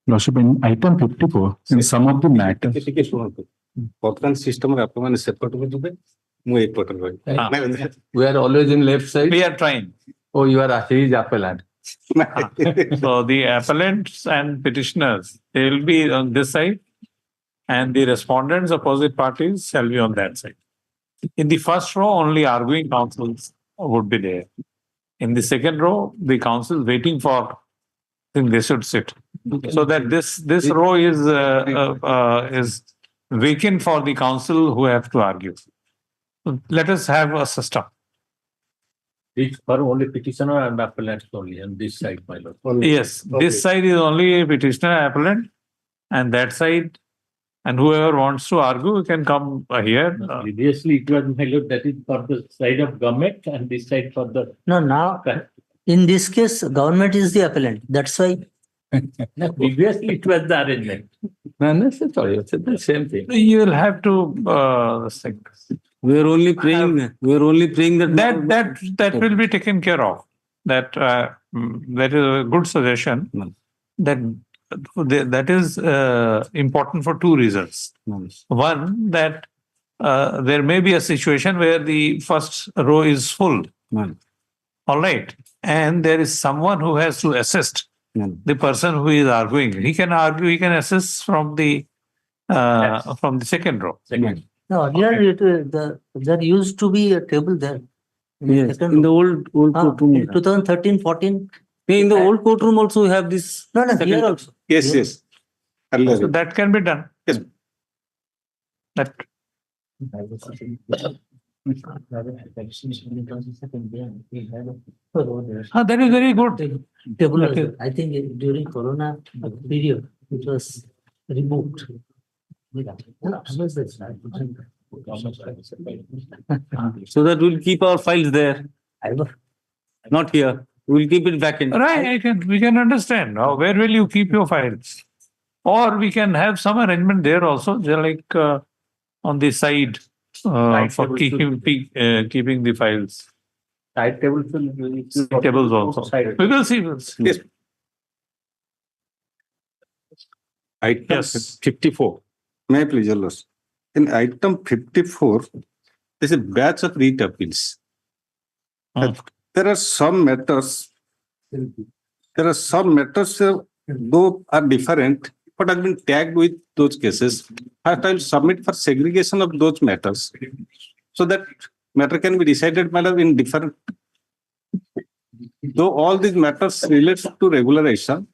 Lordship, in item 54, in some of the matters. ଟିକେ ଶୁଣନ୍ତୁ ବର୍ତ୍ତମାନ ସିଷ୍ଟମରେ ଆପଣମାନେ ସେପଟକୁ ଯିବେ ମୁଁ ଏପଟକୁ ରହିବି We are always in left side. We are trying. Oh, you are he is appellant. So the appellants and petitioners, they will be on this side, and the respondents, opposite parties, shall be on that side. In the first row, only arguing counsels would be there. In the second row, the counsel waiting for, I think they should sit. So that this row is vacant for the counsel who have to argue. Let us have a system. It's for only petitioner and appellant only on this side, my lord. Yes, this side is only petitioner appellant, and that side, and whoever wants to argue can come here. Previously, it was, my lord, that is for the side of government and this side for the. No, now, in this case, government is the appellant. That's why. No, previously, it was the arrangement. No, sorry, it's the same thing. You will have to We are only praying. We are only praying that will be taken care of. That that is a good suggestion. That is important for two reasons. One, that there may be a situation where the first row is full. All right, and there is someone who has to assist the person who is arguing. He can argue. He can assist from the second row. No, earlier there used to be a table there. Yes, in the old courtroom. In 2013-14. In the old courtroom also we have this. No, here also. Yes, yes. So that can be done. Yes. That. That is very good. Table, I think during Corona period, it was removed. So that we'll keep our files there. Not here. We'll keep it vacant. Right, we can understand. Now, where will you keep your files? Or we can have some arrangement there also, like on the side for keeping the files. Side tables. Tables also. We will see. Yes. Item 54. May I please, Your Lordship? In item 54, there's a batch of writ appeals. There are some matters. Though are different, but have been tagged with those cases. First, I will submit for segregation of those matters, so that matter can be decided in different. Though all these matters relate to regularization,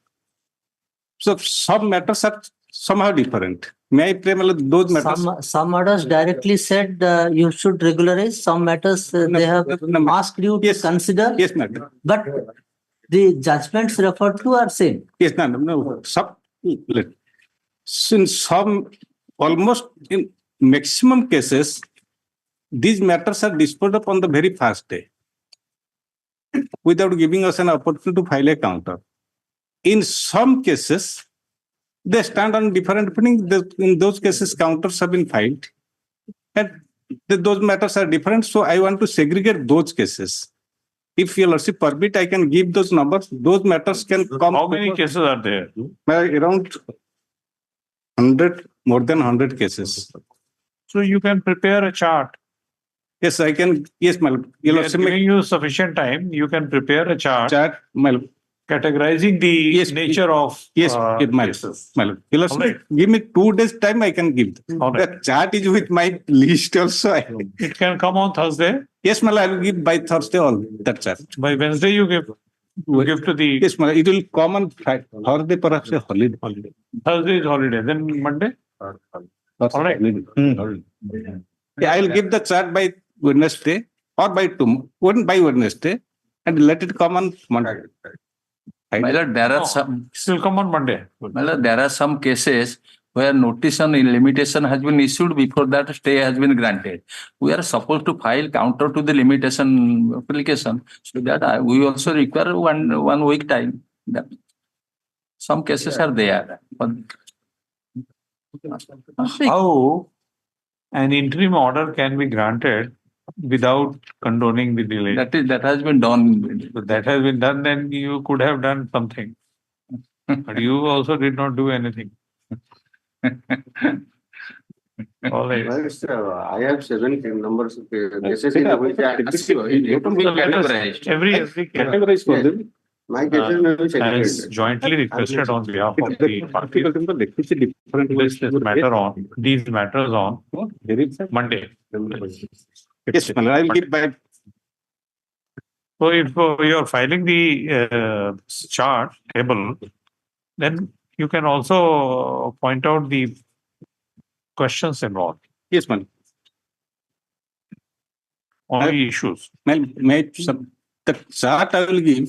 so some matters are somehow different. May I pray those matters? Some matters directly said you should regularize. Some matters they have asked you to consider. Yes, madam. But the judgments referred to are same. Yes, no. Since some, almost in maximum cases, these matters are disposed of on the very first day, without giving us an opportunity to file a counter. In some cases, they stand on different footing. In those cases, counters have been filed, and those matters are different. So I want to segregate those cases. If Your Lordship permit, I can give those numbers. Those matters can come. How many cases are there? Around 100, more than 100 cases. So you can prepare a chart. Yes, I can. Yes, my Lord. Your Lordship, giving you sufficient time, you can prepare a chart. My Lord. categorizing the nature of Yes, my cases. lord. Philosopher, All right. give me 2 days time, I can give. All right. The chart is with my list also. It can come on Thursday. Yes, my lord, I will give by Thursday all that chart. By Wednesday, you give to the. Yes, my lord, it will come on Friday, Thursday, perhaps a holiday. Thursday is holiday. Then Monday. All right. Yeah, I will give the chart by Wednesday or by tomorrow, by Wednesday, and let it come on Monday. My lord, there are No, some, still come on Monday. my lord, there are some cases where notice on limitation has been issued before that stay has been granted. We are supposed to file counter to the limitation application, so that we also require one week time. Some cases are there. But How an interim order can be granted without condoning the delay? that has been done. So that has been done, then you could have done something. But you also did not do anything. All right. I have 7 numbers of cases Sir, in which I ask you, it will be categorized. Every Categorize for them. My cases may be has segregated. jointly requested on behalf of the parties. List this matter on, these matters on Monday. Yes, my lord, I will give by. So if you are filing the chart table, then you can also point out the questions involved Yes, man. on the issues. The chart I will give,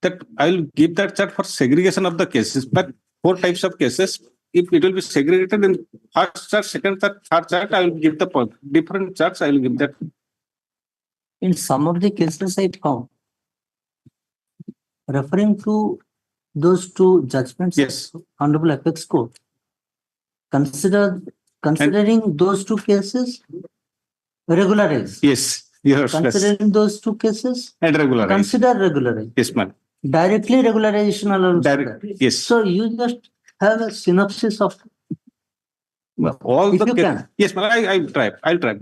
that I will give that chart for segregation of the cases, but 4 types of cases. If it will be segregated in first chart, second chart, third chart, I will give the different charts. I will give that. In some of the cases I found, referring to those 2 judgments, yes, Honorable Apex Court, considering those 2 cases, regularize. Yes, yes. Considering those 2 cases, And regularize. consider regularize. Yes, ma'am. Directly regularization alone. Yes. So you just have a synopsis of All if the you cases. can. Yes, ma'am. I'll try.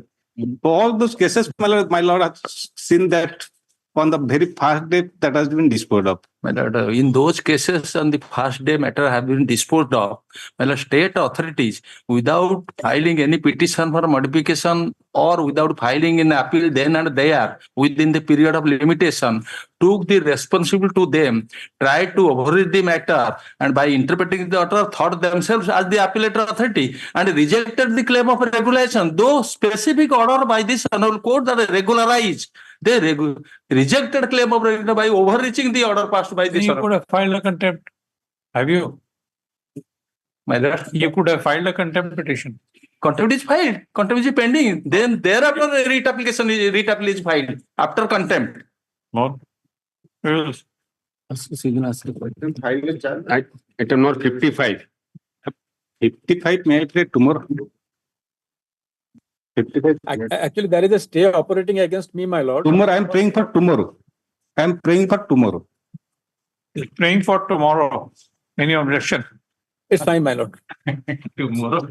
All those cases, my lord has seen that on the very first day that has been disposed of. My lord, in those cases on the first day matter have been disposed of, my lord, state authorities without filing any petition for modification or without filing an appeal then and there within the period of limitation, took the responsibility to them, tried to overread the matter, and by interpreting the order thought themselves as the appellate authority and rejected the claim of regulation, though specific order by this honorable court that regularized. They rejected claim of regulation by overreaching the order passed by this. You could have filed a contempt. Have you? My lord, you could have filed a contempt petition. Contempt is filed. Contempt is pending. Then thereafter the writ application is filed after contempt. No. Yes. Item number 55. 55 may I play tomorrow? 55. Actually, there is a stay operating against me, my lord. Tomorrow, I am praying for tomorrow. I am praying for tomorrow. Praying for tomorrow. Any objection? It's fine, my lord. Tomorrow.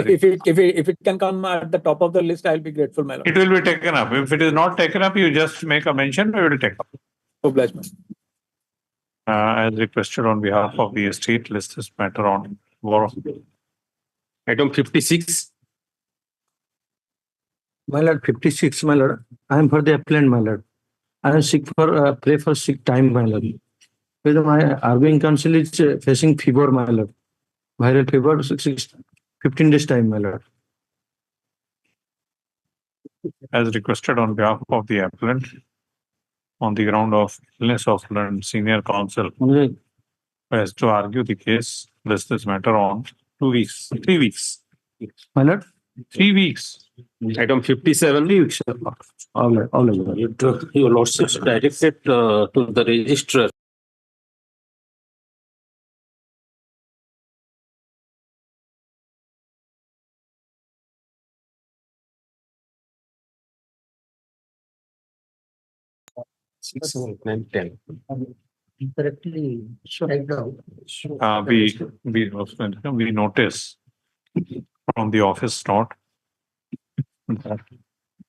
If it can come at the top of the list, I'll be grateful, my lord. It will be taken up. If it is not taken up, you just make a mention, we will take up. Obliged, man. As requested on behalf of the estate, list this matter on tomorrow. Item 56. My lord, 56, my lord. I am for the appellant, my lord. I am sick for pray for sick time, my lord. Because my arguing counsel is facing fever, my lord. Viral fever, 15 days time, my lord. As requested on behalf of the appellant, on the ground of illness of senior counsel, has to argue the case, list this matter on 2 weeks, 3 weeks. My lord? 3 weeks. Item 57. 3 weeks. All right. Your lordship directed to the registrar. Six, 7, 9, 10. Correctly write down. We notice from the office note that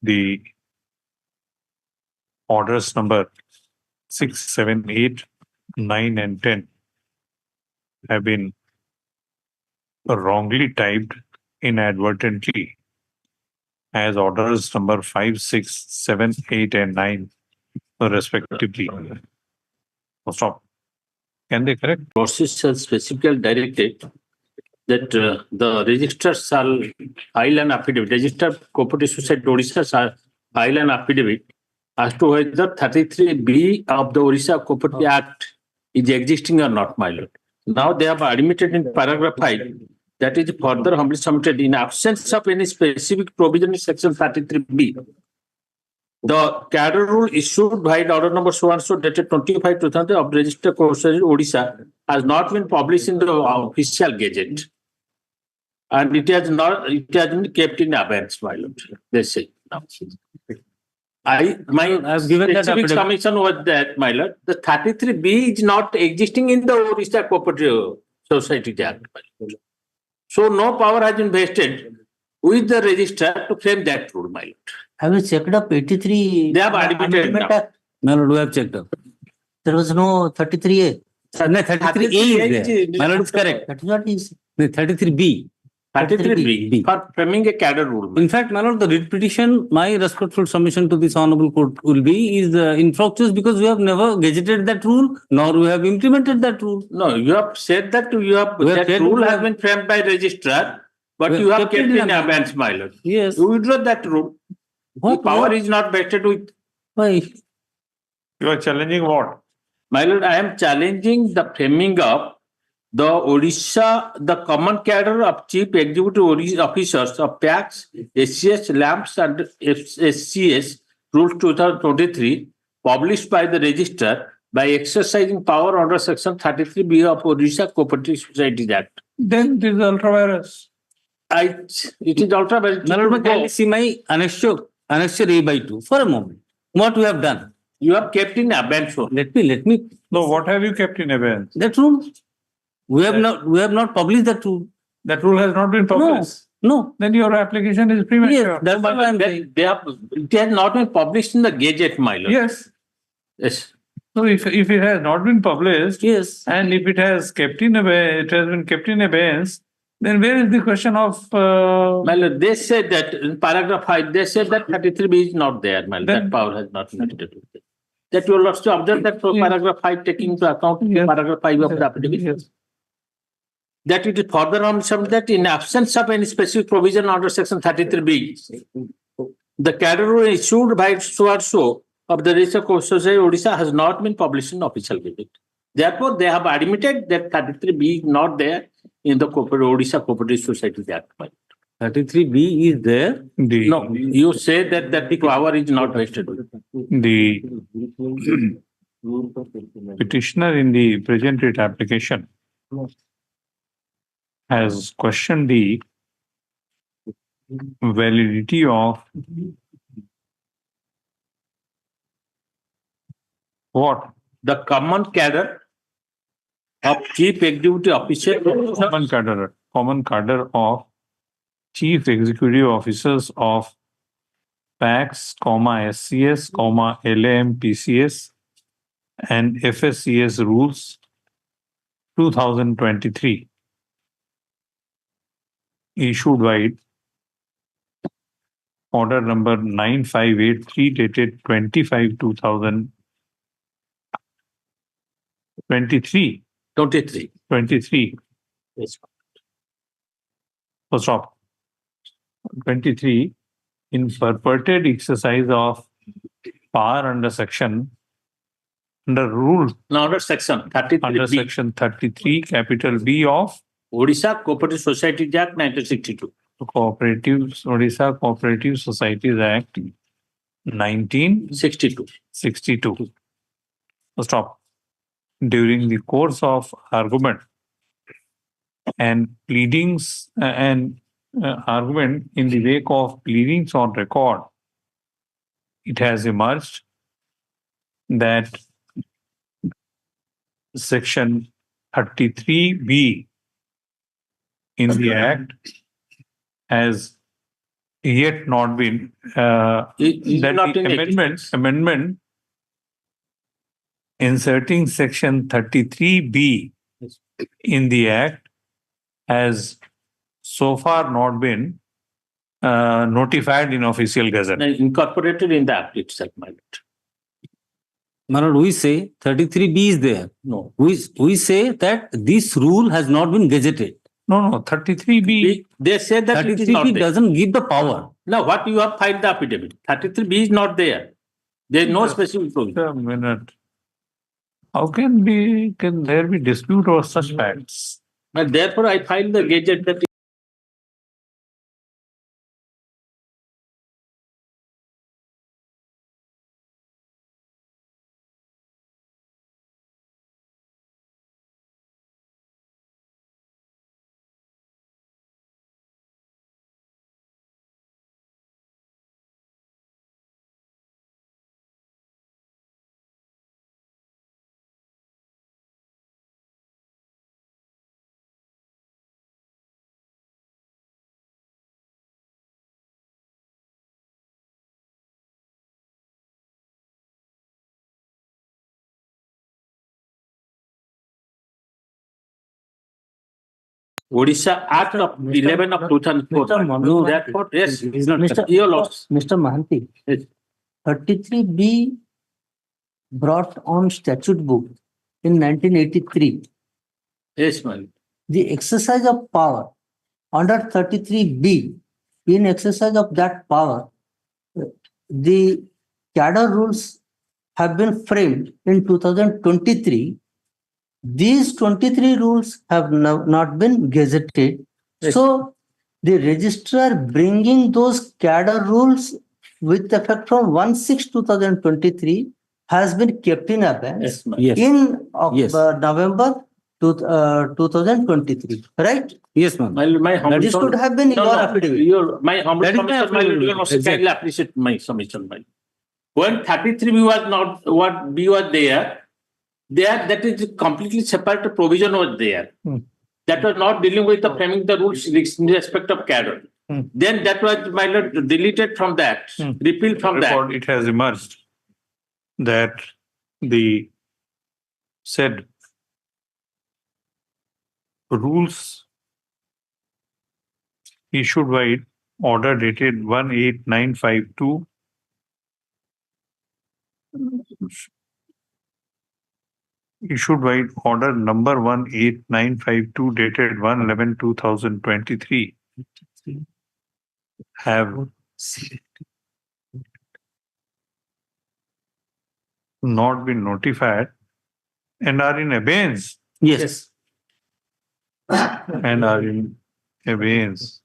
the orders number 6, 7, 8, 9, and 10 have been wrongly typed inadvertently as orders number 5, 6, 7, 8, and 9 respectively. Stop. Can they correct? Process has specifically directed that the registrar shall file an affidavit. Registered Cooperative Society Odisha shall file an affidavit as to whether 33B of the Odisha Cooperative Act is existing or not, my lord. Now they have admitted in paragraph 5 that is further humbly submitted in absence of any specific provision in section 33B. The cadre rule issued by order number so and so dated 25/2000 of Registered Cooperative Odisha has not been published in the official gazette, and it has been kept in abeyance, my lord. They say. I've given that specific submission was that, my lord, the 33B is not existing in the Odisha Cooperative Society Act. So no power has been vested with the registrar to frame that rule, my lord. Have you checked up 83? They have admitted now. My lord, we have checked up. There was no 33A. No, 33A is there. My lord is correct. That is what is. The 33B. 33B for framing a cadre rule. In fact, my lord, the writ petition, my respectful submission to this honorable court will be is infructuous because we have never gazetted that rule, nor we have implemented that rule. No, you have said that that rule has been framed by registrar, but you have kept in abeyance, my lord. Yes. You withdraw that rule. The power is not vested with. Why? You are challenging what? My lord, I am challenging the framing of the Odisha, the common cadre of chief executive officers of PACs, SCS, LAMPs, and SCS Rules 2023, published by the registrar by exercising power under section 33B of Odisha Cooperative Societies Act. Then it is ultra virus. It is ultra virus. My lord, can you see my annexure A/2 for a moment? What we have done? You have kept in abeyance. Let me. No, what have you kept in abeyance? That rule. We have not published that rule. That rule has not been published. No. Then your application is premature. Yes, that's what I'm saying. It has not been published in the Gazette, my lord. Yes. Yes. So if it has not been published, yes, and if it has been kept in abeyance, then where is the question of? My lord, they said that in paragraph 5, they said that 33B is not there, my lord. That power has not been vested. That you will also observe that from paragraph 5 taking into account paragraph 5 of the affidavit. Yes. That it is further on some that in absence of any specific provision under section 33B, the cadre rule issued by so and so of the Registered Cooperative Society Odisha has not been published in official gazette. Therefore, they have admitted that 33B is not there in the Odisha Cooperative Society Act. 33B is there. No, you say that the power is not vested. The petitioner in the present writ application has questioned the validity of what? The common cadre of chief executive officer. Common cadre of chief executive officers of PACs, SCS, LAM, PCS, and FSCS rules 2023. Issued by order number 9583 dated 25/2023. 23. Yes. Stop. 23 in purported exercise of power under section 33 capital B of Odisha Cooperative Societies Act 1962. Odisha Cooperative Societies Act 1962. Stop. During the course of argument and pleadings argument in the wake of pleadings on record, it has emerged that section 33B in the Act has yet not been amendment inserting section 33B in the act has so far not been notified in official gazette. Incorporated in the act itself, my lord. My lord, we say 33B is there. No. We say that this rule has not been gazetted. No, 33B. They say that it is not 33B there. doesn't give the power. Now, what you have filed the affidavit? 33B is not there. There is no specific provision. A minute. How can there be dispute over such facts? And therefore, I filed the gazette that Odisha Act of 11 of 2004. No, therefore, yes, It is not Your Lords. Mr. Mahanti, 33B brought on statute book in 1983. Yes, my lord. The exercise of power under 33B, in exercise of that power, the cadre rules have been framed in 2023. These 23 rules have not been gazetted. Yes. So the registrar bringing those cadre rules with effect from 1/6/2023 has been kept in abeyance Yes, ma'am. Yes. in Yes. November 2023, right? Yes, ma'am. My humble This could have been No, your no, affidavit. my humble That is my submission, my lord, affidavit. you also Exactly. kindly appreciate my submission, my lord. When 33B was not, what B was there, that is completely separate provision was there. That was not dealing with the framing the rules in respect of cadre. Then that was, my lord, deleted from that, repealed from that. Report, it has emerged that the said rules issued by order dated 18952 issued by order number 18952 dated 1/11/2023 have not been notified and are in abeyance Yes. and are in abeyance.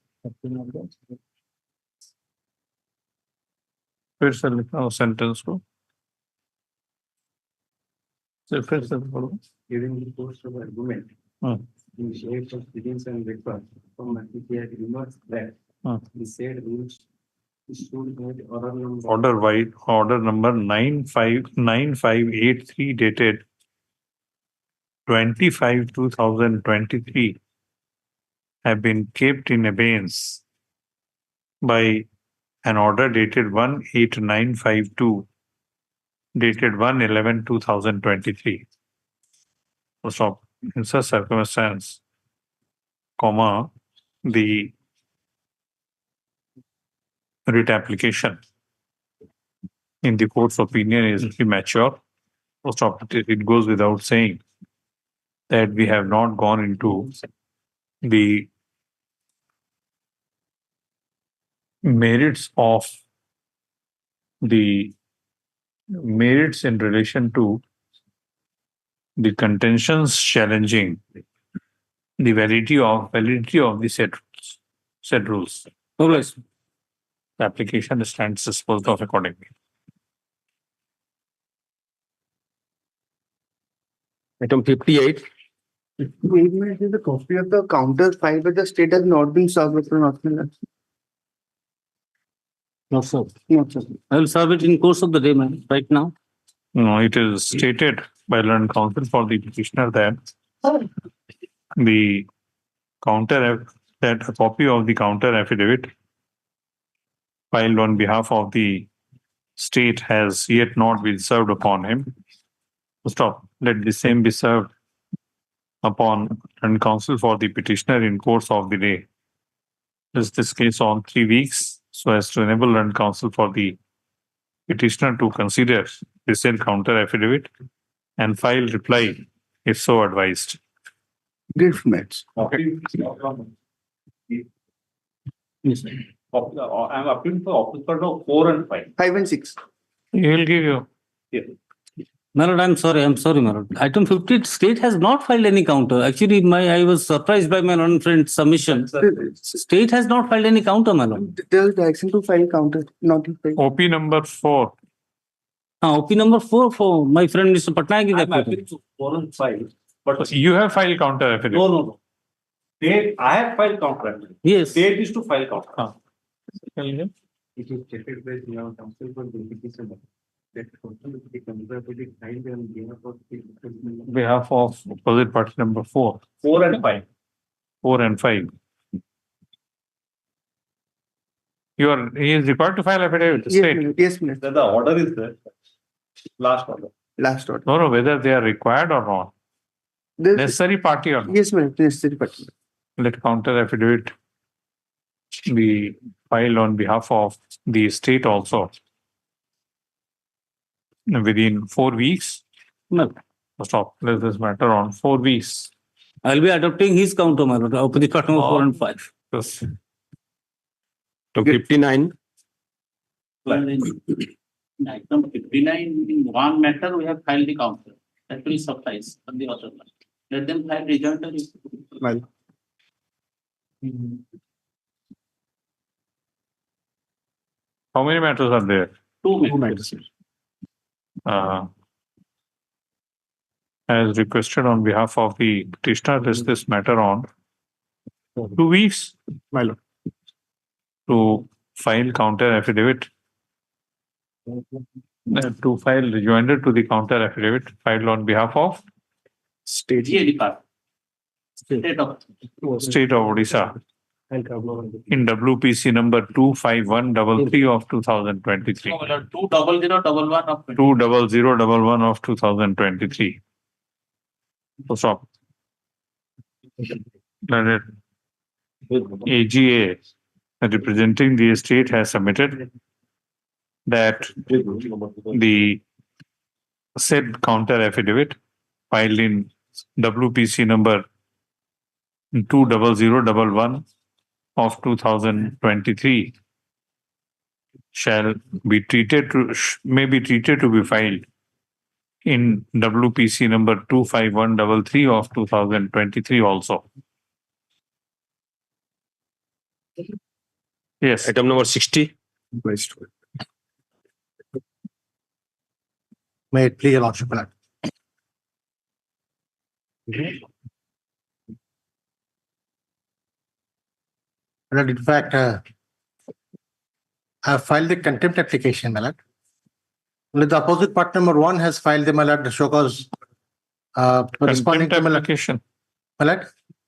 फिर से लिखा हो sentence को फिर से पढ़ो During the course of argument, in shades of proceedings and records from Matthew remarks that the said rules issued by order number order number 959583 dated 25/2023 have been kept in abeyance by an order dated 18952 dated 1/11/2023. So in such circumstance, the writ application in the court's opinion is premature. It goes without saying that we have not gone into the merits in relation to the contentions challenging the validity of the said rules. Yes. The application stands disposed of accordingly. Item 58. The copy of the counter filed by the state has not been served with the North Carolina. No, sir. No, sir. I will serve it in course of the day, ma'am, right now. No, it is stated by learned counsel for the petitioner that a copy of the counter affidavit filed on behalf of the state has yet not been served upon him. Stop. Let the same be served upon and counsel for the petitioner in course of the day. List this case on 3 weeks so as to enable and counsel for the petitioner to consider the said counter affidavit and file reply if so advised. Grateful mates. Yes, sir. I'm appealing for office part of 4 and 5. 5 and 6. He will give you. My lord, I'm sorry, my lord. Item 50, state has not filed any counter. Actually, I was surprised by my lord friend's submission. State has not filed any counter, my lord. There's direction to file counter, not to file. OP number 4. OP number 4 for my friend Mr. Patnaik. I'm appealing to 4 and 5. But you have filed counter affidavit. No. I have filed counter affidavit. Yes. State is to file counter. It is stated by the counsel for the petitioner that the conservative filed on Behalf of opposite party number 4. 4 and 5. 4 and 5. He is required to file affidavit. The state. Yes, Minister. The order is there. Last order. Last order. No, whether they are required or not. Necessary party or not. Yes, Minister. Necessary party. Let counter affidavit be filed on behalf of the state also within 4 weeks. No. Stop. Let this matter on 4 weeks. I'll be adopting his counter, my lord. Opposite part number 4 and 5. Yes. To 59. In item 59, in one matter, we have filed the counter. That will suffice for the other one. Let them file rejoinder. Well. How many matters are there? 2 matters. As requested on behalf of the petitioner, this matter on 2 weeks. My lord. To file counter affidavit. To file rejoinder to the counter affidavit filed on behalf of State. State of Odisha in WPC number 25133 of 2023. 20011 of 20011 of 2023. So stop. AGA representing the estate has submitted that the said counter affidavit filed in WPC number 20011 of 2023 may be treated to be filed in WPC number 25133 of 2023 also. Yes. Item number 60. May it please your lordship. In fact, I have filed the contempt application, my lord. Only the opposite part number 1 has filed the, my lord, the show cause responding to, my lord. Application. My lord?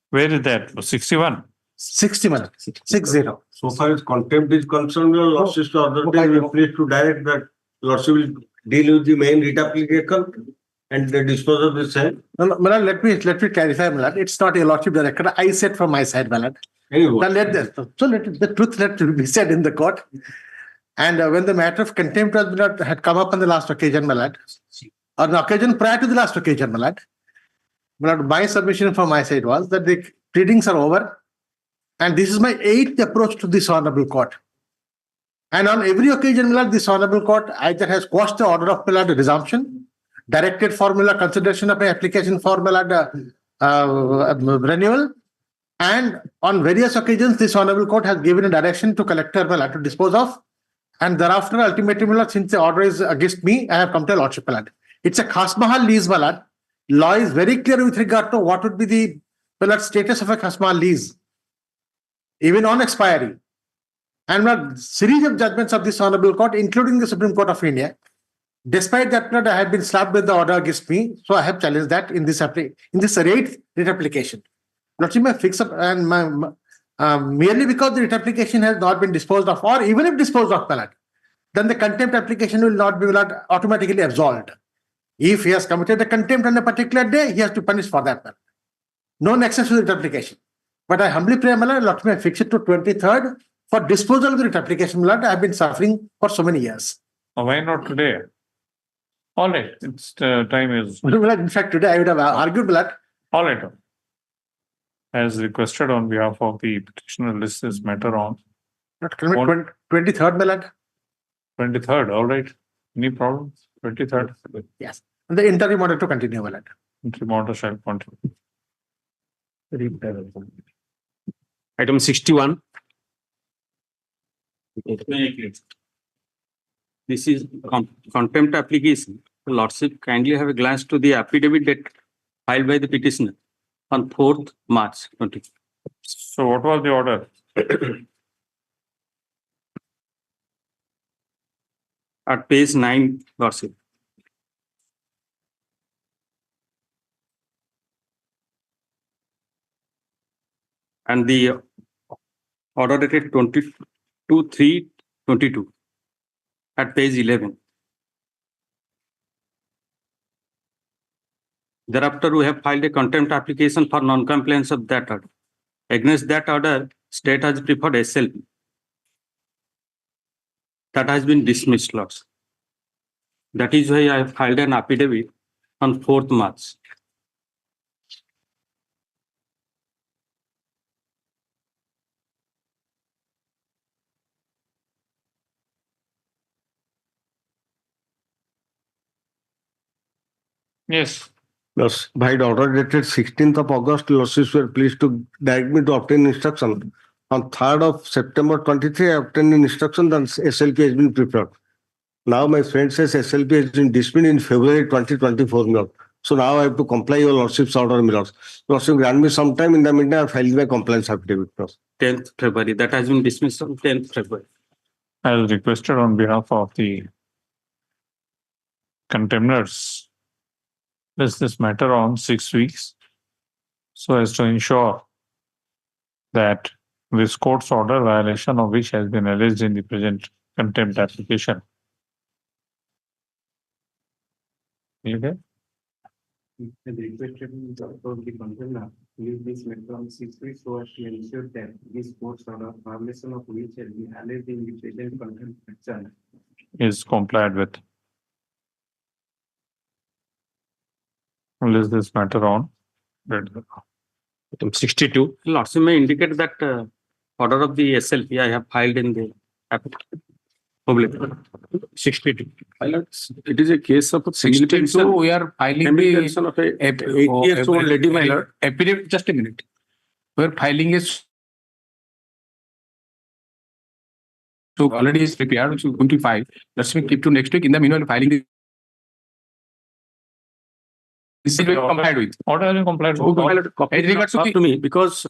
Where is that? 61? 60, my lord. 60. So far as contempt is concerned, your lordship is ordered please to direct that lordship will deal with the main writ application and the dispose of the same. No, my lord, let me clarify, my lord. It's not your lordship director. I said from my side, my lord. Anyway. Let the truth let be said in the court. And when the matter of contempt had come up on the last occasion, my lord, or the occasion prior to the last occasion, my lord, my submission from my side was that the pleadings are over, and this is my 8th approach to this honorable court. And on every occasion, my lord, this honorable court either has quashed the order of, my lord, resumption, directed formula consideration of my application for, my lord, renewal. And on various occasions, this honorable court has given a direction to collector, my lord, to dispose of. And thereafter, ultimately, my lord, since the order is against me, I have come to a lordship, my lord. It's a Khasmahal lease, my lord. Law is very clear with regard to what would be the, my lord, status of a Khasmahal lease, even on expiry. And my lord, series of judgments of this honorable court, including the Supreme Court of India, despite that, my lord, I have been slapped with the order against me, so I have challenged that in this 8th writ application. Lordship may fix up and merely because the writ application has not been disposed of, or even if disposed of, my lord, then the contempt application will not be, my lord, automatically absolved. If he has committed a contempt on a particular day, he has to punish for that. No nexus with writ application. But I humbly pray, my lord, let me fix it to 23rd for disposal of the writ application, my lord. I have been suffering for so many years. Why not today? All right, it's time is. In fact, today I would have argued, my lord. All right. As requested on behalf of the petitioner, list this matter on. 23rd, my lord. 23rd, all right. Any problems? 23rd. Yes. And the interim order to continue, my lord. Interim order shall continue. Item 61. This is contempt application. The Lordship kindly have a glance to the affidavit that filed by the petitioner on 4th March 20. So what was the order? At page 9, Lordship. And the order dated 22/3/22 at page 11. Thereafter, we have filed a contempt application for non-compliance of that order. Against that order, state has preferred SLP. That has been dismissed, Lords. That is why I have filed an affidavit on 4th March. Yes. Yes, by the order dated 16th of August, lordships were pleased to direct me to obtain instruction. On 3rd of September 23, I obtained an instruction that SLP has been prepared. Now my friend says SLP has been dismissed in February 2024, my lord. So now I have to comply your lordship's order, my lord. Lordship, grant me some time. In the meantime, I filed my compliance affidavit. 10th February. That has been dismissed on 10th February. As requested on behalf of the contemners, list this matter on 6 weeks so as to ensure that this court's order, violation of which has been alleged in the present contempt application. Okay? The requested of the contempt use this matter on 6 weeks so as to ensure that this court's order, violation of which has been alleged in the present contempt action, Is complied with. List this matter on. Item 62. Lordship may indicate that order of the SLP I have filed in the public. 62. It is a case of a single pension. We are filing the of a 8 years old lady, my lord. affidavit. Just a minute. We are filing a so already is prepared, which is going to file. Let's keep to next week. In the meanwhile, filing the this is complied with. Order has been complied with. As regards to me, because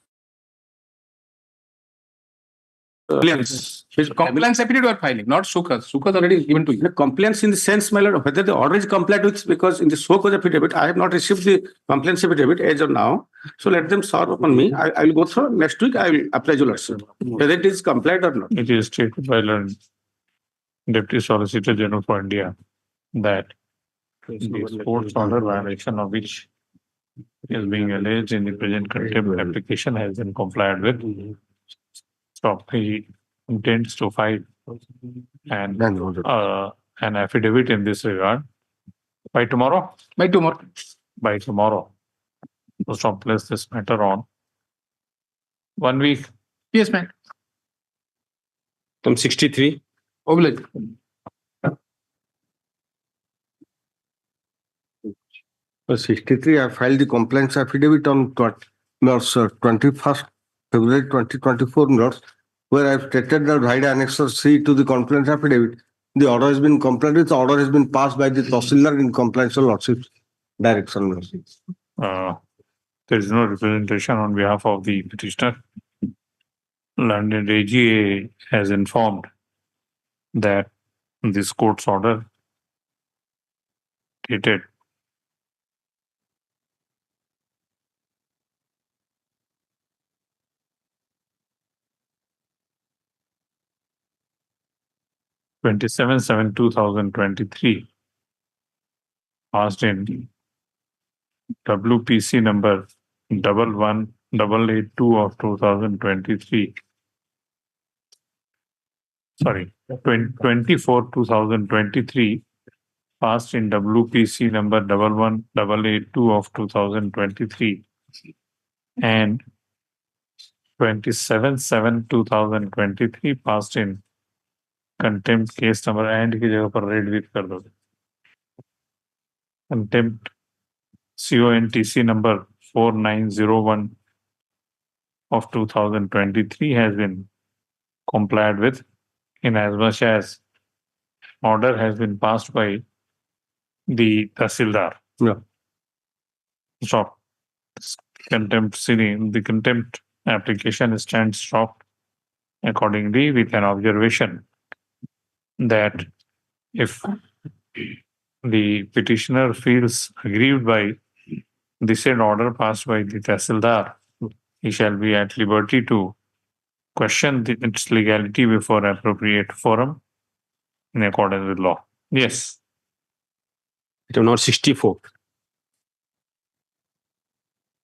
compliance affidavit we are filing, not SOCAS. SOCAS already given to you. The compliance in the sense, my lord, whether the order is complied with, because in the SOCAS affidavit, I have not received the compliance affidavit as of now. So let them serve upon me. I will go through next week. I will apply your lordship, whether it is complied or not. It is stated by the Deputy Solicitor General for India that the court's order, violation of which is being alleged in the present contempt application, has been complied with. So he intends to file an affidavit in this regard by tomorrow. By tomorrow. By tomorrow. So stop place this matter on 1 week. Yes, ma'am. Item 63. Obliged. For 63, I filed the compliance affidavit on 21st February 2024, where I have stated that right annexer C to the compliance affidavit. The order has been complied with. The order has been passed by the Tahsildar in compliance with lordship's direction. There is no representation on behalf of the petitioner. London AGA has informed that this court's order dated 27/7/2023 passed in WPC number 11882 of 2023. Sorry, 24/2023, passed in WPC number 11882 of 2023, and 27/7/2023 passed in contempt case number and की जगह पर read with कर दो. Contempt CONTC number 4901 of 2023 has been complied with, in as much as order has been passed by the Tahsildar. Yeah. Stop. The contempt application stands stopped accordingly, with an observation that if the petitioner feels aggrieved by the said order passed by the Tahsildar, he shall be at liberty to question its legality before appropriate forum in accordance with law. Yes. Item number 64.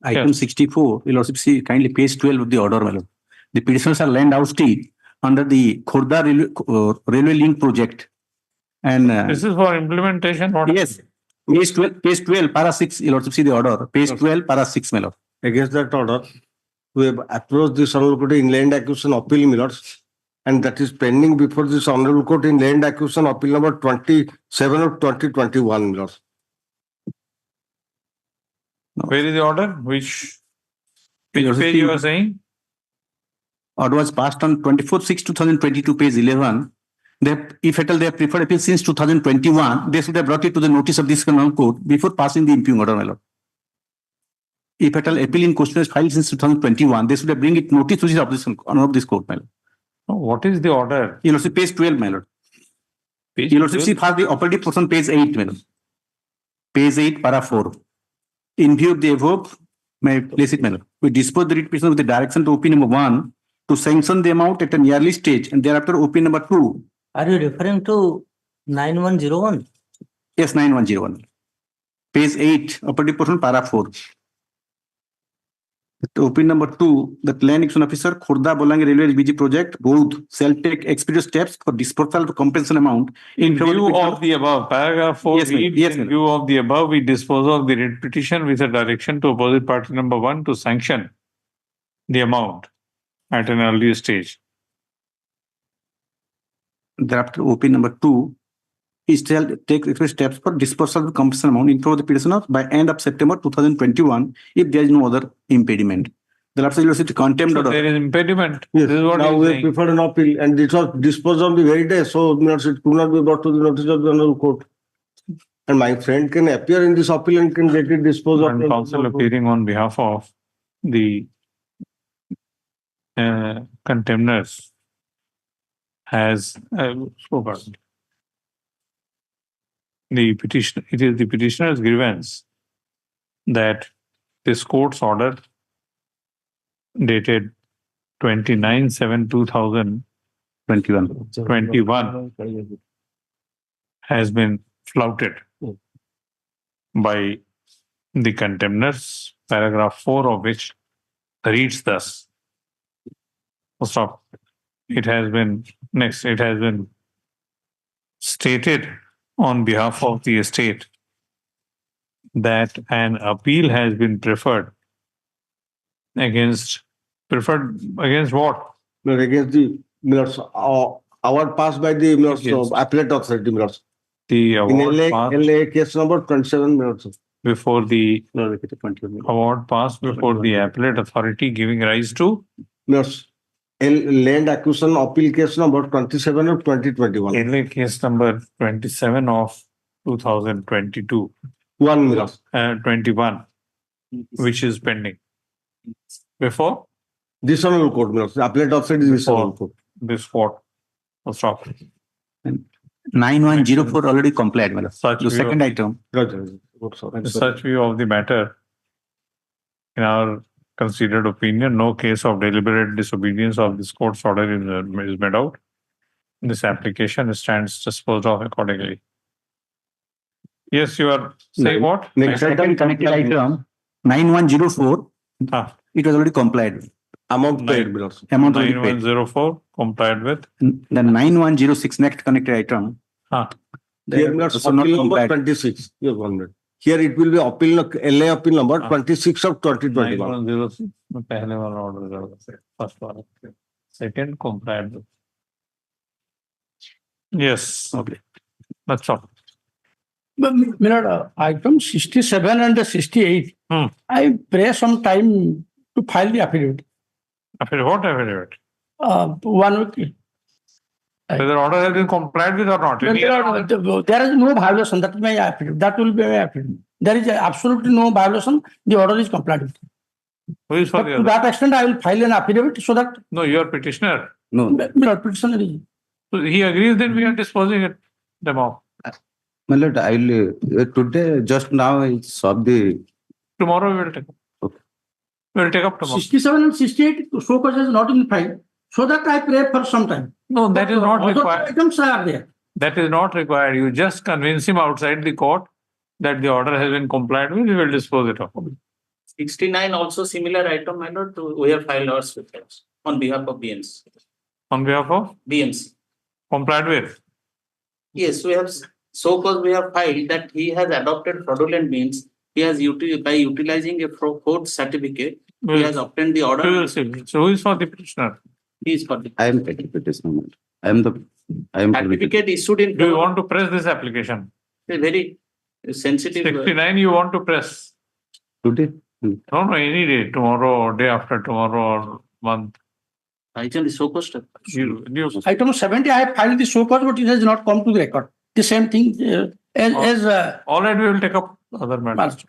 Item 64, you'll also see kindly page 12 of the order, my lord. The petitioners are land ousted under the Khurda railway link project. And this is for implementation order? Yes. Page 12, para 6, you'll also see the order. Page 12, para 6, my lord. Against that order, we have approached this Honorable Court in Land Acquisition Appeal, my lords, and that is pending before this Honorable Court in Land Acquisition Appeal number 27 of 2021, my lords. Where is the order? Which page you are saying? Order was passed on 24/6/2022, page 11. If at all they have preferred appeal since 2021, they should have brought it to the notice of this Honorable Court before passing the impugned order, my lord. If at all appeal in question is filed since 2021, they should have bring it notice to the honor of this court, my lord. What is the order? You'll also see page 12, my lord. You'll also see first the operative portion, page 8, my lord. Page 8, para 4. In view of the above, may I place it, my lord. We dispose the writ petition with the direction to OP number 1 to sanction the amount at an early stage, and thereafter OP number 2. Are you referring to 9101? Yes, 9101. Page 8, operative portion, para 4. OP number 2, the land action officer, Khurda Bolangi Railway LBG project, both shall take expedient steps for dispersal of the compensation amount. In view of the above, paragraph 4 reads, in view of the above, we dispose of the writ petition with a direction to opposite party number 1 to sanction the amount at an early stage. Thereafter, OP number 2, he shall take steps for dispersal of the compensation amount in favor of the petitioner by end of September 2021 if there is no other impediment. Thereafter, you will see the contempt order. There is impediment. Yes. This is what Now we preferred an appeal, and it was disposed on the very day, so it could not be brought to the notice of the Honorable Court. And my friend can appear in this appeal and can get it disposed of. And counsel appearing on behalf of the contemners has spoken. The petition, it is the petitioner's grievance that this court's order dated 29/7/2021 has been flouted by the contemners, paragraph 4 of which reads thus. Stop. It has been stated on behalf of the estate that an appeal has been preferred against what? Against the award passed by the appellate authority. The award passed LA case number 27 before the award passed before the appellate authority, giving rise to land acquisition appeal case number 27 of 2021. LA case number 27 of 2022. 21, which is pending. Before? This Honorable Court, the appellate authority is this Honorable Court. This court. Stop. 9104 already complied, my lord. The second item. Such view of the matter, in our considered opinion, no case of deliberate disobedience of this court's order is made out. This application stands disposed of accordingly. Yes, you are saying what? Next second connected item, 9104. It was already complied with. Amount paid bills. Amount already paid. 9104 complied with. The 9106 next connected item. Here not also not appeal number complied. 26. You have wondered. Here it will be appeal, LA appeal number 26 of 2021. 9106 में पहले वाला order कर first one. Second complied with. Yes. Okay. That's all. But, item 67 and 68, I pray some time to file the affidavit. Affidavit? What affidavit? 1 week. Whether order has been complied with or not. There is no violation. That is my affidavit. That will be my affidavit. There is absolutely no violation. The order is complied with. Who is for the To other? that extent, I will file an affidavit so that. No, you are petitioner. No. Petitioner is. So he agrees, then we are disposing it them off. My lord, I will today just now I saw the. Tomorrow we will take up. Okay. We will take up tomorrow. 67 and 68, so cause is not in file. So that I pray for some time. No, that is not Other required. items are there. That is not required. You just convince him outside the court that the order has been complied with. We will dispose it of. 69 also similar item, my lord, we have filed ours with us on behalf of BMC. On behalf of? BMC. Complied with? Yes, we have, so cause we have filed that he has adopted fraudulent means. He has by utilizing a fraud certificate, he has obtained the order. We will see. So who is for the petitioner? He is for the I am petty petitioner. I am certificate issued in. Do you want to press this application? A very sensitive. 69 you want to press? Today? No, any day. Tomorrow or day after tomorrow or month. Actually, so cost. Item 70, I have filed the so cause, but it has not come to the record. The same thing All right, we will take up other matters.